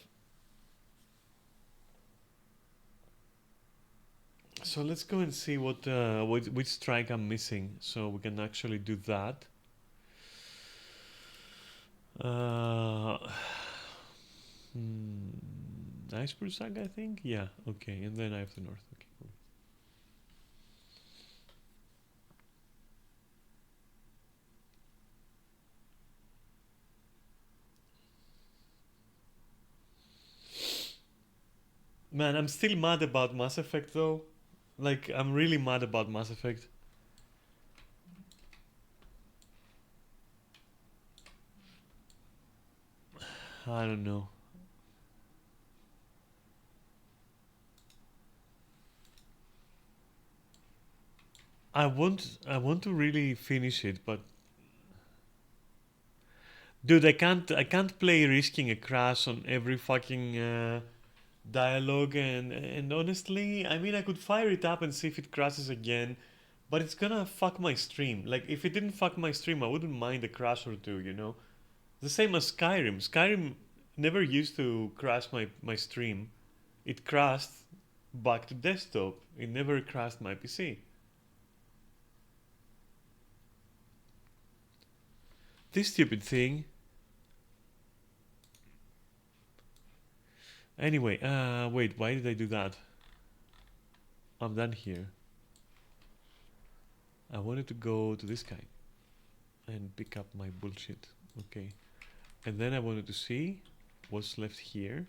So let's go and see which strike I'm missing, so we can actually do that. Iceberg Saga, I think. Yeah. Okay, and then I have the north. Okay, cool. Man, I'm still mad about Mass Effect though. Like, I'm really mad about Mass Effect. I don't know. I want to really finish it, but dude, I can't play risking a crash on every fucking dialogue, and honestly, I mean, I could fire it up and see if it crashes again, but it's gonna fuck my stream. Like, if it didn't fuck my stream, I wouldn't mind a crash or two, you know? The same as Skyrim. Skyrim never used to crash my stream. It crashed back to desktop. It never crashed my PC. This stupid thing. Anyway, wait, why did I do that? I'm done here. I wanted to go to this guy and pick up my bullshit. Okay. And then I wanted to see what's left here.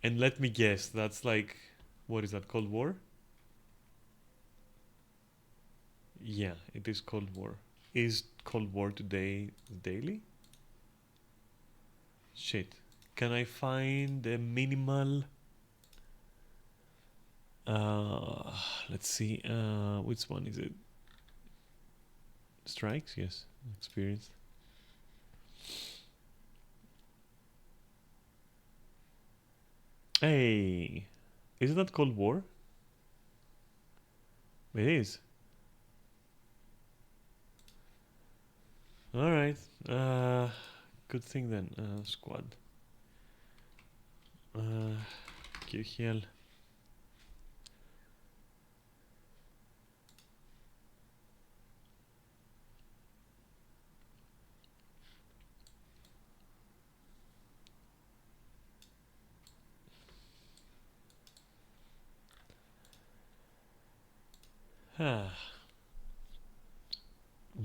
And let me guess, that's like, what is that, Cold War? Yeah, it is Cold War. Is Cold War today daily? Shit. Can I find a minimal... let's see, which one is it? Strikes? Yes, experienced. Hey, isn't that Cold War? It is. Alright, good thing then, squad. Kirchhel.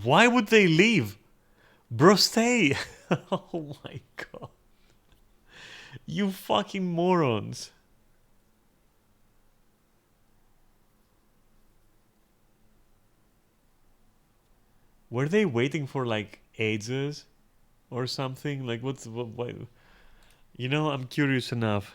Why would they leave? Bro, stay! Oh my god. You fucking morons. Were they waiting for like ages or something? Like what? You know, I'm curious enough.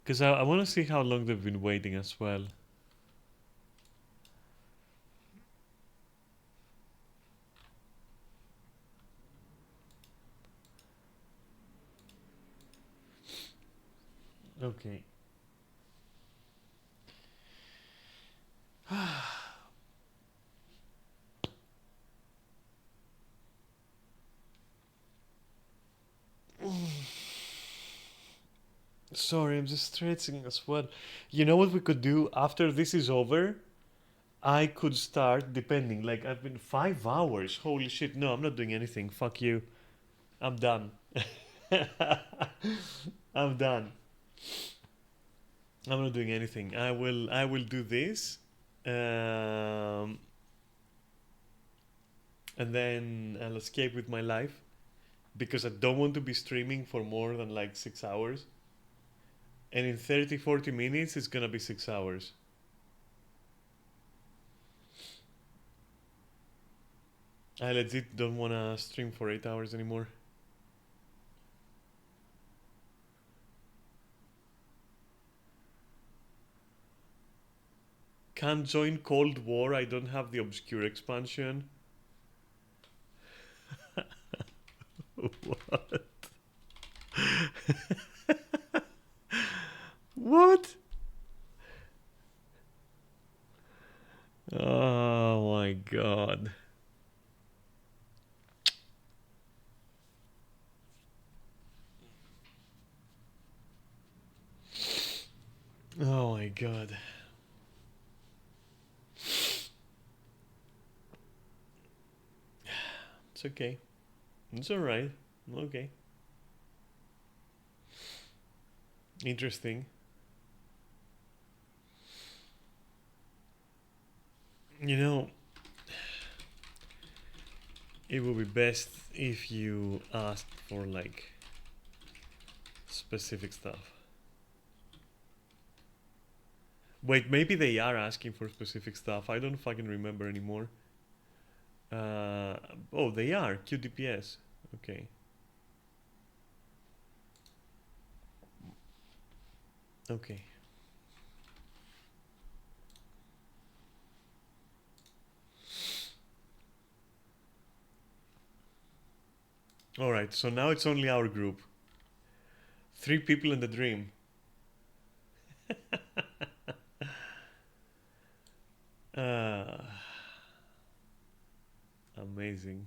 Because I want to see how long they've been waiting as well. Okay. Sorry, I'm just stretching as well. You know what we could do after this is over? I could start, depending, like I've been 5 hours. Holy shit, no, I'm not doing anything. Fuck you. I'm done. I'm done. I'm not doing anything. I will do this. And then I'll escape with my life. Because I don't want to be streaming for more than like 6 hours. And in 30-40 minutes it's gonna be 6 hours. I legit don't wanna stream for 8 hours anymore. Can't join Cold War, I don't have the obscure expansion. What? What? Oh my god. Oh my god. It's okay. It's alright. Okay. Interesting. You know, it would be best if you asked for like specific stuff. Wait, maybe they are asking for specific stuff. I don't fucking remember anymore. Oh, they are. QDPS. Okay. Okay. Alright, so now it's only our group. 3 people in the dream. uh, Amazing.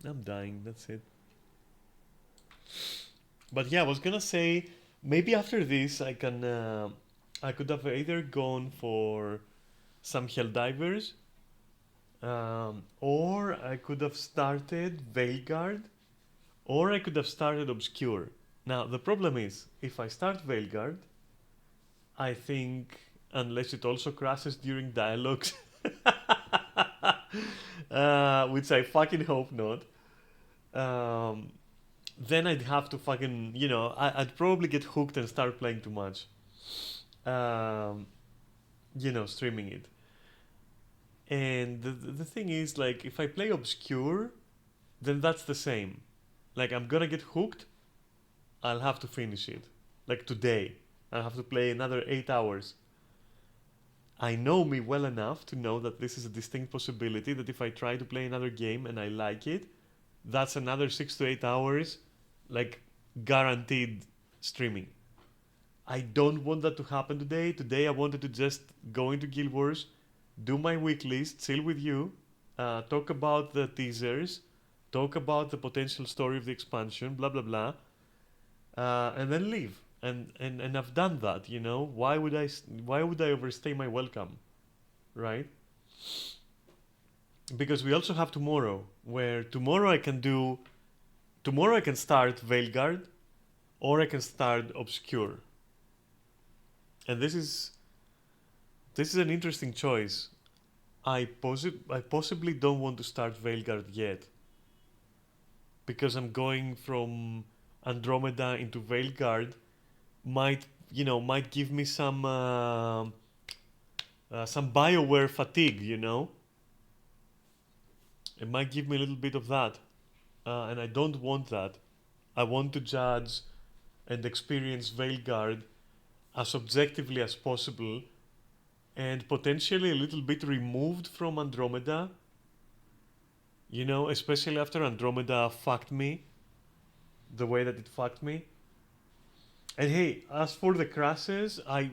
I'm dying, that's it. But yeah, I was gonna say maybe after this I could have either gone for some Helldivers, or I could have started Veilguard, or I could have started Obscure. Now the problem is if I start Veilguard, I think unless it also crashes during dialogues, which I fucking hope not. Um, then I'd have to fucking, I'd probably get hooked and start playing too much. Um, Streaming it. And the thing is, like, if I play Obscure, then that's the same. Like, I'm gonna get hooked, I'll have to finish it. Like today, I'll have to play another 8 hours. I know me well enough to know that this is a distinct possibility that if I try to play another game and I like it, that's another 6 to 8 hours, like guaranteed streaming. I don't want that to happen today. Today I wanted to just go into Guild Wars, do my week list, chill with you, talk about the teasers, talk about the potential story of the expansion, blah blah blah, and then leave. And I've done that. Why would I overstay my welcome, right? Because we also have tomorrow, where tomorrow I can start Veilguard, or I can start Obscure. And this is an interesting choice. I possibly don't want to start Veilguard yet, because I'm going from Andromeda into Veilguard. Might give me some BioWare fatigue. It might give me a little bit of that, and I don't want that. I want to judge and experience Veilguard as objectively as possible, and potentially a little bit removed from Andromeda. Especially after Andromeda fucked me, the way that it fucked me. And hey, as for the crashes, I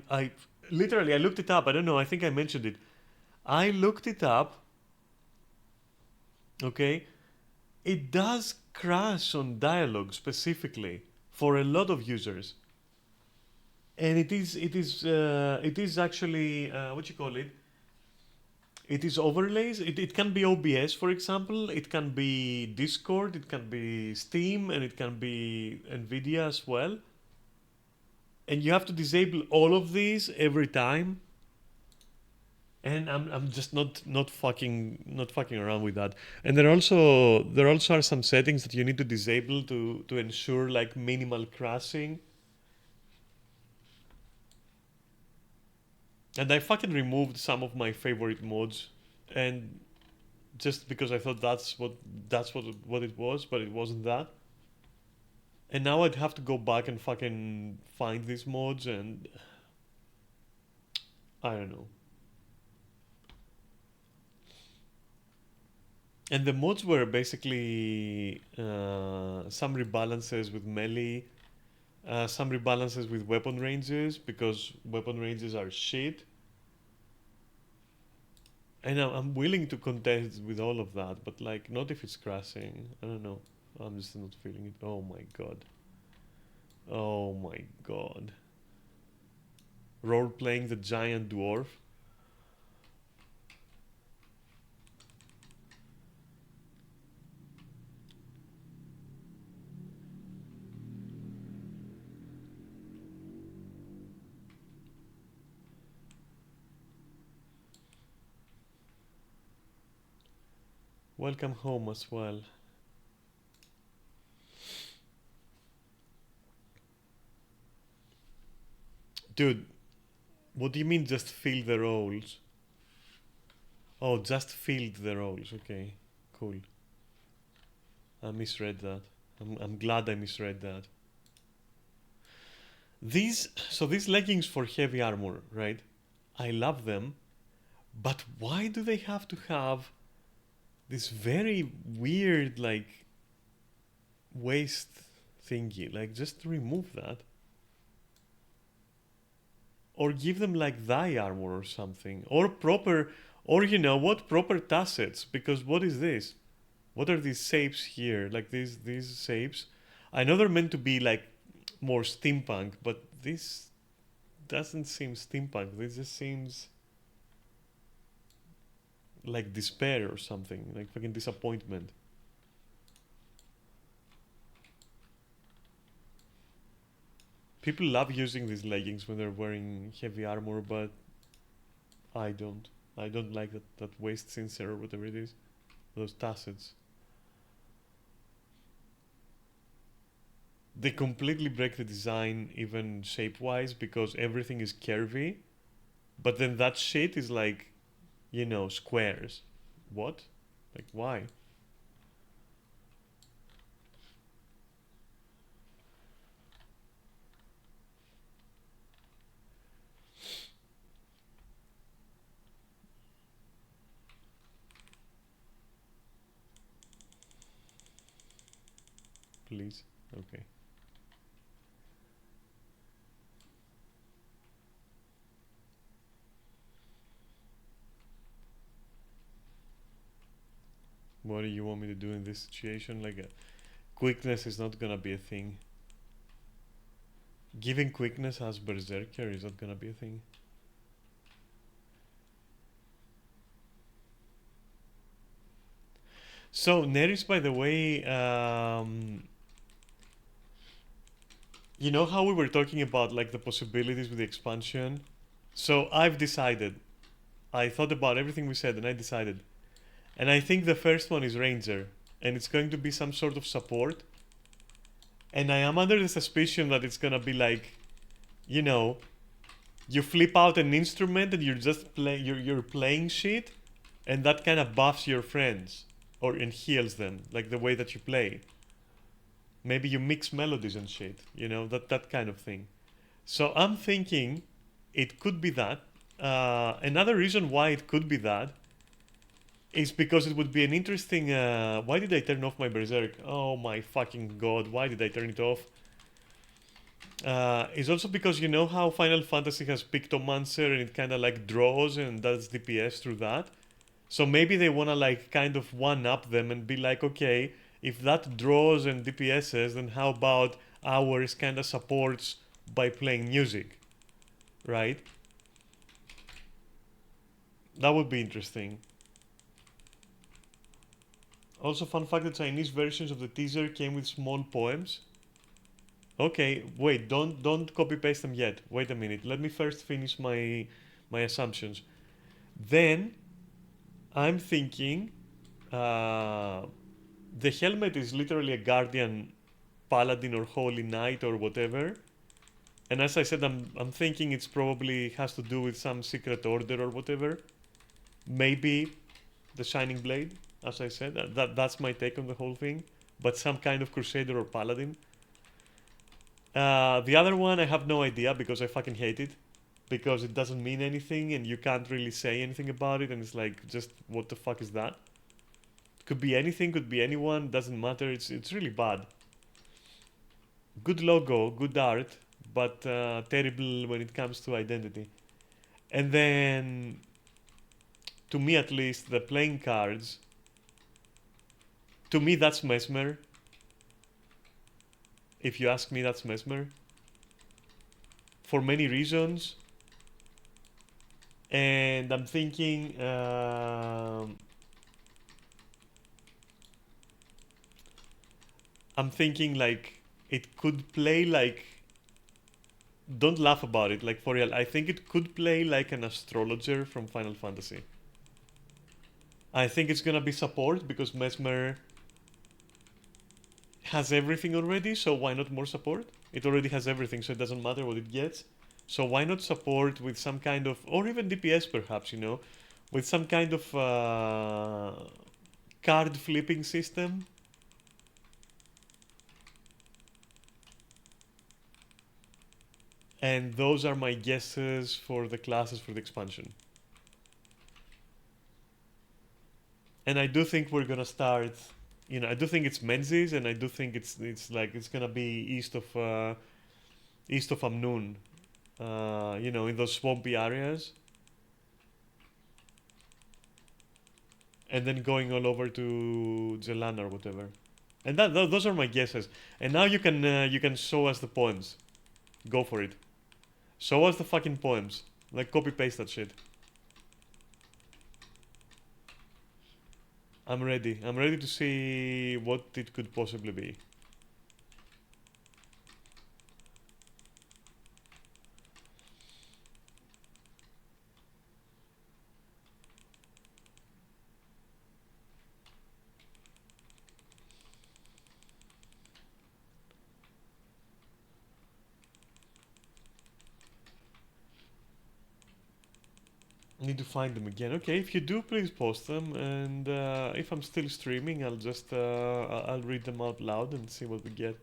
literally I looked it up. I don't know. I think I mentioned it. I looked it up. Okay, it does crash on dialogue specifically for a lot of users, and it is actually what you call it. It is overlays. It can be OBS, for example. It can be Discord. It can be Steam, and it can be Nvidia as well. And you have to disable all of these every time. And I'm just not fucking around with that. And there also are some settings that you need to disable to ensure like minimal crashing. And I fucking removed some of my favorite mods, and just because I thought that's what it was, but it wasn't that. And now I'd have to go back and fucking find these mods, and I don't know. And the mods were basically some rebalances with melee, some rebalances with weapon ranges, because weapon ranges are shit. And I'm willing to contest with all of that, but like not if it's crashing. I don't know. I'm just not feeling it. Oh my god. Oh my god. Role playing the giant dwarf. Welcome home as well. Dude, what do you mean just fill the roles? Oh, just filled the roles. Okay, cool. I misread that. I'm glad I misread that. These leggings for heavy armor, right? I love them, but why do they have to have this very weird like waist thingy? Like just remove that. Or give them like thigh armor or something. Or proper, or you know what, proper tassets. Because what is this? What are these shapes here? Like these shapes? I know they're meant to be like more steampunk, but this doesn't seem steampunk. This just seems like despair or something. Like fucking disappointment. People love using these leggings when they're wearing heavy armor, but I don't. I don't like that waist sensor or whatever it is. Those tassets. They completely break the design even shape-wise because everything is curvy. But then that shit is like, you know, squares. What? Like why? Please. Okay. What do you want me to do in this situation? Like, quickness is not gonna be a thing. Giving quickness as berserker is not gonna be a thing. So, Neris, by the way, you know how we were talking about like the possibilities with the expansion? So I've decided. I thought about everything we said and I decided. And I think the first one is Ranger. And it's going to be some sort of support. And I am under the suspicion that it's gonna be like, you know, you flip out an instrument and you're just you're playing shit, and that kind of buffs your friends or and heals them, like the way that you play. Maybe you mix melodies and shit, you know, that kind of thing. So I'm thinking it could be that. Another reason why it could be that is because it would be an interesting. Why did I turn off my berserk? Oh my fucking god! Why did I turn it off? It's also because you know how Final Fantasy has Pictomancer and it kind of like draws and does DPS through that. So maybe they wanna like kind of one up them and be like, okay, if that draws and DPSs, then how about ours kind of supports by playing music, right? That would be interesting. Also, fun fact: the Chinese versions of the teaser came with small poems. Okay, wait, don't copy paste them yet. Wait a minute. Let me first finish my assumptions. Then I'm thinking the helmet is literally a guardian, paladin, or holy knight or whatever. And as I said, I'm thinking it's probably has to do with some secret order or whatever. Maybe the Shining Blade, as I said. That's my take on the whole thing. But some kind of crusader or paladin. The other one I have no idea because I fucking hate it. Because it doesn't mean anything and you can't really say anything about it, and it's like, just what the fuck is that? Could be anything, could be anyone, doesn't matter. It's really bad. Good logo, good art, but terrible when it comes to identity. And then, to me at least, the playing cards. To me, that's Mesmer. If you ask me, that's Mesmer. For many reasons. And I'm thinking like it could play like, don't laugh about it, like for real, I think it could play like an astrologer from Final Fantasy. I think it's gonna be support because Mesmer has everything already, so why not more support? It already has everything, so it doesn't matter what it gets. So why not support with some kind of, or even DPS perhaps, you know, with some kind of card flipping system. And those are my guesses for the classes for the expansion. And I do think we're gonna start, you know, I do think it's Menzies, and I do think it's like it's gonna be east of Amnoon, you know, in those swampy areas, and then going all over to Jelana or whatever. And those are my guesses. And now you can show us the poems. Go for it. Show us the fucking poems. Like copy paste that shit. I'm ready. I'm ready to see what it could possibly be. Need to find them again. Okay, if you do, please post them. And if I'm still streaming, I'll just I'll read them out loud and see what we get.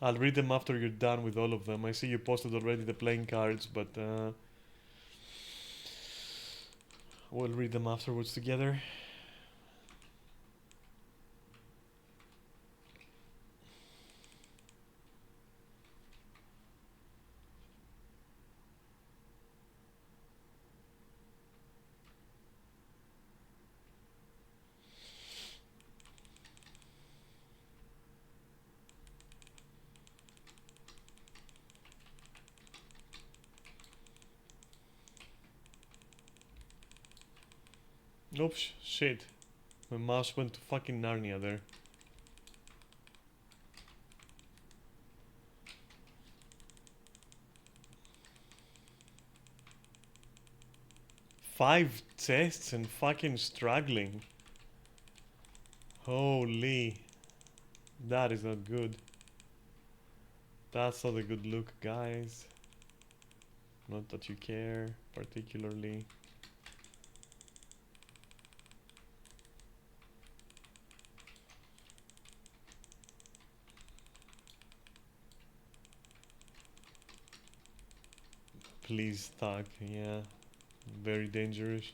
I'll read them after you're done with all of them. I see you posted already the playing cards, but we'll read them afterwards together. Oops, shit. My mouse went to fucking Narnia there. Five chests and fucking struggling. Holy. That is not good. That's not a good look, guys. Not that you care, particularly. Please talk, yeah. Very dangerous.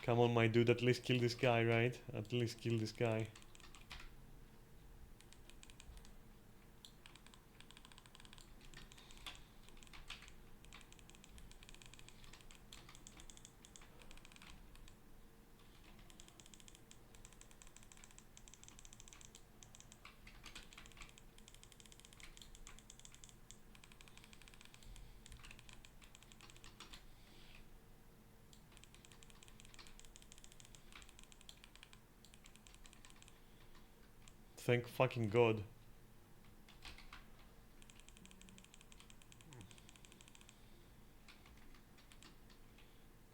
Come on, my dude, at least kill this guy, right? At least kill this guy. Thank fucking God.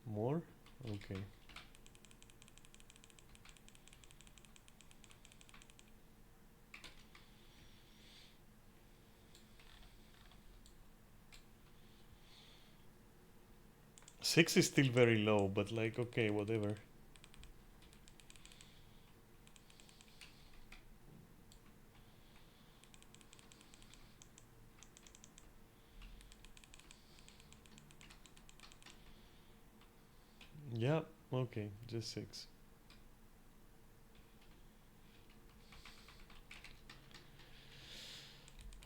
More? Okay. Six is still very low, but like, okay, whatever. Yeah, okay, just six.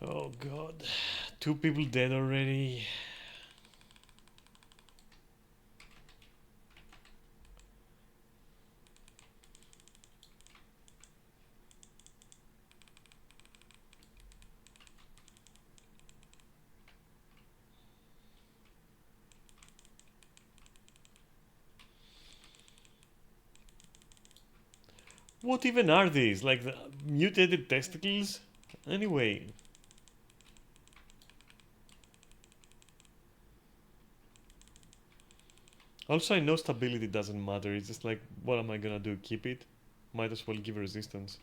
Oh God. Two people dead already. What even are these? Like the mutated testicles? Anyway. Also, I know stability doesn't matter. It's just like, what am I gonna do? Keep it? Might as well give resistance.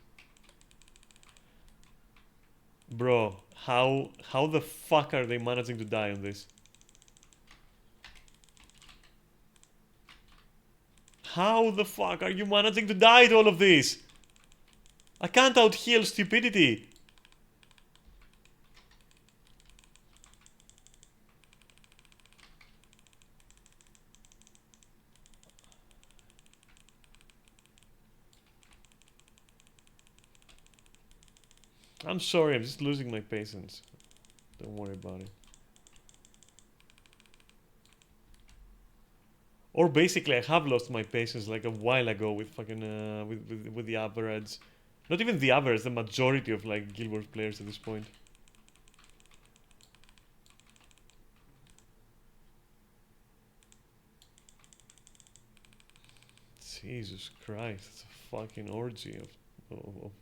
Bro, how the fuck are they managing to die on this? How the fuck are you managing to die to all of this? I can't out-heal stupidity. I'm sorry, I'm just losing my patience. Don't worry about it. Or basically, I have lost my patience like a while ago with fucking with the average. Not even the average, the majority of like Guild Wars players at this point. Jesus Christ, it's a fucking orgy of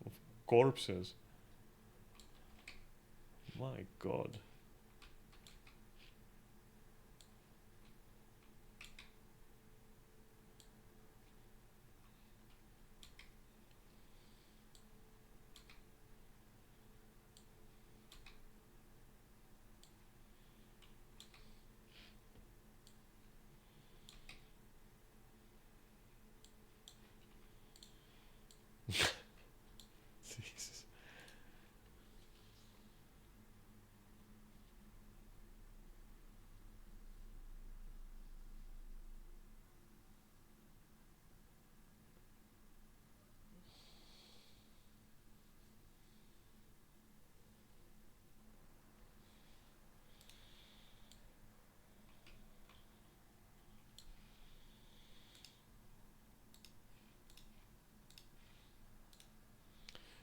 corpses. My God. Jesus.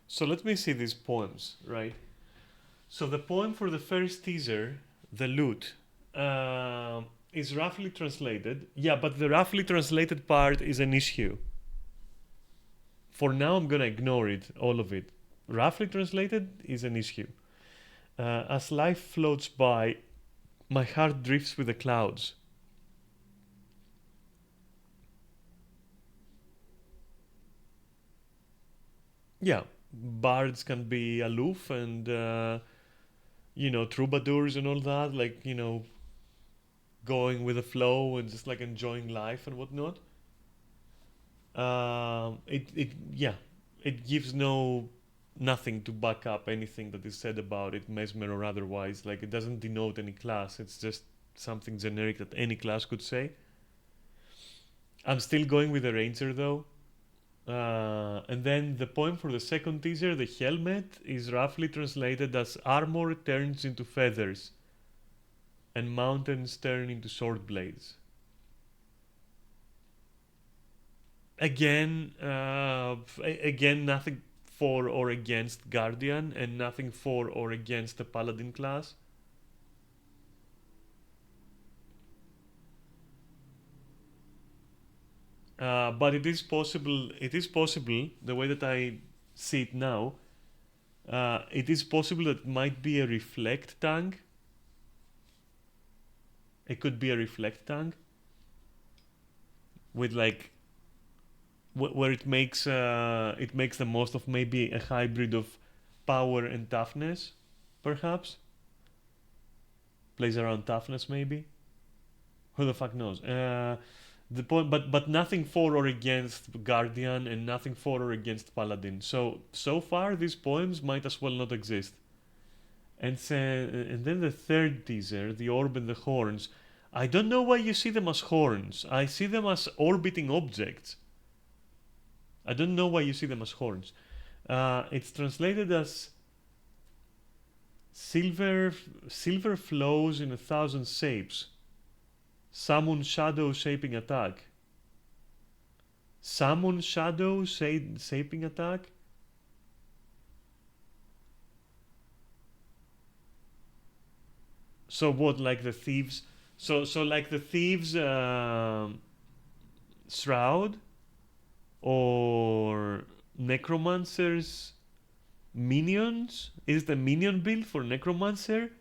So let me see these poems, right? So the poem for the first teaser, The Loot, is roughly translated. Yeah, but the roughly translated part is an issue. For now, I'm gonna ignore it, all of it. Roughly translated is an issue. As life floats by, my heart drifts with the clouds. Yeah, bards can be aloof and, troubadours and all that, like, going with the flow and just like enjoying life and whatnot. Yeah, it gives nothing to back up anything that is said about it, Mesmer or otherwise. Like, it doesn't denote any class. It's just something generic that any class could say. I'm still going with the Ranger though. And then the poem for the second teaser, the helmet, is roughly translated as armor turns into feathers and mountains turn into sword blades. Again, again, nothing for or against Guardian, and nothing for or against the Paladin class. But it is possible. It is possible. The way that I see it now, it is possible that it might be a reflect tank. It could be a reflect tank with like where it makes the most of maybe a hybrid of power and toughness, perhaps. Plays around toughness, maybe. Who the fuck knows? The point, but nothing for or against Guardian, and nothing for or against Paladin. So far, these poems might as well not exist. And then the third teaser, the orb and the horns. I don't know why you see them as horns. I see them as orbiting objects. I don't know why you see them as horns. It's translated as silver flows in 1,000 shapes. Summon shadow shaping attack. Summon shadow shaping attack? So what, like the thieves? So like the thieves shroud, or Necromancer's minions? Is it a minion build for Necromancer?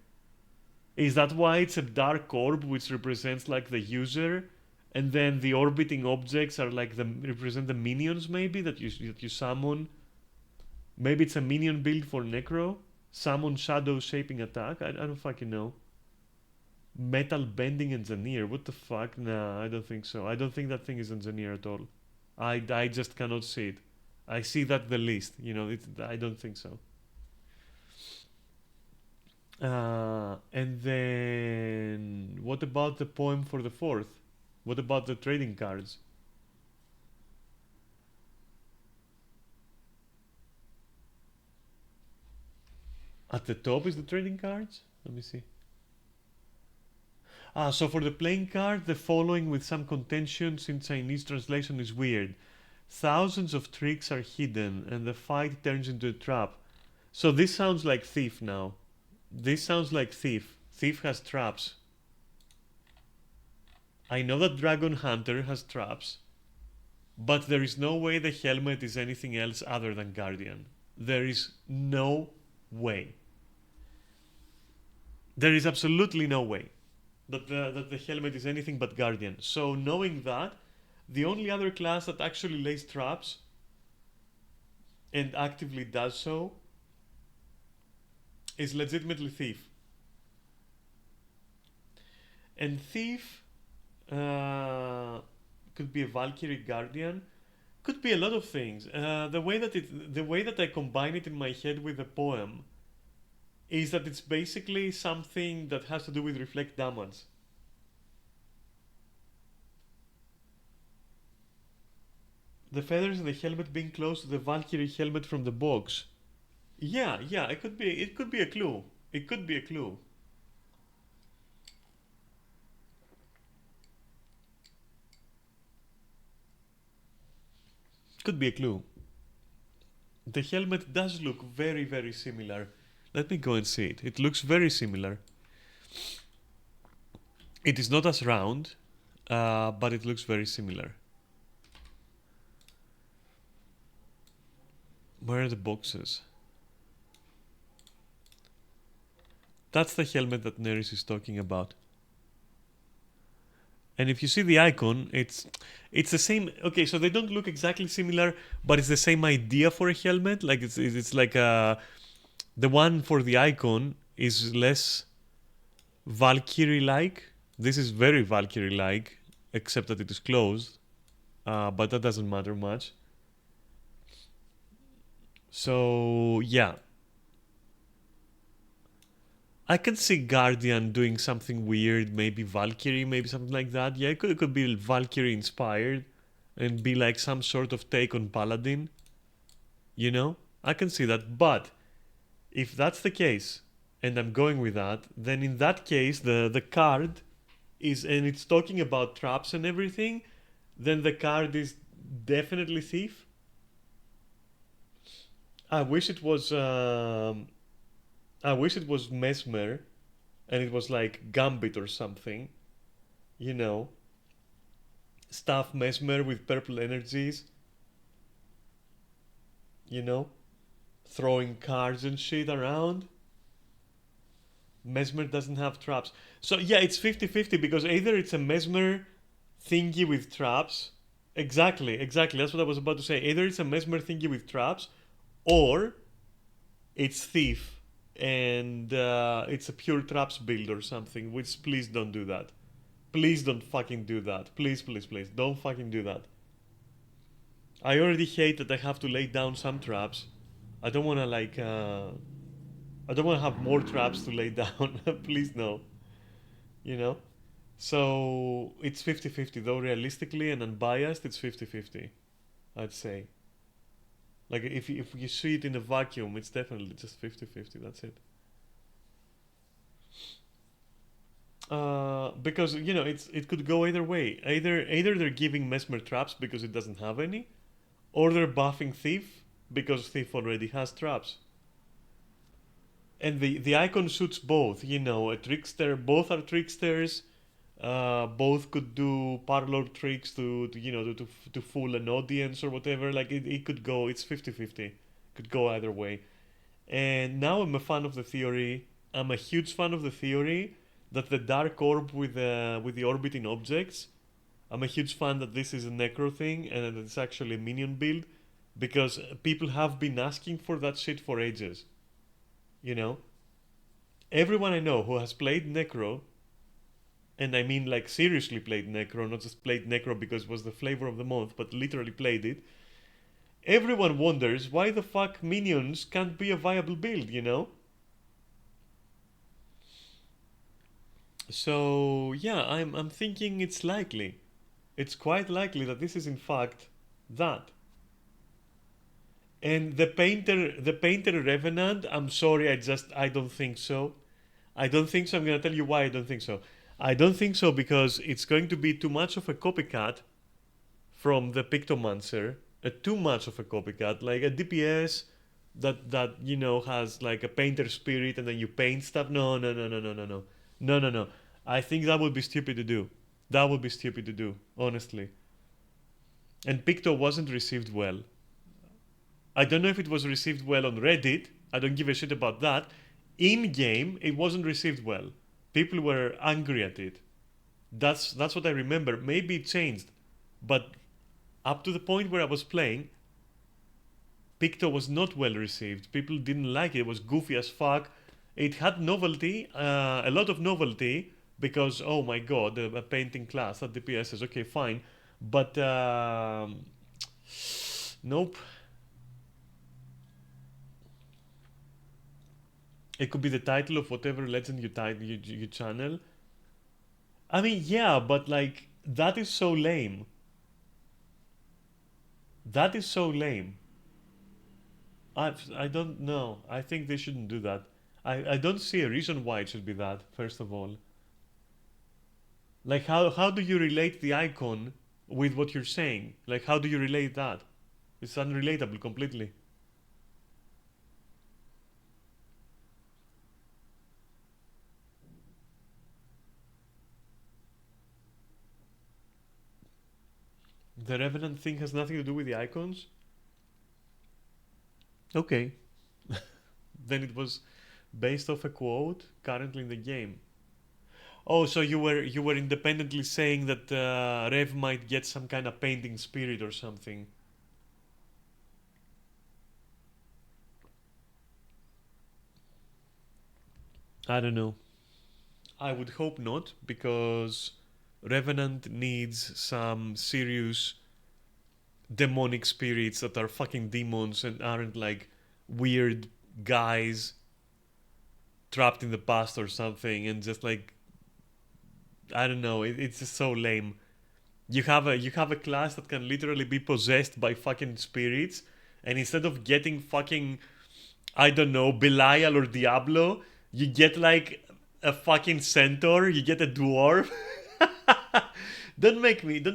Is that why it's a dark orb which represents like the user, and then the orbiting objects are like represent the minions maybe that you summon? Maybe it's a minion build for Necro. Summon shadow shaping attack. I don't fucking know. Metal bending engineer. What the fuck? Nah, I don't think so. I don't think that thing is engineer at all. I just cannot see it. I see that the list. You know, I don't think so. And then what about the poem for the 4th? What about the trading cards? At the top is the trading cards? Let me see. So for the playing card, the following with some contention since Chinese translation is weird. Thousands of tricks are hidden and the fight turns into a trap. So this sounds like Thief now. This sounds like Thief. Thief has traps. I know that Dragon Hunter has traps, but there is no way the helmet is anything else other than Guardian. There is no way. There is absolutely no way that the helmet is anything but Guardian. So knowing that, the only other class that actually lays traps and actively does so is legitimately Thief. And Thief could be a Valkyrie Guardian, could be a lot of things. The way that I combine it in my head with the poem is that it's basically something that has to do with reflect damage. The feathers and the helmet being close to the Valkyrie helmet from the box. Yeah, it could be a clue. It could be a clue. Could be a clue. The helmet does look very, very similar. Let me go and see it. It looks very similar. It is not as round, but it looks very similar. Where are the boxes? That's the helmet that Neris is talking about. And if you see the icon, it's the same. Okay, so they don't look exactly similar, but it's the same idea for a helmet. Like it's like the one for the icon is less Valkyrie-like. This is very Valkyrie-like, except that it is closed. But that doesn't matter much. So yeah, I can see Guardian doing something weird, maybe Valkyrie, maybe something like that. Yeah, it could be Valkyrie inspired and be like some sort of take on Paladin. You know, I can see that. But if that's the case, and I'm going with that, then in that case, the card is, and it's talking about traps and everything, then the card is definitely Thief. I wish it was Mesmer, and it was like Gambit or something, you know. Staff Mesmer with purple energies, you know, throwing cards and shit around. Mesmer doesn't have traps. So yeah, it's 50-50 because either it's a Mesmer thingy with traps. Exactly, that's what I was about to say. Either it's a Mesmer thingy with traps, or it's Thief and it's a pure traps build or something, which please don't do that. Please don't fucking do that. Please, don't fucking do that. I already hate that I have to lay down some traps. I don't want to like I don't want to have more traps to lay down. Please no. You know? So it's 50-50 though, realistically and unbiased, it's 50-50, I'd say. Like if you see it in a vacuum, it's definitely just 50-50, that's it. Because you know it could go either way. Either they're giving Mesmer traps because it doesn't have any, or they're buffing Thief because Thief already has traps. And the icon suits both, you know, a trickster, both are tricksters. Both could do parlor tricks to you know to fool an audience or whatever. Like it could go. It's 50-50. Could go either way. And now I'm a fan of the theory. I'm a huge fan of the theory that the dark orb with the orbiting objects. I'm a huge fan that this is a necro thing and that it's actually a minion build because people have been asking for that shit for ages. You know, everyone I know who has played necro, and I mean like seriously played necro, not just played necro because it was the flavor of the month, but literally played it. Everyone wonders why the fuck minions can't be a viable build, you know? So yeah, I'm thinking it's likely. It's quite likely that this is in fact that. And the painter revenant, I'm sorry, I don't think so. I don't think so. I'm gonna tell you why I don't think so. I don't think so because it's going to be too much of a copycat from the Pictomancer. Too much of a copycat, like a DPS that you know has like a painter spirit and then you paint stuff. No, no, no, no, no, no, no, no, no, no. I think that would be stupid to do. That would be stupid to do, honestly. And Picto wasn't received well. I don't know if it was received well on Reddit. I don't give a shit about that. In game, it wasn't received well. People were angry at it. That's what I remember. Maybe it changed, but up to the point where I was playing, Picto was not well received. People didn't like it. It was goofy as fuck. It had novelty, a lot of novelty, because oh my god, a painting class at DPS is okay, fine, but nope. It could be the title of whatever legend you channel. I mean, yeah, but like that is so lame. That is so lame. I don't know. I think they shouldn't do that. I don't see a reason why it should be that, first of all. Like how do you relate the icon with what you're saying? Like how do you relate that? It's unrelatable completely. The Revenant thing has nothing to do with the icons? Okay. Then it was based off a quote currently in the game. Oh, so you were independently saying that Rev might get some kind of painting spirit or something. I don't know. I would hope not, because Revenant needs some serious demonic spirits that are fucking demons and aren't like weird guys trapped in the past or something and just like I don't know, it's just so lame. You have a class that can literally be possessed by fucking spirits, and instead of getting fucking I don't know Belial or Diablo, you get like a fucking centaur, you get a dwarf. Don't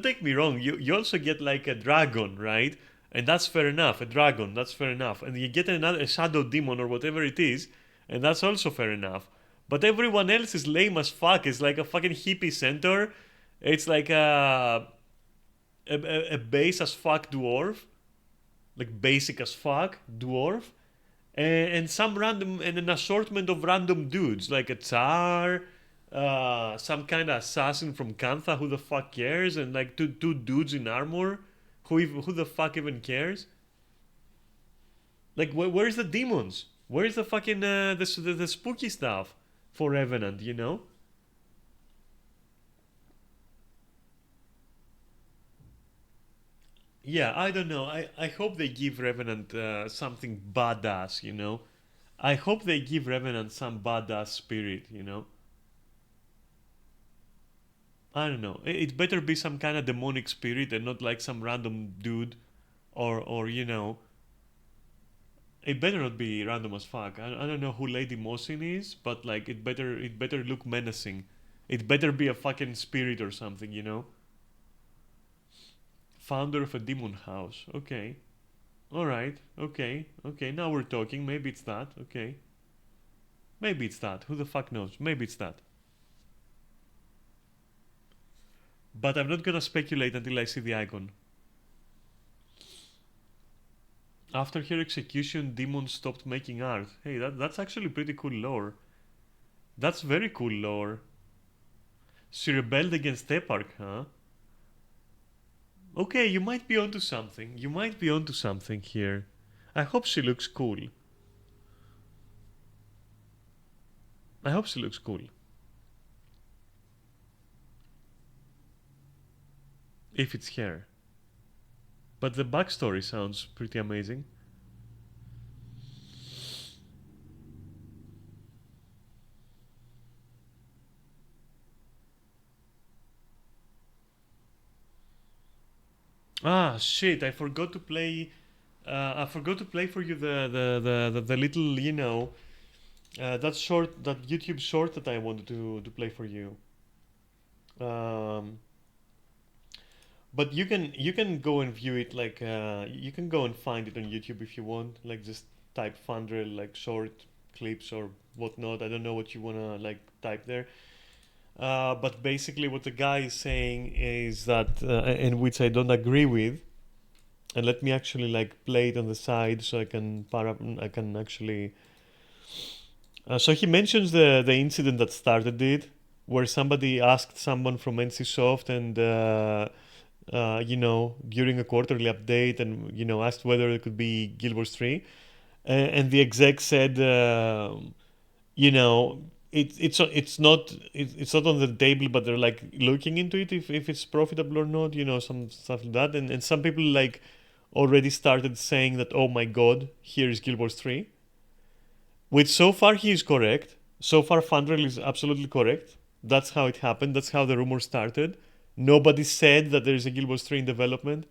take me wrong. You also get like a dragon, right? And that's fair enough. A dragon, that's fair enough. And you get another a shadow demon or whatever it is, and that's also fair enough. But everyone else is lame as fuck. It's like a fucking hippie centaur. It's like a base as fuck dwarf, like basic as fuck dwarf, and some random and an assortment of random dudes like a Tsar, some kind of assassin from Kantha. Who the fuck cares? And like two dudes in armor. Who the fuck even cares? Like where's the demons? Where's the fucking the spooky stuff for Revenant? You know? Yeah, I don't know. I hope they give Revenant something badass. You know? I hope they give Revenant some badass spirit. You know? I don't know. It better be some kind of demonic spirit and not like some random dude, or you know, it better not be random as fuck. I don't know who Lady Mosin is, but like it better look menacing. It better be a fucking spirit or something, you know. Founder of a demon house. Okay. All right. Okay. Okay. Now we're talking. Maybe it's that. Okay. Maybe it's that. Who the fuck knows? Maybe it's that. But I'm not gonna speculate until I see the icon. After her execution, demons stopped making art. Hey, that's actually pretty cool lore. That's very cool lore. She rebelled against Teparch, huh? Okay, you might be onto something. You might be onto something here. I hope she looks cool. I hope she looks cool. If it's her. But the backstory sounds pretty amazing. Ah, shit! I forgot to play. I forgot to play for you the little, you know, that short, that YouTube short that I wanted to play for you. Um, but you can go and view it, like you can go and find it on YouTube if you want. Like just type Fundrel like short clips or whatnot. I don't know what you wanna like type there. But basically, what the guy is saying is that, in which I don't agree with, and let me actually like play it on the side so I can I can actually. So he mentions the incident that started it, where somebody asked someone from NCSoft and you know, during a quarterly update, and you know, asked whether it could be Guild Wars 3, and the exec said, you know, it's not on the table, but they're like looking into it if it's profitable or not, you know, some stuff like that, and some people like already started saying that, oh my god, here is Guild Wars 3, which so far he is correct. So far Fundrel is absolutely correct. That's how it happened. That's how the rumor started. Nobody said that there is a Guild Wars 3 in development.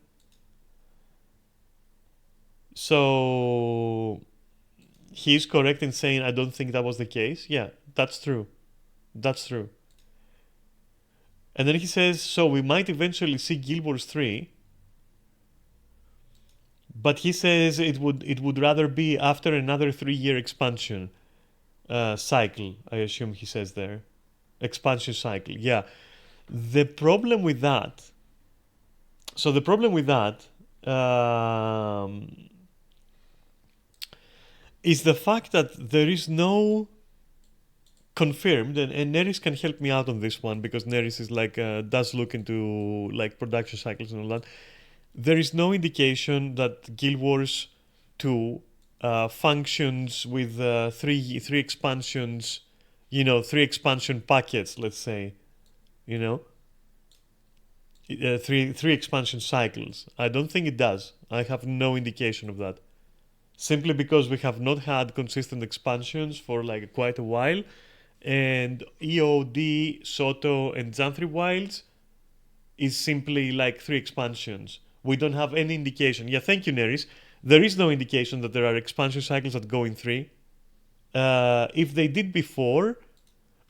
So he's correct in saying I don't think that was the case. Yeah, that's true. That's true. And then he says, so we might eventually see Guild Wars 3, but he says it would rather be after another 3-year expansion cycle. I assume he says there, expansion cycle. Yeah. The problem with that. So the problem with that is the fact that there is no confirmed, and Neris can help me out on this one because Neris is like does look into like production cycles and all that. There is no indication that Guild Wars 2 functions with three expansions, you know, 3 expansion packets, let's say, you know, three expansion cycles. I don't think it does. I have no indication of that. Simply because we have not had consistent expansions for like quite a while, and EOD, Soto, and Xanthri Wilds is simply like 3 expansions. We don't have any indication. Yeah, thank you, Neris. There is no indication that there are expansion cycles that go in 3. If they did before,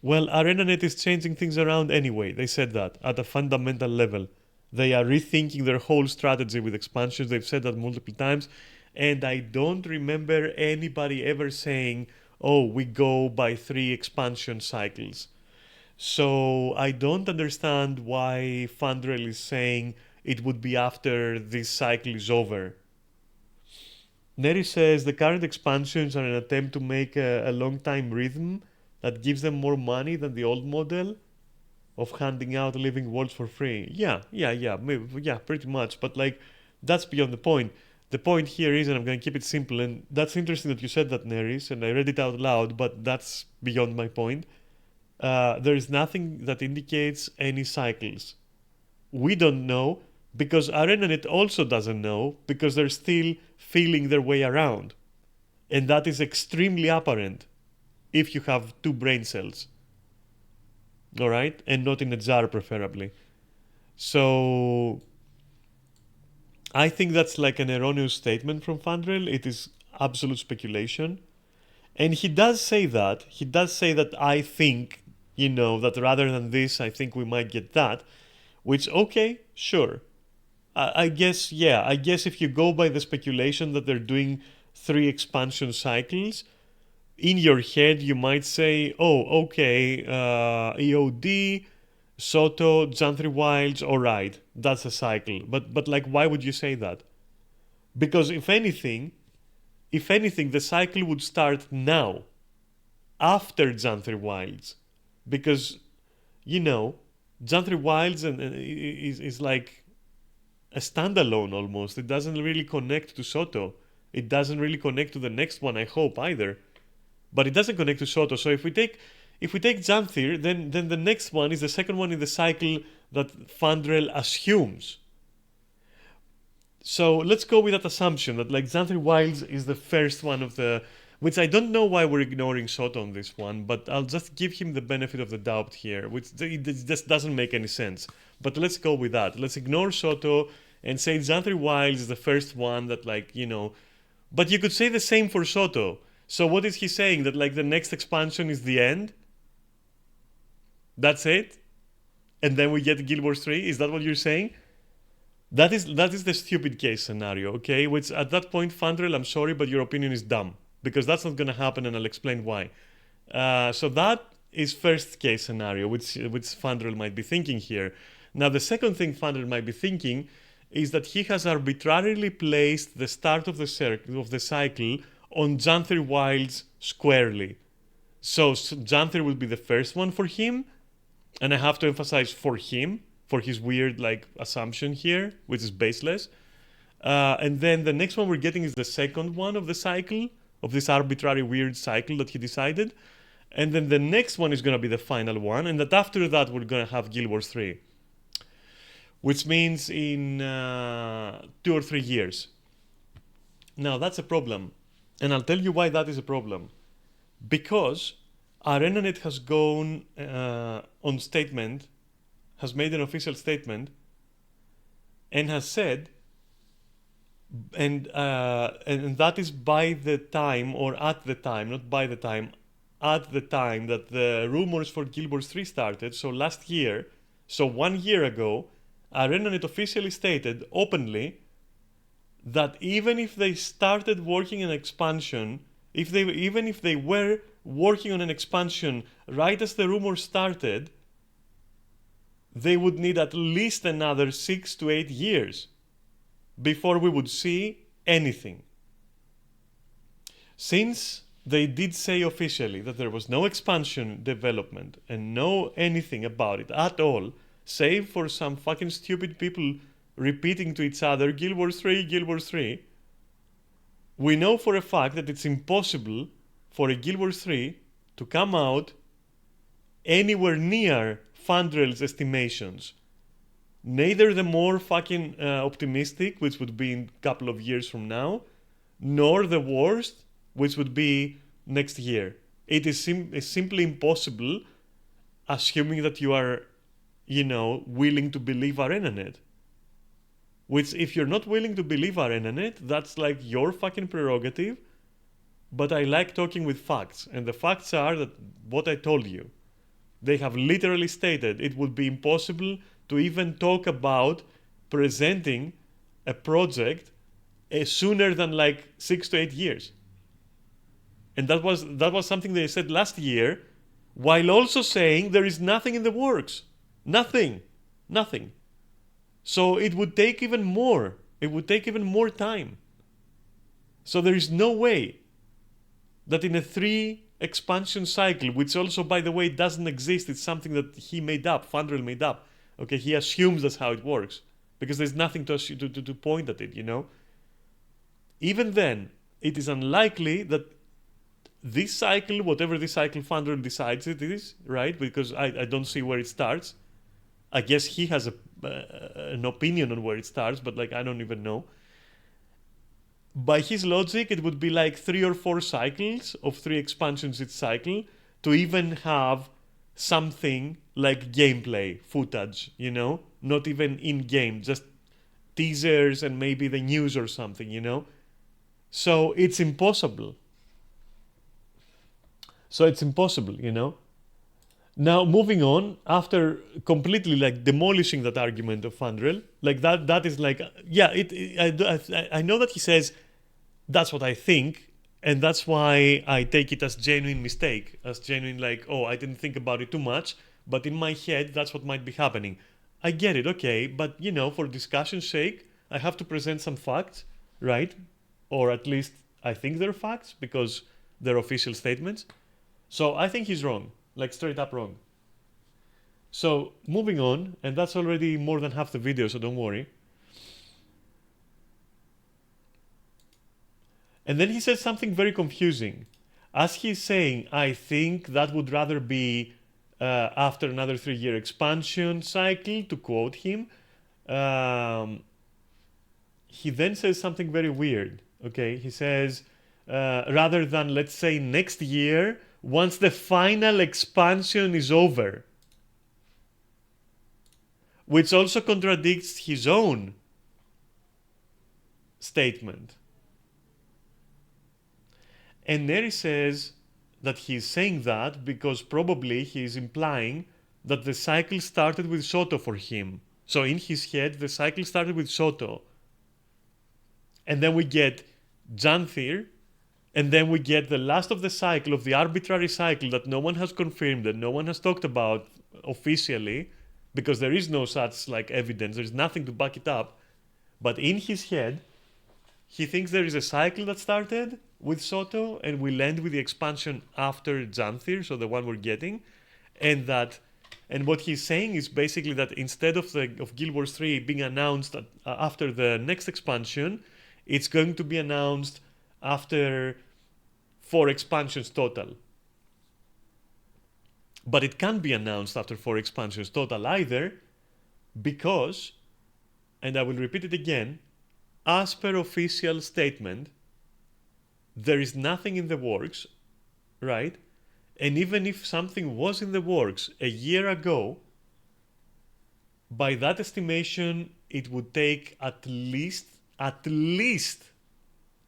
well, ArenaNet is changing things around anyway. They said that at a fundamental level. They are rethinking their whole strategy with expansions. They've said that multiple times. And I don't remember anybody ever saying, oh, we go by 3 expansion cycles. So I don't understand why Fundrel is saying it would be after this cycle is over. Neri says the current expansions are an attempt to make a long time rhythm that gives them more money than the old model of handing out living worlds for free. Yeah, pretty much. But like, that's beyond the point. The point here is, and I'm going to keep it simple, and that's interesting that you said that, Neris, and I read it out loud, but that's beyond my point. There is nothing that indicates any cycles. We don't know because ArenaNet also doesn't know because they're still feeling their way around. And that is extremely apparent if you have 2 brain cells. Alright? And not in a jar, preferably. So I think that's like an erroneous statement from Fundrel. It is absolute speculation. And he does say that. He does say that I think, you know, that rather than this, I think we might get that. Which, okay, sure. I guess, yeah, I guess if you go by the speculation that they're doing 3 expansion cycles, in your head you might say, oh, okay, EOD, Soto, Janthri Wilds, alright, that's a cycle. But like, why would you say that? Because if anything, the cycle would start now, after Janthri Wilds. Because, you know, Janthri Wilds is like a standalone almost. It doesn't really connect to Soto. It doesn't really connect to the next one, I hope, either. But it doesn't connect to Soto. So if we take Xanthir, then the next one is the second one in the cycle that Fandrel assumes. So let's go with that assumption that like Xanthir Wilds is the first one of the, which I don't know why we're ignoring Soto on this one, but I'll just give him the benefit of the doubt here, which it just doesn't make any sense. But let's go with that. Let's ignore Soto and say Xanthir Wilds is the first one that, like, you know, but you could say the same for Soto. So what is he saying? That like the next expansion is the end? That's it? And then we get Guild Wars 3? Is that what you're saying? That is the stupid case scenario, okay? Which at that point, Fandrel, I'm sorry, but your opinion is dumb. Because that's not going to happen, and I'll explain why. So that is first case scenario, which Fandrel might be thinking here. Now, the second thing Fandrel might be thinking is that he has arbitrarily placed the start of the cycle on Janthir Wilds squarely. So Janthir will be the first one for him, and I have to emphasize for him, for his weird like assumption here, which is baseless. And then the next one we're getting is the second one of the cycle, of this arbitrary weird cycle that he decided. And then the next one is going to be the final one, and that after that we're going to have Guild Wars 3. Which means in 2 or 3 years. Now that's a problem. And I'll tell you why that is a problem. Because ArenaNet has gone on statement, has made an official statement, and has said, and that is by the time, or at the time, not by the time, at the time that the rumors for Guild Wars 3 started, so last year, so 1 year ago, ArenaNet officially stated openly that even if they started working on expansion, even if they were working on an expansion right as the rumor started, they would need at least another 6 to 8 years before we would see anything. Since they did say officially that there was no expansion development and no anything about it at all, save for some fucking stupid people repeating to each other, Guild Wars 3, Guild Wars 3, we know for a fact that it's impossible for a Guild Wars 3 to come out anywhere near Fandrel's estimations. Neither the more fucking optimistic, which would be in a couple of years from now, nor the worst, which would be next year. It is simply impossible, assuming that you are, you know, willing to believe ArenaNet. Which, if you're not willing to believe ArenaNet, that's like your fucking prerogative. But I like talking with facts. And the facts are that what I told you. They have literally stated it would be impossible to even talk about presenting a project sooner than like 6 to 8 years. And that was something they said last year, while also saying there is nothing in the works. Nothing. So it would take even more. It would take even more time. So there is no way that in a 3 expansion cycle, which also, by the way, doesn't exist, it's something that he made up, Fandrel made up. Okay, he assumes that's how it works. Because there's nothing to point at it, you know? Even then, it is unlikely that this cycle, whatever this cycle Fandrel decides it is, right? Because I don't see where it starts. I guess he has an opinion on where it starts, but like I don't even know. By his logic, it would be like 3 or 4 cycles of 3 expansions each cycle to even have something like gameplay footage, you know? Not even in-game, just teasers and maybe the news or something, you know? So it's impossible. You know? Now, moving on, after completely like demolishing that argument of Fandrel, like that is like, yeah, I know that he says that's what I think, and that's why I take it as genuine mistake, as genuine like, oh, I didn't think about it too much, but in my head, that's what might be happening. I get it, okay, but you know, for discussion's sake, I have to present some facts, right? Or at least I think they're facts because they're official statements. So I think he's wrong, like straight up wrong. So moving on, and that's already more than half the video, so don't worry. And then he says something very confusing. As he's saying, I think that would rather be after another 3-year expansion cycle, to quote him. He then says something very weird. Okay, he says, rather than, let's say, next year, once the final expansion is over. Which also contradicts his own statement. And Neri says that he's saying that because probably he's implying that the cycle started with Soto for him. So in his head, the cycle started with Soto. And then we get Xanthir, and then we get the last of the cycle, of the arbitrary cycle that no one has confirmed, that no one has talked about officially, because there is no such like evidence, there's nothing to back it up. But in his head, he thinks there is a cycle that started with Soto and will end with the expansion after Xanthir, so the one we're getting, and what he's saying is basically that instead of Guild Wars 3 being announced after the next expansion, it's going to be announced after 4 expansions total. But it can't be announced after 4 expansions total either, because, and I will repeat it again, as per official statement, there is nothing in the works, right? And even if something was in the works a year ago, by that estimation, it would take at least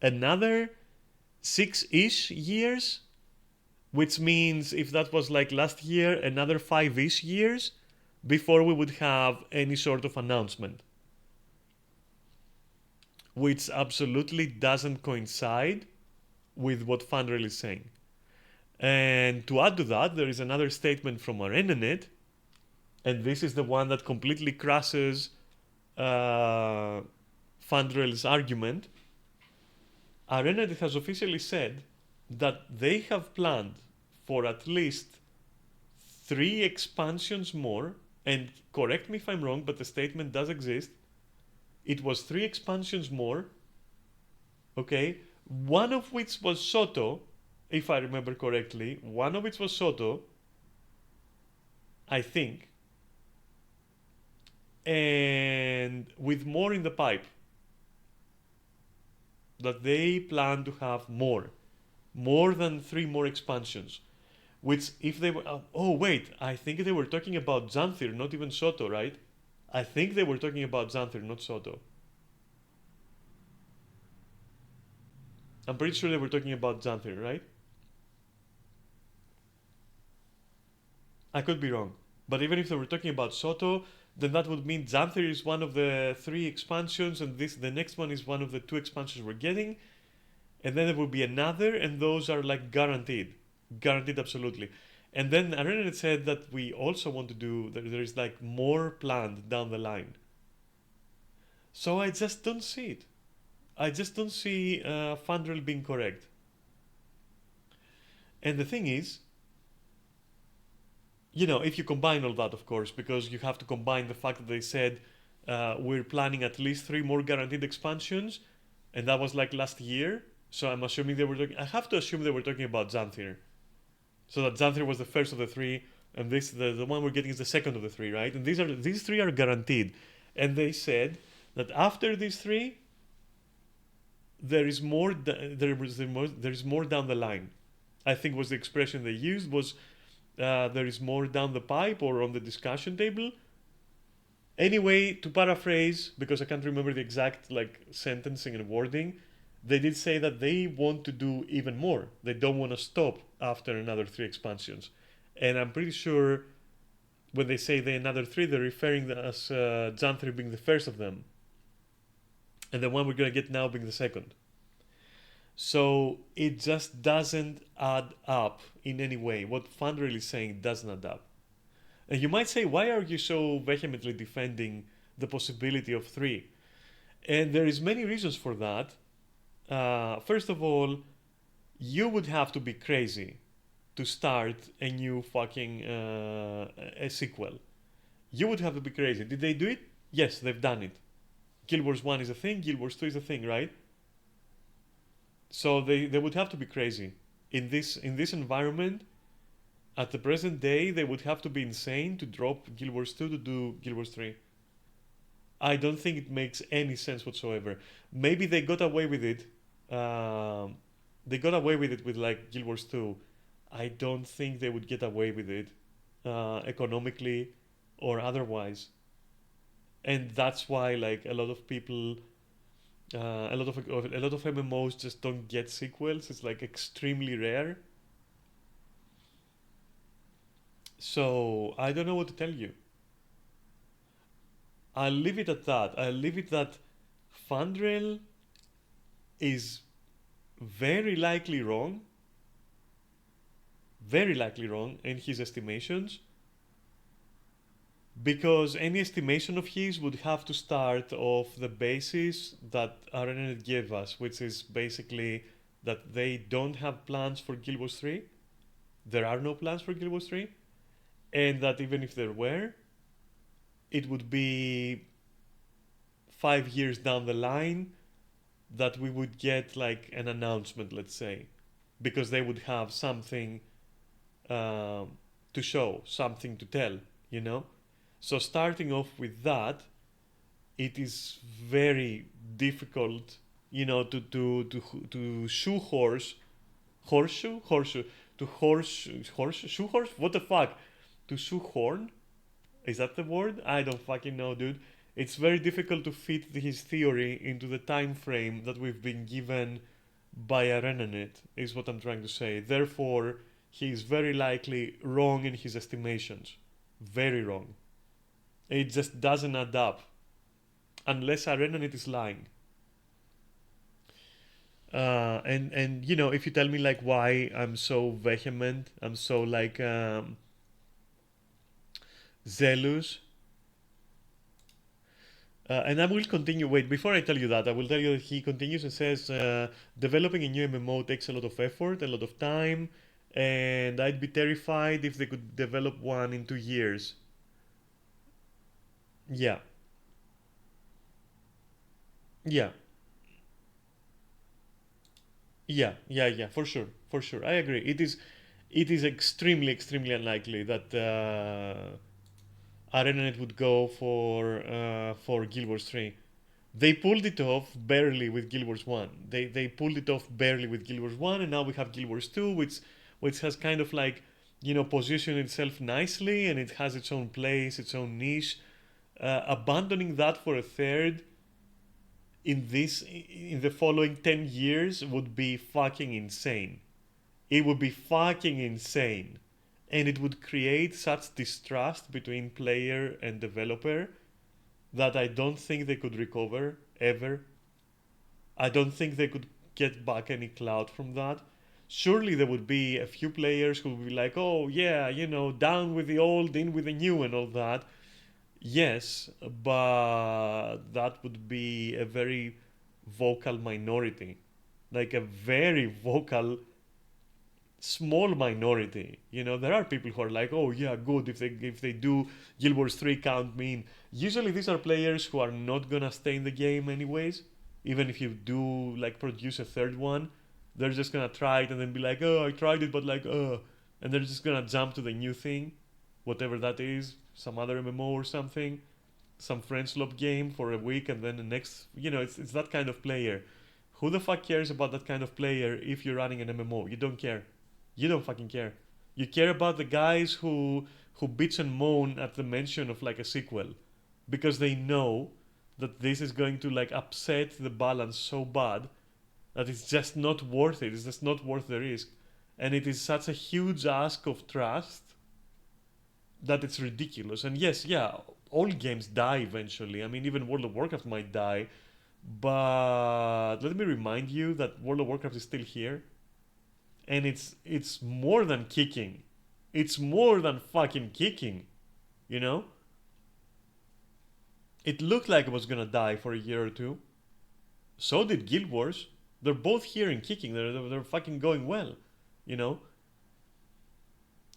another 6-ish years, which means if that was like last year, another 5-ish years before we would have any sort of announcement. Which absolutely doesn't coincide with what Fandrail is saying. And to add to that, there is another statement from ArenaNet, and this is the one that completely crushes Fandrail's argument. ArenaNet has officially said that they have planned for at least 3 expansions more, and correct me if I'm wrong, but the statement does exist. It was 3 expansions more, okay? One of which was Soto, if I remember correctly. One of which was Soto, I think. And with more in the pipe. That they plan to have more than 3 more expansions, which if they were oh wait, I think they were talking about Xanthir, not even Soto, right? I think they were talking about Xanthir, not Soto. I'm pretty sure they were talking about Xanthir, right? I could be wrong, but even if they were talking about Soto, then that would mean Xanthir is one of the 3 expansions, and the next one is one of the 2 expansions we're getting, and then there will be another, and those are like guaranteed absolutely. And then ArenaNet said that we also want to do, there is like more planned down the line. So I just don't see it. I just don't see Fandrail being correct. And the thing is, you know, if you combine all that, of course, because you have to combine the fact that they said we're planning at least 3 more guaranteed expansions, and that was like last year. So I'm assuming they were talking. I have to assume they were talking about Xanthir. So that Xanthir was the first of the 3, and this the one we're getting is the second of the 3, right? And these 3 are guaranteed. And they said that after these 3, there is more. There is more down the line. I think was the expression they used was. There is more down the pipe or on the discussion table. Anyway, to paraphrase, because I can't remember the exact like sentencing and wording, they did say that they want to do even more. They don't want to stop after another 3 expansions. And I'm pretty sure when they say the another 3, they're referring to as Xanthir being the first of them. And the one we're going to get now being the second. So it just doesn't add up in any way. What Fandrail is saying doesn't add up. And you might say, why are you so vehemently defending the possibility of 3? And there is many reasons for that. First of all, you would have to be crazy to start a new fucking a sequel. You would have to be crazy. Did they do it? Yes, they've done it. Guild Wars 1 is a thing, Guild Wars 2 is a thing, right? So they would have to be crazy. In this environment, at the present day, they would have to be insane to drop Guild Wars 2 to do Guild Wars 3. I don't think it makes any sense whatsoever. Maybe they got away with it. They got away with it with like Guild Wars 2. I don't think they would get away with it economically or otherwise. And that's why like a lot of people, a lot of MMOs just don't get sequels. It's like extremely rare. So I don't know what to tell you. I'll leave it at that. I'll leave it that Fandrel is very likely wrong in his estimations, because any estimation of his would have to start off the basis that Arenanet gave us, which is basically that they don't have plans for Guild Wars 3. There are no plans for Guild Wars 3, and that even if there were, it would be 5 years down the line that we would get like an announcement, let's say, because they would have something to show, something to tell, you know. So starting off with that, it is very difficult, you know, to shoehorse, shoehorse, what the fuck, to shoehorn. Is that the word? I don't fucking know, dude. It's very difficult to fit his theory into the time frame that we've been given by ArenaNet, is what I'm trying to say. Therefore, he is very likely wrong in his estimations. Very wrong. It just doesn't add up. Unless ArenaNet is lying. And you know, if you tell me like why I'm so vehement, I'm so like zealous, and I will continue. Wait, before I tell you that, I will tell you that he continues and says, developing a new MMO takes a lot of effort, a lot of time, and I'd be terrified if they could develop one in 2 years. Yeah. Yeah. Yeah, for sure, for sure. I agree. It is extremely unlikely that ArenaNet would go for Guild Wars 3. They pulled it off barely with Guild Wars 1. They pulled it off barely with Guild Wars 1, and now we have Guild Wars 2, which has kind of like, you know, positioned itself nicely, and it has its own place, its own niche. Abandoning that for a third in the following 10 years would be fucking insane. It would be fucking insane. And it would create such distrust between player and developer that I don't think they could recover ever. I don't think they could get back any clout from that. Surely there would be a few players who would be like, oh yeah, you know, down with the old, in with the new and all that. Yes, but that would be a very vocal minority. Like a very vocal small minority. You know, there are people who are like, oh yeah, good, if they do Guild Wars 3, count me in. Usually these are players who are not gonna stay in the game anyways. Even if you do like produce a third one, they're just gonna try it and then be like, oh, I tried it, but like, and they're just gonna jump to the new thing, whatever that is, some other MMO or something, some French lob game for a week, and then the next, you know, it's that kind of player. Who the fuck cares about that kind of player if you're running an MMO? You don't care. You don't fucking care. You care about the guys who bitch and moan at the mention of like a sequel, because they know that this is going to like upset the balance so bad that it's just not worth it. It's just not worth the risk. And it is such a huge ask of trust that it's ridiculous. And yes, yeah, all games die eventually. I mean, even World of Warcraft might die. But let me remind you that World of Warcraft is still here. And it's more than kicking. It's more than fucking kicking. you know? It looked like it was gonna die for a year or two. So did Guild Wars. They're both here and kicking. They're fucking going well, you know?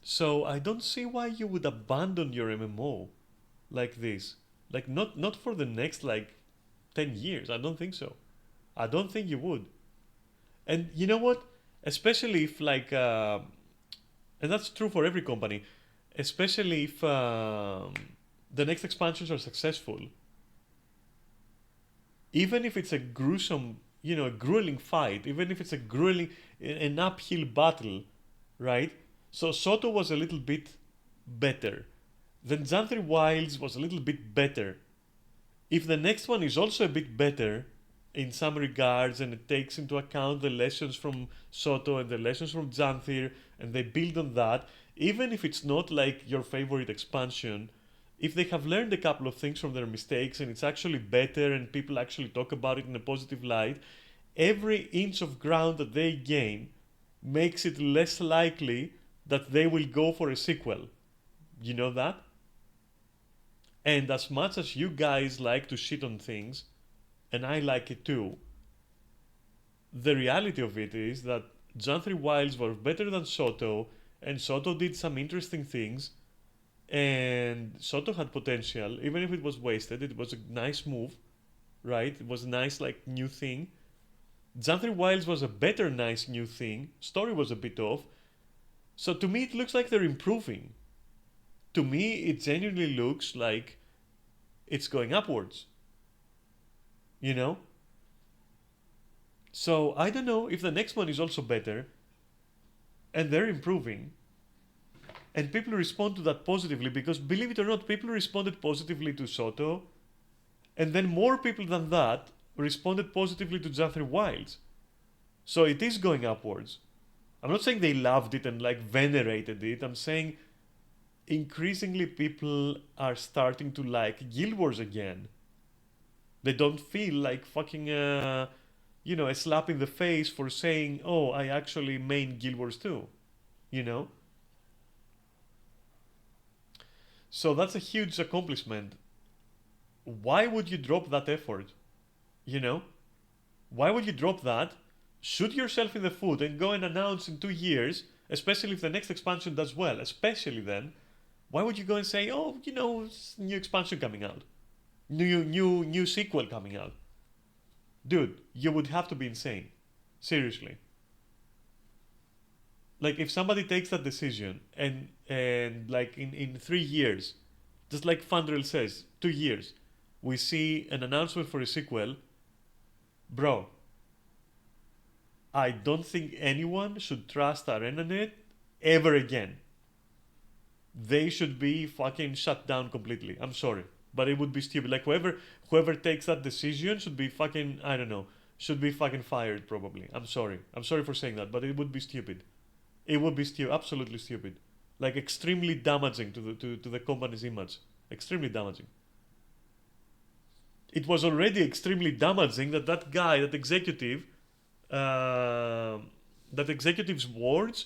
So I don't see why you would abandon your MMO like this. Like not for the next like 10 years. I don't think so. I don't think you would. And you know what? Especially if like and that's true for every company, especially if the next expansions are successful. Even if it's a gruesome, you know, a grueling fight, even if it's a grueling, an uphill battle, right? So Soto was a little bit better. Then Xanthri Wilds was a little bit better. If the next one is also a bit better in some regards and it takes into account the lessons from Soto and the lessons from Xanthir and they build on that, even if it's not like your favorite expansion, if they have learned a couple of things from their mistakes and it's actually better and people actually talk about it in a positive light, every inch of ground that they gain makes it less likely that they will go for a sequel. You know that? And as much as you guys like to shit on things, and I like it too, the reality of it is that Xanthri Wilds were better than Soto, and Soto did some interesting things, and Soto had potential, even if it was wasted. It was a nice move, right? It was a nice, like, new thing. Xanthri Wilds was a better, nice new thing. Story was a bit off. So to me, it looks like they're improving. To me, it genuinely looks like it's going upwards. You know? So I don't know if the next one is also better and they're improving and people respond to that positively, because believe it or not, people responded positively to Soto and then more people than that responded positively to Xanthri Wilds. So it is going upwards. I'm not saying they loved it and like venerated it. I'm saying increasingly people are starting to like Guild Wars again. They don't feel like fucking you know, a slap in the face for saying, oh, I actually main Guild Wars 2. You know? So that's a huge accomplishment. Why would you drop that effort? You know? Why would you drop that, shoot yourself in the foot and go and announce in 2 years, especially if the next expansion does well, especially then, why would you go and say, oh, you know, new expansion coming out? New sequel coming out? Dude, you would have to be insane. Seriously. Like if somebody takes that decision and like in 3 years, just like Fandrel says, 2 years, we see an announcement for a sequel, bro, I don't think anyone should trust ArenaNet ever again. They should be fucking shut down completely. I'm sorry, but it would be stupid. Like whoever takes that decision should be fucking, I don't know, should be fucking fired probably. I'm sorry for saying that, but it would be stupid. It would be absolutely stupid. Like extremely damaging to the company's image. Extremely damaging. It was already extremely damaging that guy, that executive, that executive's words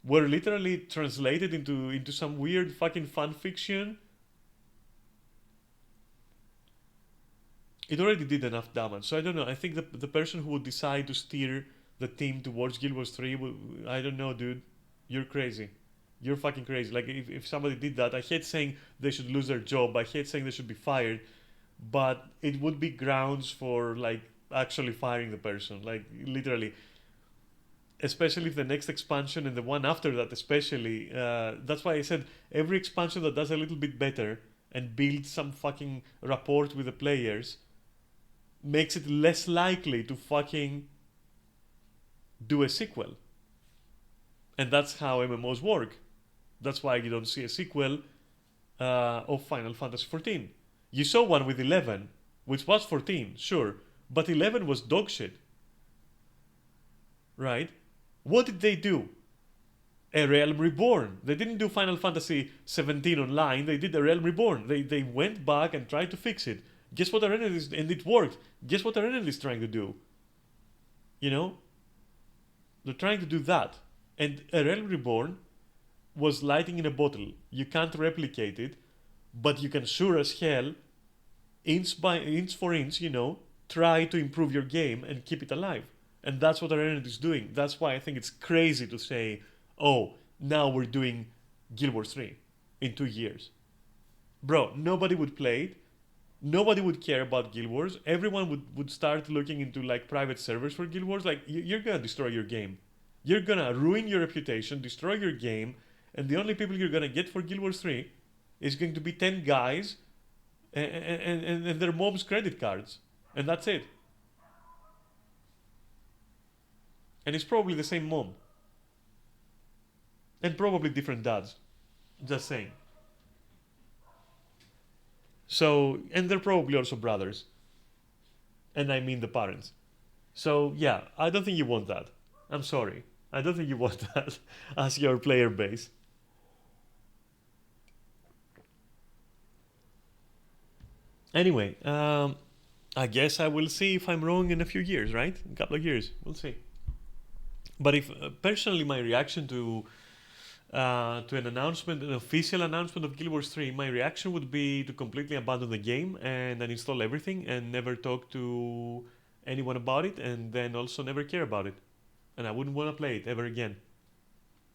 were literally translated into some weird fucking fan fiction. It already did enough damage. So I don't know. I think the person who would decide to steer the team towards Guild Wars 3, I don't know, dude. You're crazy. You're fucking crazy. Like, if somebody did that, I hate saying they should lose their job. I hate saying they should be fired. But it would be grounds for, like, actually firing the person. Like, literally. Especially if the next expansion and the one after that especially. That's why I said every expansion that does a little bit better and builds some fucking rapport with the players makes it less likely to fucking do a sequel. And that's how MMOs work. That's why you don't see a sequel of Final Fantasy XIV. You saw one with 11, which was 14, sure, but 11 was dog shit. Right? What did they do? A Realm Reborn. They didn't do Final Fantasy 17 online, they did a Realm Reborn. They went back and tried to fix it. Guess what Arena is, and it worked. Guess what Arena is trying to do? You know? They're trying to do that. And a Realm Reborn was lighting in a bottle. You can't replicate it. but you can sure as hell, inch by inch for inch, try to improve your game and keep it alive. And that's what Aromatic is doing. That's why I think it's crazy to say, oh, now we're doing Guild Wars 3 in 2 years. Bro, nobody would play it. Nobody would care about Guild Wars. Everyone would start looking into like private servers for Guild Wars. Like, you're gonna destroy your game. You're gonna ruin your reputation, destroy your game, and the only people you're gonna get for Guild Wars 3 is going to be 10 guys and their mom's credit cards. And that's it. And it's probably the same mom. And probably different dads. Just saying. So, and they're probably also brothers. And I mean the parents. So, yeah, I don't think you want that. I'm sorry. I don't think you want that as your player base. Anyway, I guess I will see if I'm wrong in a few years, right? In a couple of years. We'll see. But if personally my reaction to an announcement, an official announcement of Guild Wars 3, my reaction would be to completely abandon the game and uninstall everything and never talk to anyone about it, and then also never care about it. And I wouldn't want to play it ever again.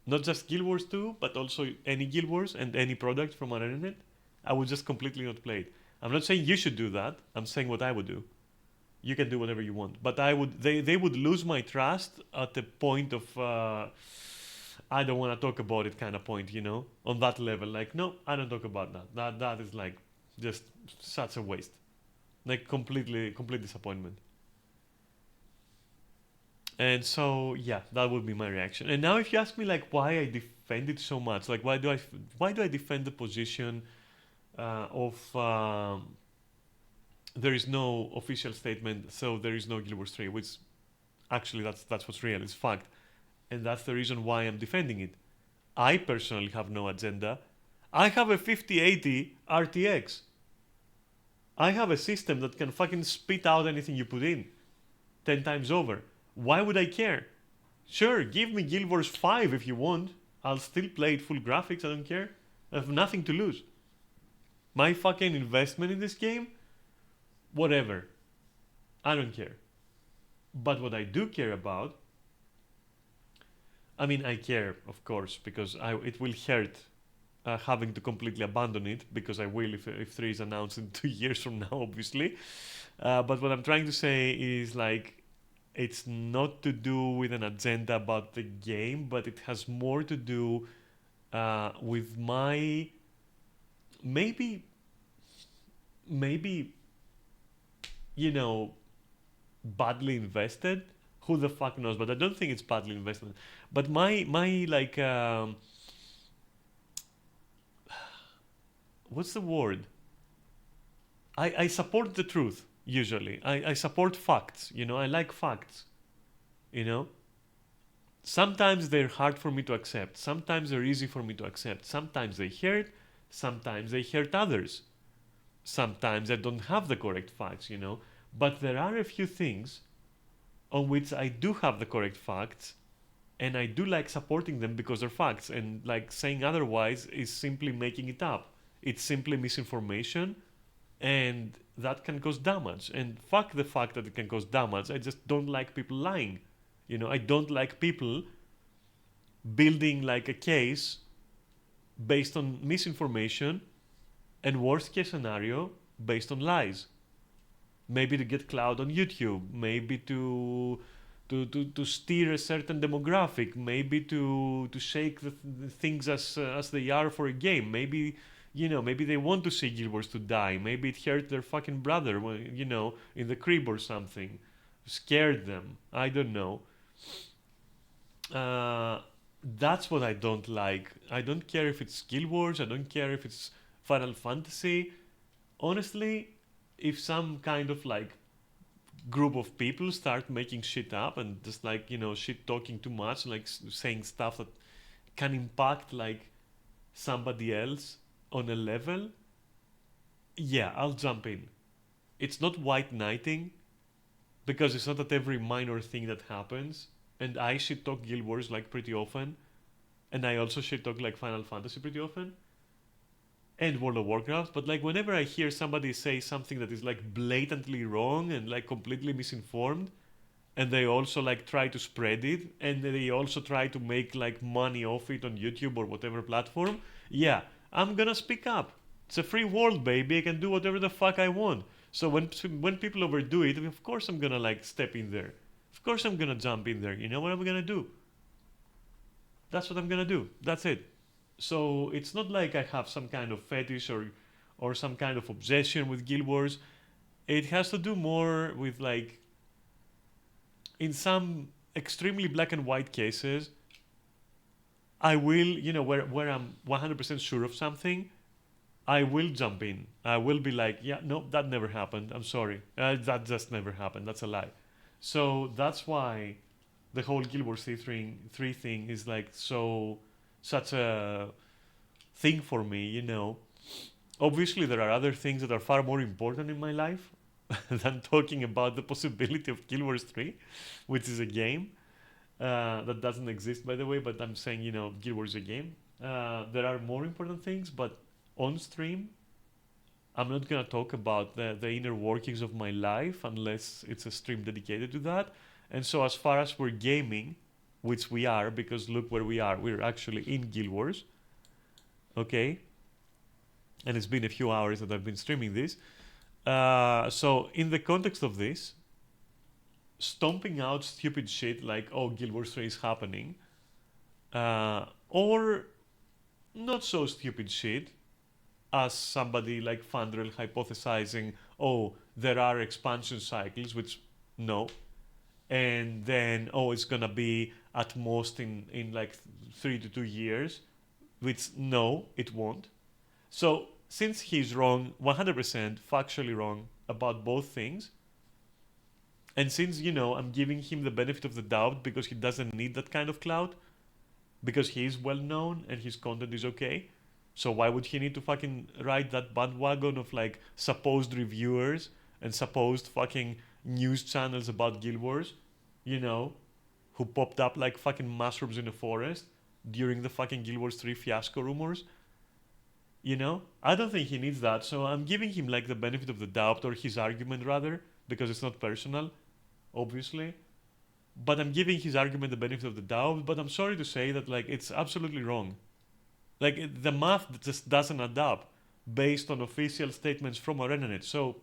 Not just Guild Wars 2, but also any Guild Wars and any product from our internet. I would just completely not play it. I'm not saying you should do that. I'm saying what I would do. You can do whatever you want. But I would, they would lose my trust at the point of I don't want to talk about it kind of point, on that level. Like, no, I don't talk about that. That is like just such a waste. Like complete disappointment. And so, yeah, that would be my reaction. And now if you ask me like why I defend it so much, like why do I defend the position of there is no official statement, so there is no Guild Wars 3, which actually that's what's real, it's fact. And that's the reason why I'm defending it. I personally have no agenda. I have a 5080 RTX. I have a system that can fucking spit out anything you put in 10 times over. Why would I care? Sure, give me Guild Wars 5 if you want. I'll still play it full graphics, I don't care. I have nothing to lose. My fucking investment in this game, whatever. I don't care. But what I do care about, I mean, I care, of course, because it will hurt having to completely abandon it, because I will if 3 is announced in 2 years from now, obviously. But what I'm trying to say is, like, it's not to do with an agenda about the game, but it has more to do with my maybe badly invested. Who the fuck knows? But I don't think it's badly invested. But my like what's the word? I support the truth. Usually, I support facts. I like facts. Sometimes they're hard for me to accept. Sometimes they're easy for me to accept. Sometimes they hurt. Sometimes they hurt others. Sometimes I don't have the correct facts. But there are a few things on which I do have the correct facts, and I do like supporting them because they're facts. And like saying otherwise is simply making it up. It's simply misinformation, and that can cause damage. And fuck the fact that it can cause damage. I just don't like people lying. I don't like people building like a case based on misinformation, and worst case scenario based on lies. Maybe to get clout on YouTube, maybe to steer a certain demographic, maybe to shake the things as they are for a game. Maybe maybe they want to see Guild Wars to die. Maybe it hurt their fucking brother, in the crib or something. Scared them. I don't know. That's what I don't like. I don't care if it's Guild Wars. I don't care if it's Final Fantasy. Honestly, if some kind of like group of people start making shit up and just like, shit talking too much, like saying stuff that can impact like somebody else on a level, yeah, I'll jump in. It's not white knighting, because it's not at every minor thing that happens. And I shit talk Guild Wars like pretty often, and I also shit talk like Final Fantasy pretty often. and World of Warcraft, but like whenever I hear somebody say something that is like blatantly wrong and like completely misinformed, and they also like try to spread it, and they also try to make like money off it on YouTube or whatever platform, yeah, I'm gonna speak up. It's a free world, baby. I can do whatever the fuck I want. So when people overdo it, of course I'm gonna like step in there. Of course I'm gonna jump in there. You know what I'm gonna do? That's what I'm gonna do. That's it. So it's not like I have some kind of fetish or some kind of obsession with Guild Wars. It has to do more with like in some extremely black and white cases, I will, you know, where I'm 100% sure of something, I will jump in. I will be like, yeah, no, that never happened. I'm sorry. That just never happened. That's a lie. So that's why the whole Guild Wars 3 thing is like such a thing for me, you know. Obviously, there are other things that are far more important in my life than talking about the possibility of Guild Wars 3, which is a game that doesn't exist, by the way, but I'm saying, you know, Guild Wars is a game. There are more important things, but on stream, I'm not going to talk about the inner workings of my life unless it's a stream dedicated to that. And so as far as we're gaming, which we are, because look where we are, we're actually in Guild Wars, okay? And it's been a few hours that I've been streaming this. So in the context of this, stomping out stupid shit like, oh, Guild Wars 3 is happening, or not so stupid shit, as somebody like Fandrel hypothesizing, oh, there are expansion cycles, which no, and then, oh, it's gonna be at most in like 3 to 2 years, which no, it won't. So since he's wrong, 100% factually wrong about both things, and since, you know, I'm giving him the benefit of the doubt because he doesn't need that kind of clout, because he is well known and his content is okay, so why would he need to fucking ride that bandwagon of like supposed reviewers and supposed fucking news channels about Guild Wars, you know, who popped up like fucking mushrooms in a forest during the fucking Guild Wars 3 fiasco rumors? You know, I don't think he needs that, so I'm giving him like the benefit of the doubt, or his argument rather, because it's not personal, obviously. But I'm giving his argument the benefit of the doubt, but I'm sorry to say that like it's absolutely wrong. Like the math just doesn't add up based on official statements from ArenaNet. So,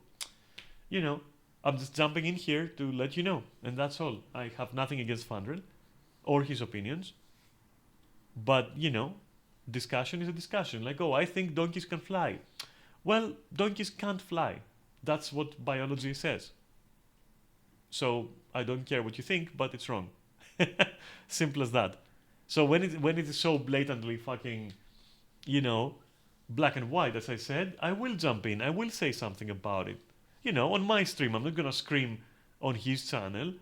you know, I'm just jumping in here to let you know, and that's all. I have nothing against Fandrel or his opinions, but you know, discussion is a discussion. Like, oh, I think donkeys can fly. Well, donkeys can't fly. That's what biology says. So I don't care what you think, but it's wrong. Simple as that. So when it is so blatantly fucking, you know, black and white, as I said, I will jump in. I will say something about it. You know, on my stream, I'm not gonna scream on his channel,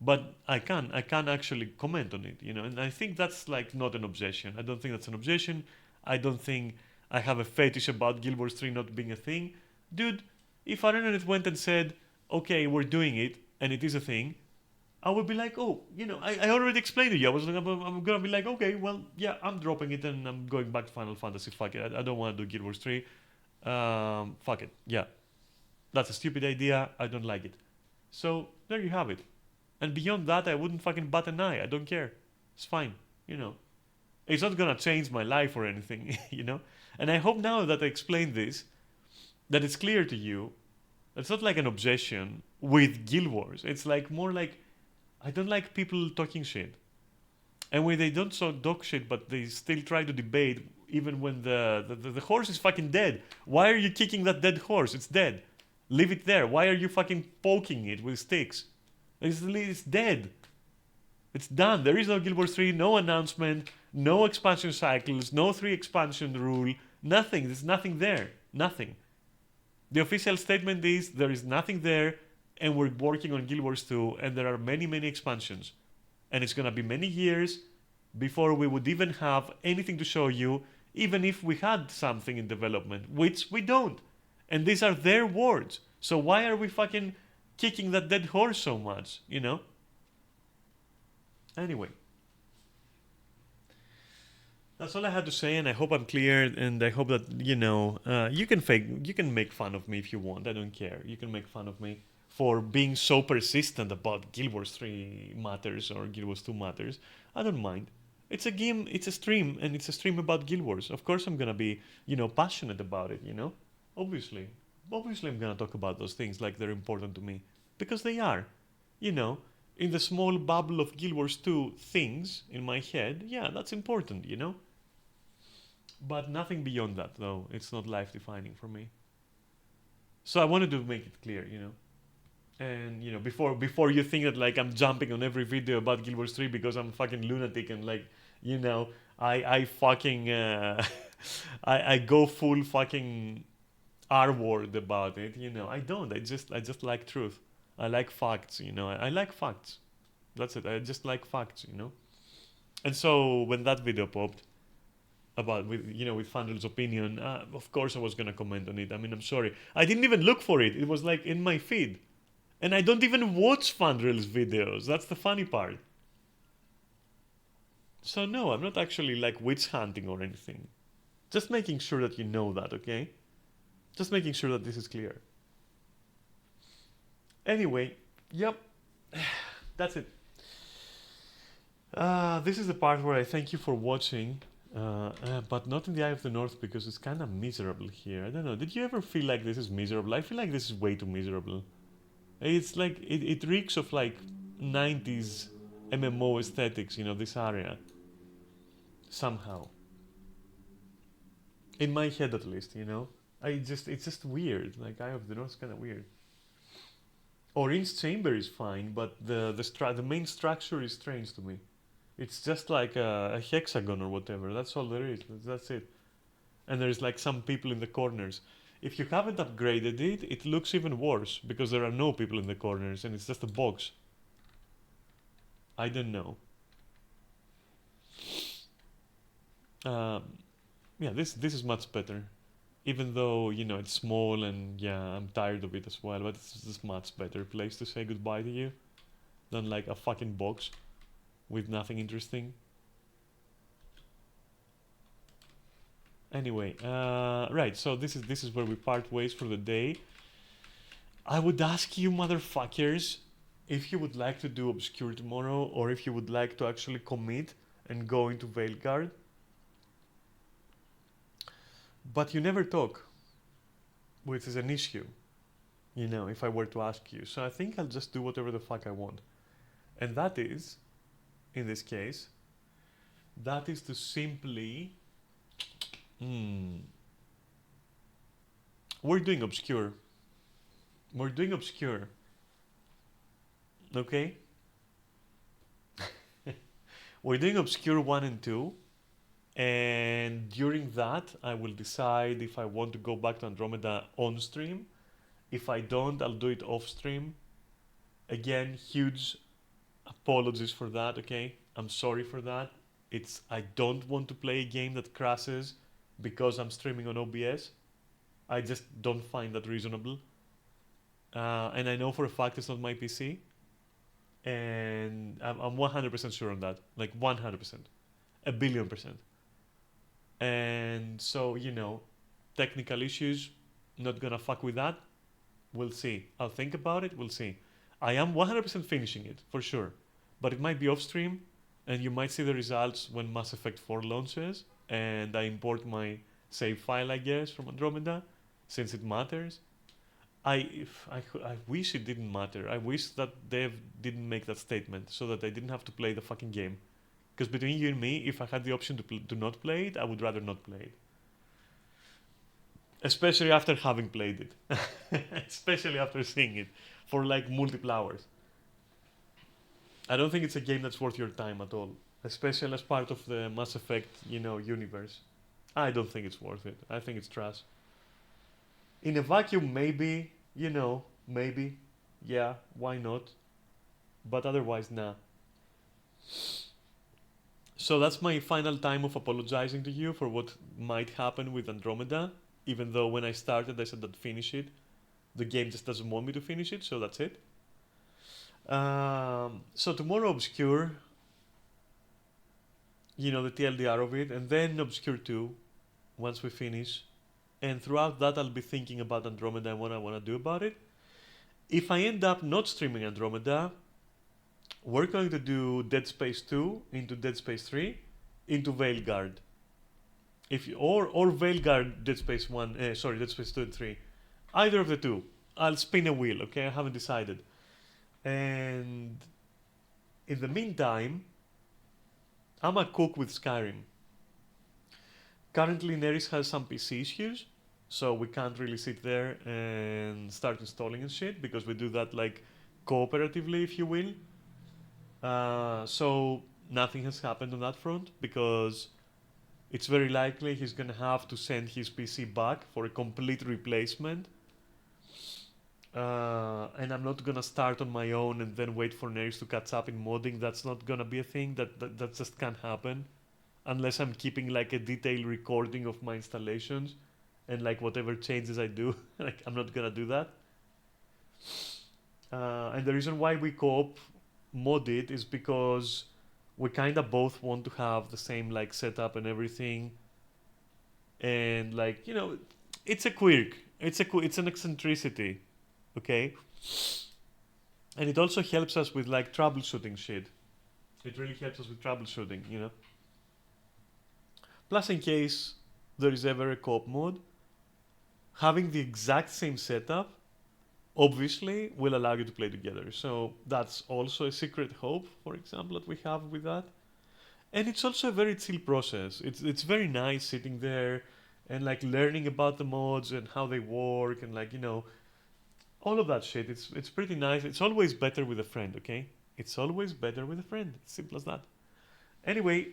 but I can actually comment on it. You know, and I think that's like not an obsession. I don't think that's an obsession. I don't think I have a fetish about Guild Wars 3 not being a thing, dude. If ArenaNet went and said, okay, we're doing it, and it is a thing, I would be like, oh, you know, I already explained to you. I was like, I'm gonna be like, okay, well, yeah, I'm dropping it and I'm going back to Final Fantasy. Fuck it, I don't want to do Guild Wars 3. Fuck it, yeah, that's a stupid idea. I don't like it. So there you have it. And beyond that, I wouldn't fucking bat an eye. I don't care. It's fine, you know. It's not gonna change my life or anything, you know. And I hope now that I explained this, that it's clear to you. It's not like an obsession with Guild Wars. It's like more like I don't like people talking shit. And when they don't talk shit, but they still try to debate, even when the horse is fucking dead. Why are you kicking that dead horse? It's dead. Leave it there. Why are you fucking poking it with sticks? It's dead. It's done. There is no Guild Wars 3, no announcement, no expansion cycles, no 3 expansion rule, nothing. There's nothing there. Nothing. The official statement is there is nothing there, and we're working on Guild Wars 2, and there are many, many expansions. And it's gonna be many years before we would even have anything to show you, even if we had something in development, which we don't. And these are their words. So why are we fucking kicking that dead horse so much, you know? Anyway. That's all I had to say, and I hope I'm clear, and I hope that, you can make fun of me if you want. I don't care. You can make fun of me for being so persistent about Guild Wars 3 matters or Guild Wars 2 matters. I don't mind. It's a game, it's a stream, and it's a stream about Guild Wars. Of course I'm gonna be, passionate about it, Obviously. Obviously I'm gonna talk about those things like they're important to me. Because they are. You know, in the small bubble of Guild Wars 2 things in my head, yeah, that's important. But nothing beyond that, though. It's not life defining for me. So I wanted to make it clear. And before you think that like I'm jumping on every video about Guild Wars 3 because I'm fucking lunatic and like, you know, I fucking I go full fucking R word about it. I don't. I just like truth. I like facts. I like facts. That's it. I just like facts. And so when that video popped, about with Fandel's opinion, of course I was gonna comment on it. I mean, I'm sorry, I didn't even look for it. It was like in my feed, and I don't even watch Fandel's videos. That's the funny part. So no, I'm not actually like witch hunting or anything. Just making sure that you know that, okay? Just making sure that this is clear. Anyway, yep, that's it. This is the part where I thank you for watching. But not in the Eye of the North because it's kind of miserable here. I don't know. Did you ever feel like this is miserable? I feel like this is way too miserable. It's like it reeks of like 90s MMO aesthetics. This area somehow. In my head, at least. It's just weird. Like Eye of the North is kind of weird. Orange Chamber is fine, but the main structure is strange to me. It's just like a hexagon or whatever. That's all there is. That's it. And there's like some people in the corners. If you haven't upgraded it, it looks even worse because there are no people in the corners and it's just a box. I don't know. Yeah, this is much better. Even though, it's small and yeah, I'm tired of it as well, but it's just a much better place to say goodbye to you than like a fucking box with nothing interesting. Anyway, right, so this is where we part ways for the day. I would ask you motherfuckers if you would like to do Obscure tomorrow or if you would like to actually commit and go into Veilguard. But you never talk, which is an issue, if I were to ask you. So I think I'll just do whatever the fuck I want. And that is, in this case, that is to simply we're doing Obscure. We're doing Obscure. Okay? We're doing Obscure 1 and 2. And during that, I will decide if I want to go back to Andromeda on stream. If I don't, I'll do it off stream. Again, huge apologies for that, okay? I'm sorry for that. I don't want to play a game that crashes because I'm streaming on OBS. I just don't find that reasonable. And I know for a fact it's not my PC. And I'm 100% sure on that. Like 100%. A billion percent. And so, technical issues, not gonna fuck with that. We'll see. I'll think about it. We'll see. I am 100% finishing it, for sure. But it might be off stream, and you might see the results when Mass Effect 4 launches, and I import my save file, I guess, from Andromeda, since it matters. I wish it didn't matter. I wish that Dev didn't make that statement, so that I didn't have to play the fucking game. Because between you and me, if I had the option to not play it, I would rather not play it. Especially after having played it. Especially after seeing it for like multiple hours. I don't think it's a game that's worth your time at all. Especially as part of the Mass Effect, universe. I don't think it's worth it. I think it's trash. In a vacuum, maybe, maybe. Yeah, why not? But otherwise, nah. So that's my final time of apologizing to you for what might happen with Andromeda. Even though when I started I said I'd finish it. The game just doesn't want me to finish it, so that's it. So tomorrow Obscure. you know, the TLDR of it, and then Obscure 2 once we finish. And throughout that, I'll be thinking about Andromeda and what I want to do about it. If I end up not streaming Andromeda, we're going to do Dead Space 2 into Dead Space 3 into Veilguard. If you, or Veilguard Dead Space 1, sorry, Dead Space 2 and 3. Either of the two. I'll spin a wheel, okay? I haven't decided. And in the meantime, I'm a cook with Skyrim. Currently, Neris has some PC issues, so we can't really sit there and start installing and shit, because we do that like cooperatively, if you will. So nothing has happened on that front, because it's very likely he's gonna have to send his PC back for a complete replacement. And I'm not gonna start on my own and then wait for Neris to catch up in modding. That's not gonna be a thing. That just can't happen, unless I'm keeping like a detailed recording of my installations and like whatever changes I do. Like, I'm not gonna do that. And the reason why we co-op modded is because we kind of both want to have the same like setup and everything. And like, you know, it's a quirk. It's an eccentricity. Okay, and it also helps us with like troubleshooting shit. It really helps us with troubleshooting, you know. Plus, in case there is ever a co-op mode, having the exact same setup obviously will allow you to play together. So that's also a secret hope, for example, that we have with that. And it's also a very chill process. It's very nice sitting there and like learning about the mods and how they work and like, you know, all of that shit. It's pretty nice. It's always better with a friend, okay? It's always better with a friend. It's simple as that. Anyway,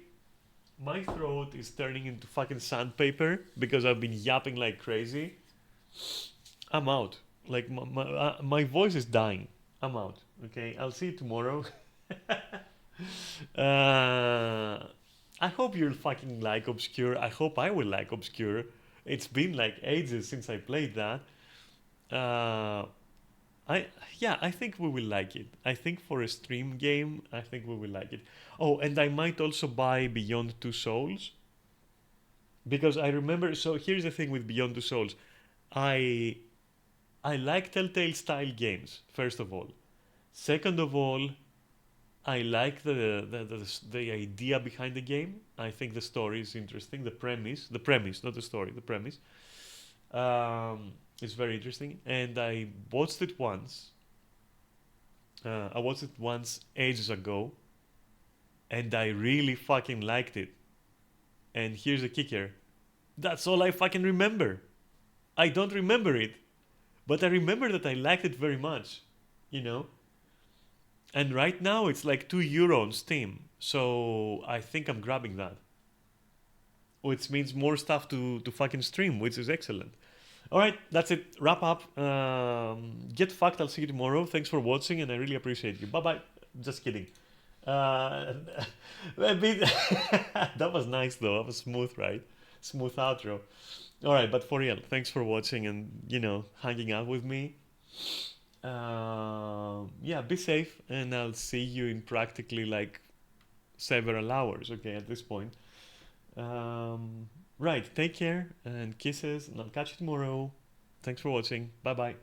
my throat is turning into fucking sandpaper because I've been yapping like crazy. I'm out. Like, my voice is dying. I'm out, okay? I'll see you tomorrow. I hope you'll fucking like Obscure. I hope I will like Obscure. It's been like ages since I played that. I think we will like it. I think for a stream game, I think we will like it. Oh, and I might also buy Beyond Two Souls, because I remember. So here's the thing with Beyond Two Souls, I like Telltale style games. First of all, second of all, I like the idea behind the game. I think the story is interesting. The premise, not the story, the premise. It's very interesting, and I watched it once. I watched it once ages ago, and I really fucking liked it. And here's the kicker: that's all I fucking remember. I don't remember it, but I remember that I liked it very much, you know. And right now it's like €2 on Steam, so I think I'm grabbing that. Which means more stuff to fucking stream, which is excellent. Alright, that's it. Wrap up. Get fucked. I'll see you tomorrow. Thanks for watching, and I really appreciate you. Bye bye. Just kidding. That was nice though. That was smooth, right? Smooth outro. Alright, but for real, thanks for watching and, you know, hanging out with me. Yeah, be safe, and I'll see you in practically like several hours, okay, at this point. Right, take care and kisses, and I'll catch you tomorrow. Thanks for watching. Bye bye.